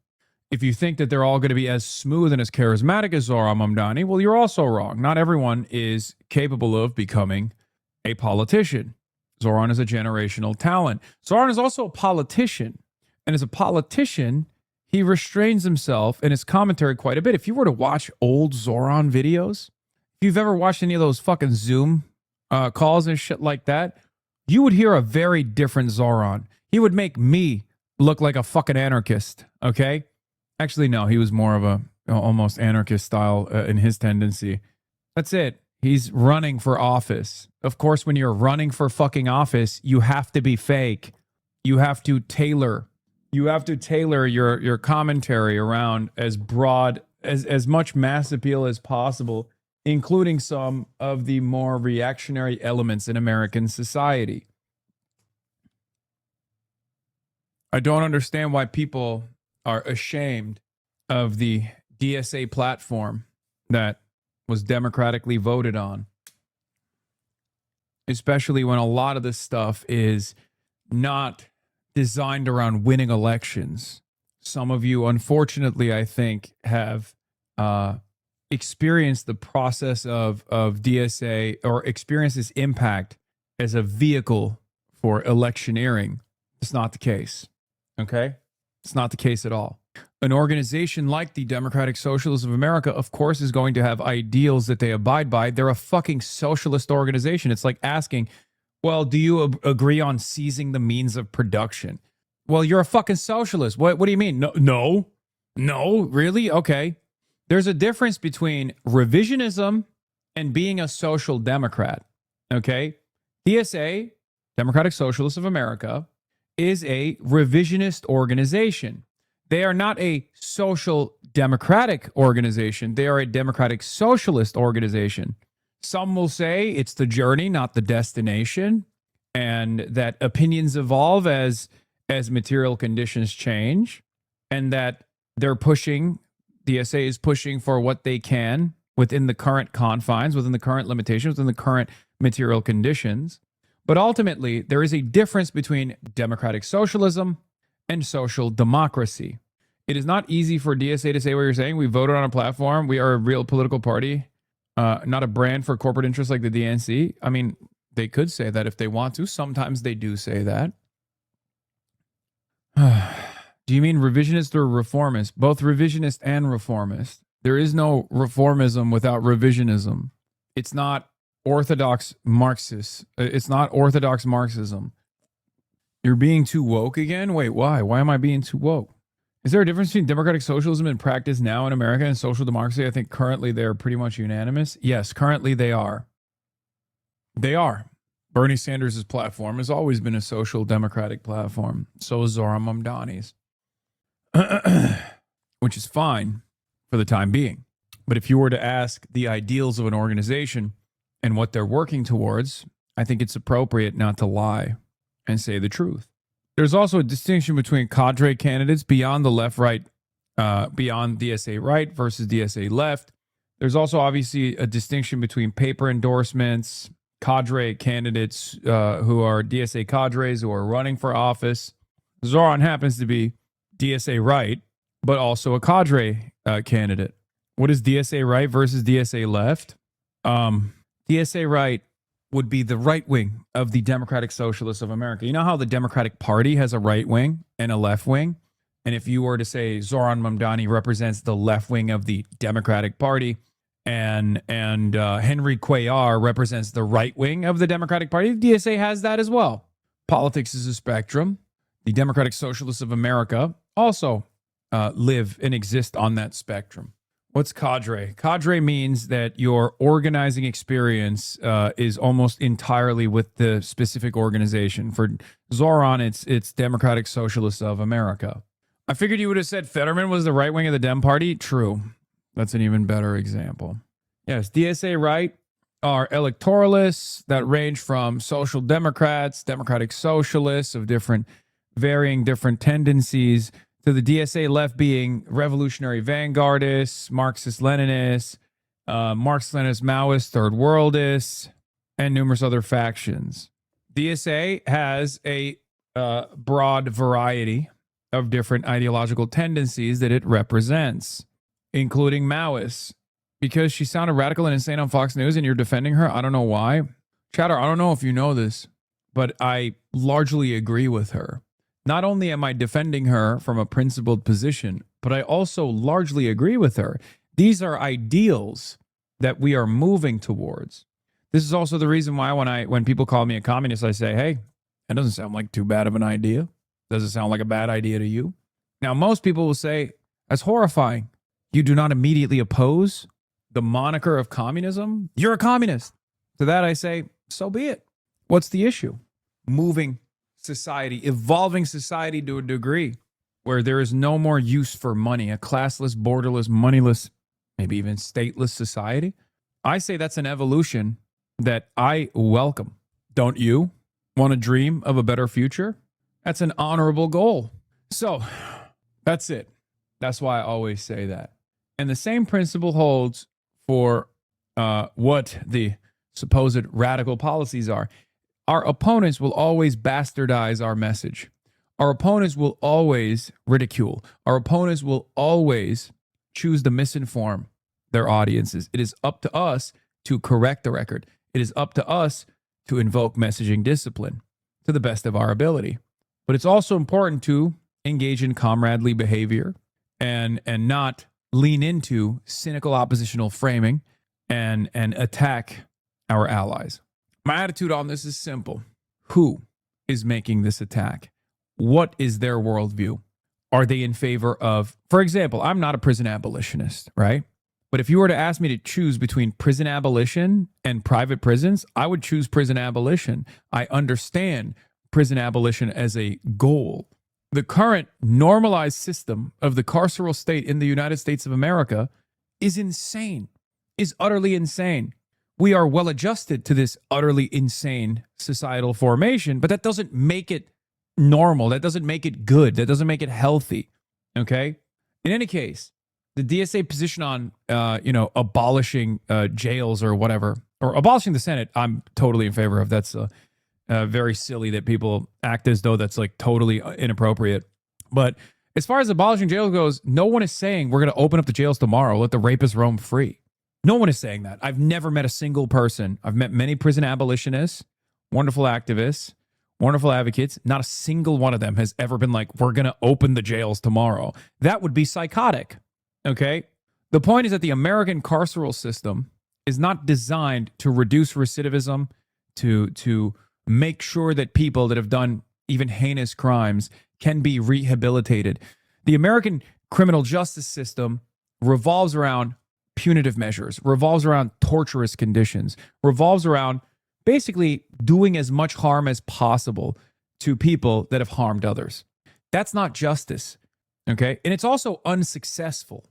If you think that they're all going to be as smooth and as charismatic as Zoran Mamdani, well, you're also wrong. Not everyone is capable of becoming a politician. Zoran is a generational talent. Zoran is also a politician. And as a politician, he restrains himself in his commentary quite a bit. If you were to watch old Zoran videos, if you've ever watched any of those fucking Zoom calls and shit like that, you would hear a very different Zoran. He would make me look like a fucking anarchist, okay? Actually, no, he was more of a almost anarchist style in his tendency. That's it. He's running for office. Of course, when you're running for fucking office, you have to be fake. You have to tailor. You have to tailor your commentary around as broad, as much mass appeal as possible, including some of the more reactionary elements in American society. I don't understand why people are ashamed of the DSA platform that was democratically voted on, especially when a lot of this stuff is not designed around winning elections. Some of you, unfortunately, I think, have experienced the process of DSA, or experienced its impact as a vehicle for electioneering. It's not the case. Okay? It's not the case at all. An organization like the Democratic Socialists of America, of course, is going to have ideals that they abide by. They're a fucking socialist organization. It's like asking, well, do you agree on seizing the means of production? Well, you're a fucking socialist. What do you mean? No, really? Okay. There's a difference between revisionism and being a social democrat. Okay? DSA, Democratic Socialists of America, is a revisionist organization. They are not a social democratic organization. They are a democratic socialist organization. Some will say it's the journey, not the destination, and that opinions evolve as material conditions change, and that DSA is pushing for what they can within the current confines, within the current limitations, within the current material conditions. But ultimately, there is a difference between democratic socialism and social democracy. It is not easy for DSA to say what you're saying. We voted on a platform. We are a real political party, not a brand for corporate interests like the DNC. I mean, they could say that if they want to. Sometimes they do say that. Do you mean revisionist or reformist? Both revisionist and reformist. There is no reformism without revisionism. It's not orthodox Marxist. It's not orthodox Marxism. You're being too woke again? Wait, why? Why am I being too woke? Is there a difference between democratic socialism in practice now in America and social democracy? I think currently they're pretty much unanimous. Yes, currently they are. They are. Bernie Sanders' platform has always been a social democratic platform. So is Zoran Mamdani's. Which is fine for the time being. But if you were to ask the ideals of an organization, and what they're working towards, I think it's appropriate not to lie and say the truth. There's also a distinction between cadre candidates beyond the left-right, beyond DSA right versus DSA left. There's also obviously a distinction between paper endorsements, cadre candidates who are DSA cadres who are running for office. Zoran happens to be DSA right, but also a cadre candidate. What is DSA right versus DSA left? DSA right would be the right wing of the Democratic Socialists of America. You know how the Democratic Party has a right wing and a left wing? And if you were to say Zoran Mamdani represents the left wing of the Democratic Party and Henry Cuellar represents the right wing of the Democratic Party, the DSA has that as well. Politics is a spectrum. The Democratic Socialists of America also live and exist on that spectrum. What's cadre? Cadre means that your organizing experience is almost entirely with the specific organization. For Zoran, it's Democratic Socialists of America. I figured you would have said Fetterman was the right wing of the Dem Party. True. That's an even better example. Yes, DSA right are electoralists that range from social democrats, democratic socialists of varying different tendencies, to the DSA left being revolutionary vanguardists, Marxist-Leninists, Marxist-Leninist Maoist third worldists, and numerous other factions. DSA has a broad variety of different ideological tendencies that it represents, including Maoists. Because she sounded radical and insane on Fox News and you're defending her, I don't know why. Chatter, I don't know if you know this, but I largely agree with her. Not only am I defending her from a principled position, but I also largely agree with her. These are ideals that we are moving towards. This is also the reason why when people call me a communist, I say, hey, that doesn't sound like too bad of an idea. Does it sound like a bad idea to you? Now, most people will say, that's horrifying. You do not immediately oppose the moniker of communism? You're a communist. To that I say, so be it. What's the issue? Moving society, evolving society to a degree where there is no more use for money, a classless, borderless, moneyless, maybe even stateless society. I say that's an evolution that I welcome. Don't you want to dream of a better future? That's an honorable goal. So that's it. That's why I always say that. And the same principle holds for what the supposed radical policies are. Our opponents will always bastardize our message. Our opponents will always ridicule. Our opponents will always choose to misinform their audiences. It is up to us to correct the record. It is up to us to invoke messaging discipline to the best of our ability. But it's also important to engage in comradely behavior and not lean into cynical oppositional framing and attack our allies. My attitude on this is simple. Who is making this attack? What is their worldview? Are they in favor of, for example, I'm not a prison abolitionist, right? But if you were to ask me to choose between prison abolition and private prisons, I would choose prison abolition. I understand prison abolition as a goal. The current normalized system of the carceral state in the United States of America is insane, is utterly insane. We are well adjusted to this utterly insane societal formation, but that doesn't make it normal. That doesn't make it good. That doesn't make it healthy. Okay? In any case, the DSA position on, abolishing jails or whatever, or abolishing the Senate, I'm totally in favor of. That's very silly that people act as though that's like totally inappropriate. But as far as abolishing jails goes, no one is saying we're going to open up the jails tomorrow, let the rapists roam free. No one is saying that. I've never met a single person. I've met many prison abolitionists, wonderful activists, wonderful advocates. Not a single one of them has ever been like, we're going to open the jails tomorrow. That would be psychotic. Okay? The point is that the American carceral system is not designed to reduce recidivism, to make sure that people that have done even heinous crimes can be rehabilitated. The American criminal justice system revolves around punitive measures, revolves around torturous conditions, revolves around basically doing as much harm as possible to people that have harmed others. That's not justice, okay? And it's also unsuccessful.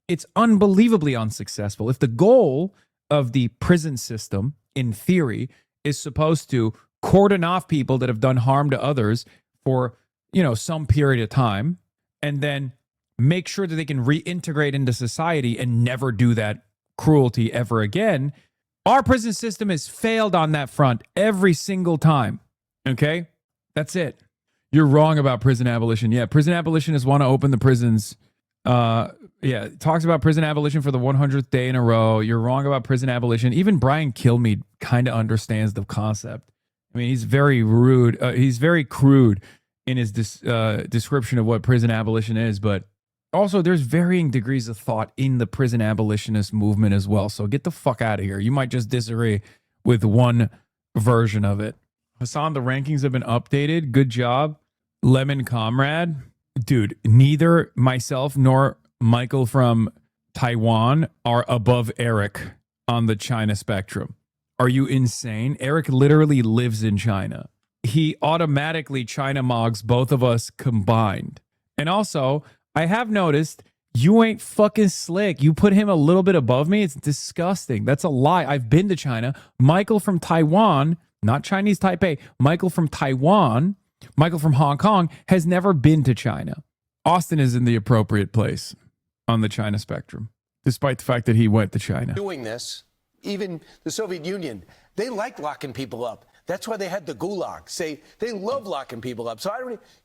It's unbelievably unsuccessful. If the goal of the prison system, in theory, is supposed to cordon off people that have done harm to others for, some period of time, and then make sure that they can reintegrate into society and never do that cruelty ever again. Our prison system has failed on that front every single time. Okay? That's it. You're wrong about prison abolition. Yeah, prison abolitionists want to open the prisons. It talks about prison abolition for the 100th day in a row. You're wrong about prison abolition. Even Brian Kilmeade kind of understands the concept. I mean, he's very rude. He's very crude in his description of what prison abolition is. But also, there's varying degrees of thought in the prison abolitionist movement as well. So get the fuck out of here. You might just disagree with one version of it. Hasan, the rankings have been updated. Good job. Lemon Comrade. Dude, neither myself nor Michael from Taiwan are above Eric on the China spectrum. Are you insane? Eric literally lives in China. He automatically China mogs both of us combined. And also, I have noticed you ain't fucking slick. You put him a little bit above me. It's disgusting. That's a lie. I've been to China. Michael from Taiwan, not Chinese Taipei, Michael from Taiwan, Michael from Hong Kong has never been to China. Austin is in the appropriate place on the China spectrum, despite the fact that he went to China. Doing this, even the Soviet Union, they like locking people up. That's why they had the gulag. Say they love locking people up. So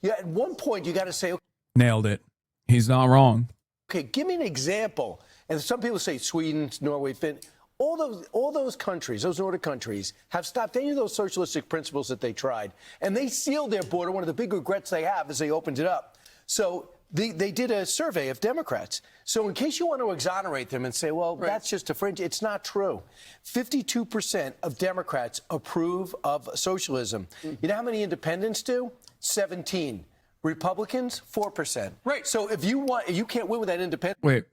at one point you got to say, nailed it. He's not wrong. Okay, give me an example. And some people say Sweden, Norway, Finland. All those countries, those Nordic countries, have stopped any of those socialistic principles that they tried. And they sealed their border. One of the big regrets they have is they opened it up. So they did a survey of Democrats. So in case you want to exonerate them and say, well, that's just a fringe, it's not true. 52% of Democrats approve of socialism. You know how many independents do? 17. Republicans, 4%. Right. So if you can't win with that independent. Wait,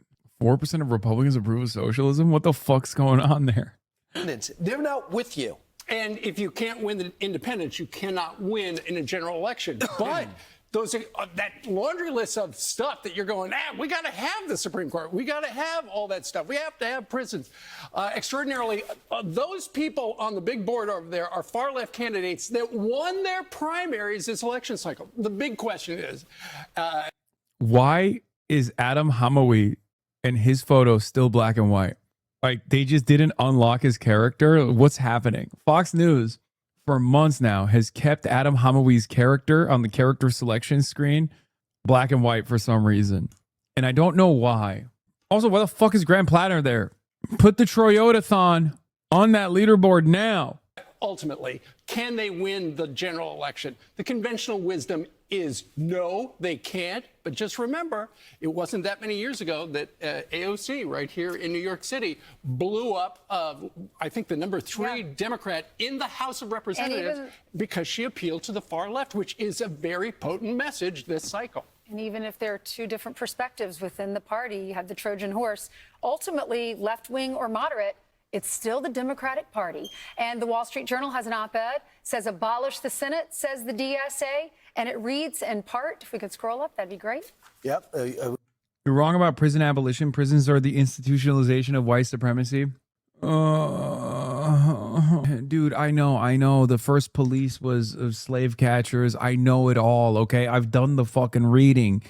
4% of Republicans approve of socialism? What the fuck's going on there? They're not with you. And if you can't win the independents, you cannot win in a general election. But those are that laundry list of stuff that you're going, we got to have the Supreme Court. We got to have all that stuff. We have to have prisons. Extraordinarily, those people on the big board over there are far left candidates that won their primaries this election cycle. The big question is, why is Adam Hamawi and his photo still black and white? Like, they just didn't unlock his character? What's happening? Fox News for months now has kept Adam Hamawi's character on the character selection screen black and white for some reason. And I don't know why. Also, why the fuck is Graham Platter there? Put the Toyota-thon on that leaderboard now. Ultimately, can they win the general election? The conventional wisdom is no, they can't. But just remember, it wasn't that many years ago that AOC right here in New York City blew up, I think, the number 3 Democrat in the House of Representatives because she appealed to the far left, which is a very potent message this cycle. And even if there are two different perspectives within the party, you have the Trojan horse, ultimately left wing or moderate, it's still the Democratic Party. And the Wall Street Journal has an op-ed, says abolish the Senate, says the DSA, and it reads in part, if we could scroll up, that'd be great. Yep. You're wrong about prison abolition. Prisons are the institutionalization of white supremacy. Dude, I know. The first police was of slave catchers. I know it all, okay? I've done the fucking reading.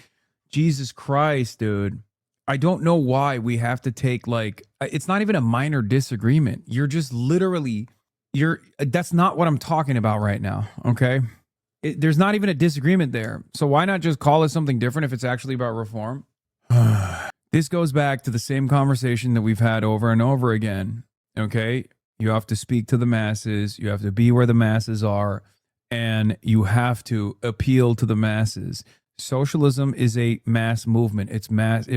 Jesus Christ, dude. I don't know why we have to take, like, it's not even a minor disagreement. You're just literally, that's not what I'm talking about right now, okay? There's not even a disagreement there. So why not just call it something different if it's actually about reform? This goes back to the same conversation that we've had over and over again, okay? You have to speak to the masses. You have to be where the masses are, and you have to appeal to the masses. Socialism is a mass movement. It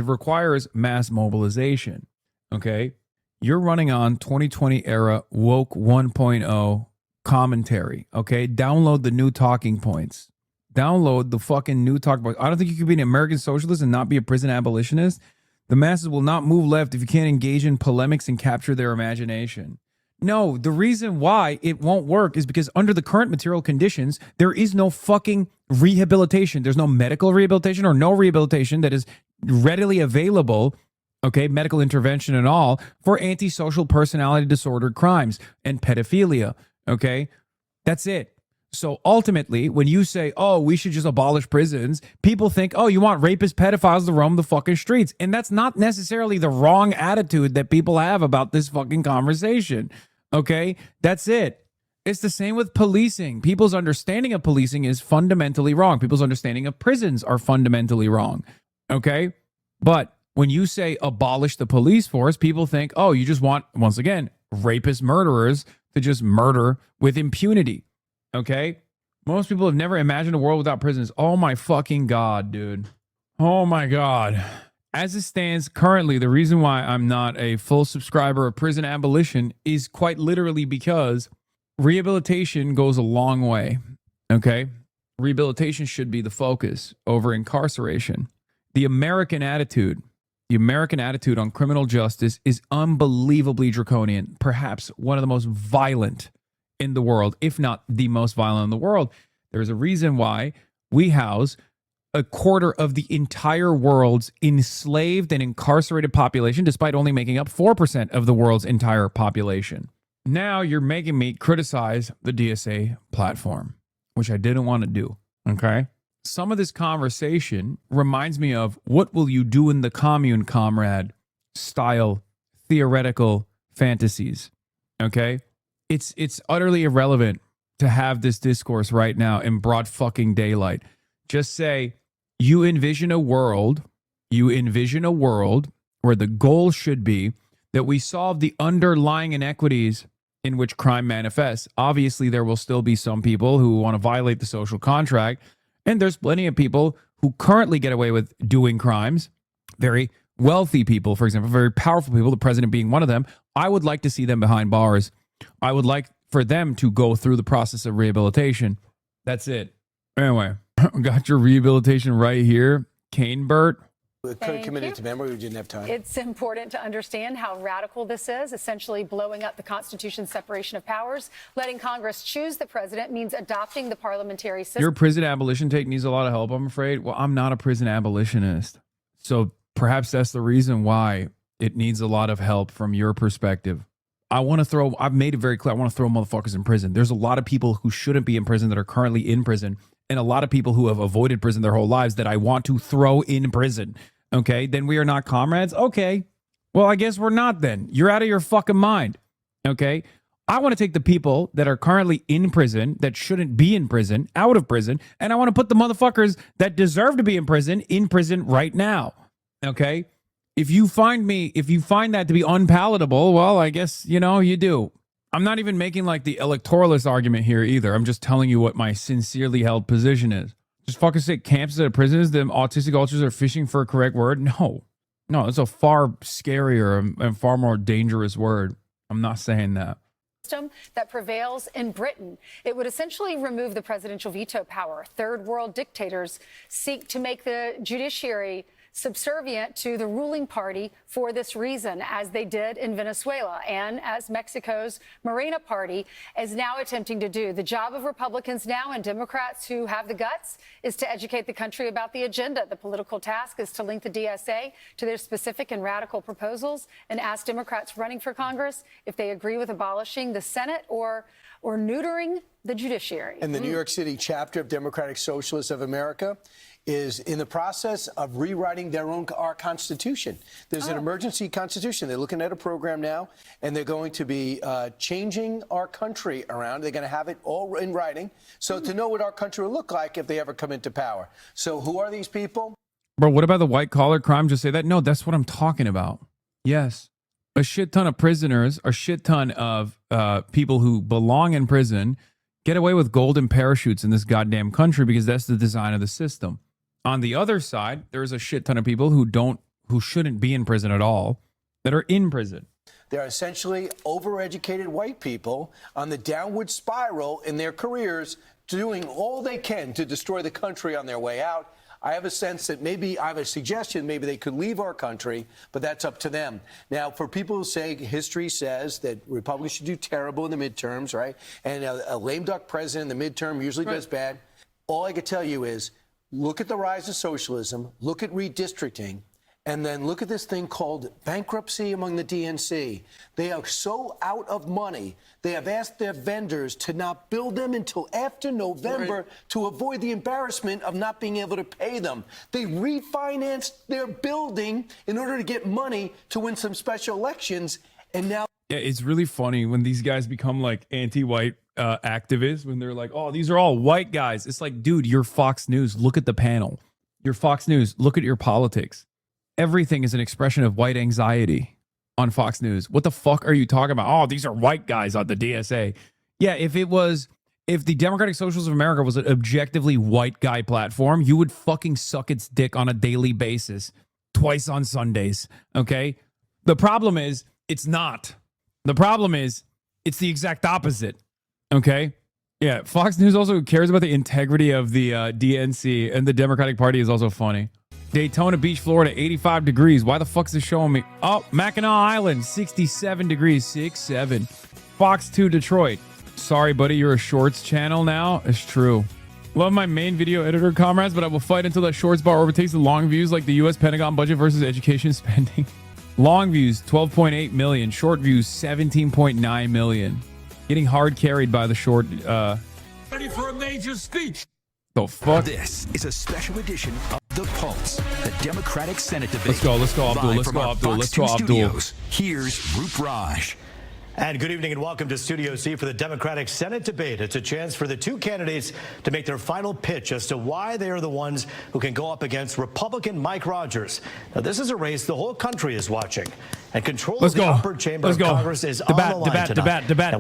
requires mass mobilization. Okay. You're running on 2020 era woke 1.0 commentary. Okay. Download the new talking points. Download the fucking new talking points. I don't think you can be an American socialist and not be a prison abolitionist. The masses will not move left if you can't engage in polemics and capture their imagination. No, the reason why it won't work is because under the current material conditions, there is no fucking rehabilitation. There's no medical rehabilitation or no rehabilitation that is readily available okay, medical intervention and all, for antisocial personality disorder crimes and pedophilia, okay? That's it. So ultimately, when you say, oh, we should just abolish prisons, people think, oh, you want rapist pedophiles to roam the fucking streets. And that's not necessarily the wrong attitude that people have about this fucking conversation, okay? That's it. It's the same with policing. People's understanding of policing is fundamentally wrong. People's understanding of prisons are fundamentally wrong, okay? But when you say abolish the police force, people think, oh, you just want, once again, rapist murderers to just murder with impunity, okay? Most people have never imagined a world without prisons. Oh my fucking God, dude. Oh my God. As it stands currently, the reason why I'm not a full subscriber of prison abolition is quite literally because rehabilitation goes a long way, okay? Rehabilitation should be the focus over incarceration. The American attitude on criminal justice is unbelievably draconian, perhaps one of the most violent in the world, if not the most violent in the world. There's a reason why we house a quarter of the entire world's enslaved and incarcerated population, despite only making up 4% of the world's entire population. Now you're making me criticize the DSA platform, which I didn't want to do, okay? Some of this conversation reminds me of what will you do in the commune, comrade, style theoretical fantasies, okay? It's utterly irrelevant to have this discourse right now in broad fucking daylight. Just say you envision a world where the goal should be that we solve the underlying inequities in which crime manifests. Obviously, there will still be some people who want to violate the social contract, and there's plenty of people who currently get away with doing crimes. Very wealthy people, for example, very powerful people, the president being one of them. I would like to see them behind bars. I would like for them to go through the process of rehabilitation. That's it. Anyway, got your rehabilitation right here. Kane Burt. Committed to memory, we didn't have time. It's important to understand how radical this is. Essentially blowing up the Constitution's separation of powers. Letting Congress choose the president means adopting the parliamentary system. Your prison abolition take needs a lot of help, I'm afraid. Well, I'm not a prison abolitionist. So perhaps that's the reason why it needs a lot of help from your perspective. I've made it very clear, I want to throw motherfuckers in prison. There's a lot of people who shouldn't be in prison that are currently in prison, and a lot of people who have avoided prison their whole lives that I want to throw in prison. Okay, then we are not comrades? Okay, well, I guess we're not then. You're out of your fucking mind. Okay, I want to take the people that are currently in prison, that shouldn't be in prison, out of prison, and I want to put the motherfuckers that deserve to be in prison right now. Okay, if you find that to be unpalatable, well, I guess, you do. I'm not even making like the electoralist argument here either. I'm just telling you what my sincerely held position is. Just fucking say camps instead of prisons, them autistic ultras are fishing for a correct word. No, it's a far scarier and far more dangerous word. I'm not saying that. That prevails in Britain. It would essentially remove the presidential veto power. Third world dictators seek to make the judiciary subservient to the ruling party for this reason, as they did in Venezuela and as Mexico's Morena party is now attempting to do. The job of Republicans now and Democrats who have the guts is to educate the country about the agenda. The political task is to link the DSA to their specific and radical proposals and ask Democrats running for Congress if they agree with abolishing the Senate or neutering the judiciary. And the New York City chapter of Democratic Socialists of America is in the process of rewriting our Constitution. There's an emergency constitution. They're looking at a program now, and they're going to be changing our country around. They're going to have it all in writing, so to know what our country will look like if they ever come into power. So who are these people? Bro, what about the white-collar crime? Just say that? No, that's what I'm talking about. Yes. A shit ton of prisoners, a shit ton of people who belong in prison get away with golden parachutes in this goddamn country because that's the design of the system. On the other side, there's a shit ton of people who shouldn't be in prison at all that are in prison. They're essentially overeducated white people on the downward spiral in their careers, doing all they can to destroy the country on their way out. I have a sense that I have a suggestion, maybe they could leave our country, but that's up to them. Now, for people who say history says that Republicans should do terrible in the midterms, right? And a lame duck president in the midterm usually does bad. All I can tell you is, look at the rise of socialism, look at redistricting, And then look at this thing called bankruptcy among the DNC. They are so out of money, they have asked their vendors to not bill them until after November to avoid the embarrassment of not being able to pay them. They refinanced their building in order to get money to win some special elections, and now... Yeah, it's really funny when these guys become like anti-white activists, when they're like, oh, these are all white guys. It's like, dude, you're Fox News. Look at the panel. You're Fox News. Look at your politics. Everything is an expression of white anxiety on Fox News. What the fuck are you talking about? Oh, these are white guys on the DSA. Yeah, if the Democratic Socialists of America was an objectively white guy platform, you would fucking suck its dick on a daily basis, twice on Sundays, okay? The problem is, it's not. The problem is, it's the exact opposite, okay? Yeah, Fox News also cares about the integrity of the DNC, and the Democratic Party is also funny. Daytona Beach, Florida, 85 degrees. Why the fuck's this showing me? Oh, Mackinac Island, 67 degrees, 6-7. Fox 2 Detroit. Sorry, buddy, you're a shorts channel now? It's true. Love my main video editor comrades, but I will fight until that shorts bar overtakes the long views like the U.S. Pentagon budget versus education spending. Long views, 12.8 million. Short views, 17.9 million. Getting hard carried by the short... Ready for a major speech. The fuck? This is a special edition of The Pulse, the Democratic Senate debate. Let's go, Abdul. Live Let's from go, our Abdul. Fox Let's 2 go, Abdul. studios. Here's Roop Raj. And good evening and welcome to Studio C for the Democratic Senate debate. It's a chance for the two candidates to make their final pitch as to why they are the ones who can go up against Republican Mike Rogers. Now, this is a race the whole country is watching. And control of the upper chamber of Congress is on the line tonight. Debate.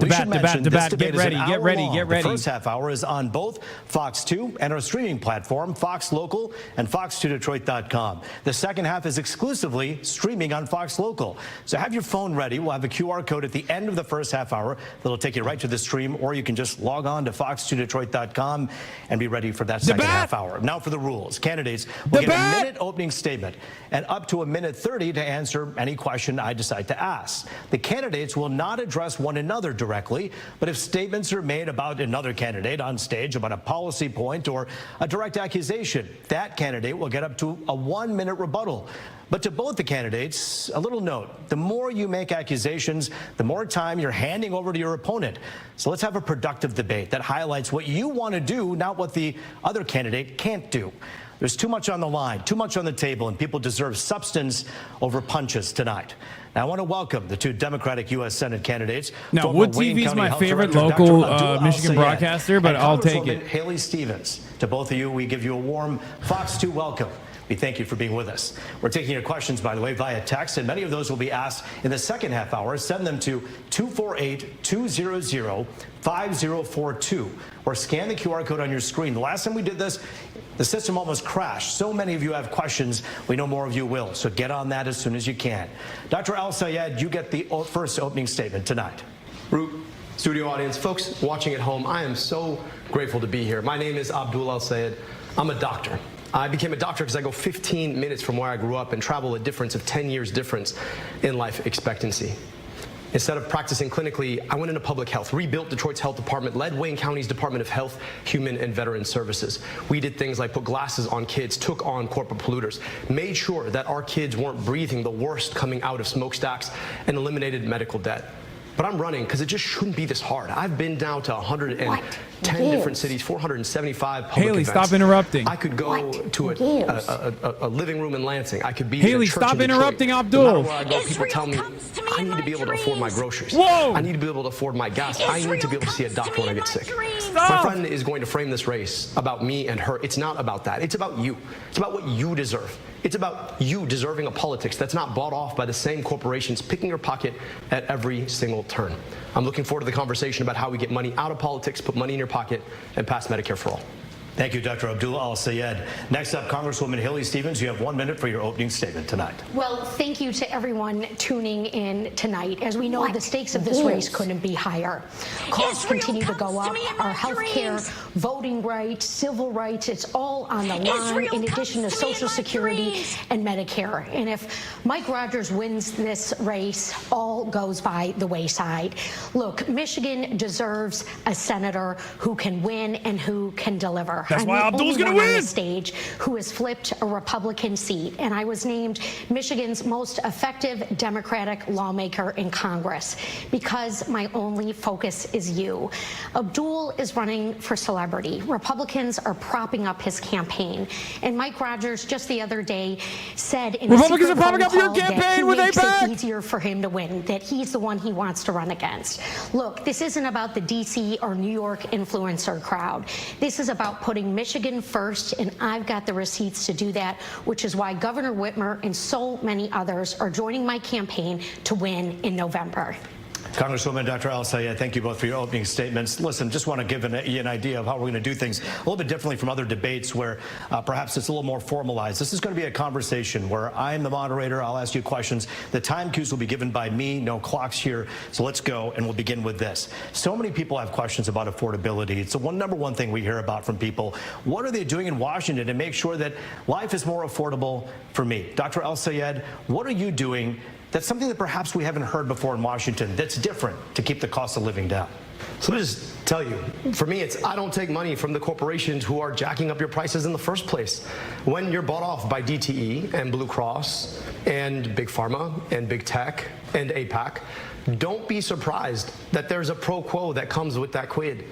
Get ready. The first half hour is on both Fox 2 and our streaming platform, Fox Local and Fox2Detroit.com. The second half is exclusively streaming on Fox Local. So have your phone ready. We'll have a QR code at the end of the first half hour that'll take you right to the stream, or you can just log on to Fox2Detroit.com and be ready for that second half hour. Now for the rules. Candidates will get a minute opening statement and up to a minute 30 to answer any question I decide to ask. The candidates will not address one another directly, but if statements are made about another candidate on stage about a policy point or a direct accusation, that candidate will get up to a 1-minute rebuttal. But to both the candidates, a little note: the more you make accusations, the more time you're handing over to your opponent. So let's have a productive debate that highlights what you want to do, not what the other candidate can't do. There's too much on the line, too much on the table, and people deserve substance over punches tonight. Now, I want to welcome the two Democratic U.S. Senate candidates. Now, Wood TV is my favorite local Michigan broadcaster, but I'll take it. Haley Stevens, to both of you, we give you a warm Fox 2 welcome. We thank you for being with us. We're taking your questions, by the way, via text, and many of those will be asked in the second half hour. Send them to 248-200-5042 or scan the QR code on your screen. The last time we did this, the system almost crashed. So many of you have questions. We know more of you will, so get on that as soon as you can. Dr. Al-Sayed, you get the first opening statement tonight. Roop, studio audience, folks watching at home, I am so grateful to be here. My name is Abdul Al-Sayed. I'm a doctor. I became a doctor because I go 15 minutes from where I grew up and travel a difference of 10 years difference in life expectancy. Instead of practicing clinically, I went into public health, rebuilt Detroit's health department, led Wayne County's Department of Health, Human and Veteran Services. We did things like put glasses on kids, took on corporate polluters, made sure that our kids weren't breathing the worst coming out of smokestacks, and eliminated medical debt. But I'm running because it just shouldn't be this hard. I've been down to 110 different cities, 475 public Haley, events. stop interrupting. I could go to a living room in Lansing. I could be Haley, in a church stop in Detroit. interrupting Abdul. No matter where I go, people tell me I need to be able to afford my groceries. Whoa! I need to be able to afford my gas. I need to be able to see a doctor when I get sick. Stop. My friend is going to frame this race about me and her. It's not about that. It's about you. It's about what you deserve. It's about you deserving a politics that's not bought off by the same corporations picking your pocket at every single turn. I'm looking forward to the conversation about how we get money out of politics, put money in your pocket, and pass Medicare for all. Thank you, Dr. Abdul Al-Sayed. Next up, Congresswoman Haley Stevens, you have 1 minute for your opening statement tonight. Well, thank you to everyone tuning in tonight. As we know, the stakes of this race couldn't be higher. Costs continue to go up. Our health care, voting rights, civil rights, it's all on the line, in addition to Social Security and Medicare. And if Mike Rogers wins this race, all goes by the wayside. Look, Michigan deserves a senator who can win and who can deliver. lawmaker. That's I'm why the Abdul's only gonna one on win. the stage who has flipped a Republican seat, and I was named Michigan's most effective Democratic lawmaker in Congress because my only focus is you. Abdul is running for celebrity. Republicans are propping up his campaign, and Mike Rogers just the other day said in Republicans a are propping up your that campaign he with makes AIPAC. it easier for him to win, that he's the one he wants to run against. Look, this isn't about the DC or New York influencer crowd. This is about putting Michigan first, and I've got the receipts to do that, which is why Governor Whitmer and so many others are joining my campaign to win in November. Congresswoman Dr. Al-Sayed, thank you both for your opening statements. Listen, just want to give an idea of how we're going to do things a little bit differently from other debates where perhaps it's a little more formalized. This is going to be a conversation where I'm the moderator. I'll ask you questions. The time cues will be given by me. No clocks here. So let's go, and we'll begin with this. So many people have questions about affordability. It's the number one thing we hear about from people. What are they doing in Washington to make sure that life is more affordable for me? Dr. Al-Sayed, what are you doing that's something that perhaps we haven't heard before in Washington that's different to keep the cost of living down? So let me just tell you, for me, it's I don't take money from the corporations who are jacking up your prices in the first place. When you're bought off by DTE and Blue Cross and Big Pharma and Big Tech and AIPAC, don't be surprised that there's a pro quo that comes with that quid.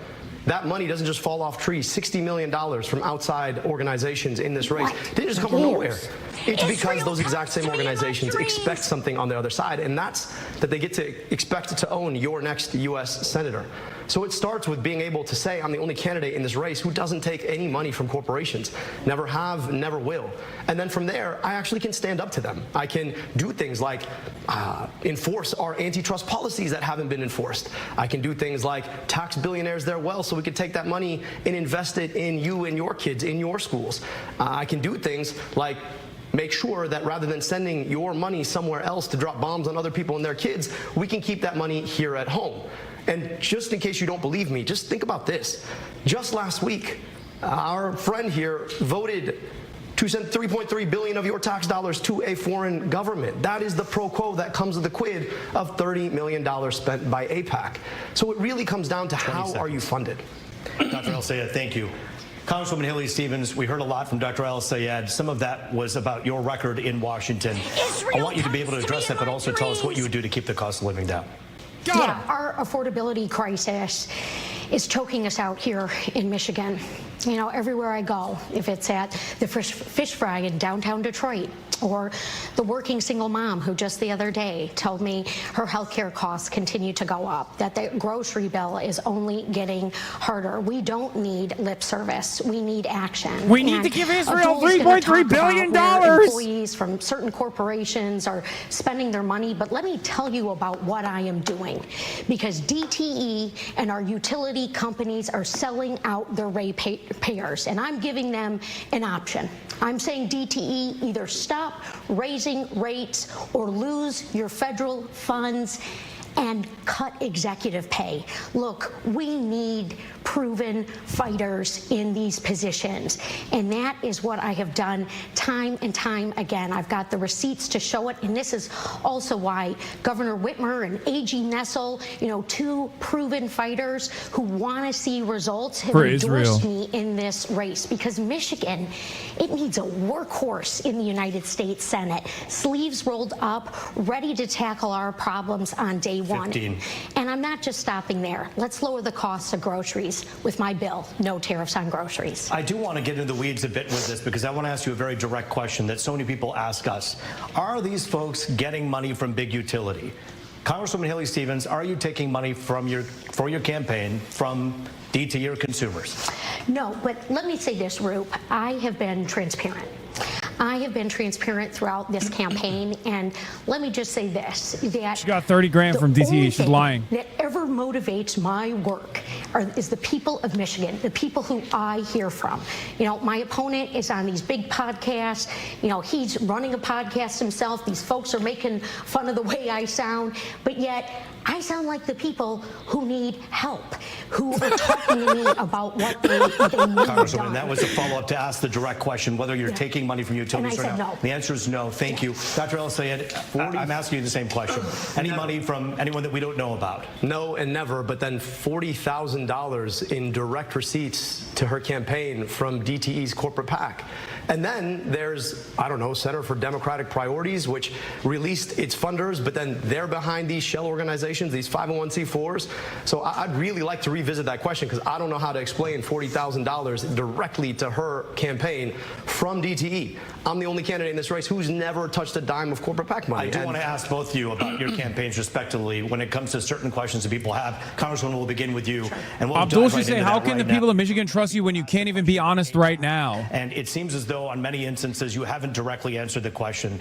That money doesn't just fall off trees. $60 million from outside organizations in this race. They just come from nowhere. It's because those exact same organizations expect something on the other side, and that's that they get to expect to own your next U.S. senator. So it starts with being able to say, I'm the only candidate in this race who doesn't take any money from corporations. Never have, never will. And then from there, I actually can stand up to them. I can do things like enforce our antitrust policies that haven't been enforced. I can do things like tax billionaires their wealth so we can take that money and invest it in you and your kids, in your schools. I can do things like make sure that rather than sending your money somewhere else to drop bombs on other people and their kids, we can keep that money here at home. And just in case you don't believe me, just think about this. Just last week, our friend here voted to send $3.3 billion of your tax dollars to a foreign government. That is the pro quo that comes with the quid of $30 million spent by AIPAC. So it really comes down to how are you funded? Dr. Al-Sayed, thank you. Congresswoman Haley Stevens, we heard a lot from Dr. Al-Sayed. Some of that was about your record in Washington. I want you to be able to address that, but also tell us what you would do to keep the cost of living down. Yeah, our affordability crisis is choking us out here in Michigan. You know, everywhere I go, if it's at the fish fry in downtown Detroit, or the working single mom who just the other day told me her health care costs continue to go up, that the grocery bill is only getting harder. We don't need lip service. We need action. We need to give Israel $3.3 billion. Employees from certain corporations are spending their money, but let me tell you about what I am doing. Because DTE and our utility companies are selling out their ratepayers, and I'm giving them an option. I'm saying DTE, either stop raising rates or lose your federal funds and cut executive pay. Look, we need proven fighters in these positions, and that is what I have done time and time again. I've got the receipts to show it, and this is also why Governor Whitmer and AG Nessel, you know, two proven fighters who want to see results, have endorsed me in this race, because Michigan, it needs a workhorse in the United States Senate, sleeves rolled up, ready to tackle our problems on day one. 15. And I'm not just stopping there. Let's lower the costs of groceries with my bill, no tariffs on groceries. I do want to get into the weeds a bit with this, because I want to ask you a very direct question that so many people ask us. Are these folks getting money from big utility? Congresswoman Haley Stevens, are you taking money for your campaign from DTE or consumers? No, but let me say this, Roop. I have been transparent. I have been transparent throughout this campaign, and let me just say this, that she got 30 grand from DTE. She's lying. That ever motivates my work is the people of Michigan, the people who I hear from. You know, my opponent is on these big podcasts. You know, he's running a podcast himself. These folks are making fun of the way I sound, but yet I sound like the people who need help, who are talking to me about what they need Congresswoman, done. that was a follow-up to ask the direct question whether you're taking money from utilities And I right said now? no. The answer is no. Thank you. Dr. El-Sayed, I'm asking you the same question. Any money from anyone that we don't know about? No and never, but then $40,000 in direct receipts to her campaign from DTE's corporate PAC. And then there's, I don't know, Center for Democratic Priorities, which released its funders, but then they're behind these shell organizations, these 501c4s. So I'd really like to revisit that question because I don't know how to explain $40,000 directly to her campaign from DTE. I'm the only candidate in this race who's never touched a dime of corporate PAC money. I do want to ask both of you about your campaigns respectively when it comes to certain questions that people have. Congresswoman, we'll begin with you. And we'll Abdul's dive just right saying, into how that can the right people now. of Michigan trust you when you can't even be honest right now? And it seems as though on many instances you haven't directly answered the question.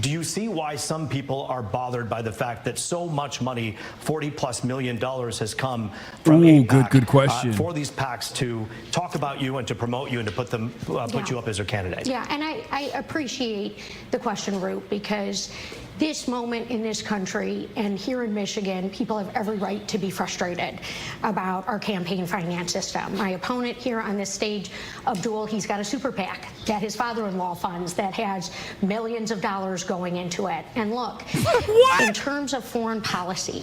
Do you see why some people are bothered by the fact that so much money, $40+ million, has come from AIPAC, good question. for these PACs to talk about you and to promote you and to put them put you up as their candidate? Yeah, and I appreciate the question, Root, because this moment in this country and here in Michigan, people have every right to be frustrated about our campaign finance system. My opponent here on this stage, Abdul, he's got a super PAC that his father-in-law funds that has millions of dollars going into it. And look, in terms of foreign policy,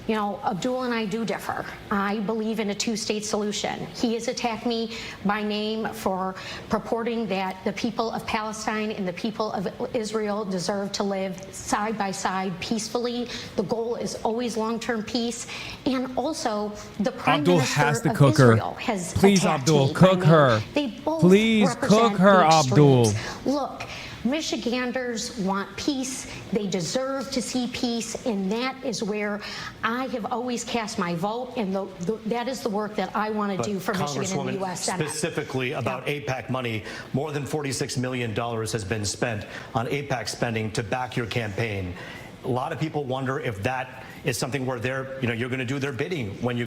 you know, Abdul and I do differ. I believe in a two-state solution. He has attacked me by name for purporting that the people of Palestine and the people of Israel deserve to live side by side peacefully. The goal is always long-term peace. And also, the Prime Abdul Minister has to of cook her. Israel has Please, attacked Abdul, me by cook name. her. They both Please represent cook her, the Abdul. extremes. Look, Michiganders want peace. They deserve to see peace, and that is where I have always cast my vote, and that is the work that I want to do for Michigan in the U.S. Senate. Specifically about AIPAC money, more than $46 million has been spent on AIPAC spending to back your campaign. A lot of people wonder if that is something where you're going to do their bidding when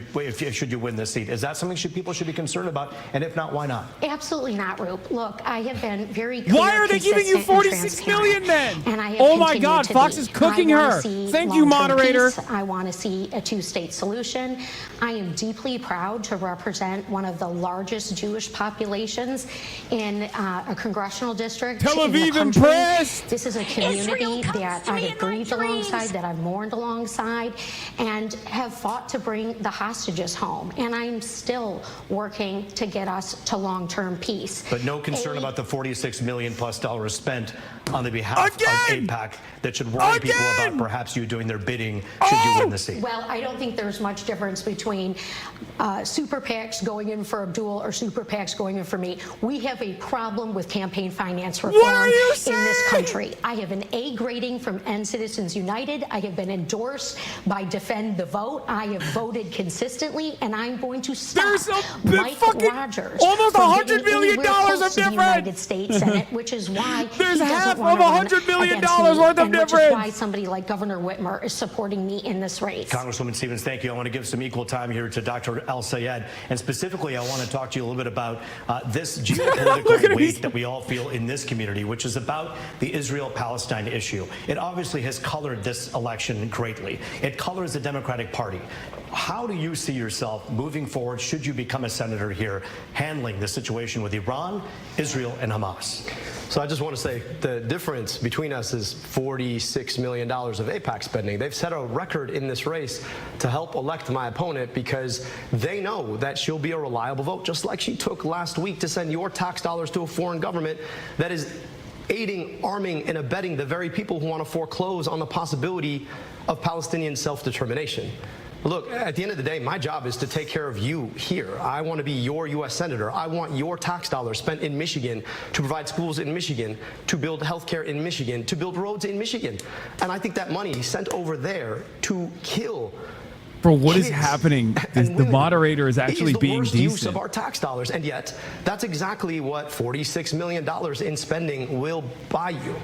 should you win this seat. Is that something people should be concerned about? And if not, why not? Absolutely not, Roop. Look, I have been very clear. Why are they giving you $46 million then? And I have oh my continued God, to Fox be. is cooking I wanna her. see Thank you, long-term moderator. peace. I want to see a two-state solution. I am deeply proud to represent one of the largest Jewish populations in a congressional district. Tel in the Aviv country. impressed. This is a community that I have grieved alongside, that I've mourned alongside, and have fought to bring the hostages home. And I'm still working to get us to long-term peace. But no concern about the $46 million+ spent on the behalf of AIPAC that should worry people about perhaps you doing their bidding should you win the seat. Well, I don't think there's much difference between super PACs going in for Abdul or super PACs going in for me. We have a problem with campaign finance reform in this country. I have an A grading from End Citizens United. I have been endorsed by Defend the Vote. I have voted consistently, and I'm going to stop Mike Rogers almost from $100 getting million anywhere close of to the difference. United States Senate, which is why There's he half doesn't want of to run $100 million against me, worth of and which is difference. why somebody like Governor Whitmer is supporting me in this race. Congresswoman Stevens, thank you. I want to give some equal time here to Dr. El-Sayed. And specifically, I want to talk to you a little bit about this geopolitical weight that we all feel in this community, which is about the Israel-Palestine issue. It obviously has colored this election greatly. It colors the Democratic Party. How do you see yourself moving forward, should you become a senator here, handling the situation with Iran, Israel, and Hamas? So I just want to say the difference between us is $46 million of AIPAC spending. They've set a record in this race to help elect my opponent because they know that she'll be a reliable vote, just like she took last week to send your tax dollars to a foreign government that is aiding, arming, and abetting the very people who want to foreclose on the possibility of Palestinian self-determination. Look, at the end of the day, my job is to take care of you here. I want to be your U.S. Senator. I want your tax dollars spent in Michigan to provide schools in Michigan, to build health care in Michigan, to build roads in Michigan. And I think that money sent over there to kill Bro, what is happening? The moderator is actually being decent. Use decent. of our tax dollars, and yet that's exactly what $46 million in spending will buy you.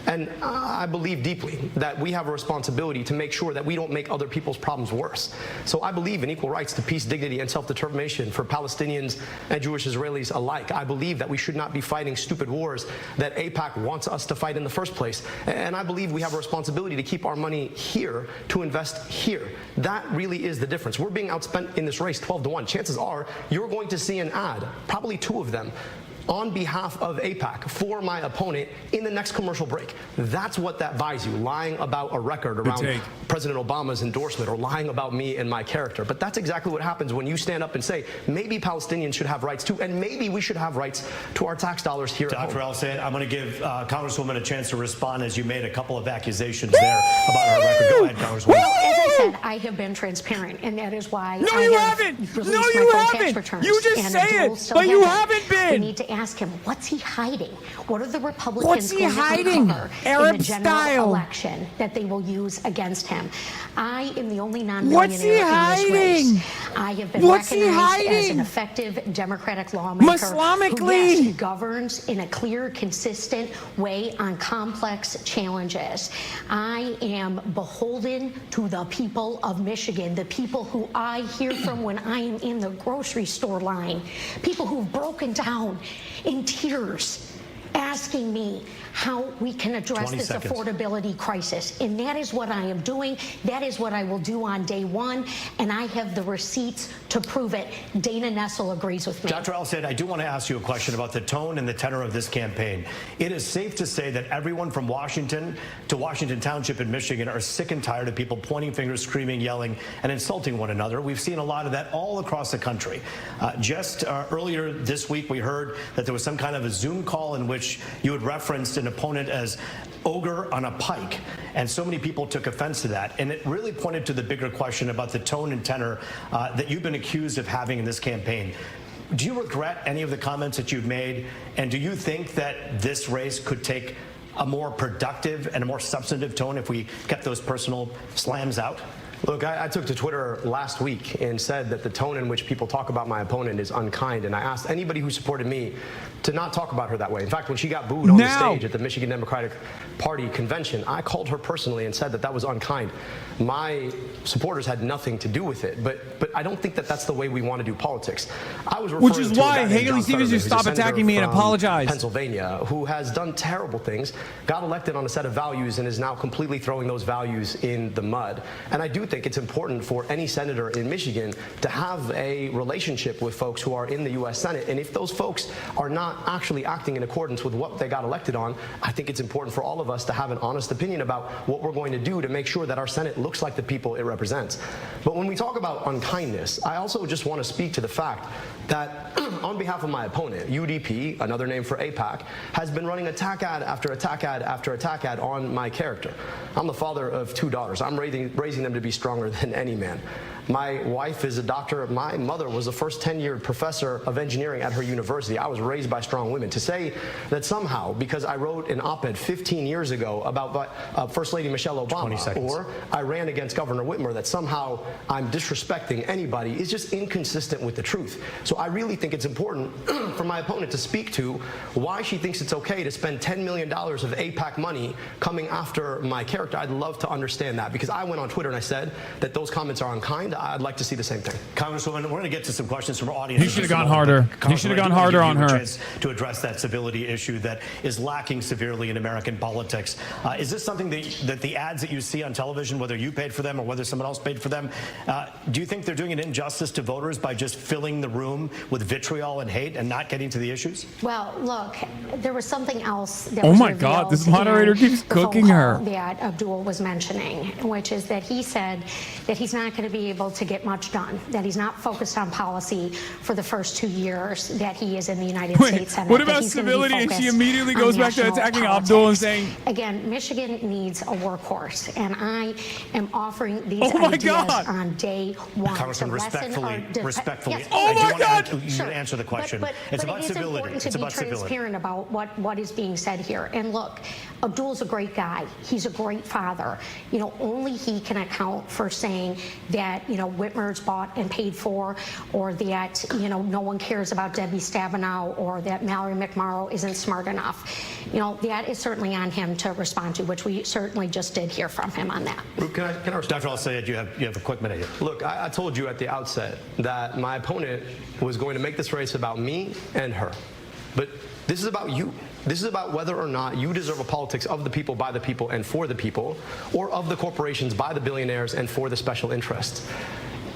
And I believe deeply that we have a responsibility to make sure that we don't make other people's problems worse. So I believe in equal rights to peace, dignity, and self-determination for Palestinians and Jewish Israelis alike. I believe that we should not be fighting stupid wars that AIPAC wants us to fight in the first place. And I believe we have a responsibility to keep our money here, to invest here. That really is the difference. We're being outspent in this race 12-1. Chances are you're going to see an ad, probably two of them, on behalf of AIPAC for my opponent in the next commercial break. That's what that buys you, lying about a record around President Obama's endorsement or lying about me and my character. But that's exactly what happens when you stand up and say, maybe Palestinians should have rights too, and maybe we should have rights to our tax dollars here at home. Dr. El-Sayed, I'm going to give Congresswoman a chance to respond, as you made a couple of accusations there about her record. Go ahead, Congresswoman. Well, as I said, I have been transparent, and that is why No, I you have haven't. released No, my you full haven't. tax returns. You just and say Abdul it, still but you hasn't. haven't been. We need to ask him, what's he hiding? What are the Republicans What's he going to hiding? uncover Arab in the general style. election that they will use against him? I am the only What's he non-billionaire in this hiding? race. I have been What's he recognized as hiding? an effective Democratic lawmaker Islamically. who, yes, governs in a clear, consistent way on complex challenges. I am beholden to the people of Michigan, the people who I hear from when I am in the grocery store line, people who've broken down in tears, asking me how we can address this affordability crisis. And that is what I am doing. That is what I will do on day one. And I have the receipts to prove it. Dana Nessel agrees with me. Dr. El-Sayed, I do want to ask you a question about the tone and the tenor of this campaign. It is safe to say that everyone from Washington to Washington Township in Michigan are sick and tired of people pointing fingers, screaming, yelling, and insulting one another. We've seen a lot of that all across the country. Just earlier this week, we heard that there was some kind of a Zoom call in which you had referenced an opponent as ogre on a pike, and so many people took offense to that, and it really pointed to the bigger question about the tone and tenor that you've been accused of having in this campaign. Do you regret any of the comments that you've made, and do you think that this race could take a more productive and a more substantive tone if we kept those personal slams out? Look, I took to Twitter last week and said that the tone in which people talk about my opponent is unkind, and I asked anybody who supported me to not talk about her that way. In fact, when she got booed on the stage at the Michigan Democratic Party convention, I called her personally and said that that was unkind. My supporters had nothing to do with it, but I don't think that that's the way we want to do politics. I was referring Which is to why a guy named Haley John Stevens Fetterman, should who's a stop attacking senator me and from apologize. Pennsylvania, who has done terrible things, got elected on a set of values, and is now completely throwing those values in the mud. And I do think it's important for any senator in Michigan to have a relationship with folks who are in the U.S. Senate. And if those folks are not actually acting in accordance with what they got elected on, I think it's important for all of us to have an honest opinion about what we're going to do to make sure that our Senate looks like the people it represents. But when we talk about unkindness, I also just want to speak to the fact that on behalf of my opponent, UDP, another name for AIPAC, has been running attack ad after attack ad after attack ad on my character. I'm the father of 2 daughters. I'm raising them to be stronger than any man. My wife is a doctor. My mother was the first tenured professor of engineering at her university. I was raised by strong women. To say that somehow, because I wrote an op-ed 15 years ago about First Lady Michelle Obama, or I ran against Governor Whitmer, that somehow I'm disrespecting anybody is just inconsistent with the truth. So I really think it's important for my opponent to speak to why she thinks it's okay to spend $10 million of AIPAC money coming after my character. I'd love to understand that, because I went on Twitter and I said that those comments are unkind. I'd like to see the same thing. Congresswoman, we're going to get to some questions from our audience. He should have gone harder. He should have gone harder on her. To address that civility issue that is lacking severely in American politics. Is this something that the ads that you see on television, whether you paid for them or whether someone else paid for them, do you think they're doing an injustice to voters by just filling the room with vitriol and hate and not getting to the issues? Well, look, there was something else that Oh was my God, this revealed moderator in keeps the phone cooking her. call that Abdul was mentioning, which is that he said that he's not going to be able to get much done, that he's not focused on policy for the first 2 years that he is in the United States Senate. What that about he's gonna be civility? And she focused immediately on goes back to national attacking politics. Abdul and saying, Again, Michigan needs a workhorse, and I am offering these Oh my ideas God. on day one. Congressman, respectfully, Yes. I Oh do my want God. you to answer the question. It's about civility. It's about transparent about what is being said here. And look, Abdul's a great guy. He's a great father. You know, only he can account for saying that, you know, Whitmer's bought and paid for, or that, you know, no one cares about Debbie Stabenow, or that Mallory McMorrow isn't smart enough. You know, that is certainly on him to respond to, which we certainly just did hear from him on that. Can I Dr. El-Sayed, you have a quick minute here. Look, I told you at the outset that my opponent was going to make this race about me and her. But this is about you. This is about whether or not you deserve a politics of the people, by the people, and for the people, or of the corporations, by the billionaires, and for the special interests.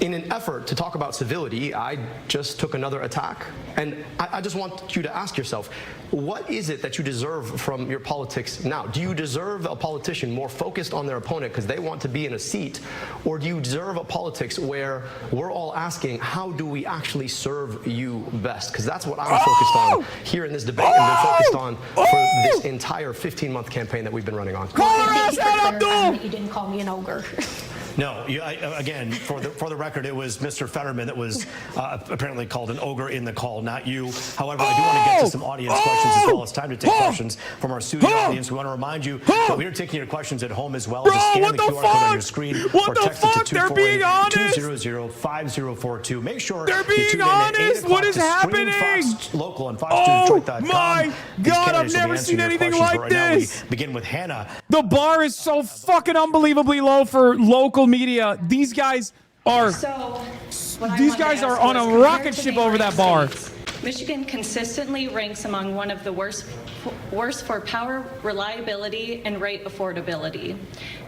in an effort to talk about civility, I just took another attack. And I just want you to ask yourself, what is it that you deserve from your politics now? Do you deserve a politician more focused on their opponent because they want to be in a seat? Or do you deserve a politics where we're all asking, how do we actually serve you best? Because that's what I'm focused on here in this debate and been focused on for this entire 15-month campaign that we've been running on. You didn't call me an ogre. No, again, for the record, it was Mr. Fetterman that was apparently called an ogre in the call, not you. However, I do want to get to some audience questions as well. It's time to take questions from our studio audience. We want to remind you that we are taking your questions at home as well. Just scan the QR code on your screen or text it to 248-200-5042. Make sure they're being honest. What is happening? Fox Local and FoxNewsDetroit.com. My God, I've never seen anything like this. We begin with Hannah. The bar is so fucking unbelievably low for local media. These guys are on a rocket ship over that bar. Michigan consistently ranks among one of the worst for power reliability and rate affordability.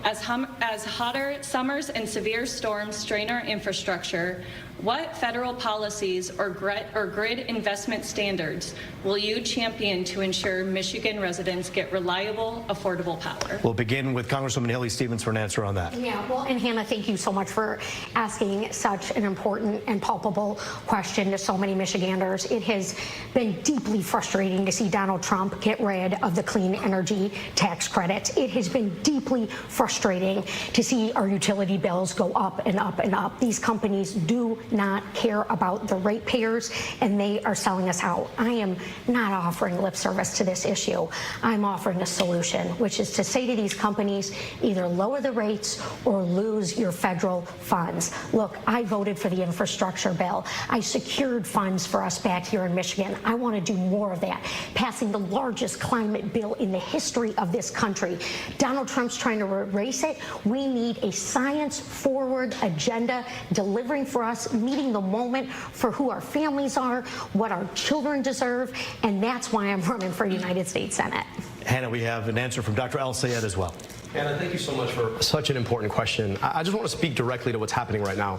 As hotter summers and severe storms strain our infrastructure, what federal policies or grid investment standards will you champion to ensure Michigan residents get reliable, affordable power? We'll begin with Congresswoman Haley Stevens for an answer on that. Yeah, well, and Hannah, thank you so much for asking such an important and palpable question to so many Michiganders. It has been deeply frustrating to see Donald Trump get rid of the clean energy tax credits. It has been deeply frustrating to see our utility bills go up and up and up. These companies do not care about the ratepayers, and they are selling us out. I am not offering lip service to this issue. I'm offering a solution, which is to say to these companies, either lower the rates or lose your federal funds. Look, I voted for the infrastructure bill. I secured funds for us back here in Michigan. I want to do more of that, passing the largest climate bill in the history of this country. Donald Trump's trying to erase it. We need a science-forward agenda, delivering for us, meeting the moment for who our families are, what our children deserve, and that's why I'm running for United States Senate. Hannah, we have an answer from Dr. El-Sayed as well. Anna, thank you so much for such an important question. I just want to speak directly to what's happening right now.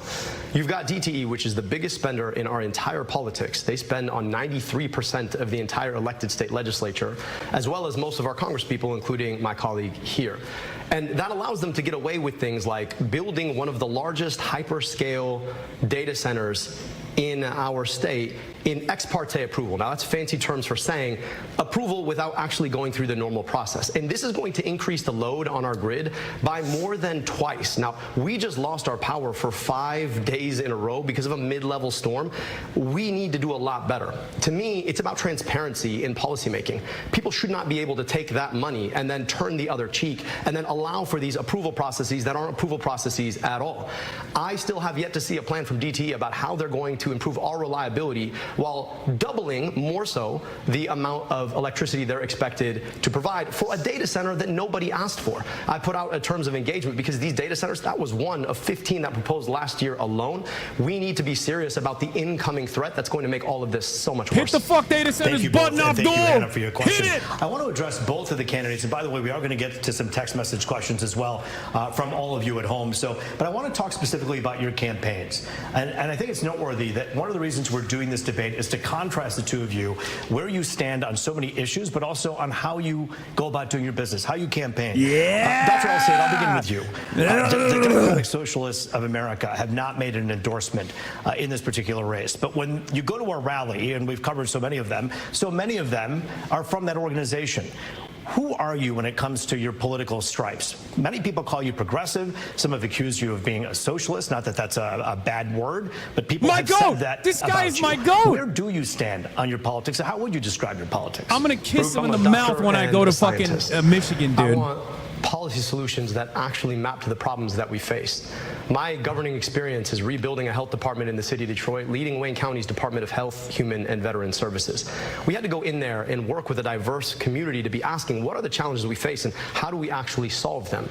You've got DTE, which is the biggest spender in our entire politics. They spend on 93% of the entire elected state legislature, as well as most of our congresspeople, including my colleague here. And that allows them to get away with things like building one of the largest hyperscale data centers in our state in ex parte approval. Now, that's fancy terms for saying approval without actually going through the normal process. And this is going to increase the load on our grid by more than twice. Now, we just lost our power for 5 days in a row because of a mid-level storm. We need to do a lot better. To me, it's about transparency in policymaking. People should not be able to take that money and then turn the other cheek and then allow for these approval processes that aren't approval processes at all. I still have yet to see a plan from DTE about how they're going to improve our reliability while doubling, more so, the amount of electricity they're expected to provide for a data center that nobody asked for. I put out a terms of engagement because these data centers, that was one of 15 that proposed last year alone. We need to be serious about the incoming threat that's going to make all of this so much worse. Hit the fuck data centers button off door. Thank you, Hannah, for your question. Hit it. I want to address both of the candidates. And by the way, we are going to get to some text message questions as well from all of you at home. But I want to talk specifically about your campaigns. And I think it's noteworthy that one of the reasons we're doing this debate is to contrast the two of you, where you stand on so many issues, but also on how you go about doing your business, how you campaign. Yeah. Dr. El-Sayed, I'll begin with you. The Democratic Socialists of America have not made an endorsement in this particular race. But when you go to a rally, and we've covered so many of them are from that organization. Who are you when it comes to your political stripes? Many people call you progressive. Some have accused you of being a socialist. Not that that's a bad word, but people have said that. This guy is my you. goat. Where do you stand on your politics? How would you describe your politics? I'm going to kiss him in the mouth when I go to fucking Michigan, dude. I want policy solutions that actually map to the problems that we face. My governing experience is rebuilding a health department in the city of Detroit, leading Wayne County's Department of Health, Human, and Veteran Services. We had to go in there and work with a diverse community to be asking what are the challenges we face and how do we actually solve them.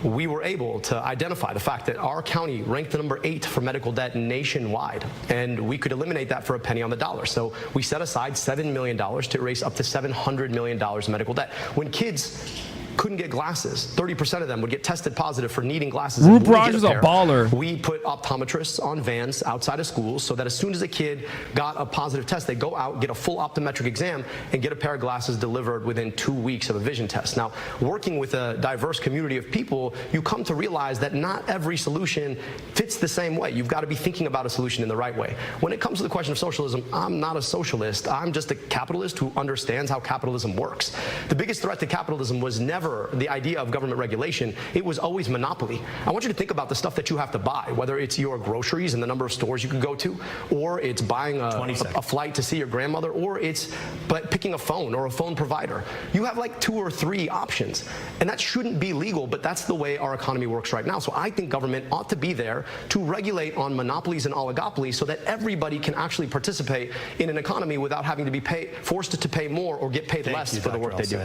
We were able to identify the fact that our county ranked the number 8 for medical debt nationwide, and we could eliminate that for a penny on the dollar. So we set aside $7 million to erase up to $700 million in medical debt. When kids couldn't get glasses. 30% of them would get tested positive for needing glasses. Roop Raj is a baller. We put optometrists on vans outside of schools so that as soon as a kid got a positive test, they go out, get a full optometric exam, and get a pair of glasses delivered within 2 weeks of a vision test. Now, working with a diverse community of people, you come to realize that not every solution fits the same way. You've got to be thinking about a solution in the right way. When it comes to the question of socialism, I'm not a socialist. I'm just a capitalist who understands how capitalism works. The biggest threat to capitalism was never the idea of government regulation. It was always monopoly. I want you to think about the stuff that you have to buy, whether it's your groceries and the number of stores you can go to, or it's buying a flight to see your grandmother, or it's picking a phone or a phone provider. You have like 2 or 3 options, and that shouldn't be legal, but that's the way our economy works right now. So I think government ought to be there to regulate on monopolies and oligopolies so that everybody can actually participate in an economy without having to be forced to pay more or get paid less for the work they do.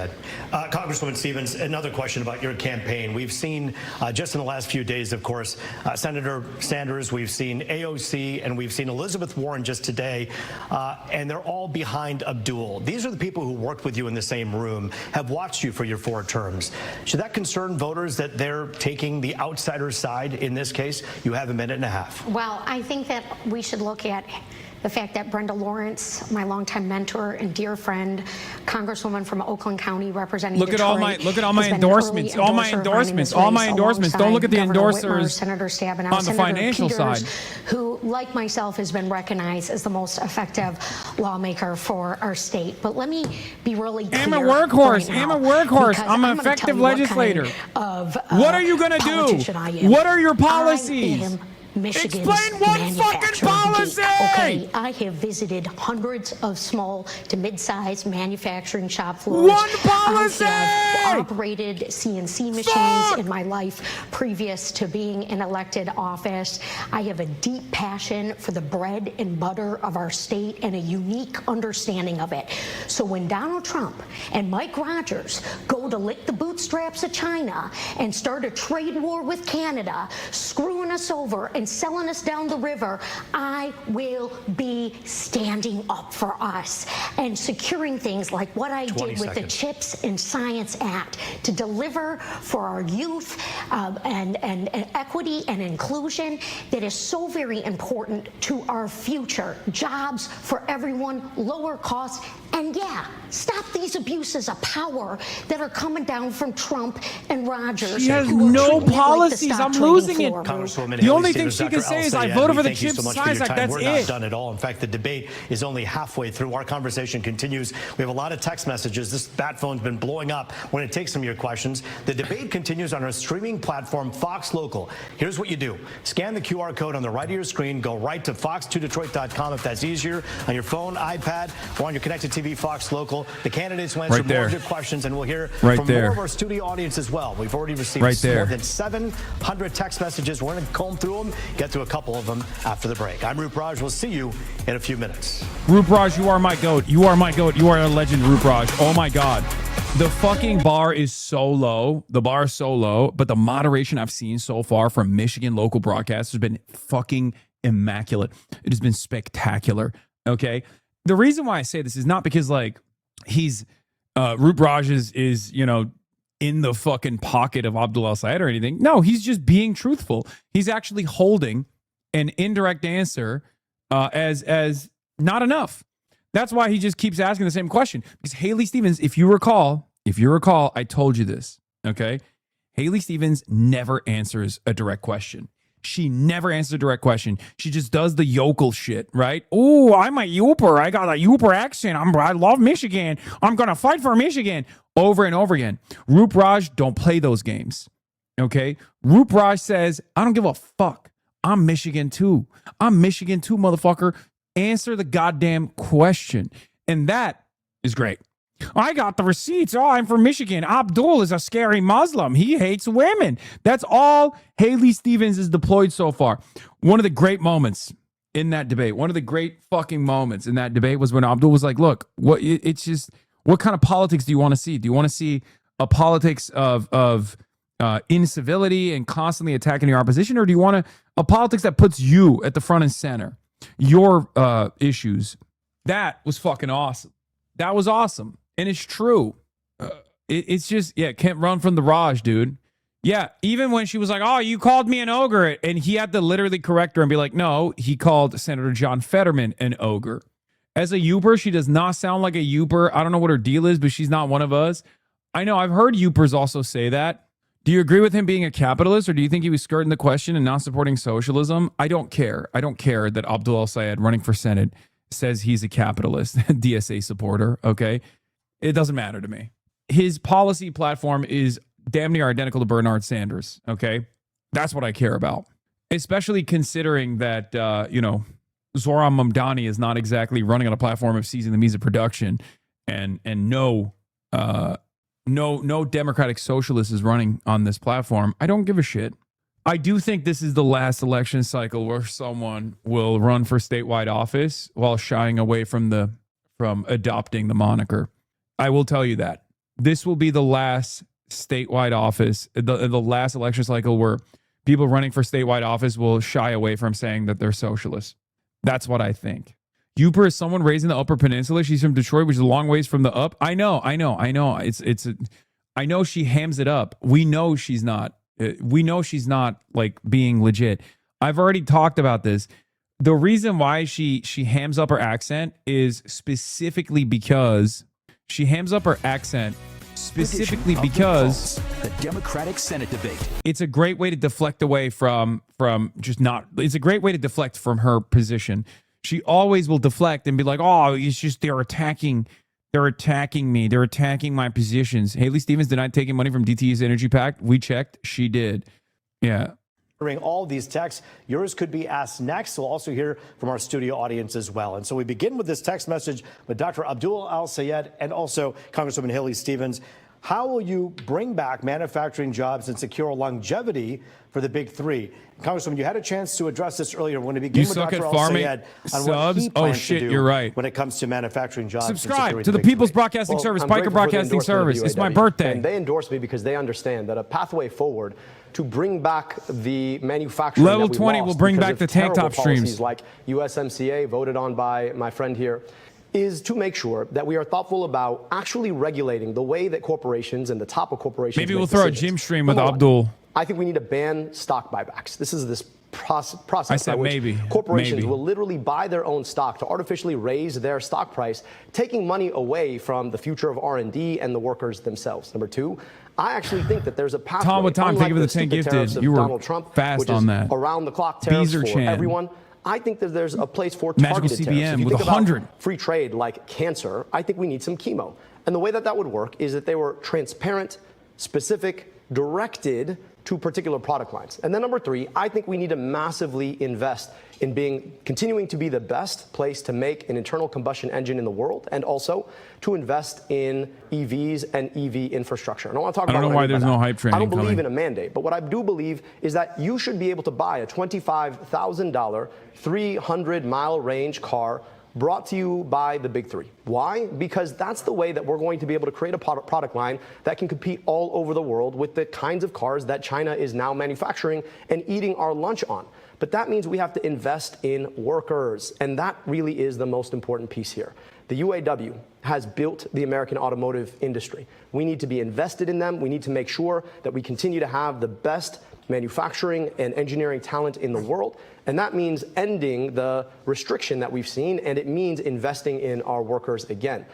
Congresswoman Stevens, another question about your campaign. We've seen just in the last few days, of course, Senator Sanders, we've seen AOC, and we've seen Elizabeth Warren just today, and they're all behind Abdul. These are the people who worked with you in the same room, have watched you for your 4 terms. Should that concern voters that they're taking the outsider side in this case? You have a minute and a half. Well, I think that we should look at the fact that Brenda Lawrence, my longtime mentor and dear friend, Congresswoman from Oakland County representing Look at all my endorsements. All my endorsements. Don't look at the endorsers Senator Stabenow, on the Senator financial Peters, side. who, like myself, has been recognized as the most effective lawmaker for our state. But let me be really clear. I'm a workhorse. Right I'm a workhorse. because I'm an effective legislator. What are you going to do? What are your policies? Michigan's Explain one fucking policy! Okay, I have visited hundreds of small to mid-sized manufacturing shop floors. One policy! I have operated CNC machines in my life previous to being in elected office. I have a deep passion for the bread and butter of our state and a unique understanding of it. So when Donald Trump and Mike Rogers go to lick the bootstraps of China and start a trade war with Canada, screwing us over and selling us down the river, I will be standing up for us and securing things like what I did with the CHIPS and Science Act to deliver for our youth and equity and inclusion that is so very important to our future. Jobs for everyone, lower costs, and yeah, stop these abuses of power that are coming down from Trump and Rogers. She has no policies. I'm losing it. The only thing she can say is I voted for the CHIPS Science Act. That's it. We're not done at all. In fact, the debate is only halfway through. Our conversation continues. We have a lot of text messages. This bat phone's been blowing up when it takes some of your questions. The debate continues on our streaming platform, Fox Local. Here's what you do. Scan the QR code on the right of your screen. Go right to fox2detroit.com if that's easier. On your phone, iPad, or on your connected TV, Fox Local. The candidates will answer more of your questions, and we'll hear from more of our studio audience as well. We've already received more than 700 text messages. We're going to comb through them, get to a couple of them after the break. I'm Roop Raj. We'll see you in a few minutes. Roop Raj, you are my goat. You are my goat. You are a legend, Roop Raj. Oh my God. The fucking bar is so low. The bar is so low, but the moderation I've seen so far from Michigan local broadcasters has been fucking immaculate. It has been spectacular. Okay. The reason why I say this is not because like he's Roop Raj is you know, in the fucking pocket of Abdul al-Sayed or anything. No, he's just being truthful. He's actually holding an indirect answer as not enough. That's why he just keeps asking the same question. Because Haley Stevens, if you recall, I told you this, okay? Haley Stevens never answers a direct question. She never answers a direct question. She just does the yokel shit, right? Oh, I'm a Yooper. I got a Yooper accent. I love Michigan. I'm going to fight for Michigan. Over and over again. Roop Raj, don't play those games, okay? Roop Raj says, I don't give a fuck. I'm Michigan too. I'm Michigan too, motherfucker. Answer the goddamn question. And that is great. I got the receipts. Oh, I'm from Michigan. Abdul is a scary Muslim. He hates women. That's all Haley Stevens has deployed so far. One of the great moments in that debate, one of the great fucking moments in that debate was when Abdul was like, look, it's just, what kind of politics do you want to see? Do you want to see a politics of incivility and constantly attacking your opposition? Or do you want a politics that puts you at the front and center? Your issues. That was fucking awesome. That was awesome. And it's true. It's just, yeah, can't run from the Raj, dude. Yeah, even when she was like, oh, you called me an ogre. And he had to literally correct her and be like, no, he called Senator John Fetterman an ogre. As a Youper, she does not sound like a Youper. I don't know what her deal is, but she's not one of us. I know, I've heard Youpers also say that. Do you agree with him being a capitalist, or do you think he was skirting the question and not supporting socialism? I don't care. I don't care that Abdul El-Sayed running for Senate says he's a capitalist, DSA supporter, okay? It doesn't matter to me. His policy platform is damn near identical to Bernard Sanders, okay? That's what I care about. Especially considering that, Zoran Mamdani is not exactly running on a platform of seizing the means of production, and no Democratic socialist is running on this platform. I don't give a shit. I do think this is the last election cycle where someone will run for statewide office while shying away from adopting the moniker. I will tell you that. This will be the last statewide office, the last election cycle where people running for statewide office will shy away from saying that they're socialists. That's what I think. Youper is someone raised in the Upper Peninsula. She's from Detroit, which is a long ways from the up. I know. I know she hams it up. We know she's not like being legit. I've already talked about this. The reason why she hams up her accent is specifically because the Democratic Senate debate. It's a great way to deflect away from it's a great way to deflect from her position. She always will deflect and be like, oh, it's just they're attacking me. They're attacking my positions. Haley Stevens denied taking money from DTE's Energy PAC. We checked. She did. Yeah. All these texts. Yours could be asked next. We'll also hear from our studio audience as well. And so we begin with this text message with Dr. Abdul El-Sayed and also Congresswoman Haley Stevens. How will you bring back manufacturing jobs and secure longevity for the big three? Congresswoman, you had a chance to address this earlier. When we begin with Dr. El-Sayed on what he plans to do you're right. when it comes to manufacturing jobs. Subscribe to the People's Broadcasting Service, Piker Broadcasting Service. It's my birthday. And they endorse me because they understand that a pathway forward to bring back the manufacturing Level 20 will bring back the tank top streams, like USMCA voted on by my friend here, is to make sure that we are thoughtful about actually regulating the way that corporations and the top of corporations Maybe make we'll throw decisions. a gym stream with Abdul. I think we need to ban stock buybacks. This is this process I said by which maybe. corporations will literally buy their own stock to artificially raise their stock price, taking money away from the future of R&D and the workers themselves. Number two, I actually think that there's a pathway. Tom, what time? Think of the 10 gifted. You were Donald Trump, fast which on is that. Around the clock tariffs for Chan. everyone. I think that there's a place for Magical targeted CBM tariffs. If you with think 100. about free trade like cancer, I think we need some chemo. And the way that that would work is that they were transparent, specific, directed to particular product lines. And then number three, I think we need to massively invest in continuing to be the best place to make an internal combustion engine in the world, and also to invest in EVs and EV infrastructure. And I want to talk about I don't know why there's no hype train. I don't believe in a mandate, but what I do believe is that you should be able to buy a $25,000, 300-mile range car brought to you by the big three. Why? Because that's the way that we're going to be able to create a product line that can compete all over the world with the kinds of cars that China is now manufacturing and eating our lunch on. But that means we have to invest in workers, and that really is the most important piece here. The UAW has built the American automotive industry. We need to be invested in them. We need to make sure that we continue to have the best manufacturing and engineering talent in the world. And that means ending the restriction that we've seen, and it means investing in our workers again.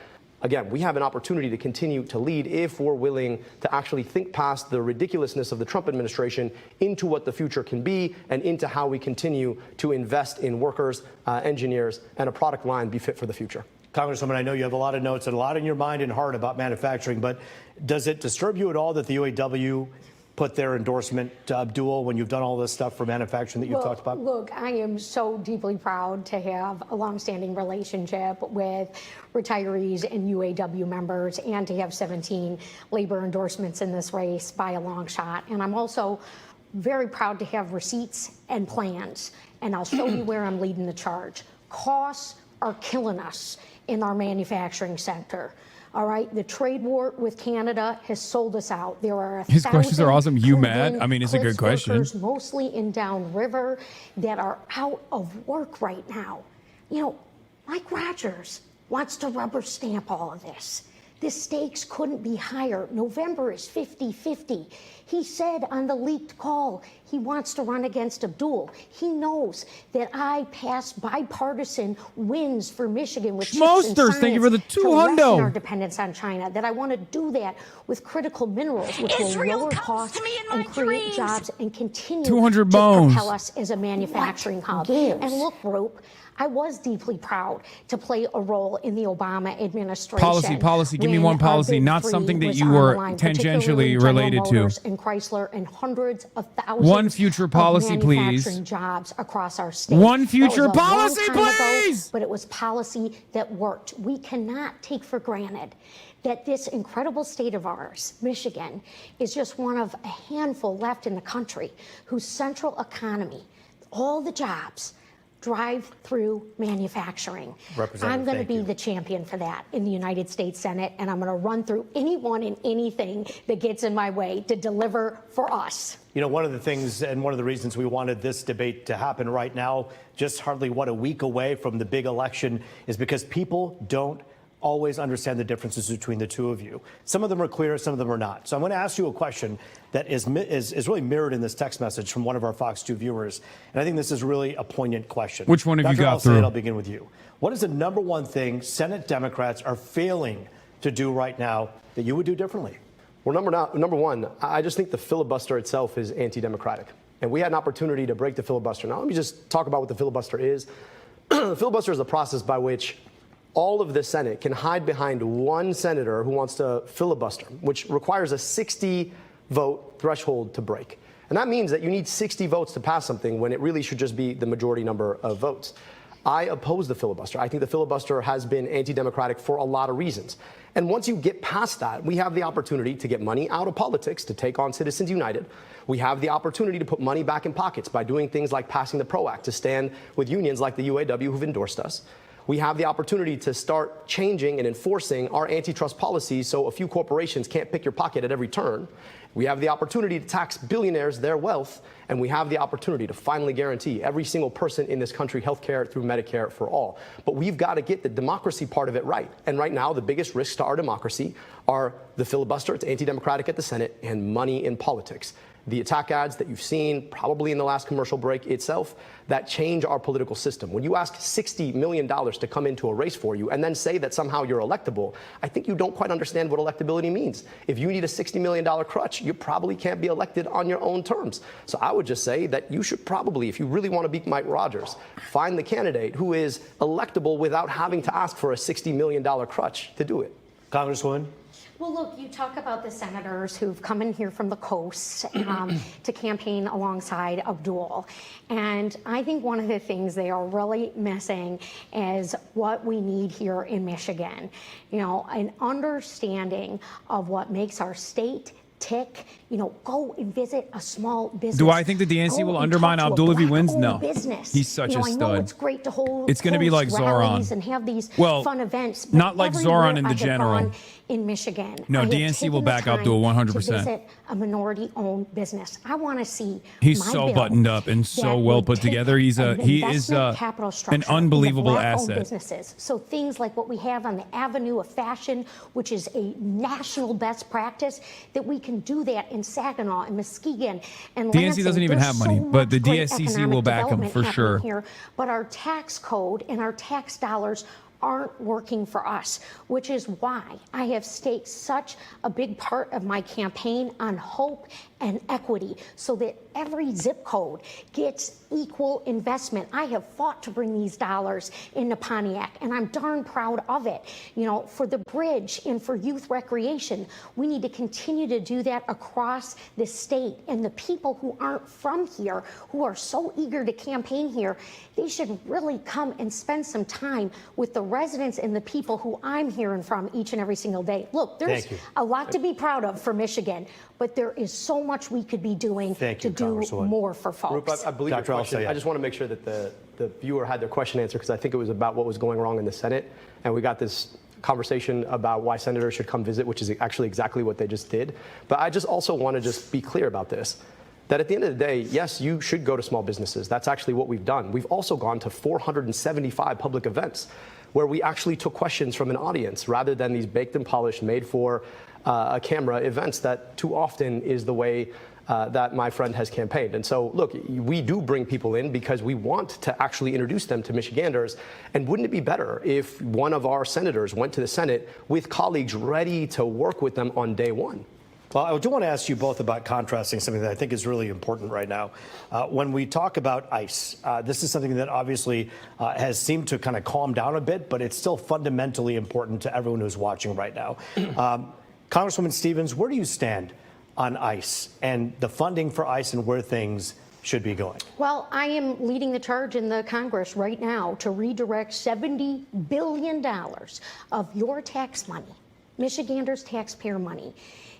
Again, we have an opportunity to continue to lead if we're willing to actually think past the ridiculousness of the Trump administration into what the future can be and into how we continue to invest in workers, engineers, and a product line be fit for the future. Congresswoman, I know you have a lot of notes and a lot in your mind and heart about manufacturing, but does it disturb you at all that the UAW put their endorsement to Abdul when you've done all this stuff for manufacturing that you've talked about? Look, I am so deeply proud to have a longstanding relationship with retirees and UAW members, and to have 17 labor endorsements in this race by a long shot. And I'm also very proud to have receipts and plans. And I'll show you where I'm leading the charge. Costs are killing us in our manufacturing sector. All right, the trade war with Canada has sold us out. There are his questions are awesome. You mad? I mean, it's a good question. Mostly in downriver that are out of work right now. You know, Mike Rogers wants to rubber stamp all of this. The stakes couldn't be higher. November is 50-50. He said on the leaked call he wants to run against Abdul. He knows that I passed bipartisan wins for Michigan with chips and Schmosters, thank you for the to lessen $200. our dependence on China, that I want to do that with critical minerals, which will lower costs and create jobs and continue 200 to bones. propel us as a manufacturing hub. And look, Roop, I was deeply proud to play a role in the Obama administration. Policy. Give me when one our policy, Big not Three something that was you on the were line, tangentially particularly related General Motors to. and Chrysler and hundreds of thousands One future policy, of please. manufacturing jobs across our state. One future That was a long policy, time ago, please. but it was policy that worked. We cannot take for granted that this incredible state of ours, Michigan, is just one of a handful left in the country whose central economy, all the jobs, drive through manufacturing. I'm going to be the champion for that in the United States Senate, and I'm going to run through anyone and anything that gets in my way to deliver for us. You know, one of the things and one of the reasons we wanted this debate to happen right now, just hardly, a week away from the big election, is because people don't always understand the differences between the two of you. Some of them are clear, some of them are not. So I'm going to ask you a question that is really mirrored in this text message from one of our Fox 2 viewers. And I think this is really a poignant question. Which one have you got through? I'll begin with you. What is the number one thing Senate Democrats are failing to do right now that you would do differently? Well, number one, I just think the filibuster itself is anti-democratic. And we had an opportunity to break the filibuster. Now, let me just talk about what the filibuster is. The filibuster is a process by which all of the Senate can hide behind one senator who wants to filibuster, which requires a 60-vote threshold to break. And that means that you need 60 votes to pass something when it really should just be the majority number of votes. I oppose the filibuster. I think the filibuster has been anti-democratic for a lot of reasons. And once you get past that, we have the opportunity to get money out of politics to take on Citizens United. We have the opportunity to put money back in pockets by doing things like passing the PRO Act to stand with unions like the UAW who've endorsed us. We have the opportunity to start changing and enforcing our antitrust policies so a few corporations can't pick your pocket at every turn. We have the opportunity to tax billionaires their wealth, and we have the opportunity to finally guarantee every single person in this country health care through Medicare for all. But we've got to get the democracy part of it right. And right now, the biggest risks to our democracy are the filibuster, it's anti-democratic at the Senate, and money in politics. The attack ads that you've seen probably in the last commercial break itself that change our political system. When you ask $60 million to come into a race for you and then say that somehow you're electable, I think you don't quite understand what electability means. If you need a $60 million crutch, you probably can't be elected on your own terms. So I would just say that you should probably, if you really want to beat Mike Rogers, find the candidate who is electable without having to ask for a $60 million crutch to do it. Congresswoman? Well, look, you talk about the senators who've come in here from the coast to campaign alongside Abdul. And I think one of the things they are really missing is what we need here in Michigan. You know, an understanding of what makes our state tick. You know, go and visit a small business. Do I think the DNC will undermine Abdul if he wins? No. Business. He's such a stud. I know it's great to hold. It's going to be like Zoran. And have these fun events. But not like Zoran in the general. In Michigan, no, DNC will back Abdul 100%. To visit a minority-owned business. I want to see. He's so buttoned up and so well put together. He is an unbelievable asset. Businesses. So things like what we have on the Avenue of Fashion, which is a national best practice, that we can do that in Saginaw and Muskegon and DNC Lansing. doesn't even have money, but the great DSCC will back him for sure. Here, but our tax code and our tax dollars aren't working for us, which is why I have staked such a big part of my campaign on hope and equity so that every zip code gets equal investment. I have fought to bring these dollars into Pontiac, and I'm darn proud of it. You know, for the bridge and for youth recreation, we need to continue to do that across the state. And the people who aren't from here, who are so eager to campaign here, they should really come and spend some time with the residents and the people who I'm hearing from each and every single day. Look, there's a lot to be proud of for Michigan, but there is so much we could be doing to do more for folks. I believe your question. I just want to make sure that the viewer had their question answered, because I think it was about what was going wrong in the Senate, and we got this conversation about why senators should come visit, which is actually exactly what they just did. But I just also want to just be clear about this. that at the end of the day, yes, you should go to small businesses. That's actually what we've done. We've also gone to 475 public events where we actually took questions from an audience rather than these baked and polished, made for a camera events that too often is the way that my friend has campaigned. And so, look, we do bring people in because we want to actually introduce them to Michiganders. And wouldn't it be better if one of our senators went to the Senate with colleagues ready to work with them on day one? Well, I do want to ask you both about contrasting something that I think is really important right now. When we talk about ICE, this is something that obviously has seemed to kind of calm down a bit, but it's still fundamentally important to everyone who's watching right now. Congresswoman Stevens, where do you stand on ICE and the funding for ICE and where things should be going? Well, I am leading the charge in the Congress right now to redirect $70 billion of your tax money, Michiganders' taxpayer money,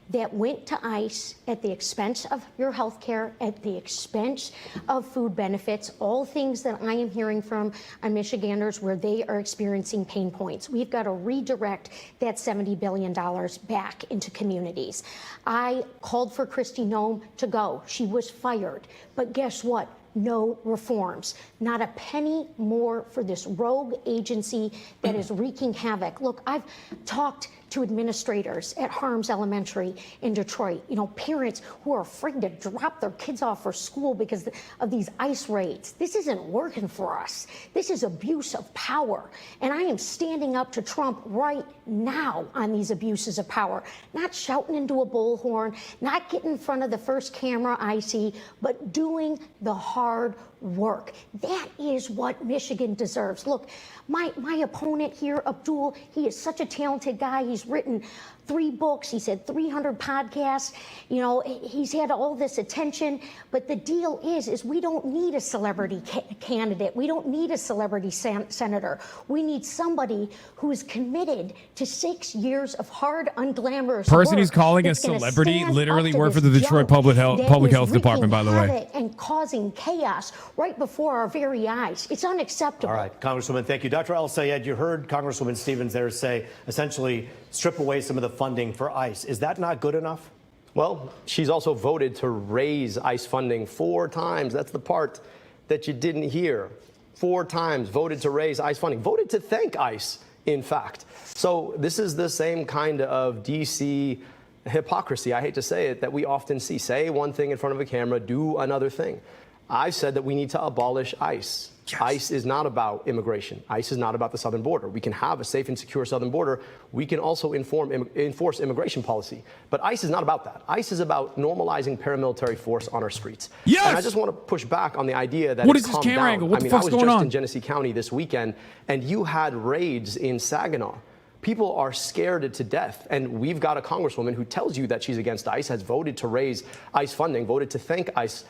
that went to ICE at the expense of your health care, at the expense of food benefits, all things that I am hearing from Michiganders where they are experiencing pain points. We've got to redirect that $70 billion back into communities. I called for Kristi Noem to go. She was fired. But guess what? No reforms. Not a penny more for this rogue agency that is wreaking havoc. Look, I've talked to administrators at Harms Elementary in Detroit, parents who are afraid to drop their kids off for school because of these ICE raids. This isn't working for us. This is abuse of power. And I am standing up to Trump right now on these abuses of power, not shouting into a bullhorn, not getting in front of the first camera I see, but doing the hard work. That is what Michigan deserves. Look, my opponent here, Abdul, he is such a talented guy. He's written 3 books. He's had 300 podcasts. He's had all this attention. But the deal is we don't need a celebrity candidate. We don't need a celebrity senator. We need somebody who is committed to 6 years of hard, unglamorous person work who's calling a celebrity literally worked for the Detroit Public Health Department, by the way. And causing chaos right before our very eyes. It's unacceptable. All right, Congresswoman, thank you. Dr. El-Sayed, you heard Congresswoman Stevens there say, essentially, strip away some of the funding for ICE. Is that not good enough? Well, she's also voted to raise ICE funding 4 times. That's the part that you didn't hear. 4 times voted to raise ICE funding, voted to thank ICE, in fact. So this is the same kind of D.C. hypocrisy, I hate to say it, that we often see. Say one thing in front of a camera, do another thing. I've said that we need to abolish ICE. Yes. ICE is not about immigration. ICE is not about the southern border. We can have a safe and secure southern border. We can also enforce immigration policy. But ICE is not about that. ICE is about normalizing paramilitary force on our streets. Yes! And I just want to push back on the idea that what it's is this calmed camera down. angle? What the I fuck's was going just on? in Genesee County this weekend, and you had raids in Saginaw. People are scared to death. And we've got a congresswoman who tells you that she's against ICE, has voted to raise ICE funding, voted to thank ICE,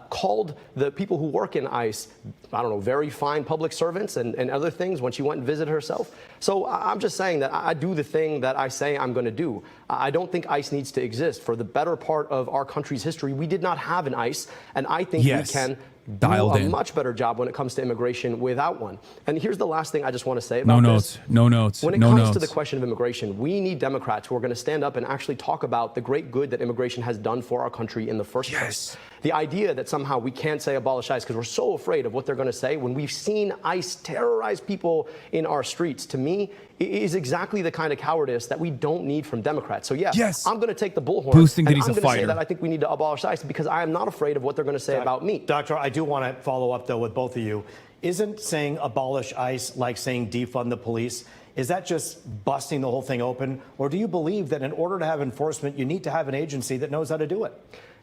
called the people who work in ICE, I don't know, very fine public servants and other things when she went and visited herself. So I'm just saying that I do the thing that I say I'm going to do. I don't think ICE needs to exist. For the better part of our country's history, we did not have an ICE, and I think we can do a much better job when it comes to immigration without one. And here's the last thing I just want to say about this. No notes. When it comes to the question of immigration, we need Democrats who are going to stand up and actually talk about the great good that immigration has done for our country in the first place. The idea that somehow we can't say abolish ICE because we're so afraid of what they're going to say when we've seen ICE terrorize people in our streets, to me, is exactly the kind of cowardice that we don't need from Democrats. So yes, I'm going to take the bullhorn. Boosting that and he's I'm a going to fighter. say that I think we need to abolish ICE because I am not afraid of what they're going to say about me. Doctor, I do want to follow up, though, with both of you. Isn't saying abolish ICE like saying defund the police? Is that just busting the whole thing open? Or do you believe that in order to have enforcement, you need to have an agency that knows how to do it?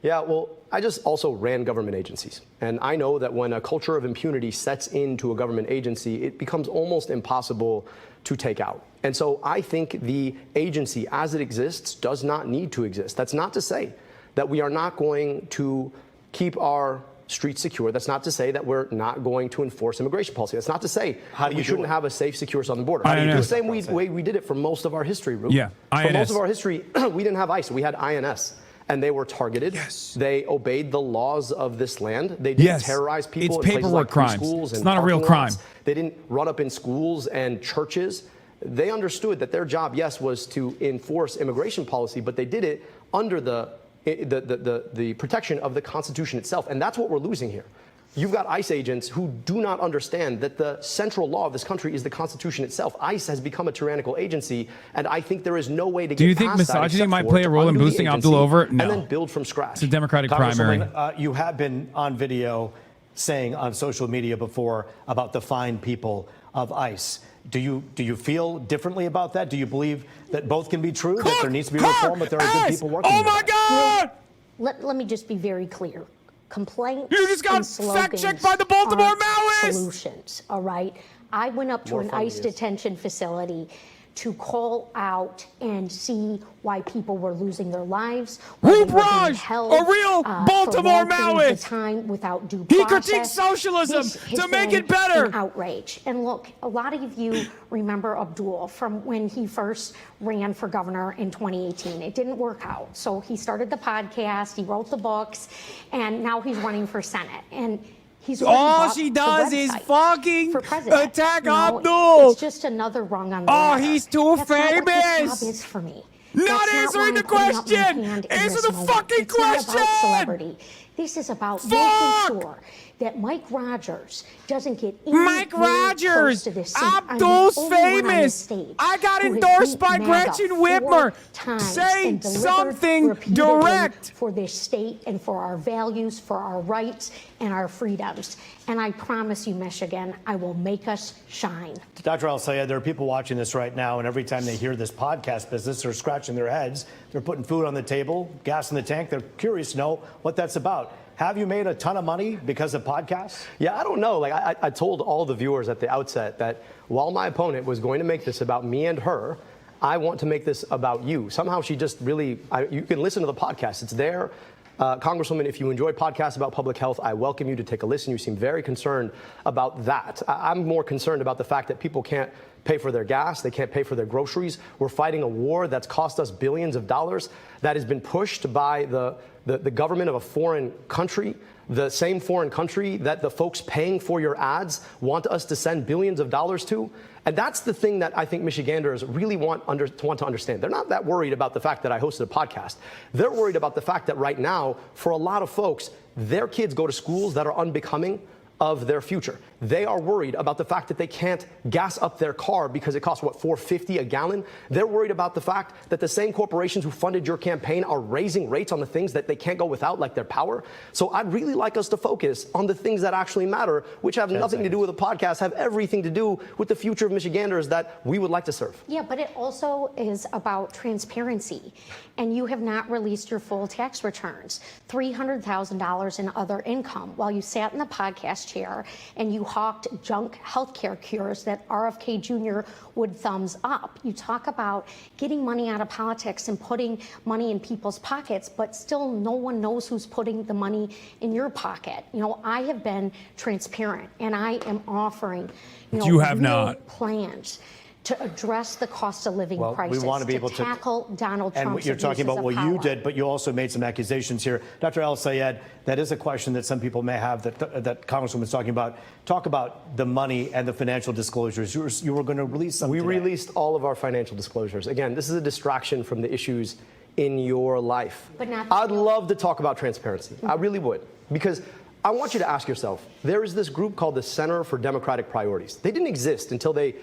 Yeah, well, I just also ran government agencies. And I know that when a culture of impunity sets into a government agency, it becomes almost impossible to take out. And so I think the agency as it exists does not need to exist. That's not to say that we are not going to keep our streets secure. That's not to say that we're not going to enforce immigration policy. That's not to say we shouldn't have a safe, secure southern border. The same way we did it for most of our history, Ruth. Yeah, for most of our history, we didn't have ICE. We had INS. And they were targeted. Yes. They obeyed the laws of this land. They didn't terrorize people in places like schools and it's not a real crime. They didn't run up in schools and churches. They understood that their job, yes, was to enforce immigration policy, but they did it under the the protection of the Constitution itself. And that's what we're losing here. You've got ICE agents who do not understand that the central law of this country is the Constitution itself. ICE has become a tyrannical agency, and I think there is no way to get past that. Do you think misogyny might play a role in boosting Abdul over? No. And then build from scratch. It's a Democratic primary. You have been on video saying on social media before about the fine people of ICE. Do you feel differently about that? Do you believe that both can be true, that there needs to be reform, but there are good people working? Oh my God! Let me just be very clear. Complaints you just got and slogans fact-checked by the Baltimore Maoists! Solutions, all right? I went up to an ICE detention facility to call out and see why people were losing their lives. Whoop Raj, a real Baltimore Maoist. Time without due process. He critiques socialism to make it better. An outrage. And look, a lot of you remember Abdul from when he first ran for governor in 2018. It didn't work out. So he started the podcast, he wrote the books, and now he's running for Senate. And he's all she does is fucking attack Abdul. It's just another rung on the ladder. He's too That's famous. Not what this job is for me. Not answering the question. Answer the fucking question. It's not about celebrity. This is about making sure that Mike Rogers doesn't get Mike Rogers, to this Abdul's famous. I got endorsed by Gretchen Whitmer. Say something direct for this state and for our values, for our rights and our freedoms. And I promise you, Michigan, I will make us shine. Dr. El-Sayed, there are people watching this right now, and every time they hear this podcast business, they're scratching their heads. They're putting food on the table, gas in the tank. They're curious to know what that's about. Have you made a ton of money because of podcasts? Yeah, I don't know. Like I told all the viewers at the outset that while my opponent was going to make this about me and her, I want to make this about you. Somehow she just really, you can listen to the podcast. It's there. Congresswoman, if you enjoy podcasts about public health, I welcome you to take a listen. You seem very concerned about that. I'm more concerned about the fact that people can't pay for their gas. They can't pay for their groceries. We're fighting a war that's cost us billions of dollars that has been pushed by the government of a foreign country, the same foreign country that the folks paying for your ads want us to send billions of dollars to. And that's the thing that I think Michiganders really want to understand. They're not that worried about the fact that I hosted a podcast. They're worried about the fact that right now, for a lot of folks, their kids go to schools that are unbecoming of their future. They are worried about the fact that they can't gas up their car because it costs, what, $4.50 a gallon? They're worried about the fact that the same corporations who funded your campaign are raising rates on the things that they can't go without, like their power. So I'd really like us to focus on the things that actually matter, which have nothing to do with a podcast, have everything to do with the future of Michiganders that we would like to serve. Yeah, but it also is about transparency. And you have not released your full tax returns, $300,000 in other income, while you sat in the podcast chair and you hawked junk healthcare cures that RFK Jr. would thumbs up. You talk about getting money out of politics and putting money in people's pockets, but still no one knows who's putting the money in your pocket. You know, I have been transparent and I am offering, you have not plans to address the cost of living crisis, we want to be able to tackle Donald Trump's and you're talking about what power. you did, but you also made some accusations here. Dr. El-Sayed, that is a question that some people may have that Congresswoman's talking about. Talk about the money and the financial disclosures. You were going to release some We today. released all of our financial disclosures. Again, this is a distraction from the issues in your life. But not I'd love to talk about transparency. I really would. Because I want you to ask yourself, there is this group called the Center for Democratic Priorities. They didn't exist until they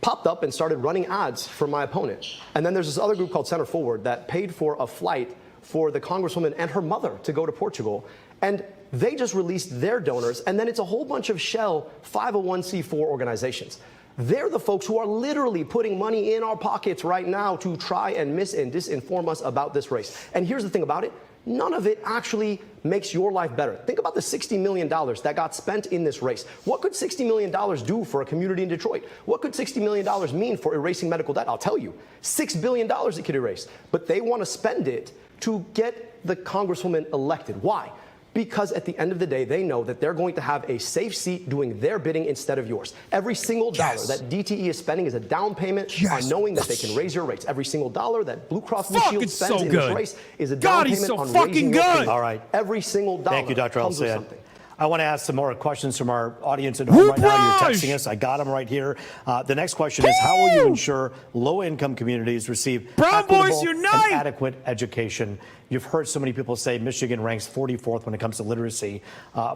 popped up and started running ads for my opponent. And then there's this other group called Center Forward that paid for a flight for the Congresswoman and her mother to go to Portugal. And they just released their donors, and then it's a whole bunch of shell 501c4 organizations. They're the folks who are literally putting money in our pockets right now to try and mis and disinform us about this race. And here's the thing about it. None of it actually makes your life better. Think about the $60 million that got spent in this race. What could $60 million do for a community in Detroit? What could $60 million mean for erasing medical debt? I'll tell you, $6 billion it could erase. But they want to spend it to get the Congresswoman elected. Why? Because at the end of the day, they know that they're going to have a safe seat doing their bidding instead of yours. Every single dollar that DTE is spending is a down payment on knowing that they can raise your rates. Every single dollar that Blue Cross Blue Shield spends in this race is a down payment on raising your pay. All right. Every single dollar. Thank you, Dr. comes with El-Sayed. something. I want to ask some more questions from our audience at home right now. You're texting us. I got them right here. The next question is, how will you ensure low-income communities receive equitable and adequate education? You've heard so many people say Michigan ranks 44th when it comes to literacy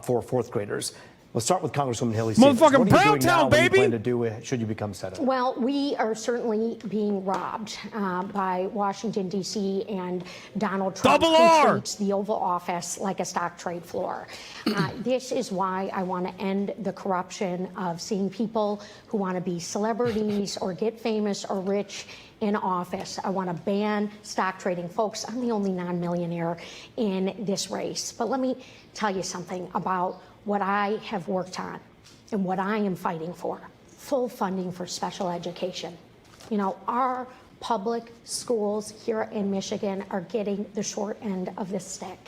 for fourth graders. Let's start with Congresswoman Haley Stevens. Motherfucking What are you doing Browntown, now? What do you baby! plan to do should you become senator? Well, we are certainly being robbed by Washington, D.C. and Donald Trump, who treats the Oval Office like a stock trade floor. This is why I want to end the corruption of seeing people who want to be celebrities or get famous or rich in office. I want to ban stock trading. Folks, I'm the only non-millionaire in this race. But let me tell you something about what I have worked on and what I am fighting for. Full funding for special education. You know, our public schools here in Michigan are getting the short end of the stick.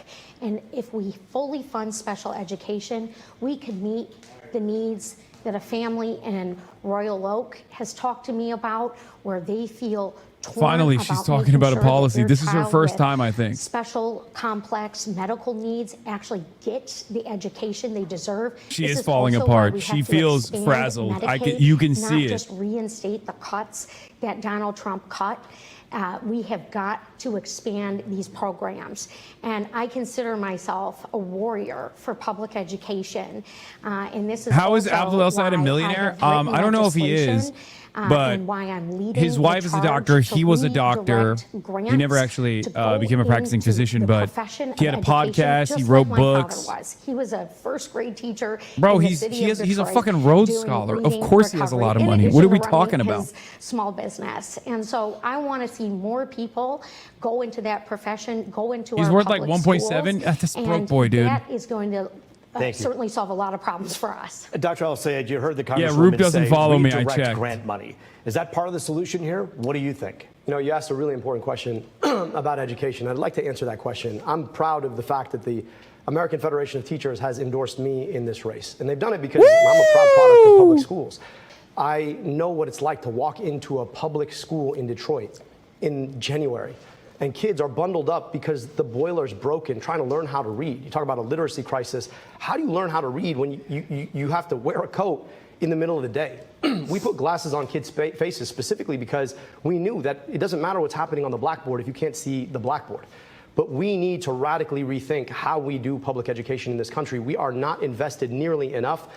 And if we fully fund special education, we can meet the needs that a family in Royal Oak has talked to me about, where they feel torn. Finally, she's talking about a policy. This is her first time, I think. Special complex medical needs actually get the education they deserve. She is falling apart. She feels frazzled. You can see it. Not just reinstate the cuts that Donald Trump cut. We have got to expand these programs. And I consider myself a warrior for public education. And this is how is Abdul El-Sayed a millionaire? I don't know if he is. But his wife is a doctor. He was a doctor. He never actually became a practicing physician, but he had a podcast. He wrote books. He was a first grade teacher. Bro, he's a fucking Rhodes Scholar. Of course he has a lot of money. What are we talking about? Small business. And so I want to see more people go into that profession, go into He's our worth like public 1.7. That's broke boy, dude. That is going to certainly solve a lot of problems for us. Dr. El-Sayed, you heard the Congresswoman Rube doesn't follow me. I redirect checked. grant money. Is that part of the solution here? What do you think? You know, you asked a really important question about education. I'd like to answer that question. I'm proud of the fact that the American Federation of Teachers has endorsed me in this race. And they've done it because I'm a proud product of public schools. I know what it's like to walk into a public school in Detroit in January, and kids are bundled up because the boiler's broken, trying to learn how to read. You talk about a literacy crisis. How do you learn how to read when you have to wear a coat in the middle of the day? We put glasses on kids' faces specifically because we knew that it doesn't matter what's happening on the blackboard if you can't see the blackboard. But we need to radically rethink how we do public education in this country. We are not invested nearly enough.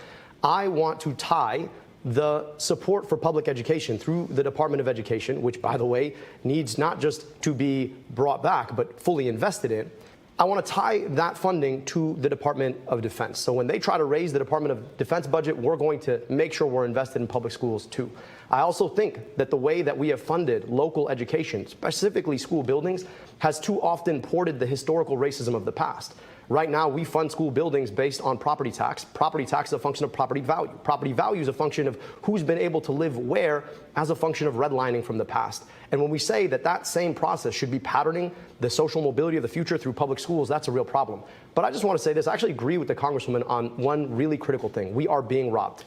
I want to tie the support for public education through the Department of Education, which, by the way, needs not just to be brought back, but fully invested in. I want to tie that funding to the Department of Defense. So when they try to raise the Department of Defense budget, we're going to make sure we're invested in public schools too. I also think that the way that we have funded local education, specifically school buildings, has too often ported the historical racism of the past. Right now, we fund school buildings based on property tax. Property tax is a function of property value. Property value is a function of who's been able to live where as a function of redlining from the past. And when we say that that same process should be patterning the social mobility of the future through public schools, that's a real problem. But I just want to say this. I actually agree with the Congresswoman on one really critical thing. We are being robbed.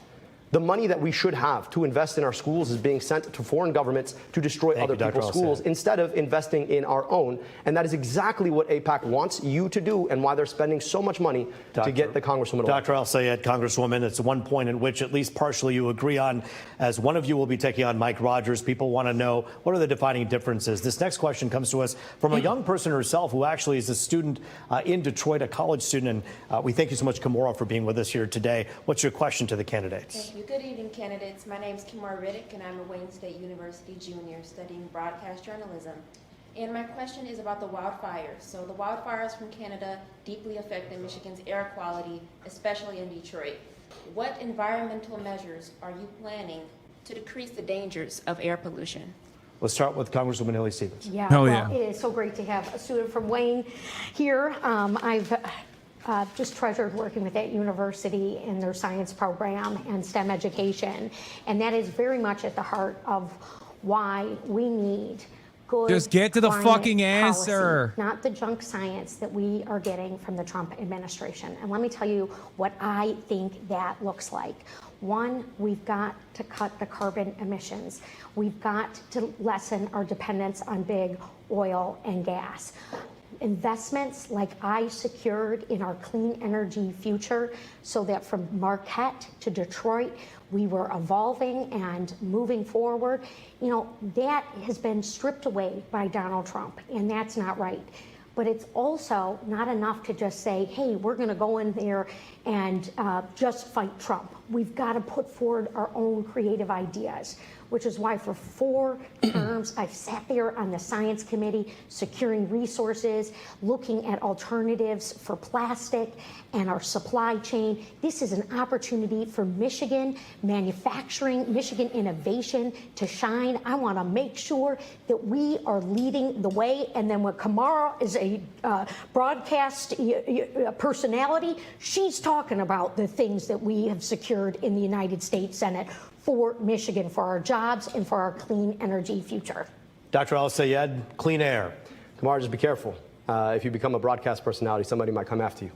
The money that we should have to invest in our schools is being sent to foreign governments to destroy other people's schools instead of investing in our own. And that is exactly what AIPAC wants you to do and why they're spending so much money to get the Congresswoman. Dr. El-Sayed, Congresswoman, it's one point in which at least partially you agree on. As one of you will be taking on Mike Rogers, people want to know, what are the defining differences? This next question comes to us from a young person herself who actually is a student in Detroit, a college student. And we thank you so much, Kimora, for being with us here today. What's your question to the candidates? Thank you. Good evening, candidates. My name is Kimora Riddick, and I'm a Wayne State University junior studying broadcast journalism. And my question is about the wildfires. So the wildfires from Canada deeply affected Michigan's air quality, especially in Detroit. What environmental measures are you planning to decrease the dangers of air pollution? Let's start with Congresswoman Haley Stevens. Yeah, well, it is so great to have a student from Wayne here. I've just treasured working with that university in their science program and STEM education. And that is very much at the heart of why we need good Just get to the climate fucking answer. policy, not the junk science that we are getting from the Trump administration. And let me tell you what I think that looks like. One, we've got to cut the carbon emissions. We've got to lessen our dependence on big oil and gas. investments like I secured in our clean energy future, so that from Marquette to Detroit, we were evolving and moving forward. You know, that has been stripped away by Donald Trump, and that's not right. But it's also not enough to just say, hey, we're going to go in there and just fight Trump. We've got to put forward our own creative ideas, which is why for 4 terms I've sat there on the science committee, securing resources, looking at alternatives for plastic and our supply chain. This is an opportunity for Michigan manufacturing, Michigan innovation to shine. I want to make sure that we are leading the way. And then when Kamara is a broadcast personality, she's talking about the things that we have secured in the United States Senate for Michigan, for our jobs and for our clean energy future. Dr. Al-Sayed, clean air. Kamara, just be careful. If you become a broadcast personality, somebody might come after you.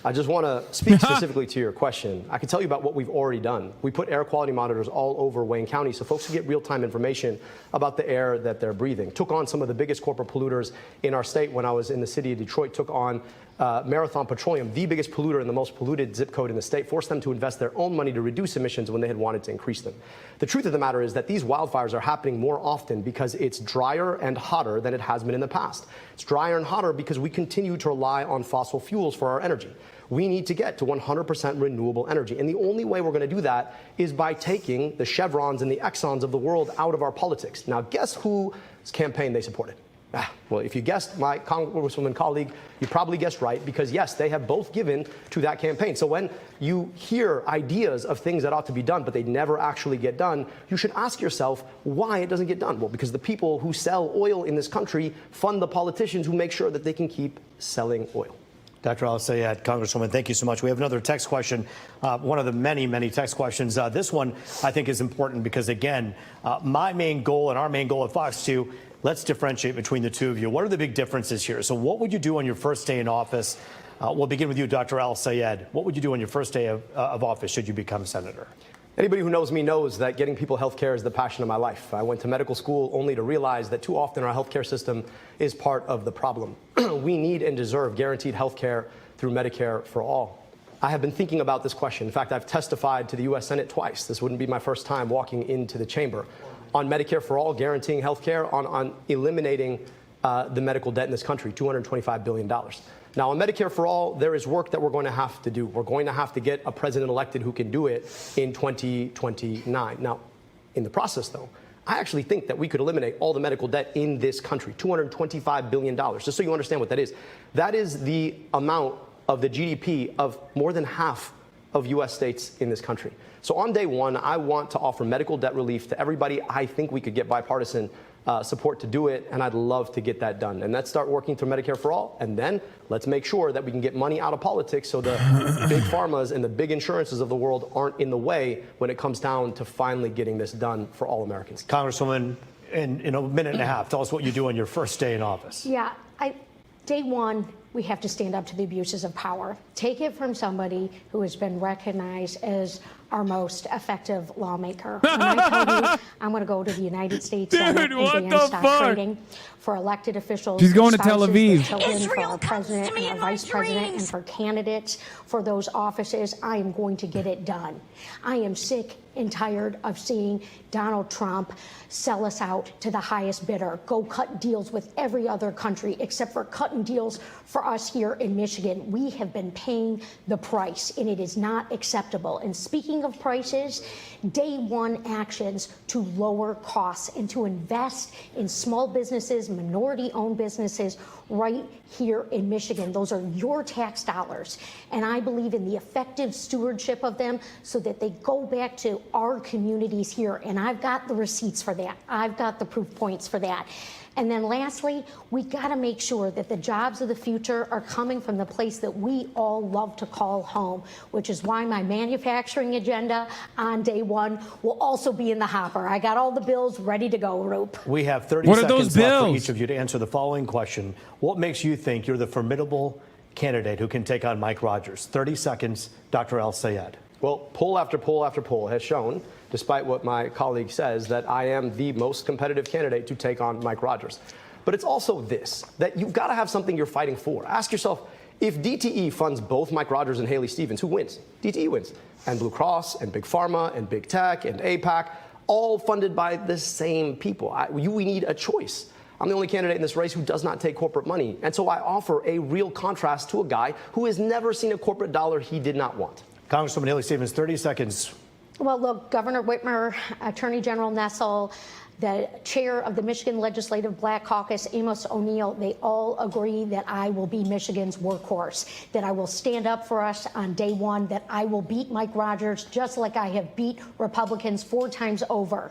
I just want to speak specifically to your question. I can tell you about what we've already done. We put air quality monitors all over Wayne County so folks can get real-time information about the air that they're breathing. Took on some of the biggest corporate polluters in our state when I was in the city of Detroit. Took on Marathon Petroleum, the biggest polluter and the most polluted zip code in the state, forced them to invest their own money to reduce emissions when they had wanted to increase them. The truth of the matter is that these wildfires are happening more often because it's drier and hotter than it has been in the past. It's drier and hotter because we continue to rely on fossil fuels for our energy. We need to get to 100% renewable energy. And the only way we're going to do that is by taking the Chevrons and the Exxons of the world out of our politics. Now, guess whose campaign they supported? Well, if you guessed my Congresswoman colleague, you probably guessed right, because, yes, they have both given to that campaign. So when you hear ideas of things that ought to be done, but they never actually get done, you should ask yourself why it doesn't get done. Well, because the people who sell oil in this country fund the politicians who make sure that they can keep selling oil. Dr. Al-Sayed, Congresswoman, thank you so much. We have another text question, one of the many, many text questions. This one, I think, is important because, again, my main goal and our main goal at Fox 2, let's differentiate between the two of you. What are the big differences here? So what would you do on your first day in office? We'll begin with you, Dr. Al-Sayed. What would you do on your first day of office should you become senator? Anybody who knows me knows that getting people health care is the passion of my life. I went to medical school only to realize that too often our health care system is part of the problem. We need and deserve guaranteed health care through Medicare for all. I have been thinking about this question. In fact, I've testified to the U.S. Senate twice. This wouldn't be my first time walking into the chamber. On Medicare for all, guaranteeing health care, on eliminating the medical debt in this country, $225 billion. Now, on Medicare for all, there is work that we're going to have to do. We're going to have to get a president elected who can do it in 2029. Now, in the process, though, I actually think that we could eliminate all the medical debt in this country, $225 billion. Just so you understand what that is the amount of the GDP of more than half of U.S. states in this country. So on day one, I want to offer medical debt relief to everybody. I think we could get bipartisan support to do it, and I'd love to get that done. And let's start working through Medicare for all, and then let's make sure that we can get money out of politics so the big pharmas and the big insurances of the world aren't in the way when it comes down to finally getting this done for all Americans. Congresswoman, in a minute and a half, tell us what you do on your first day in office. Yeah, day one, we have to stand up to the abuses of power. Take it from somebody who has been recognized as our most effective lawmaker. When I tell you, I'm going to go to the United States Senate and ban stock trading for elected officials. She's going to Tel Aviv. Children, for our president and our vice president, and for candidates for those offices. I am going to get it done. I am sick and tired of seeing Donald Trump sell us out to the highest bidder, go cut deals with every other country except for cutting deals for us here in Michigan. We have been paying the price, and it is not acceptable. And speaking of prices, day one actions to lower costs and to invest in small businesses, minority-owned businesses right here in Michigan. Those are your tax dollars, and I believe in the effective stewardship of them so that they go back to our communities here, and I've got the receipts for that. I've got the proof points for that. And then lastly, we got to make sure that the jobs of the future are coming from the place that we all love to call home, which is why my manufacturing agenda on day one will also be in the hopper. I got all the bills ready to go, Roop. We have 30 seconds left for each of you to answer the following question. What makes you think you're the formidable candidate who can take on Mike Rogers? 30 seconds, Dr. Al-Sayed. Well, poll after poll after poll has shown, despite what my colleague says, that I am the most competitive candidate to take on Mike Rogers. But it's also this, that you've got to have something you're fighting for. Ask yourself, if DTE funds both Mike Rogers and Haley Stevens, who wins? DTE wins. And Blue Cross and Big Pharma and Big Tech and AIPAC, all funded by the same people. We need a choice. I'm the only candidate in this race who does not take corporate money. And so I offer a real contrast to a guy who has never seen a corporate dollar he did not want. Congresswoman Haley Stevens, 30 seconds. Well, look, Governor Whitmer, Attorney General Nessel, the chair of the Michigan Legislative Black Caucus, Amos O'Neill, they all agree that I will be Michigan's workhorse, that I will stand up for us on day one, that I will beat Mike Rogers just like I have beat Republicans 4 times over.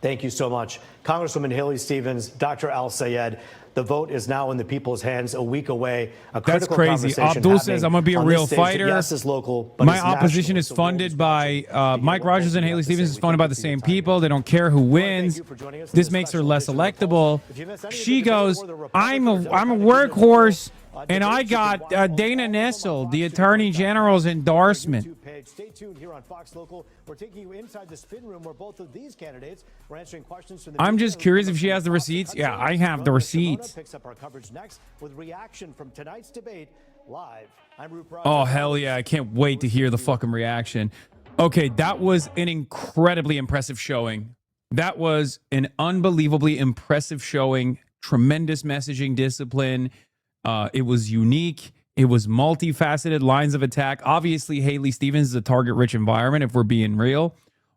Thank you so much. Congresswoman Haley Stevens, Dr. Al-Sayed, the vote is now in the people's hands, a week away. That's crazy. Abdul says, I'm going to be a real fighter. Yes, it's local, but my it's opposition national. is funded by Mike Rogers and Haley Stevens is funded by the same people. They don't care who wins. This makes her less electable. She goes, I'm a workhorse, and I got Dana Nessel, the Attorney General's endorsement. Stay tuned here on Fox Local. We're taking you inside the spin room where both of these candidates were answering questions from the I'm just curious if she has the receipts. Yeah, I have the receipts. Picks up our coverage next with reaction from tonight's debate live. I'm Roop Rogers. Oh, hell yeah. I can't wait to hear the fucking reaction. Okay, that was an incredibly impressive showing. That was an unbelievably impressive showing. Tremendous messaging discipline. It was unique. It was multifaceted lines of attack. Obviously, Haley Stevens is a target-rich environment, if we're being real.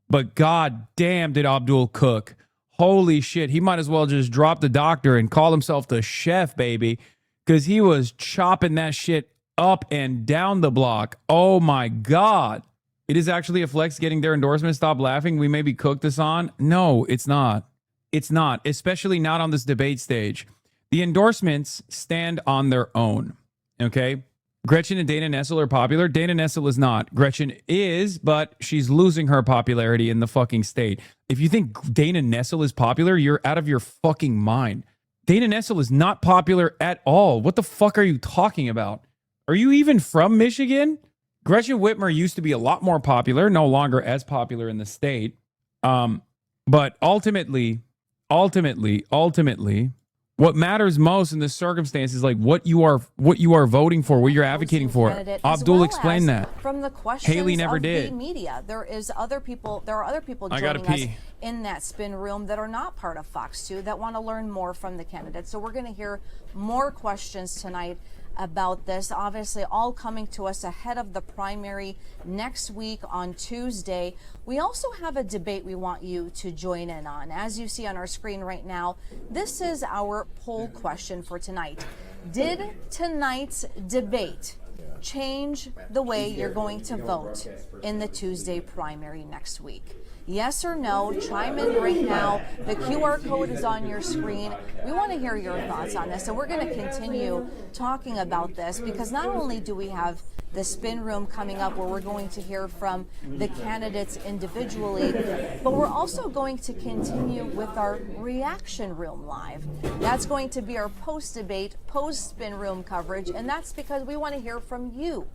But god damn did Abdul cook. Holy shit. He might as well just drop the doctor and call himself the chef, baby. Because he was chopping that shit up and down the block. Oh, my God. It is actually a flex getting their endorsement. Stop laughing. We may be cooked this on. No, it's not. It's not. Especially not on this debate stage. The endorsements stand on their own. Okay, Gretchen and Dana Nessel are popular. Dana Nessel is not. Gretchen is, but she's losing her popularity in the fucking state. If you think Dana Nessel is popular, you're out of your fucking mind. Dana Nessel is not popular at all. What the fuck are you talking about? Are you even from Michigan? Gretchen Whitmer used to be a lot more popular, no longer as popular in the state. But ultimately, what matters most in this circumstance is like what you are voting for, what you're advocating for. Abdul explained that. From the questions Haley never of did. the media, there are other people joining us in that spin room that are not part of Fox 2 that want to learn more from the candidates. So we're going to hear more questions tonight about this, obviously all coming to us ahead of the primary next week on Tuesday. We also have a debate we want you to join in on. As you see on our screen right now, this is our poll question for tonight. Did tonight's debate change the way you're going to vote in the Tuesday primary next week? Yes or no? Chime in right now. The QR code is on your screen. We want to hear your thoughts on this, and we're going to continue talking about this because not only do we have the spin room coming up where we're going to hear from the candidates individually, but we're also going to continue with our reaction room live. That's going to be our post-debate, post-spin room coverage, and that's because we want to hear from you,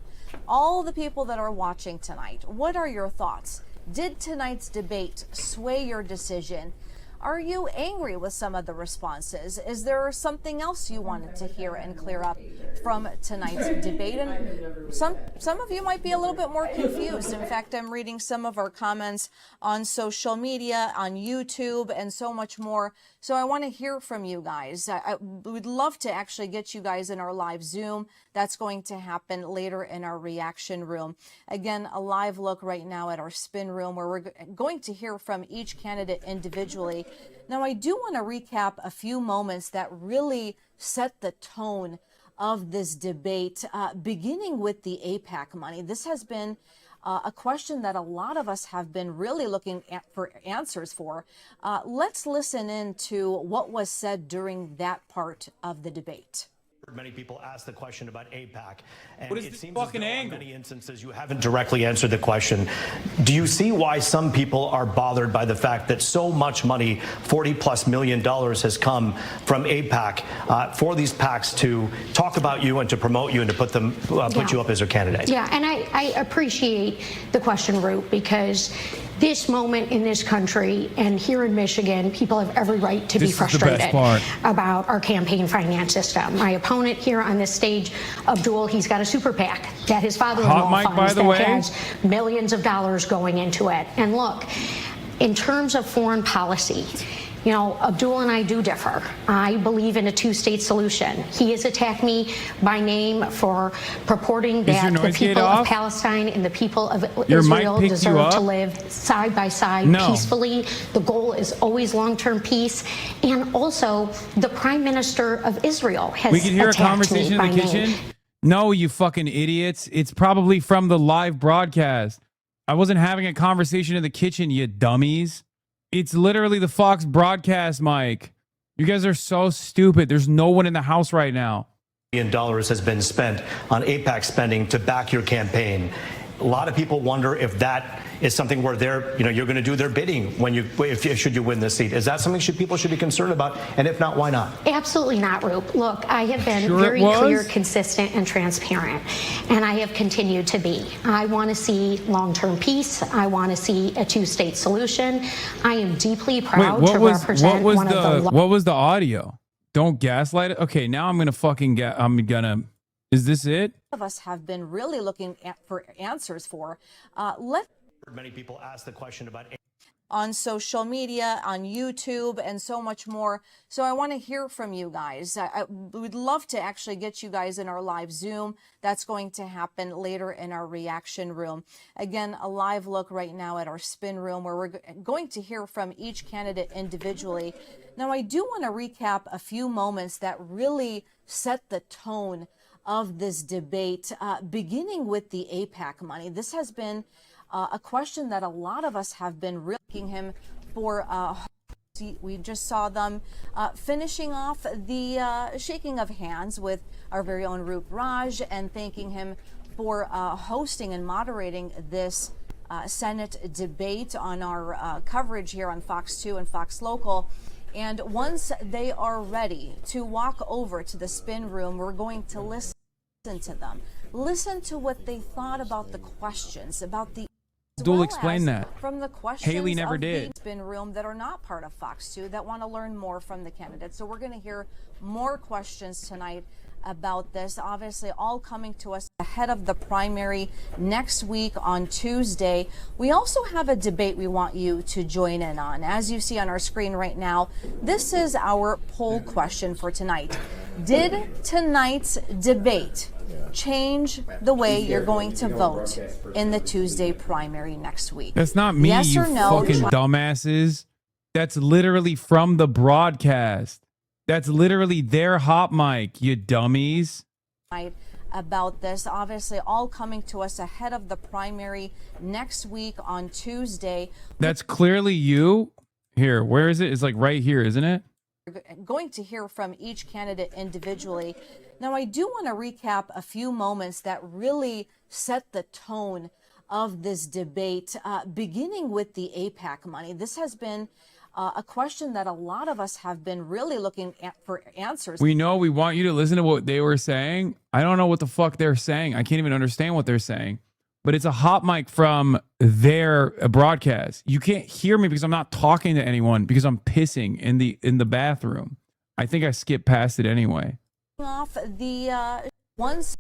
all the people that are watching tonight. What are your thoughts? Did tonight's debate sway your decision? Are you angry with some of the responses? Is there something else you wanted to hear and clear up from tonight's debate? And some of you might be a little bit more confused. In fact, I'm reading some of our comments on social media, on YouTube, and so much more. So I want to hear from you guys. I would love to actually get you guys in our live Zoom. That's going to happen later in our reaction room. Again, a live look right now at our spin room where we're going to hear from each candidate individually. Now, I do want to recap a few moments that really set the tone of this debate, beginning with the AIPAC money. This has been a question that a lot of us have been really looking for answers for. Let's listen in to what was said during that part of the debate. Many people ask the question about AIPAC, and what is it seems fucking as though angle? in many instances you haven't directly answered the question. Do you see why some people are bothered by the fact that so much money, $40+ million, has come from AIPAC for these PACs to talk about you and to promote you and to put you up as their candidate? Yeah, and I appreciate the question, Roop, because this moment in this country and here in Michigan, people have every right to be frustrated about our campaign finance system. My opponent here on this stage, Abdul, he's got a super PAC that his father-in-law funds that has millions of dollars going into it. And look, in terms of foreign policy, you know, Abdul and I do differ. I believe in a two-state solution. He has attacked me by name for purporting that the people of Palestine and the people of Israel deserve to live side by side peacefully. The goal is always long-term peace. And also, the Prime Minister of Israel has we can hear a attacked conversation me in the by kitchen. name. No, you fucking idiots. It's probably from the live broadcast. I wasn't having a conversation in the kitchen, you dummies. It's literally the Fox broadcast, Mike. You guys are so stupid. There's no one in the house right now. $1 billion has been spent on AIPAC spending to back your campaign. A lot of people wonder if that is something where you're going to do their bidding when should you win this seat. Is that something people should be concerned about? And if not, why not? Absolutely not, Roop. Look, I have been very clear, consistent, and transparent, and I have continued to be. I want to see long-term peace. I want to see a two-state solution. I am deeply proud to represent one of the... What was the audio? Don't gaslight it. Okay, now I'm gonna Is this it? Of us have been really looking for answers for. Many people ask the question about on social media, on YouTube, and so much more. So I want to hear from you guys. I would love to actually get you guys in our live Zoom. That's going to happen later in our reaction room. Again, a live look right now at our spin room where we're going to hear from each candidate individually. Now, I do want to recap a few moments that really set the tone of this debate, beginning with the AIPAC money. This has been a question that a lot of us have been risking him for. We just saw them finishing off the shaking of hands with our very own Roop Raj and thanking him for hosting and moderating this Senate debate on our coverage here on Fox 2 and Fox Local. And once they are ready to walk over to the spin room, we're going to listen to them. Listen to what they thought about the questions, about the Abdul explained that. From the questions Haley never of did. the spin room that are not part of Fox 2 that want to learn more from the candidates. So we're going to hear more questions tonight about this, obviously all coming to us ahead of the primary next week on Tuesday. We also have a debate we want you to join in on. As you see on our screen right now, this is our poll question for tonight. Did tonight's debate change the way you're going to vote in the Tuesday primary next week? That's not me, yes you or no? fucking dumbasses. That's literally from the broadcast. That's literally their hot mic, you dummies. About this, obviously all coming to us ahead of the primary next week on Tuesday. That's clearly you. Here, where is it? It's like right here, isn't it? We're going to hear from each candidate individually. Now, I do want to recap a few moments that really set the tone of this debate, beginning with the AIPAC money. This has been a question that a lot of us have been really looking for answers. We know we want you to listen to what they were saying. I don't know what the fuck they're saying. I can't even understand what they're saying. But it's a hot mic from their broadcast. You can't hear me because I'm not talking to anyone because I'm pissing in the bathroom. I think I skipped past it anyway. Off the ones.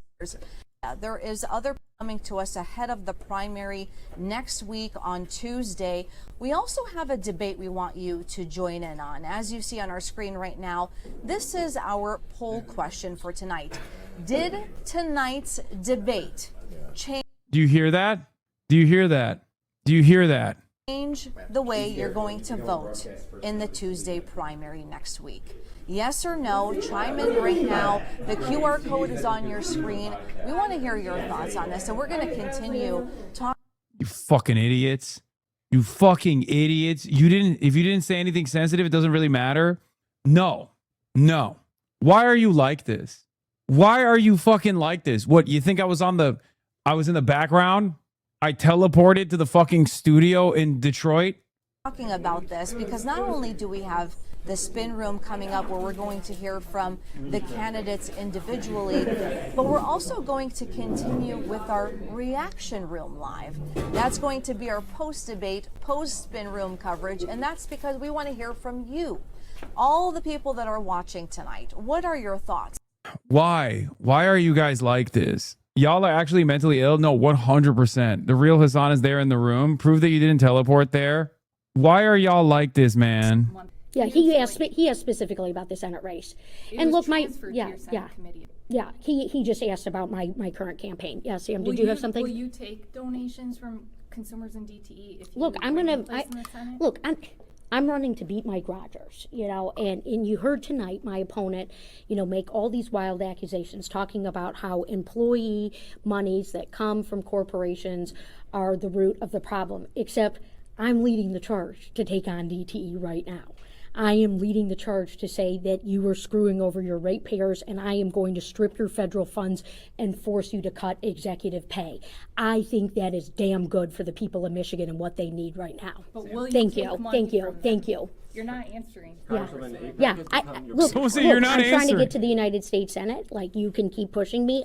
There is other coming to us ahead of the primary next week on Tuesday. We also have a debate we want you to join in on. As you see on our screen right now, this is our poll question for tonight. Did tonight's debate change? Do you hear that? Do you hear that? Do you hear that? Change the way you're going to vote in the Tuesday primary next week? Yes or no? Chime in right now. The QR code is on your screen. We want to hear your thoughts on this, and we're going to continue talking. You fucking idiots. You fucking idiots. If you didn't say anything sensitive, it doesn't really matter. No. No. Why are you like this? Why are you fucking like this? What, you think I was in the background? I teleported to the fucking studio in Detroit talking about this because not only do we have the spin room coming up where we're going to hear from the candidates individually, but we're also going to continue with our reaction room live. That's going to be our post-debate, post-spin room coverage, and that's because we want to hear from you, all the people that are watching tonight. What are your thoughts? Why? Why are you guys like this? Y'all are actually mentally ill? No, 100%. The real Hasan is there in the room. Prove that you didn't teleport there. Why are y'all like this, man? Yeah, he asked specifically about the Senate race. And look, he just asked about my current campaign. Yeah, Sam, did you have something? Will you take donations from consumers in DTE if you look, I'm running to beat Mike Rogers, and you heard tonight my opponent, make all these wild accusations talking about how employee monies that come from corporations are the root of the problem, except I'm leading the charge to take on DTE right now. I am leading the charge to say that you are screwing over your ratepayers, and I am going to strip your federal funds and force you to cut executive pay. I think that is damn good for the people of Michigan and what they need right now. But will you Thank take you. money Thank you. from Thank them? you. You're not answering. Yeah. Look, you're not I'm trying to answering. get to the United States Senate. Like, you can keep pushing me.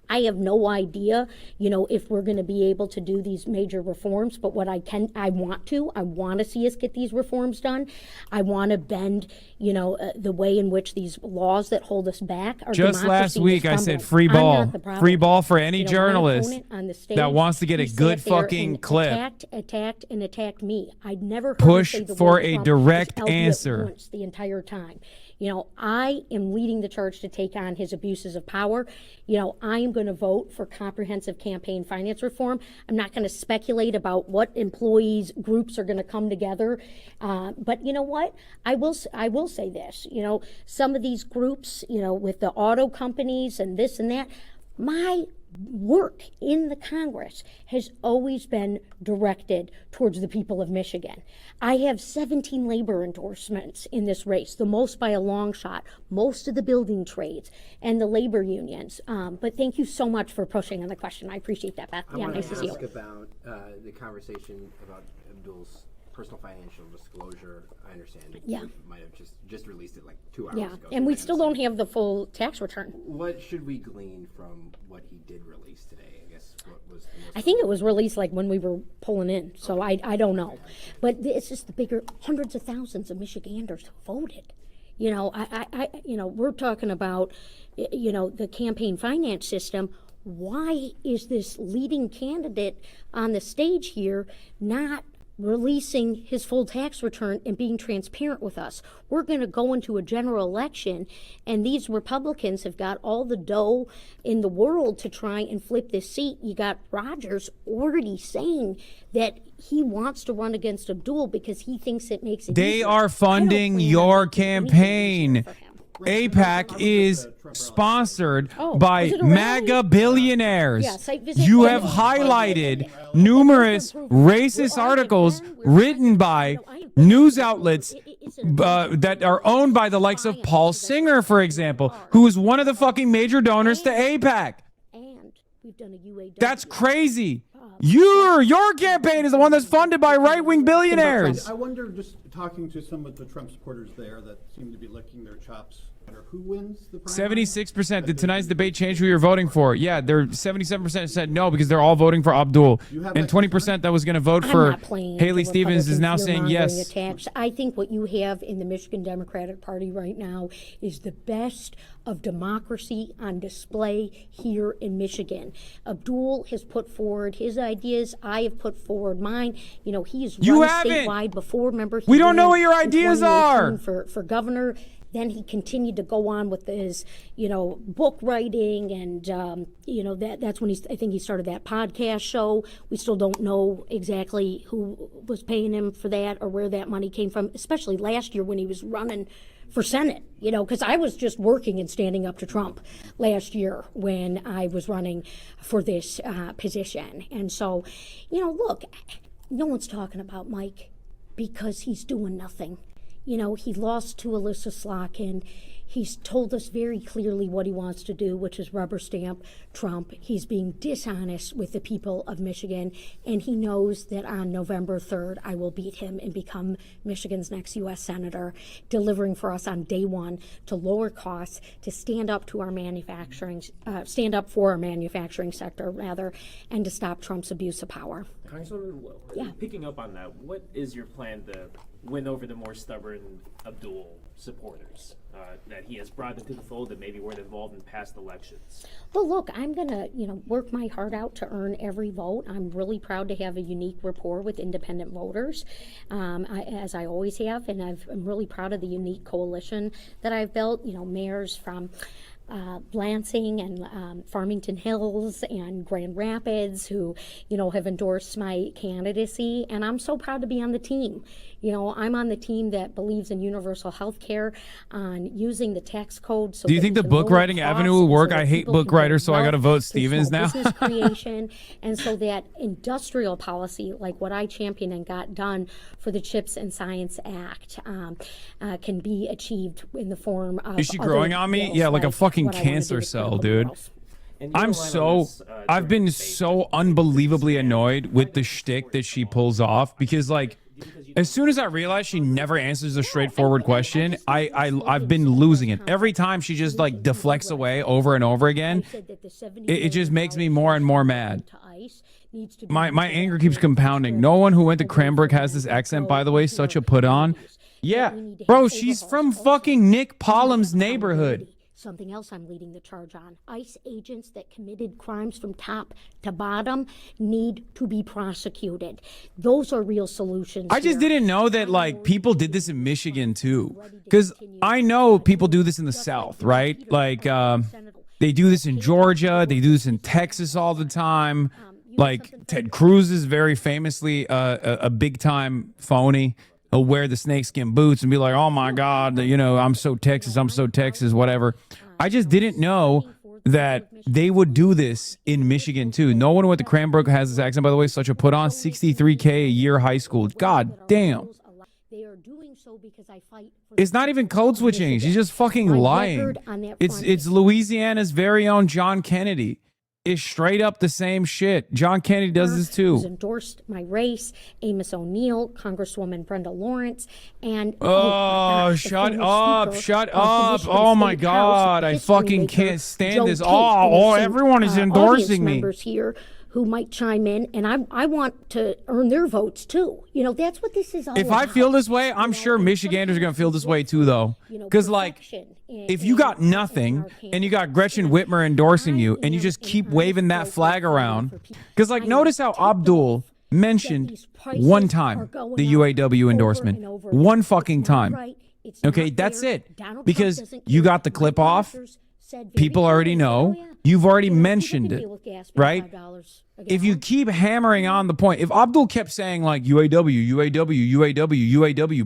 I have no idea, if we're going to be able to do these major reforms. But what I want to see us get these reforms done. I want to bend, the way in which these laws that hold us back are. Just last week, I said free ball. Free ball for any journalist that wants to get a good fucking clip. Attacked me. I'd never heard Push him say the for word a Trump direct just answer. once the entire time. I am leading the charge to take on his abuses of power. I am going to vote for comprehensive campaign finance reform. I'm not going to speculate about what employees groups are going to come together. But you know what? I will say this. Some of these groups, with the auto companies and this and that, my work in the Congress has always been directed towards the people of Michigan. I have 17 labor endorsements in this race, the most by a long shot, most of the building trades and the labor unions. But thank you so much for pushing on the question. I appreciate that, Beth. Yeah, nice to see you. I want to ask about the conversation about Abdul's personal financial disclosure. I understand. Yeah. We might have just released it like 2 hours Yeah, ago. and we still don't have the full tax return. What should we glean from what he did release today? I guess what was the most I think it was released like when we were pulling in, so I don't know. But it's just the bigger hundreds of thousands of Michiganders who voted. We're talking about, the campaign finance system. Why is this leading candidate on the stage here not releasing his full tax return and being transparent with us? We're going to go into a general election, and these Republicans have got all the dough in the world to try and flip this seat. You got Rogers already saying that he wants to run against Abdul because he thinks it makes it They easier. are funding your campaign. AIPAC is sponsored by MAGA billionaires. Yeah, site visit You have only. highlighted numerous racist articles written by news outlets that are owned by the likes of Paul Singer, for example, who is one of the fucking major donors to AIPAC. And we've done a UAW. That's crazy. Your campaign is the one that's funded by right-wing billionaires. I wonder, just talking to some of the Trump supporters there that seem to be licking their chops, who wins the primary? 76%. Did tonight's debate change who you're voting for? Yeah, they're 77% said no because they're all voting for Abdul. And 20% that was going to vote for Haley Stevens is now saying yes. Attacks. I think what you have in the Michigan Democratic Party right now is the best of democracy on display here in Michigan. Abdul has put forward his ideas. I have put forward mine. He's run statewide before. Remember, we don't know what your ideas are. For governor. Then he continued to go on with his, book writing, and that's when I think he started that podcast show. We still don't know exactly who was paying him for that or where that money came from, especially last year when he was running for Senate, because I was just working and standing up to Trump last year when I was running for this position. And so, look, no one's talking about Mike because he's doing nothing. You know, he lost to Alyssa Slotkin. He's told us very clearly what he wants to do, which is rubber stamp Trump. He's being dishonest with the people of Michigan, and he knows that on November 3rd, I will beat him and become Michigan's next U.S. Senator, delivering for us on day one to lower costs, to stand up to our manufacturing, stand up for our manufacturing sector, rather, and to stop Trump's abuse of power. Congresswoman, picking up on that, what is your plan to win over the more stubborn Abdul supporters that he has brought into the fold that maybe weren't involved in past elections? Well, look, I'm going to, work my heart out to earn every vote. I'm really proud to have a unique rapport with independent voters, as I always have, and I'm really proud of the unique coalition that I've built. Mayors from Lansing and Farmington Hills and Grand Rapids who, have endorsed my candidacy, and I'm so proud to be on the team. I'm on the team that believes in universal health care, on using the tax code. So do you think the book writing avenue will work? I hate book writers, so I got to vote Stevens now. Business creation, and so that industrial policy, like what I championed and got done for the CHIPS and Science Act, can be achieved in the form of. Is she growing on me? Yeah, like a fucking cancer cell, dude. I've been so unbelievably annoyed with the shtick that she pulls off, because like, as soon as I realize she never answers a straightforward question, I've been losing it. Every time she just like deflects away over and over again, it just makes me more and more mad. My anger keeps compounding. No one who went to Cranbrook has this accent, by the way. Such a put on. Yeah, bro, she's from fucking Nick Pollum's neighborhood. Something else I'm leading the charge on. ICE agents that committed crimes from top to bottom need to be prosecuted. Those are real solutions. I just didn't know that like people did this in Michigan too, because I know people do this in the South, right? Like they do this in Georgia, they do this in Texas all the time. Like Ted Cruz is very famously a big time phony. He'll wear the snakeskin boots and be like, oh my God, I'm so Texas, whatever. I just didn't know that they would do this in Michigan too. No one went to Cranbrook has this accent, by the way. Such a put on. $63K a year high school. God damn. It's not even code switching. She's just fucking lying. It's Louisiana's very own John Kennedy. Is straight up the same shit. John Kennedy does this too. Who's endorsed my race, Amos O'Neill, Congresswoman Brenda Lawrence, and shut up. Oh my God, I fucking can't stand this. Everyone is endorsing me. Members here who might chime in, and I want to earn their votes too. That's what this is all about. If I feel this way, I'm sure Michiganders are going to feel this way too, though. Because, like, if you got nothing and you got Gretchen Whitmer endorsing you and you just keep waving that flag around, because, like, notice how Abdul mentioned one time the UAW endorsement. One fucking time. Okay, that's it. Because you got the clip off. People already know. You've already mentioned it, right? If you keep hammering on the point, if Abdul kept saying like UAW,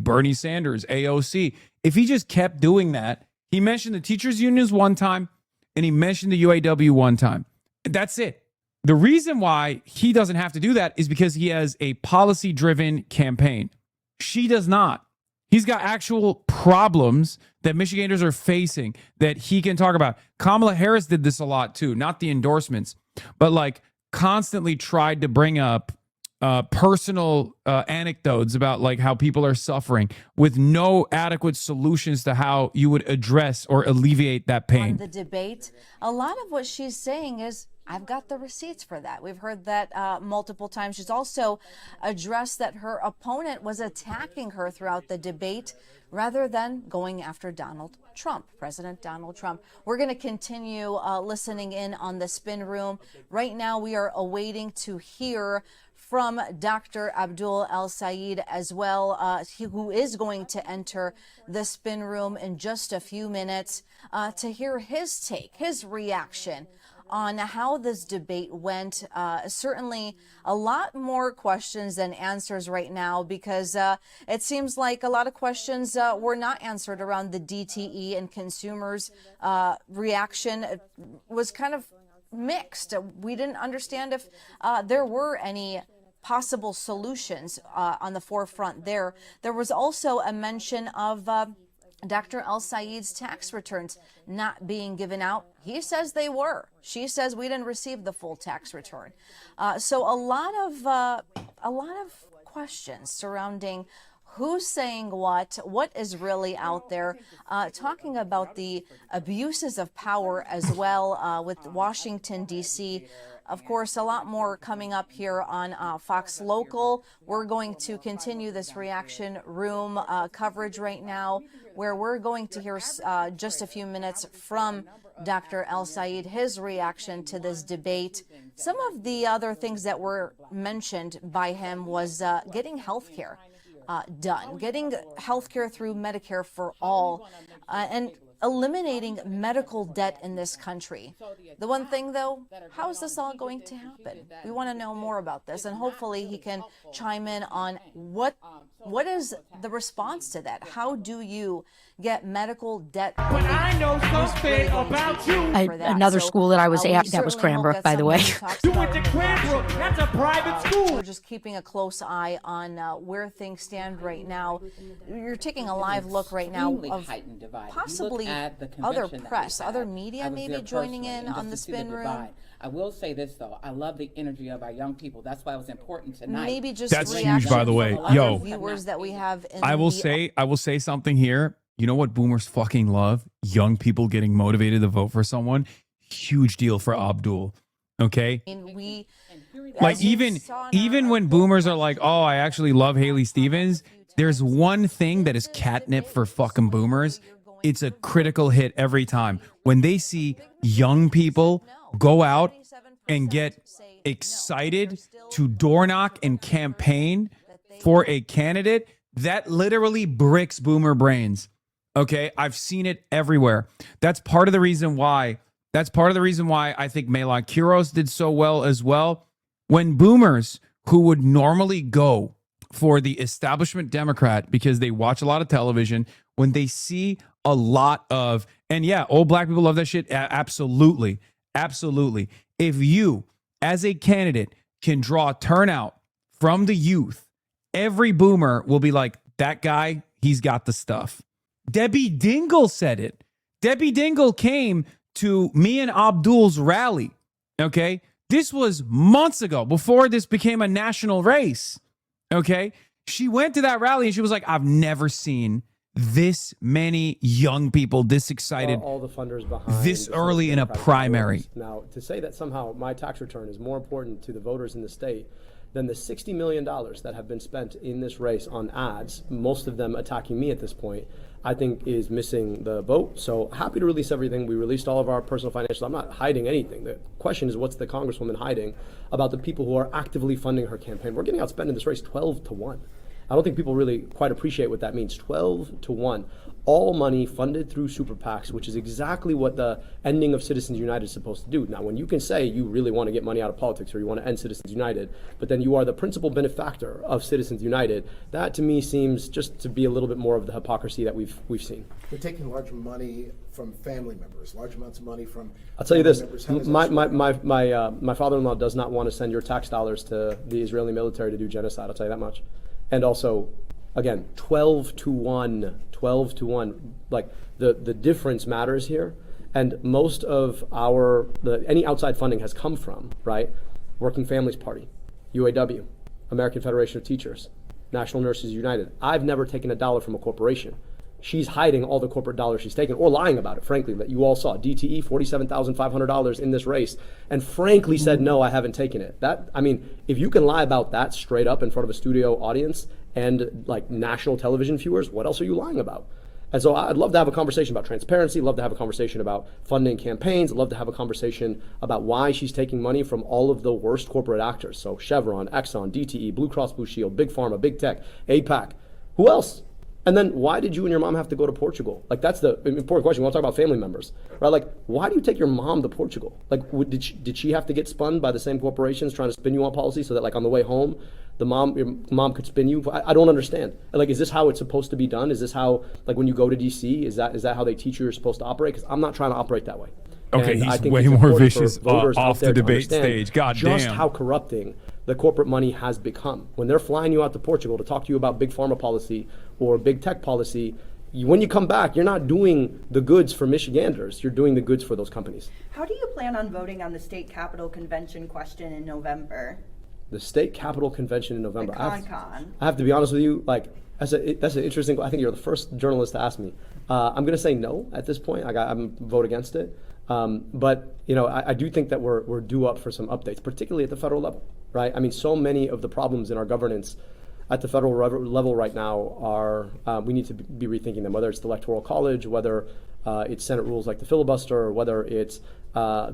Bernie Sanders, AOC, if he just kept doing that, he mentioned the teachers unions one time and he mentioned the UAW one time. That's it. The reason why he doesn't have to do that is because he has a policy-driven campaign. She does not. He's got actual problems that Michiganders are facing that he can talk about. Kamala Harris did this a lot too, not the endorsements, but like constantly tried to bring up personal anecdotes about like how people are suffering with no adequate solutions to how you would address or alleviate that pain. On the debate, a lot of what she's saying is, I've got the receipts for that. We've heard that multiple times. She's also addressed that her opponent was attacking her throughout the debate rather than going after Donald Trump, President Donald Trump. We're going to continue listening in on the spin room. Right now, we are awaiting to hear from Dr. Abdul El-Sayed as well, who is going to enter the spin room in just a few minutes to hear his take, his reaction on how this debate went. Certainly a lot more questions than answers right now, because it seems like a lot of questions were not answered around the DTE, and consumers' reaction was kind of mixed. We didn't understand if there were any possible solutions on the forefront there. There was also a mention of Dr. El-Sayed's tax returns not being given out. He says they were. She says we didn't receive the full tax return. So a lot of questions surrounding who's saying what is really out there, talking about the abuses of power as well with Washington, D.C. Of course, a lot more coming up here on Fox Local. We're going to continue this reaction room coverage right now, where we're going to hear just a few minutes from Dr. El-Sayed, his reaction to this debate. Some of the other things that were mentioned by him was getting health care done, getting health care through Medicare for all, and eliminating medical debt in this country. The one thing, though, how is this all going to happen? We want to know more about this, and hopefully he can chime in on what is the response to that. How do you get medical debt? But I know something about you. Another school that I was at, that was Cranbrook, by the way. You went to Cranbrook. That's a private school. We're just keeping a close eye on where things stand right now. You're taking a live look right now of possibly other press, other media maybe joining in on the spin room. I will say this though, I love the energy of our young people. That's why it was important tonight. Maybe just that's huge, by the way. Yo, viewers that we have. I will say something here. You know what boomers fucking love? Young people getting motivated to vote for someone. Huge deal for Abdul. Okay. Like even when boomers are like, oh, I actually love Haley Stevens. There's one thing that is catnip for fucking boomers. It's a critical hit every time when they see young people go out and get excited to door knock and campaign for a candidate. That literally bricks boomer brains. Okay, I've seen it everywhere. That's part of the reason why. I think Melon Quiros did so well as well. When boomers who would normally go for the establishment Democrat because they watch a lot of television, when they see a lot of, and yeah, old black people love that shit. Absolutely. Absolutely. If you, as a candidate, can draw turnout from the youth, every boomer will be like, that guy, he's got the stuff. Debbie Dingle said it. Debbie Dingle came to me and Abdul's rally. Okay. This was months ago before this became a national race. Okay. She went to that rally and she was like, I've never seen this many young people this excited all the funders behind this early in a primary. Now, to say that somehow my tax return is more important to the voters in the state than the $60 million that have been spent in this race on ads, most of them attacking me at this point, I think is missing the boat. So happy to release everything. We released all of our personal financials. I'm not hiding anything. The question is, what's the Congresswoman hiding about the people who are actively funding her campaign? We're getting outspent in this race 12-1. I don't think people really quite appreciate what that means. 12-1. All money funded through super PACs, which is exactly what the ending of Citizens United is supposed to do. Now, when you can say you really want to get money out of politics or you want to end Citizens United, but then you are the principal benefactor of Citizens United, that to me seems just to be a little bit more of the hypocrisy that we've seen. They're taking large money from family members, large amounts of money from. I'll tell you this: my father-in-law does not want to send your tax dollars to the Israeli military to do genocide. I'll tell you that much. And also, again, 12-1. Like the difference matters here, and most of any outside funding has come from Working Families Party, UAW, American Federation of Teachers, National Nurses United. I've never taken a dollar from a corporation. She's hiding all the corporate dollars she's taken, or lying about it, frankly, that you all saw. DTE, $47,500 in this race, and frankly said, no, I haven't taken it. If you can lie about that straight up in front of a studio audience and national television viewers, what else are you lying about? And so I'd love to have a conversation about transparency, love to have a conversation about funding campaigns, love to have a conversation about why she's taking money from all of the worst corporate actors. So Chevron, Exxon, DTE, Blue Cross Blue Shield, Big Pharma, Big Tech, APAC. Who else? And then why did you and your mom have to go to Portugal? That's the important question. We want to talk about family members, right? Why do you take your mom to Portugal? Did she have to get spun by the same corporations trying to spin you on policy so that on the way home, your mom could spin you? I don't understand. Is this how it's supposed to be done? Is this how, when you go to DC, is that how they teach you you're supposed to operate? Because I'm not trying to operate that way. Okay, he's way more vicious off the debate stage. God damn. Just how corrupting the corporate money has become. When they're flying you out to Portugal to talk to you about big pharma policy or big tech policy, when you come back, you're not doing the goods for Michiganders, you're doing the goods for those companies. How do you plan on voting on the state capitol convention question in November? The state capitol convention in November. The con-con. I have to be honest with you, like, that's an interesting, I think you're the first journalist to ask me. I'm gonna say no at this point. I'm vote against it. But you know, I do think that we're due up for some updates, particularly at the federal level, right? I mean, so many of the problems in our governance at the federal level right now are, we need to be rethinking them, whether it's the Electoral College, whether it's Senate rules like the filibuster, or whether it's well,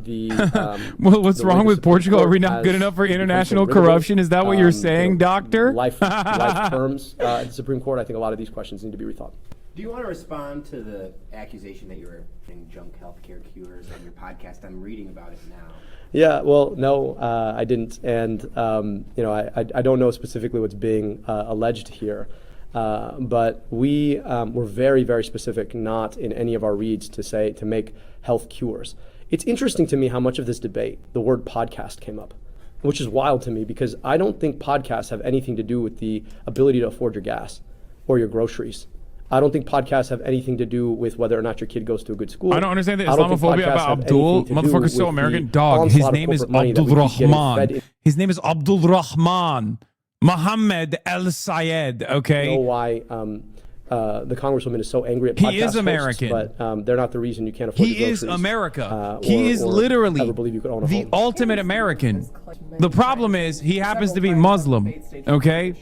what's wrong with Portugal? Are we not good enough for international corruption? Is that what you're saying, doctor? Life terms at the Supreme Court. I think a lot of these questions need to be rethought. Do you want to respond to the accusation that you were doing junk healthcare cures on your podcast? I'm reading about it now. Yeah, well, no, I didn't, and you know, I don't know specifically what's being alleged here, but we were very, very specific, not in any of our reads to make health cures. It's interesting to me how much of this debate, the word podcast came up, which is wild to me because I don't think podcasts have anything to do with the ability to afford your gas or your groceries. I don't think podcasts have anything to do with whether or not your kid goes to a good school. I don't understand the Islamophobia about Abdul. Motherfucker's so American. Dog, his name is Abdul Rahman. His name is Abdul Rahman. Mohammed El Sayed, okay? I don't know why the Congresswoman is so angry at podcast He is American. Hosts, but they're not the reason you can't afford your groceries. He is America. He is literally the ultimate American. The problem is he happens to be Muslim, okay?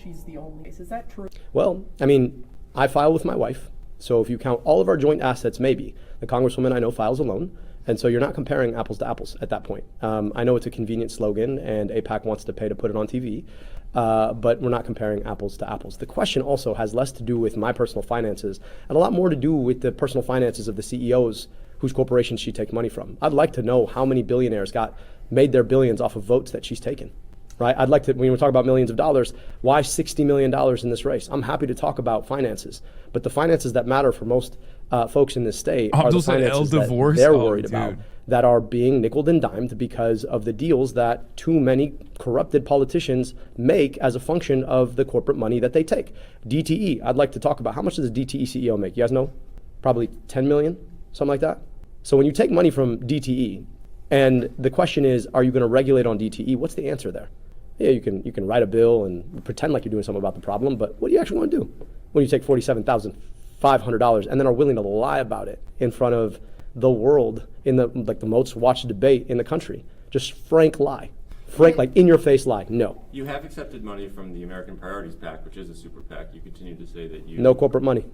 Is that true? Well, I mean, I file with my wife, so if you count all of our joint assets, maybe. The Congresswoman I know files alone, and so you're not comparing apples to apples at that point. I know it's a convenient slogan, and AIPAC wants to pay to put it on TV, but we're not comparing apples to apples. The question also has less to do with my personal finances, and a lot more to do with the personal finances of the CEOs whose corporations she takes money from. I'd like to know how many billionaires made their billions off of votes that she's taken. Right? I'd like to, when we talk about millions of dollars, why $60 million in this race? I'm happy to talk about finances, but the finances that matter for most folks in this state are the finances that they're worried about, that are being nickeled and dimed because of the deals that too many corrupted politicians make as a function of the corporate money that they take. DTE, I'd like to talk about how much does a DTE CEO make? You guys know? Probably 10 million, something like that. So when you take money from DTE, and the question is, are you going to regulate on DTE? What's the answer there? Yeah, you can write a bill and pretend like you're doing something about the problem, but what do you actually want to do when you take $47,500 and then are willing to lie about it in front of the world in the most watched debate in the country? Just frank lie, like in your face lie. No. You have accepted money from the American Priorities PAC, which is a super PAC. You continue to say that you no corporate money.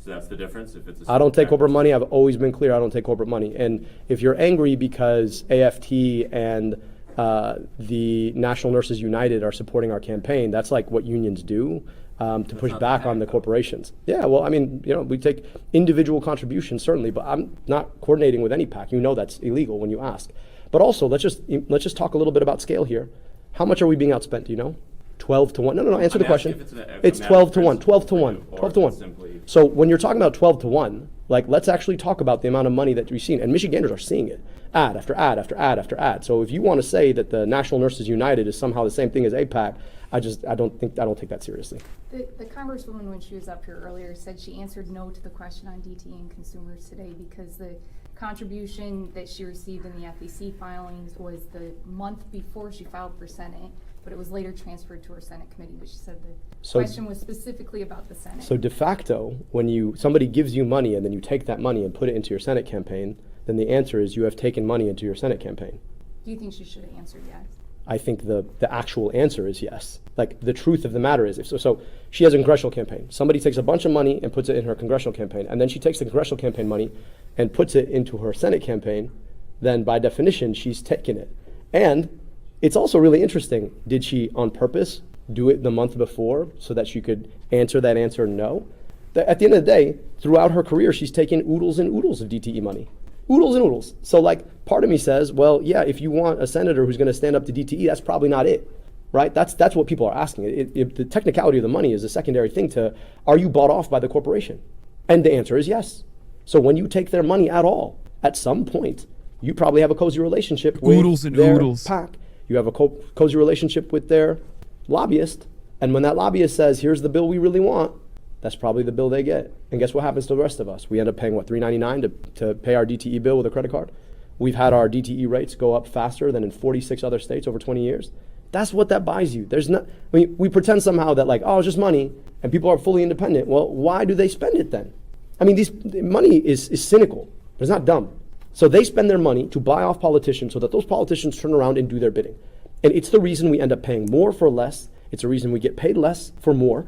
So that's the difference. If it's I don't take corporate money. I've always been clear. I don't take corporate money. And if you're angry because AFT and the National Nurses United are supporting our campaign, that's like what unions do to push back on the corporations. Yeah, well, I mean, you know, we take individual contributions certainly, but I'm not coordinating with any PAC. You know that's illegal when you ask. But also, let's just talk a little bit about scale here. How much are we being outspent? Do you know? 12 to 1. No. Answer the question. It's 12 to 1. 12 to 1. 12 to 1. So when you're talking about 12 to 1, like, let's actually talk about the amount of money that we've seen, and Michiganders are seeing it, ad after ad after ad after ad. So if you want to say that the National Nurses United is somehow the same thing as AIPAC, I don't take that seriously. The Congresswoman, when she was up here earlier, said she answered no to the question on DTE and consumers today because the contribution that she received in the FEC filings was the month before she filed for Senate, but it was later transferred to her Senate committee. But she said the question was specifically about the Senate. So de facto, when somebody gives you money and then you take that money and put it into your Senate campaign, then the answer is you have taken money into your Senate campaign. Do you think she should have answered yes? I think the actual answer is yes. Like, the truth of the matter is, so she has a congressional campaign. Somebody takes a bunch of money and puts it in her congressional campaign, and then she takes the congressional campaign money and puts it into her Senate campaign, then by definition, she's taken it. And it's also really interesting. Did she on purpose do it the month before so that she could answer that answer no? At the end of the day, throughout her career, she's taken oodles and oodles of DTE money. Oodles and oodles. So, like, part of me says, well, yeah, if you want a senator who's going to stand up to DTE, that's probably not it, right? That's what people are asking. The technicality of the money is a secondary thing to, are you bought off by the corporation? And the answer is yes. So when you take their money at all, at some point, you probably have a cozy relationship with Oodles and their oodles. PAC. You have a cozy relationship with their lobbyist. And when that lobbyist says, here's the bill we really want, that's probably the bill they get. And guess what happens to the rest of us? We end up paying, what, $3.99 to pay our DTE bill with a credit card? We've had our DTE rates go up faster than in 46 other states over 20 years. That's what that buys you. There's not, I mean, we pretend somehow that like, oh, it's just money, and people are fully independent. Well, why do they spend it then? I mean, money is cynical. It's not dumb. So they spend their money to buy off politicians so that those politicians turn around and do their bidding. And it's the reason we end up paying more for less. It's the reason we get paid less for more.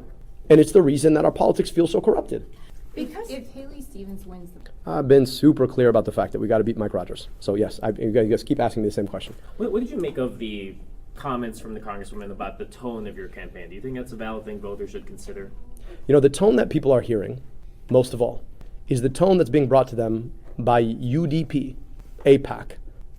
And it's the reason that our politics feel so corrupted. Because if Haley Stevens wins the... I've been super clear about the fact that we got to beat Mike Rogers. So yes, you guys keep asking me the same question. What did you make of the comments from the Congresswoman about the tone of your campaign? Do you think that's a valid thing voters should consider? You know, the tone that people are hearing, most of all, is the tone that's being brought to them by UDP, AIPAC,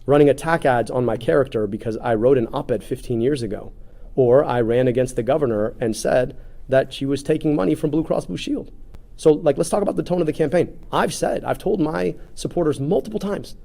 running attack ads on my character because I wrote an op-ed 15 years ago. Or I ran against the governor and said that she was taking money from Blue Cross Blue Shield. So, like, let's talk about the tone of the campaign. I've told my supporters multiple times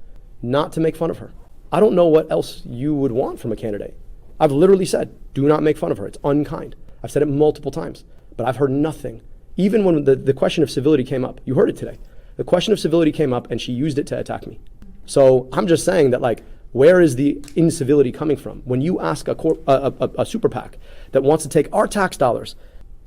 not to make fun of her. I don't know what else you would want from a candidate. I've literally said, do not make fun of her. It's unkind. I've said it multiple times, but I've heard nothing. Even when the question of civility came up, you heard it today. The question of civility came up and she used it to attack me. So I'm just saying that, like, where is the incivility coming from? When you ask a super PAC that wants to take our tax dollars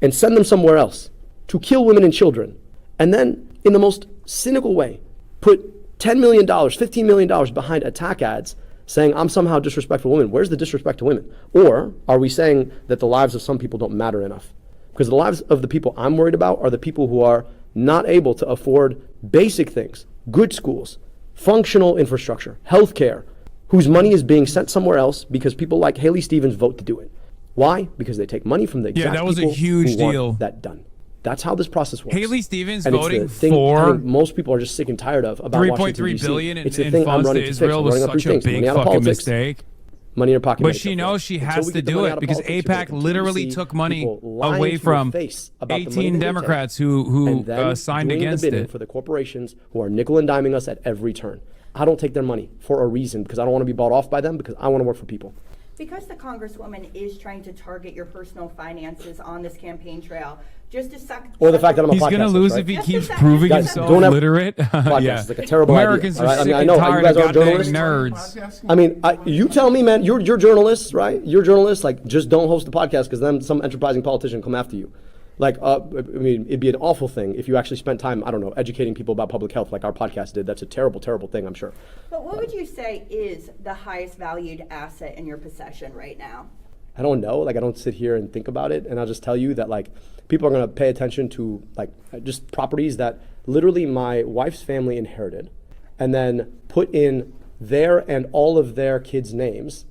and send them somewhere else to kill women and children, and then in the most cynical way, put $10 million, $15 million behind attack ads saying I'm somehow disrespectful to women. Where's the disrespect to women? Or are we saying that the lives of some people don't matter enough? Because the lives of the people I'm worried about are the people who are not able to afford basic things, good schools, functional infrastructure, healthcare, whose money is being sent somewhere else because people like Haley Stevens vote to do it. Why? Because they take money from the exact that was people a huge who want deal. that done. That's how this process works. Haley Stevens and voting it's the thing for I think most people are just sick and tired of about Washington, $3.3 D.C. billion It's the in thing I'm funds running to to fix. Israel I'm was running up such three a things. big Money out of fucking politics, mistake. money in her pocket. But she knows she has to do it because AIPAC literally took money away from 18 Democrats who signed against it. For the corporations who are nickel and diming us at every turn. I don't take their money for a reason because I don't want to be bought off by them because I want to work for people. Because the Congresswoman is trying to target your personal finances on this campaign trail, just a second. Or the fact that I'm a podcast. He's going to lose right? if he keeps proving himself literate. Yeah. It's like a terrible Americans idea. are sick I and know tired you guys of are goddamn journalists. nerds. I mean, you tell me, man. You're journalists, right? You're journalists. Like, just don't host the podcast because then some enterprising politician come after you. Like, I mean, it'd be an awful thing if you actually spent time, I don't know, educating people about public health like our podcast did. That's a terrible, terrible thing, I'm sure. But what would you say is the highest valued asset in your possession right now? I don't know. Like, I don't sit here and think about it. And I'll just tell you that, like, people are going to pay attention to, like, just properties that literally my wife's family inherited and then put in their and all of their kids' names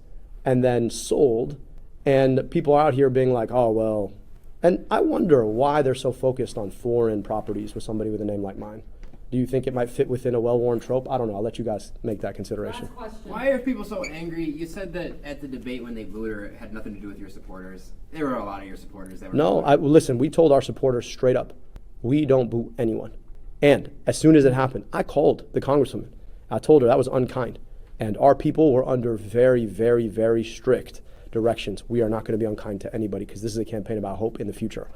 and then sold. And people are out here being like, oh, well. And I wonder why they're so focused on foreign properties with somebody with a name like mine. Do you think it might fit within a well-worn trope? I don't know. I'll let you guys make that consideration. Why are people so angry? You said that at the debate when they booed her, it had nothing to do with your supporters. There were a lot of your supporters that were. No, listen, we told our supporters straight up, we don't boo anyone. And as soon as it happened, I called the Congresswoman. I told her that was unkind. And our people were under very, very, very strict directions. We are not going to be unkind to anybody because this is a campaign about hope in the future.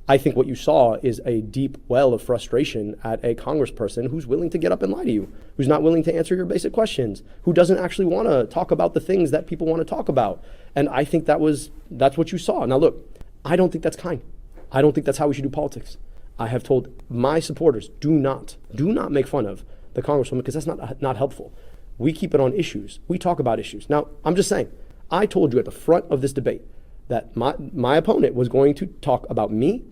I think what you saw is a deep well of frustration at a congressperson who's willing to get up and lie to you, who's not willing to answer your basic questions, who doesn't actually want to talk about the things that people want to talk about. And I think that's what you saw. Now look, I don't think that's kind. I don't think that's how we should do politics. I have told my supporters, do not make fun of the Congresswoman because that's not helpful. We keep it on issues. We talk about issues. Now, I'm just saying, I told you at the front of this debate that my opponent was going to talk about me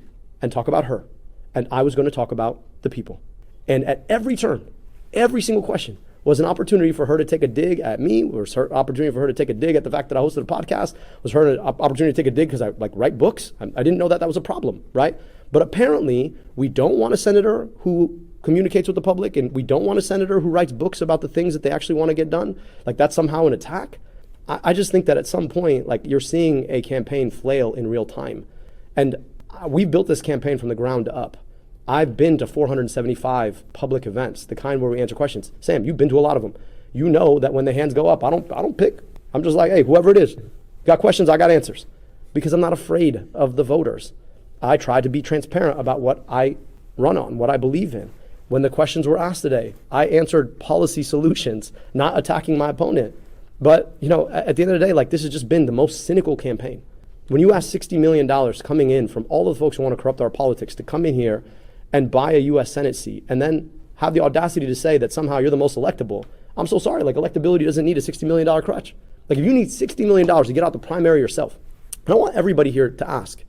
and talk about her, and I was going to talk about the people. And at every turn, every single question was an opportunity for her to take a dig at me, was her opportunity for her to take a dig at the fact that I hosted a podcast, was her an opportunity to take a dig because I write books. I didn't know that was a problem, right? But apparently, we don't want a senator who communicates with the public, and we don't want a senator who writes books about the things that they actually want to get done. Like, that's somehow an attack. I just think that at some point, like, you're seeing a campaign flail in real time. And we built this campaign from the ground up. I've been to 475 public events, the kind where we answer questions. Sam, you've been to a lot of them. You know that when the hands go up, I don't pick I'm just like, hey, whoever it is, got questions, I got answers. Because I'm not afraid of the voters. I try to be transparent about what I run on, what I believe in. When the questions were asked today, I answered policy solutions, not attacking my opponent. But, you know, at the end of the day, like, this has just been the most cynical campaign. When you ask $60 million coming in from all the folks who want to corrupt our politics to come in here and buy a U.S. Senate seat and then have the audacity to say that somehow you're the most electable, I'm so sorry. Like, electability doesn't need a $60 million crutch. Like, if you need $60 million to get out the primary yourself, and I want everybody here to ask,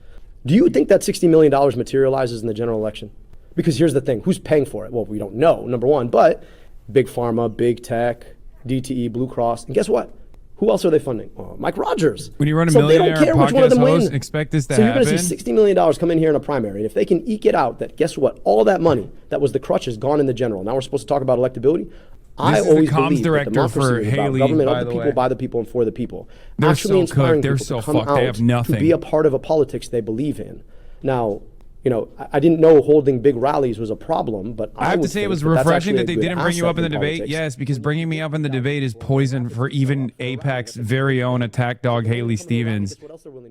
do you think that $60 million materializes in the general election? Because here's the thing, who's paying for it? Well, we don't know, number one, but big pharma, big tech, DTE, Blue Cross, and guess what? Who else are they funding? Mike Rogers. When you run a so they millionaire don't care which one of them podcast host, win. expect this to so happen. you're going to see $60 million come in here in a primary, and if they can eke it out, that guess what? All that money that was the crutch is gone in the general. Now we're supposed to talk about electability. I always believe that democracy is about government of the people, by the people, and for the people. They're Actually so inspiring cooked. They're people so to come fucked. They out have nothing. to be a part of a politics they believe in. Now, you know, I didn't know holding big rallies was a problem, but I have to would say it think was that that's refreshing actually that a they good didn't bring you asset up in the debate. politics. Yes, because bringing me up in the debate is poison for even AIPAC's very own attack dog, Haley Stevens.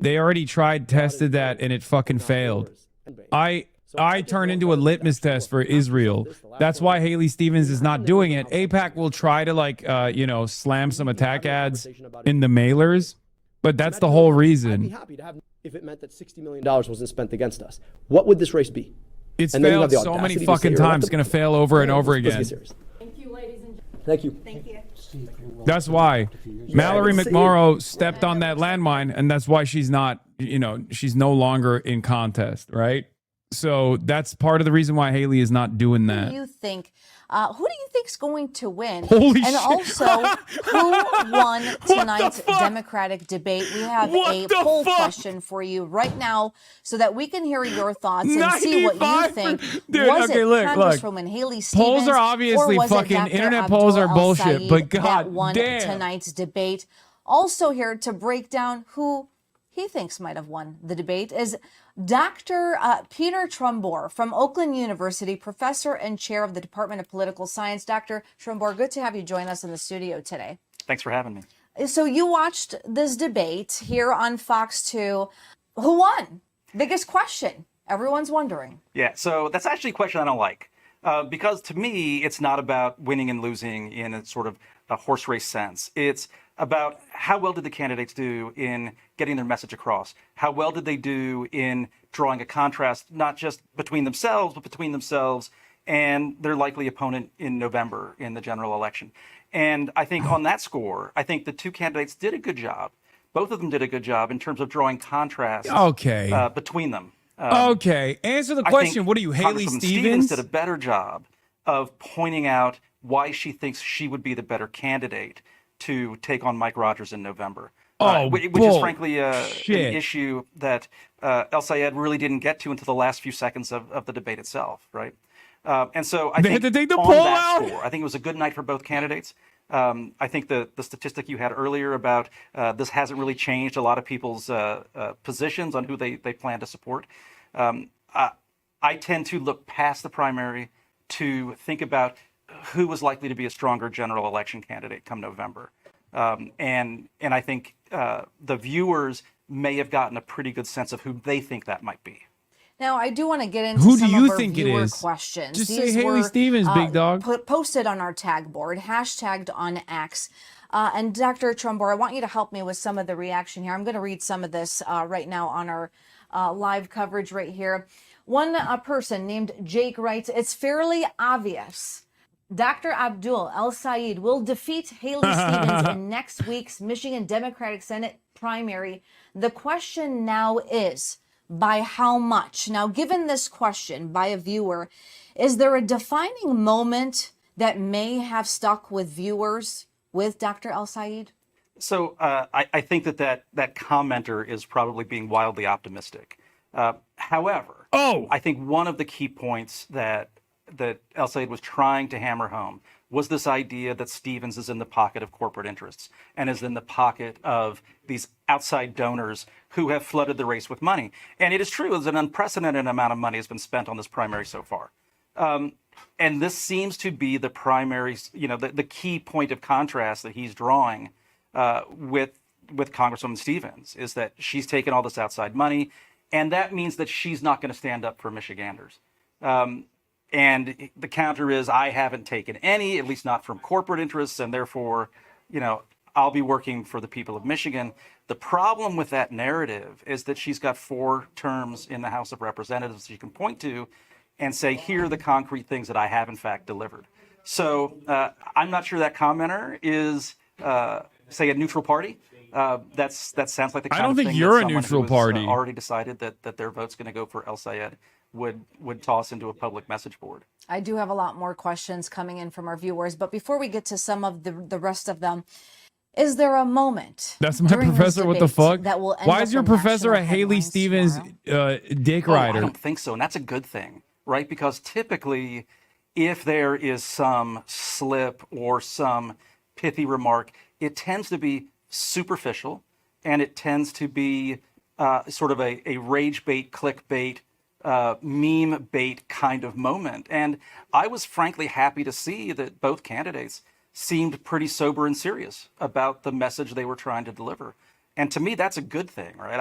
They already tested that, and it fucking failed. I turn into a litmus test for Israel. That's why Haley Stevens is not doing it. AIPAC will try to, like, you know, slam some attack ads in the mailers, but that's the whole reason. I'd be happy to have if it meant that $60 million wasn't spent against us. What would this race be? It's And then you have failed the so many audacity to fucking say, times. It's going to fail over and over let's again. get serious. Thank you, ladies and gentlemen. Thank you. Thank you. That's why Mallory Yeah, I see McMorrow stepped on that landmine, and that's why she's not, you know, she's no longer in contest, right? So that's part of the reason why Haley is not doing Who that. do you think? Who do you think's going to win? Holy and shit. also, who won tonight's Democratic debate? We have a poll question for you right now, so that we can hear your thoughts and see what you think. Dude, was okay, it look. Congresswoman Haley Stevens? Polls are obviously or was fucking it Dr. internet polls are Abdul bullshit, El-Sayed but god that won damn. tonight's debate? Also here to break down who he thinks might have won the debate is Dr. Peter Trumbore from Oakland University, professor and chair of the Department of Political Science. Dr. Trumbore, good to have you join us in the studio today. Thanks for having me. So you watched this debate here on Fox 2. Who won? Biggest question. Everyone's wondering. Yeah, so that's actually a question I don't like. Because to me, it's not about winning and losing in a sort of a horse race sense. It's about how well did the candidates do in getting their message across? How well did they do in drawing a contrast, not just between themselves, but between themselves and their likely opponent in November in the general election? And I think on that score, I think the two candidates did a good job. Both of them did a good job in terms of drawing contrast between them. Okay, answer the question. What are you, Haley Congresswoman Stevens? did a better job of pointing out why she thinks she would be the better candidate to take on Mike Rogers in November. Which is frankly an issue that El-Sayed really didn't get to until the last few seconds of the debate itself, right? And so I They think had to take the on poll that out? score, I think it was a good night for both candidates. I think the statistic you had earlier about this hasn't really changed a lot of people's positions on who they plan to support. I tend to look past the primary to think about who was likely to be a stronger general election candidate come November. And I think the viewers may have gotten a pretty good sense of who they think that might be. Now, I do want to get into Who do some you of our think it viewer is? questions. Just say These Haley were, Stevens, big dog. Posted on our tag board, hashtagged on X. And Dr. Trumbore, I want you to help me with some of the reaction here. I'm going to read some of this right now on our live coverage right here. One person named Jake writes, "It's fairly obvious Dr. Abdul El-Sayed will defeat Haley Stevens in next week's Michigan Democratic Senate primary. The question now is, by how much?" Now, given this question by a viewer, is there a defining moment that may have stuck with viewers with Dr. El-Sayed? So I think that commenter is probably being wildly optimistic. However, I think one of the key points that El-Sayed was trying to hammer home was this idea that Stevens is in the pocket of corporate interests and is in the pocket of these outside donors who have flooded the race with money. And it is true, there's an unprecedented amount of money has been spent on this primary so far. And this seems to be the primary, the key point of contrast that he's drawing with Congresswoman Stevens is that she's taken all this outside money, and that means that she's not going to stand up for Michiganders. And the counter is, I haven't taken any, at least not from corporate interests, and therefore, I'll be working for the people of Michigan. The problem with that narrative is that she's got 4 terms in the House of Representatives she can point to and say, here are the concrete things that I have in fact delivered. So I'm not sure that commenter is, say, a neutral party. That sounds like the kind I don't of think thing you're that a someone neutral who has, party. already decided that their vote's going to go for El Sayed would toss into a public message board. I do have a lot more questions coming in from our viewers, but before we get to some of the rest of them, is there a moment? That's my during this professor. What the debate fuck? that will end Why up is your in professor a national Haley headlines Stevens tomorrow? dick Oh, I rider? don't think so, and that's a good thing, right? Because typically, if there is some slip or some pithy remark, it tends to be superficial, and it tends to be sort of a rage bait, clickbait, meme bait kind of moment. And I was frankly happy to see that both candidates seemed pretty sober and serious about the message they were trying to deliver. And to me, that's a good thing, right?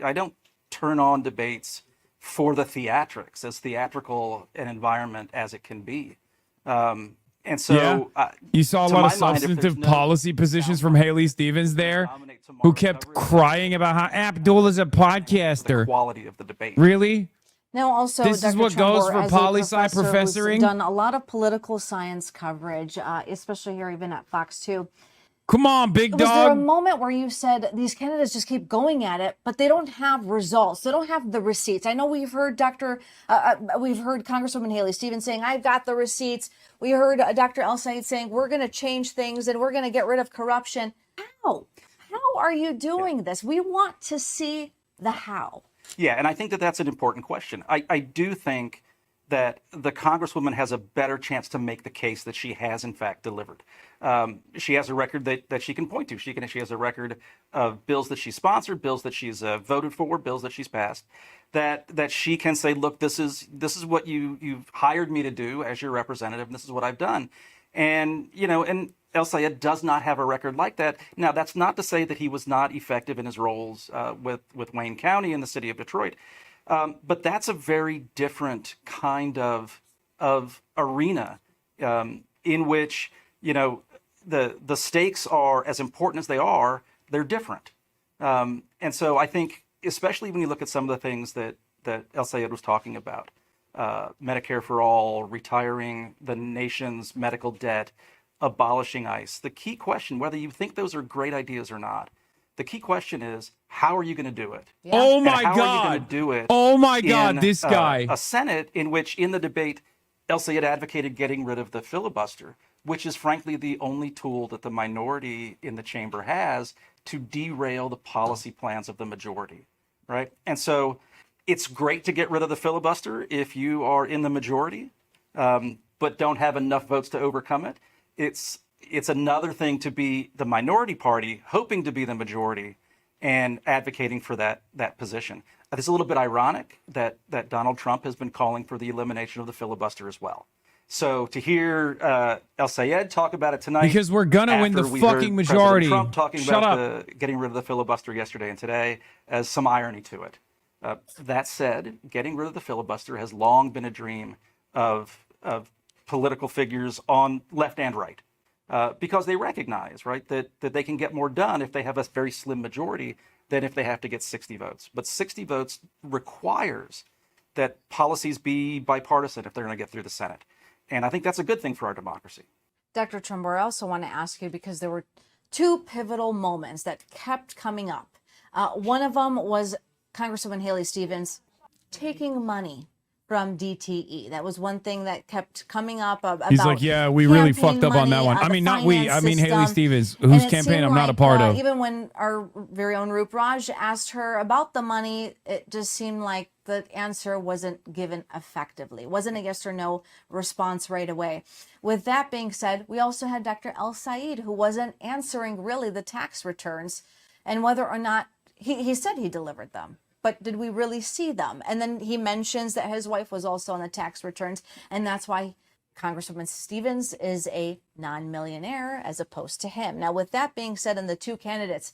I don't turn on debates for the theatrics, as theatrical an environment as it can be. And so you saw a to lot of my mind, if there's substantive no policy positions from Haley Stevens there, who kept crying about how Abdul is a podcaster. quality of the debate. Really? Now, also, This is Dr. what goes Trumbore, for as a poli-sci professor who's professoring? done a lot of political science coverage, especially here even at Fox 2. Come on, big Was there a dog. moment where you said these candidates just keep going at it, but they don't have results? They don't have the receipts. I know we've heard Congresswoman Haley Stevens saying, "I've got the receipts." We heard Dr. El Sayed saying, "We're going to change things and we're going to get rid of corruption." How? How are you doing this? We want to see the how. Yeah, and I think that that's an important question. I do think that the Congresswoman has a better chance to make the case that she has, in fact, delivered. She has a record that she can point to. She has a record of bills that she sponsored, bills that she's voted for, bills that she's passed, that she can say, look, this is what you've hired me to do as your representative, and this is what I've done. And, and El Sayed does not have a record like that. Now, that's not to say that he was not effective in his roles with Wayne County and the city of Detroit. But that's a very different kind of arena in which, the stakes are as important as they are, they're different. And so I think, especially when you look at some of the things that El Sayed was talking about, Medicare for all, retiring the nation's medical debt, abolishing ICE, the key question, whether you think those are great ideas or not, the key question is, how are you going to do it? Yeah. Oh my and how God. are you going to do it? Oh my God, in, this guy. A Senate in which, in the debate, El Sayed advocated getting rid of the filibuster, which is frankly the only tool that the minority in the chamber has to derail the policy plans of the majority, right? And so it's great to get rid of the filibuster if you are in the majority, but don't have enough votes to overcome it. It's another thing to be the minority party, hoping to be the majority, and advocating for that position. It's a little bit ironic that Donald Trump has been calling for the elimination of the filibuster as well. So to hear El Sayed talk about it tonight, Because we're gonna win the after we heard fucking President majority. Trump talking Shut about up. getting rid of the filibuster yesterday and today, as some irony to it. That said, getting rid of the filibuster has long been a dream of political figures on left and right. Because they recognize, right, that they can get more done if they have a very slim majority than if they have to get 60 votes. But 60 votes requires that policies be bipartisan if they're going to get through the Senate. And I think that's a good thing for our democracy. Dr. Trumbore, I also want to ask you, because there were 2 pivotal moments that kept coming up. One of them was Congresswoman Haley Stevens taking money from DTE. That was one thing that kept coming up about. He's like, yeah, we really fucked up on that one. money, I mean, the not we. I finance mean, Haley system. Stevens, And whose it campaign seemed I'm not a like, part of. Even when our very own Roop Raj asked her about the money, it just seemed like the answer wasn't given effectively. It wasn't a yes or no response right away. With that being said, we also had Dr. El Sayed, who wasn't answering really the tax returns and whether or not he said he delivered them. But did we really see them? And then he mentions that his wife was also on the tax returns, and that's why Congresswoman Stevens is a non-millionaire as opposed to him. Now, with that being said, and the two candidates,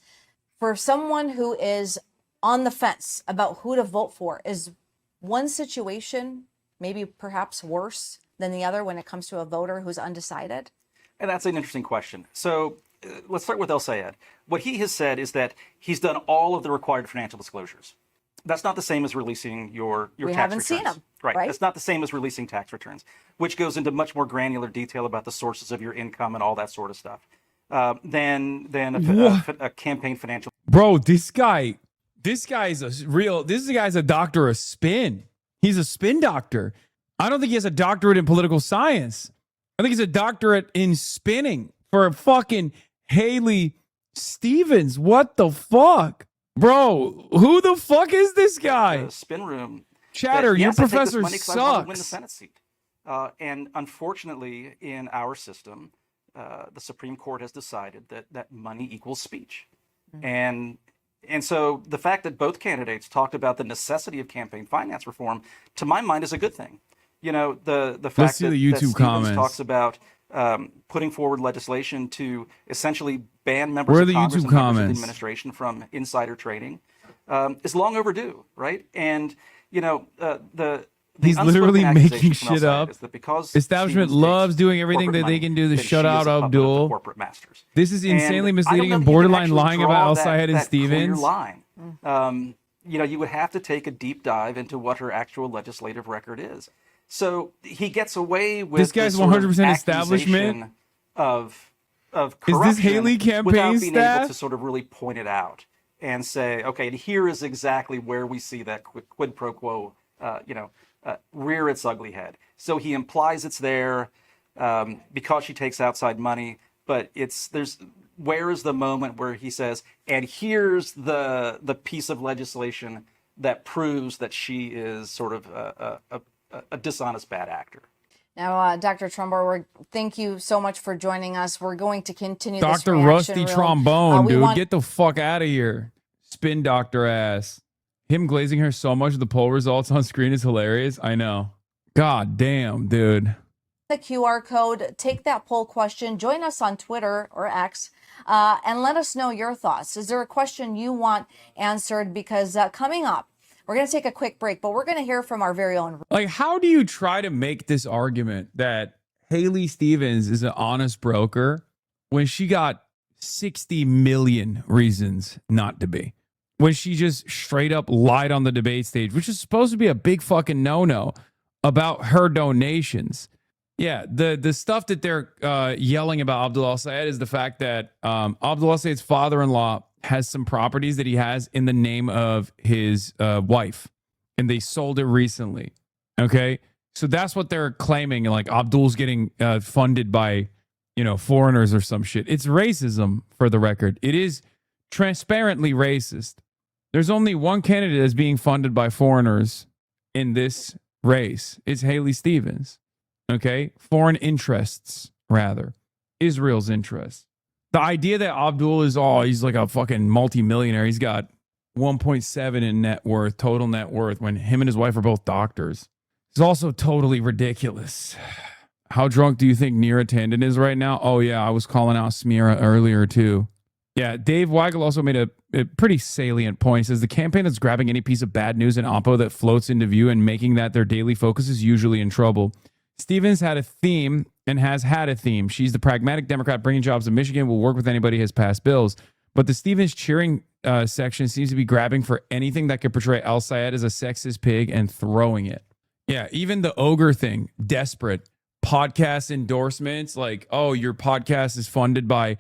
for someone who is on the fence about who to vote for, is one situation maybe perhaps worse than the other when it comes to a voter who's undecided? And that's an interesting question. So let's start with El Sayed. What he has said is that he's done all of the required financial disclosures. That's not the same as releasing your tax returns. We haven't seen them. Right. It's not the same as releasing tax returns, which goes into much more granular detail about the sources of your income and all that sort of stuff than a campaign financial. Bro, this guy's a doctor of spin. He's a spin doctor. I don't think he has a doctorate in political science. I think he's a doctorate in spinning for fucking Haley Stevens. What the fuck? Bro, who the fuck is this guy? The spin room. Chatter, that, your yes, I take this professor money 'cause I want to win the sucks. Senate seat. And unfortunately, in our system, the Supreme Court has decided that money equals speech. And so the fact that both candidates talked about the necessity of campaign finance reform, to my mind, is a good thing. You know, the fact see that, the YouTube that Stevens comments. talks about putting forward legislation to essentially ban members Where are of the Congress YouTube and members of the comments? administration from insider trading is long overdue, right? And you know, the He's unspoken literally accusation making from El shit Sayed up. is that because Establishment Stevens takes loves doing everything corporate that they money, can do to then shut she is out a puppet of the Abdul. corporate masters. This is insanely And misleading I don't and know that you can borderline actually lying draw about El that- Sayed and that clear Stevens. line. You know, you would have to take a deep dive into what her actual legislative record is. So he gets away with This guy's sort of 100% establishment? accusation of Is corruption this Haley campaign without being staff? able to sort of really point it out and say, okay, here is exactly where we see that quid pro quo, rear its ugly head. So he implies it's there because she takes outside money, but where is the moment where he says, and here's the piece of legislation that proves that she is sort of a dishonest bad actor. Now, Dr. Trumbauer, thank you so much for joining us. We're going to continue this Dr. reaction Rusty room. Trombone, We dude. want- Get the fuck out of here. Spin doctor ass. Him glazing her so much the poll results on screen is hilarious. I know. God damn, dude. the QR code, take that poll question, join us on Twitter or X, and let us know your thoughts. Is there a question you want answered? Because coming up, we're going to take a quick break, but we're going to hear from our very own. Like, how do you try to make this argument that Haley Stevens is an honest broker when she got 60 million reasons not to be? When she just straight up lied on the debate stage, which is supposed to be a big fucking no-no about her donations. Yeah, the stuff that they're yelling about Abdul al-Sayed is the fact that Abdul al-Sayed's father-in-law has some properties that he has in the name of his wife, and they sold it recently. Okay, so that's what they're claiming. Like Abdul's getting funded by, foreigners or some shit. It's racism, for the record. It is transparently racist. There's only one candidate that's being funded by foreigners in this race. It's Haley Stevens. Okay, foreign interests, rather, Israel's interests. The idea that Abdul is he's like a fucking multimillionaire. He's got 1.7 in net worth, total net worth, when him and his wife are both doctors. It's also totally ridiculous. How drunk do you think Neera Tanden is right now? Oh yeah, I was calling out Smeara earlier too. Yeah, Dave Weigel also made a pretty salient point. He says the campaign that's grabbing any piece of bad news in Oppo that floats into view and making that their daily focus is usually in trouble. Stevens had a theme and has had a theme. She's the pragmatic Democrat bringing jobs to Michigan, will work with anybody who has passed bills. But the Stevens cheering section seems to be grabbing for anything that could portray al-Sayed as a sexist pig and throwing it. Yeah, even the ogre thing, desperate. Podcast endorsements, like, oh, your podcast is funded by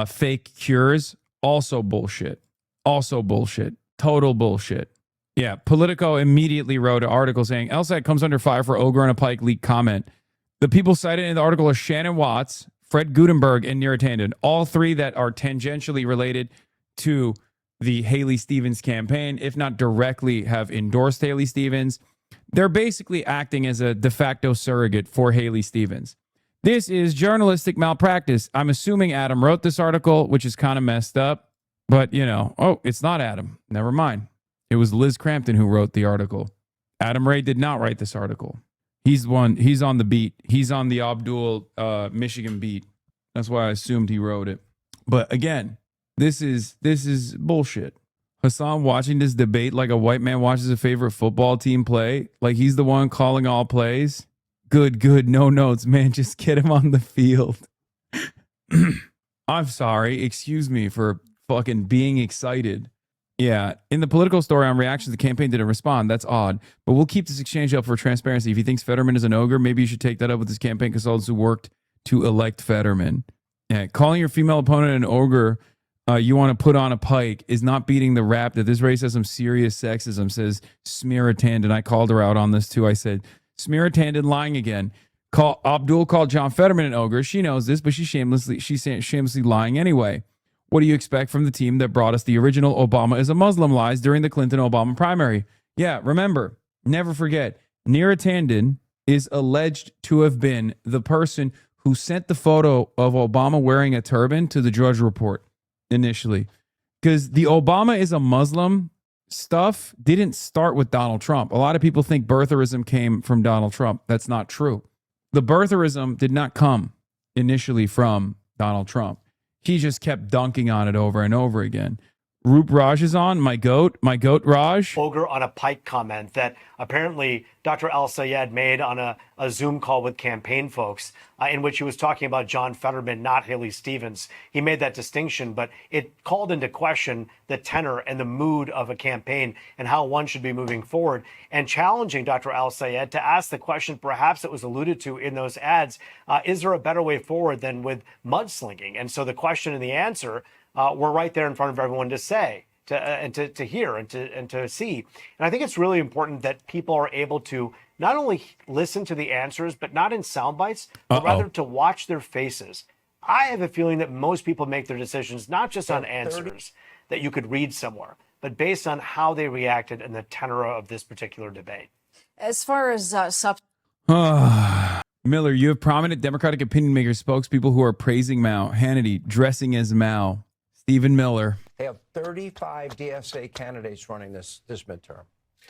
fake cures. Also bullshit. Also bullshit. Total bullshit. Yeah, Politico immediately wrote an article saying al-Sayed comes under fire for ogre on a Pike leak comment. The people cited in the article are Shannon Watts, Fred Gutenberg, and Neera Tanden, all three that are tangentially related to the Haley Stevens campaign, if not directly have endorsed Haley Stevens. They're basically acting as a de facto surrogate for Haley Stevens. This is journalistic malpractice. I'm assuming Adam wrote this article, which is kind of messed up. But, it's not Adam. Never mind. It was Liz Crampton who wrote the article. Adam Ray did not write this article. He's one. He's on the beat. He's on the Abdul Michigan beat. That's why I assumed he wrote it. But again, this is bullshit. Hasan watching this debate like a white man watches a favorite football team play, like he's the one calling all plays. Good, no notes, man. Just get him on the field. I'm sorry. Excuse me for fucking being excited. Yeah, in the political story on reactions, the campaign didn't respond. That's odd. But we'll keep this exchange up for transparency. If he thinks Fetterman is an ogre, maybe you should take that up with his campaign consultants who worked to elect Fetterman. Yeah, calling your female opponent an ogre you want to put on a pike is not beating the rap that this race has some serious sexism, says Smearatandon. I called her out on this too. I said, Smearatandon lying again. Abdul called John Fetterman an ogre. She knows this, but she's shamelessly lying anyway. What do you expect from the team that brought us the original Obama is a Muslim lies during the Clinton-Obama primary? Yeah, remember, never forget, Smearatandon is alleged to have been the person who sent the photo of Obama wearing a turban to the Drudge Report initially. Because the Obama is a Muslim stuff didn't start with Donald Trump. A lot of people think birtherism came from Donald Trump. That's not true. The birtherism did not come initially from Donald Trump. He just kept dunking on it over and over again. Roop Raj is on, my goat Raj. Ogre on a pike comment that apparently Dr. Al Sayed made on a Zoom call with campaign folks in which he was talking about John Fetterman, not Haley Stevens. He made that distinction, but it called into question the tenor and the mood of a campaign and how one should be moving forward, and challenging Dr. Al Sayed to ask the question perhaps that was alluded to in those ads, is there a better way forward than with mudslinging? And so the question and the answer were right there in front of everyone to say, to hear and to see. And I think it's really important that people are able to not only listen to the answers, but not in sound bites, but rather to watch their faces. I have a feeling that most people make their decisions not just on answers that you could read somewhere, but based on how they reacted and the tenor of this particular debate. As far as Miller, you have prominent Democratic opinion makers, spokespeople who are praising Mao. Hannity, dressing as Mao. Stephen Miller. They have 35 DSA candidates running this midterm.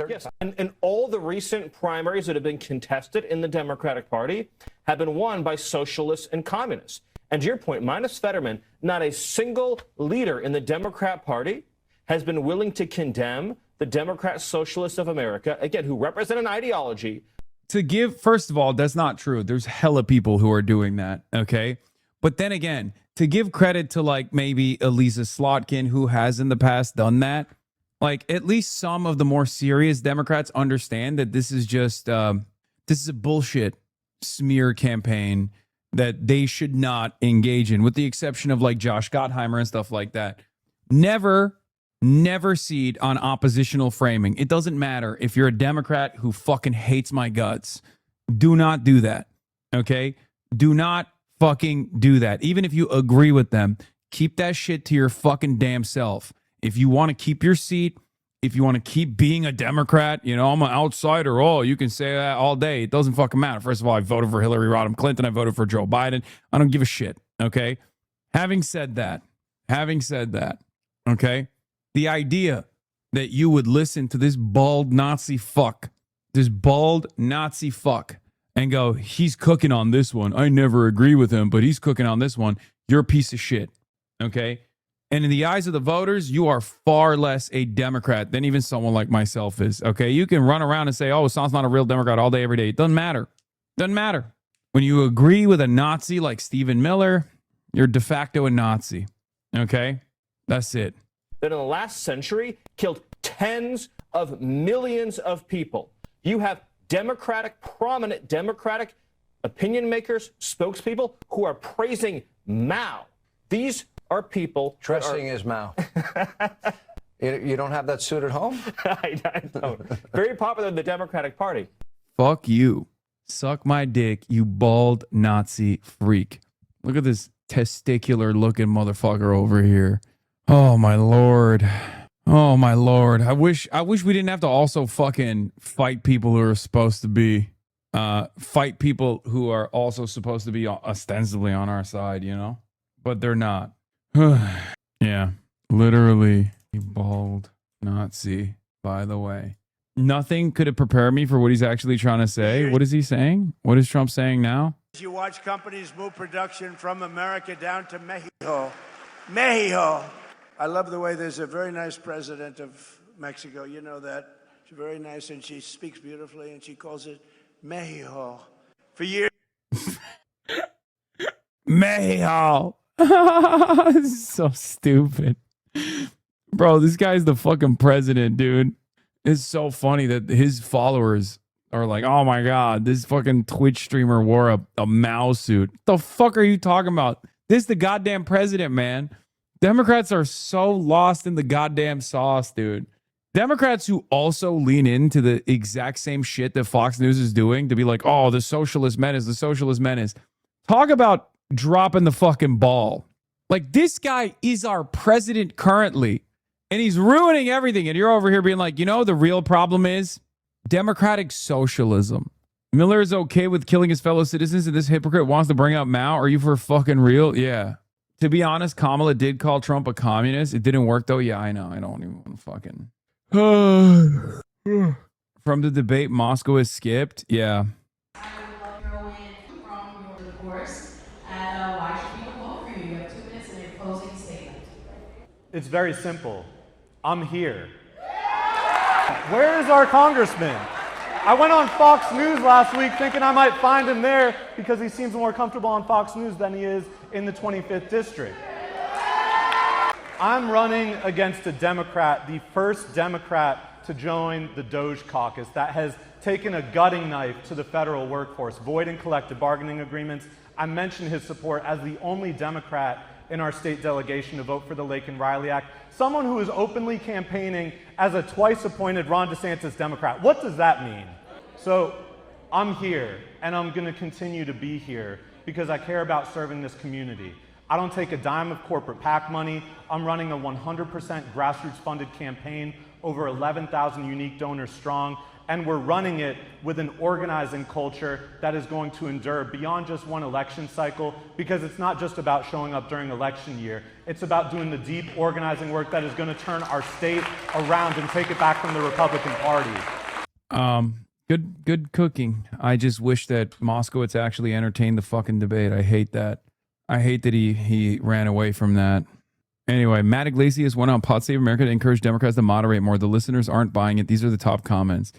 Yes, and all the recent primaries that have been contested in the Democratic Party have been won by socialists and communists. And to your point, minus Fetterman, not a single leader in the Democrat Party has been willing to condemn the Democrat Socialists of America, again, who represent an ideology. To give, first of all, that's not true. There's hella people who are doing that, okay? But then again, to give credit to like maybe Elisa Slotkin, who has in the past done that, like at least some of the more serious Democrats understand that this is just, this is a bullshit smear campaign that they should not engage in, with the exception of like Josh Gottheimer and stuff like that. Never cede on oppositional framing. It doesn't matter if you're a Democrat who fucking hates my guts. Do not do that, okay? Do not fucking do that. Even if you agree with them, keep that shit to your fucking damn self. If you want to keep your seat, if you want to keep being a Democrat, you know, I'm an outsider. Oh, you can say that all day. It doesn't fucking matter. First of all, I voted for Hillary Rodham Clinton. I voted for Joe Biden. I don't give a shit, okay? Having said that, okay, the idea that you would listen to this bald Nazi fuck, and go, he's cooking on this one. I never agree with him, but he's cooking on this one. You're a piece of shit, okay? And in the eyes of the voters, you are far less a Democrat than even someone like myself is, okay? You can run around and say, oh, Hassan's not a real Democrat all day, every day. It doesn't matter. Doesn't matter. When you agree with a Nazi like Stephen Miller, you're de facto a Nazi, okay? That's it. That in the last century killed tens of millions of people. You have prominent Democratic opinion makers, spokespeople who are praising Mao. These are people dressing as Mao. You don't have that suit at home? I don't. Very popular in the Democratic Party. Fuck you. Suck my dick, you bald Nazi freak. Look at this testicular looking motherfucker over here. Oh my lord. Oh my lord. I wish we didn't have to also fucking fight people who are supposed to be fight people who are also supposed to be ostensibly on our side, you know? But they're not. Yeah. Literally, you bald Nazi, by the way. Nothing could have prepared me for what he's actually trying to say. What is he saying? What is Trump saying now? You watch companies move production from America down to Mexico. Mexico. I love the way there's a very nice president of Mexico. You know that. She's very nice, and she speaks beautifully, and she calls it Mexico. For years. Mexico. So stupid. Bro, this guy's the fucking president, dude. It's so funny that his followers are like, oh my God, this fucking Twitch streamer wore a Mao suit. The fuck are you talking about? This is the goddamn president, man. Democrats are so lost in the goddamn sauce, dude. Democrats who also lean into the exact same shit that Fox News is doing to be like, oh, the socialist menace, the socialist menace. Talk about dropping the fucking ball. Like, this guy is our president currently, and he's ruining everything. And you're over here being like, you know, the real problem is democratic socialism. Miller is okay with killing his fellow citizens, and this hypocrite wants to bring up Mao. Are you for fucking real? Yeah. To be honest, Kamala did call Trump a communist. It didn't work, though. Yeah, I know. I don't even want to fucking... From the debate, Moscow is skipped. Yeah. It's very simple. I'm here. Where is our congressman? I went on Fox News last week thinking I might find him there because he seems more comfortable on Fox News than he is in the 25th district. I'm running against a Democrat, the first Democrat to join the Doge caucus that has taken a gutting knife to the federal workforce, voiding collective bargaining agreements. I mentioned his support as the only Democrat in our state delegation to vote for the Lakin Riley Act, someone who is openly campaigning as a twice-appointed Ron DeSantis Democrat. What does that mean? So I'm here, and I'm going to continue to be here because I care about serving this community. I don't take a dime of corporate PAC money. I'm running a 100% grassroots-funded campaign, over 11,000 unique donors strong, and we're running it with an organizing culture that is going to endure beyond just one election cycle, because it's not just about showing up during election year. It's about doing the deep organizing work that is going to turn our state around and take it back from the Republican Party. Good cooking. I just wish that Moskowitz actually entertained the fucking debate. I hate that. I hate that he ran away from that. Anyway, Matt Iglesias went on Pod Save America to encourage Democrats to moderate more. The listeners aren't buying it. These are the top comments.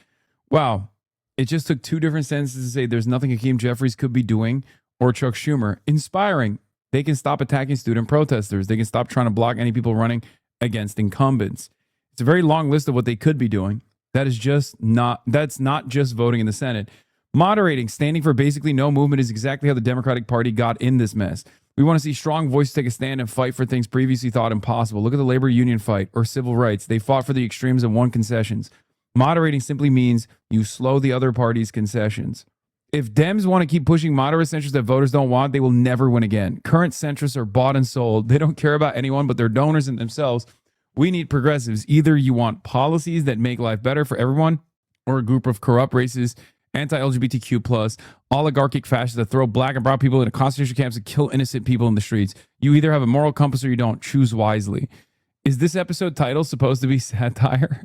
Wow. It just took two different sentences to say there's nothing Hakeem Jeffries could be doing, or Chuck Schumer. Inspiring. They can stop attacking student protesters. They can stop trying to block any people running against incumbents. It's a very long list of what they could be doing. That's not just voting in the Senate. Moderating, standing for basically no movement is exactly how the Democratic Party got in this mess. We want to see strong voices take a stand and fight for things previously thought impossible. Look at the labor union fight or civil rights. They fought for the extremes and won concessions. Moderating simply means you slow the other party's concessions. If Dems want to keep pushing moderate centrists that voters don't want, they will never win again. Current centrists are bought and sold. They don't care about anyone but their donors and themselves. We need progressives. Either you want policies that make life better for everyone, or a group of corrupt racists, anti-LGBTQ+, oligarchic fascists that throw black and brown people into concentration camps and kill innocent people in the streets. You either have a moral compass or you don't. Choose wisely. Is this episode title supposed to be satire?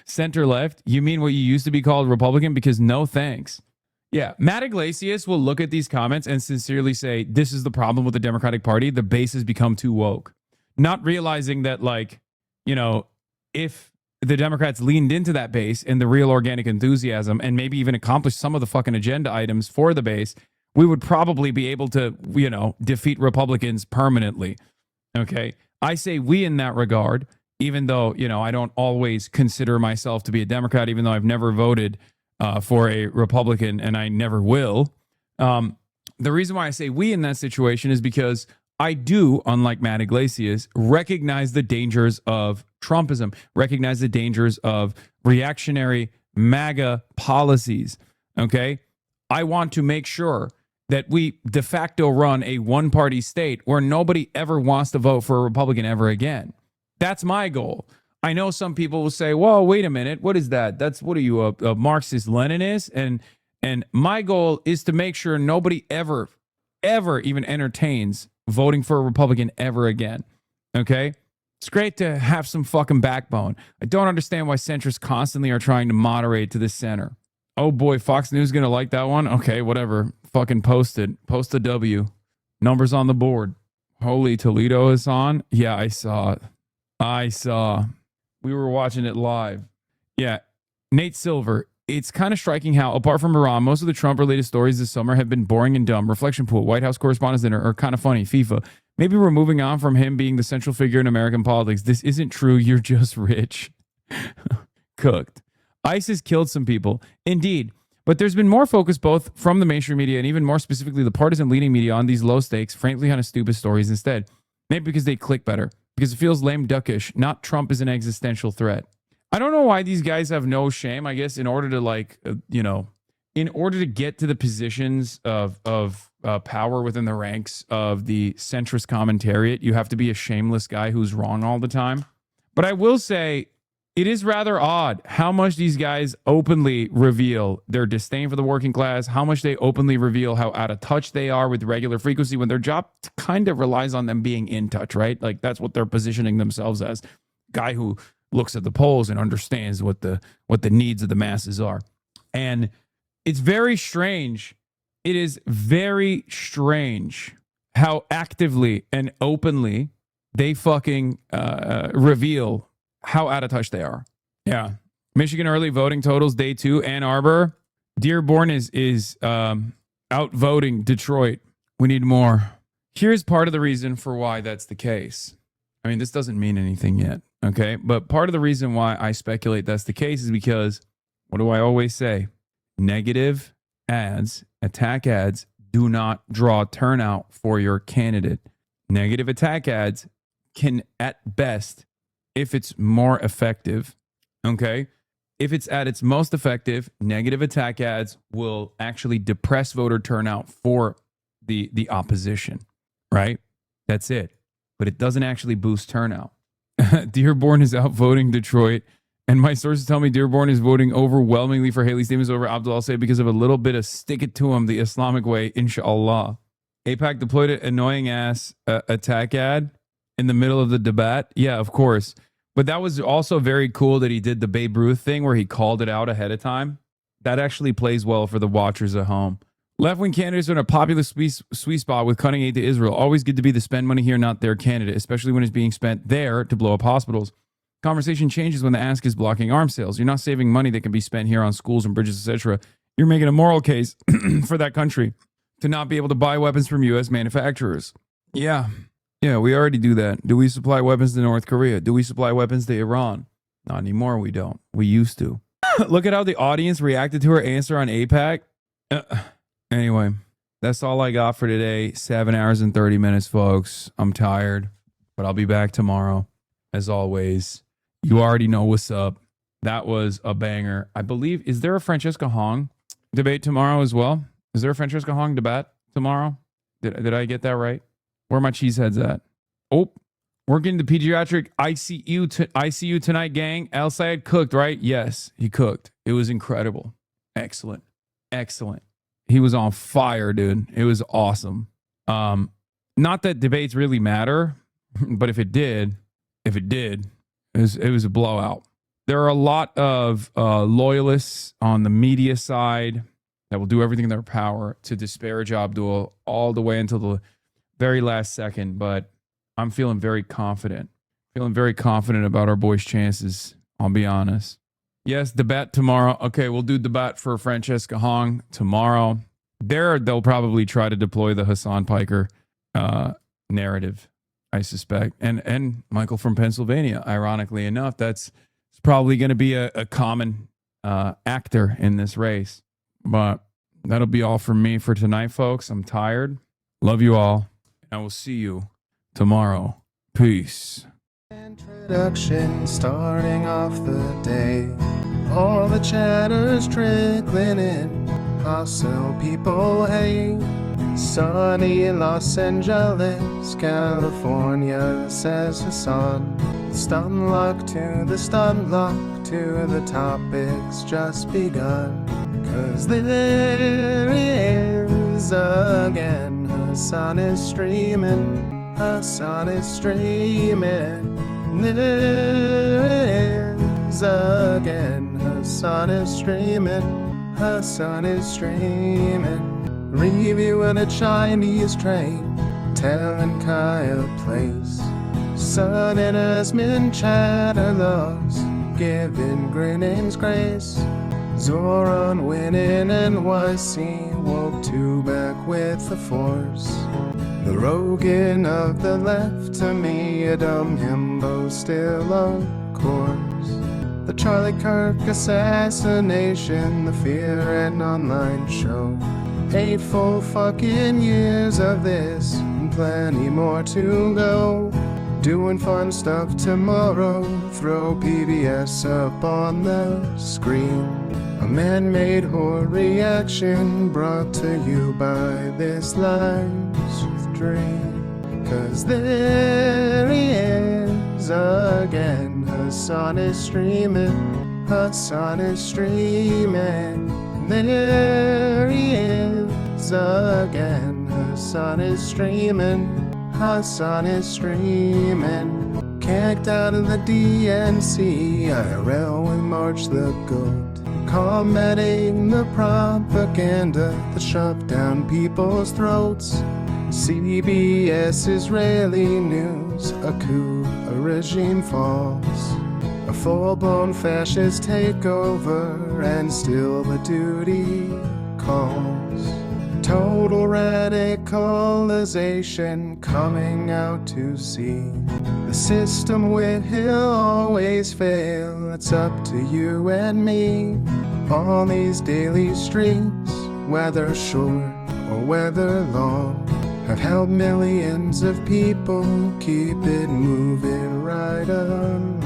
Center left? You mean what you used to be called Republican? Because no thanks. Yeah, Matt Iglesias will look at these comments and sincerely say, this is the problem with the Democratic Party. The base has become too woke. Not realizing that, like, you know, if the Democrats leaned into that base and the real organic enthusiasm and maybe even accomplished some of the fucking agenda items for the base, we would probably be able to, you know, defeat Republicans permanently. Okay. I say we in that regard, even though, you know, I don't always consider myself to be a Democrat, even though I've never voted for a Republican and I never will. The reason why I say we in that situation is because I do, unlike Matt Iglesias, recognize the dangers of Trumpism, recognize the dangers of reactionary MAGA policies, okay? I want to make sure that we de facto run a one-party state where nobody ever wants to vote for a Republican ever again. That's my goal. I know some people will say, whoa, wait a minute, what is that? What are you, a Marxist-Leninist? And my goal is to make sure nobody ever even entertains voting for a Republican ever again. Okay? It's great to have some fucking backbone. I don't understand why centrists constantly are trying to moderate to the center. Oh boy, Fox News gonna like that one? Okay, whatever. Fucking post it. Post a W. Numbers on the board. Holy Toledo is on? Yeah, I saw it. We were watching it live. Yeah. Nate Silver. It's kind of striking how, apart from Iran, most of the Trump-related stories this summer have been boring and dumb. Reflection pool, White House Correspondents' Dinner, or kind of funny, FIFA. Maybe we're moving on from him being the central figure in American politics. This isn't true. You're just rich. Cooked. ISIS killed some people. Indeed. But there's been more focus both from the mainstream media and even more specifically the partisan leading media on these low stakes, frankly kind of stupid stories instead. Maybe because they click better. Because it feels lame duckish. Not Trump is an existential threat. I don't know why these guys have no shame, I guess, in order to in order to get to the positions of power within the ranks of the centrist commentariat, you have to be a shameless guy who's wrong all the time. But I will say, it is rather odd how much these guys openly reveal their disdain for the working class, how much they openly reveal how out of touch they are with regular frequency when their job kind of relies on them being in touch, right? Like that's what they're positioning themselves as. Guy who looks at the polls and understands what the needs of the masses are. And it's very strange. It is very strange how actively and openly they fucking reveal how out of touch they are. Yeah. Michigan early voting totals day 2. Ann Arbor. Dearborn is outvoting Detroit. We need more. Here's part of the reason for why that's the case. I mean, this doesn't mean anything yet. Okay. But part of the reason why I speculate that's the case is because, what do I always say? Negative ads, attack ads, do not draw turnout for your candidate. Negative attack ads can, at best, if it's more effective, okay? If it's at its most effective, negative attack ads will actually depress voter turnout for the opposition, right? That's it. But it doesn't actually boost turnout. Dearborn is outvoting Detroit. And my sources tell me Dearborn is voting overwhelmingly for Haley Stevens over Abdul Al-Sayed because of a little bit of stick it to him the Islamic way, inshallah. AIPAC deployed an annoying ass attack ad in the middle of the debate. Yeah, of course. But that was also very cool that he did the Babe Ruth thing where he called it out ahead of time. That actually plays well for the watchers at home. Left-wing candidates are in a popular sweet spot with cutting aid to Israel. Always good to be the spend money here, not their candidate, especially when it's being spent there to blow up hospitals. Conversation changes when the ask is blocking arms sales. You're not saving money that can be spent here on schools and bridges, etc. You're making a moral case for that country to not be able to buy weapons from U.S. manufacturers. Yeah, we already do that. Do we supply weapons to North Korea? Do we supply weapons to Iran? Not anymore, we don't. We used to. Look at how the audience reacted to her answer on AIPAC. Anyway, that's all I got for today. 7 hours and 30 minutes, folks. I'm tired, but I'll be back tomorrow. As always, you already know what's up. That was a banger. I believe, is there a Francesca Hong debate tomorrow as well? Is there a Francesca Hong debate tomorrow? Did I get that right? Where are my cheeseheads at? Oh, working the pediatric ICU tonight, gang. Al-Sayed cooked, right? Yes, he cooked. It was incredible. Excellent. He was on fire, dude. It was awesome. Not that debates really matter, but if it did, it was a blowout. There are a lot of loyalists on the media side that will do everything in their power to disparage Abdul all the way until the very last second. But I'm feeling very confident. About our boys' chances. I'll be honest. Yes, debate tomorrow. Okay, we'll do debate for Francesca Hong tomorrow. They'll probably try to deploy the Hassan Piker narrative, I suspect. And Michael from Pennsylvania, ironically enough, that's probably going to be a common actor in this race. But that'll be all from me for tonight, folks. I'm tired. Love you all. I will see you tomorrow. Peace. Introduction, starting off the day. All the chatter's trickling in. Hostile people hate. Sunny in Los Angeles, California, says Hassan. Stun luck to the stun luck to the topic's just begun. 'Cause there is again. Hassan is streaming. Hassan is streaming. There it is again. Hasan is streaming. Hasan is streaming. Reviewing a Chinese train. Telling Kyle place. Sun and Asmin chatter lost. Giving Grinning's grace. Zoran winning NYC. Woke two back with the force. The Rogan of the left, to me a dumb himbo still of course. The Charlie Kirk assassination, the Fear and Online show. 8 full fucking years of this, and plenty more to go. Doing fun stuff tomorrow, throw PBS up on the screen. A man-made horror reaction brought to you by this live stream. 'Cause there he is again. Hasan is streaming. Hasan is streaming. There he is again. Hasan is streaming. Hasan is streaming. Kicked out of the DNC. IRL we march the goat. Commenting the propaganda that shoved down people's throats. CBS Israeli news, a coup, a regime falls. A full-blown fascist takeover, and still the duty calls. Total radicalization coming out to see. The system will always fail, it's up to you and me. On these daily streets, whether short or whether long, have helped millions of people keep it moving right along.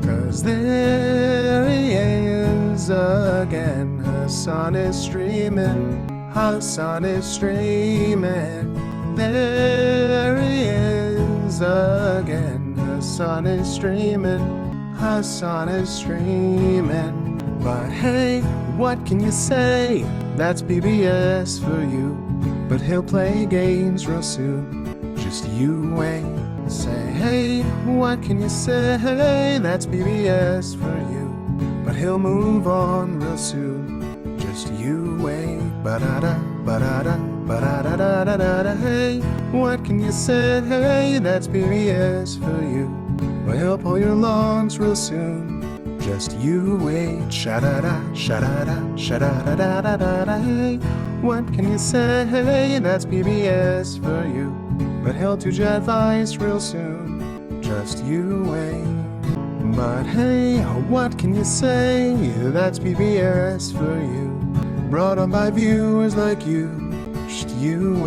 'Cause there he is again. Hasan is streaming. Hasan is streaming. There he is again. Hasan is streaming. Hasan is streaming. But hey, what can you say? That's PBS for you. But he'll play games real soon. Just you wait. Say, hey, what can you say? That's PBS for you. But he'll move on real soon. Just you wait. Ba-da-da, ba-da-da, ba-da-da-da-da-da. Hey, what can you say? Hey, that's PBS for you. But he'll pull your lungs real soon. Just you wait. Sha-da-da, sha-da-da, sha-da-da-da-da-da. Hey, what can you say? Hey, that's PBS for you. But he'll do your advice real soon. Just you wait. But hey, what can you say? That's PBS for you. Brought on by viewers like you. Just you wait.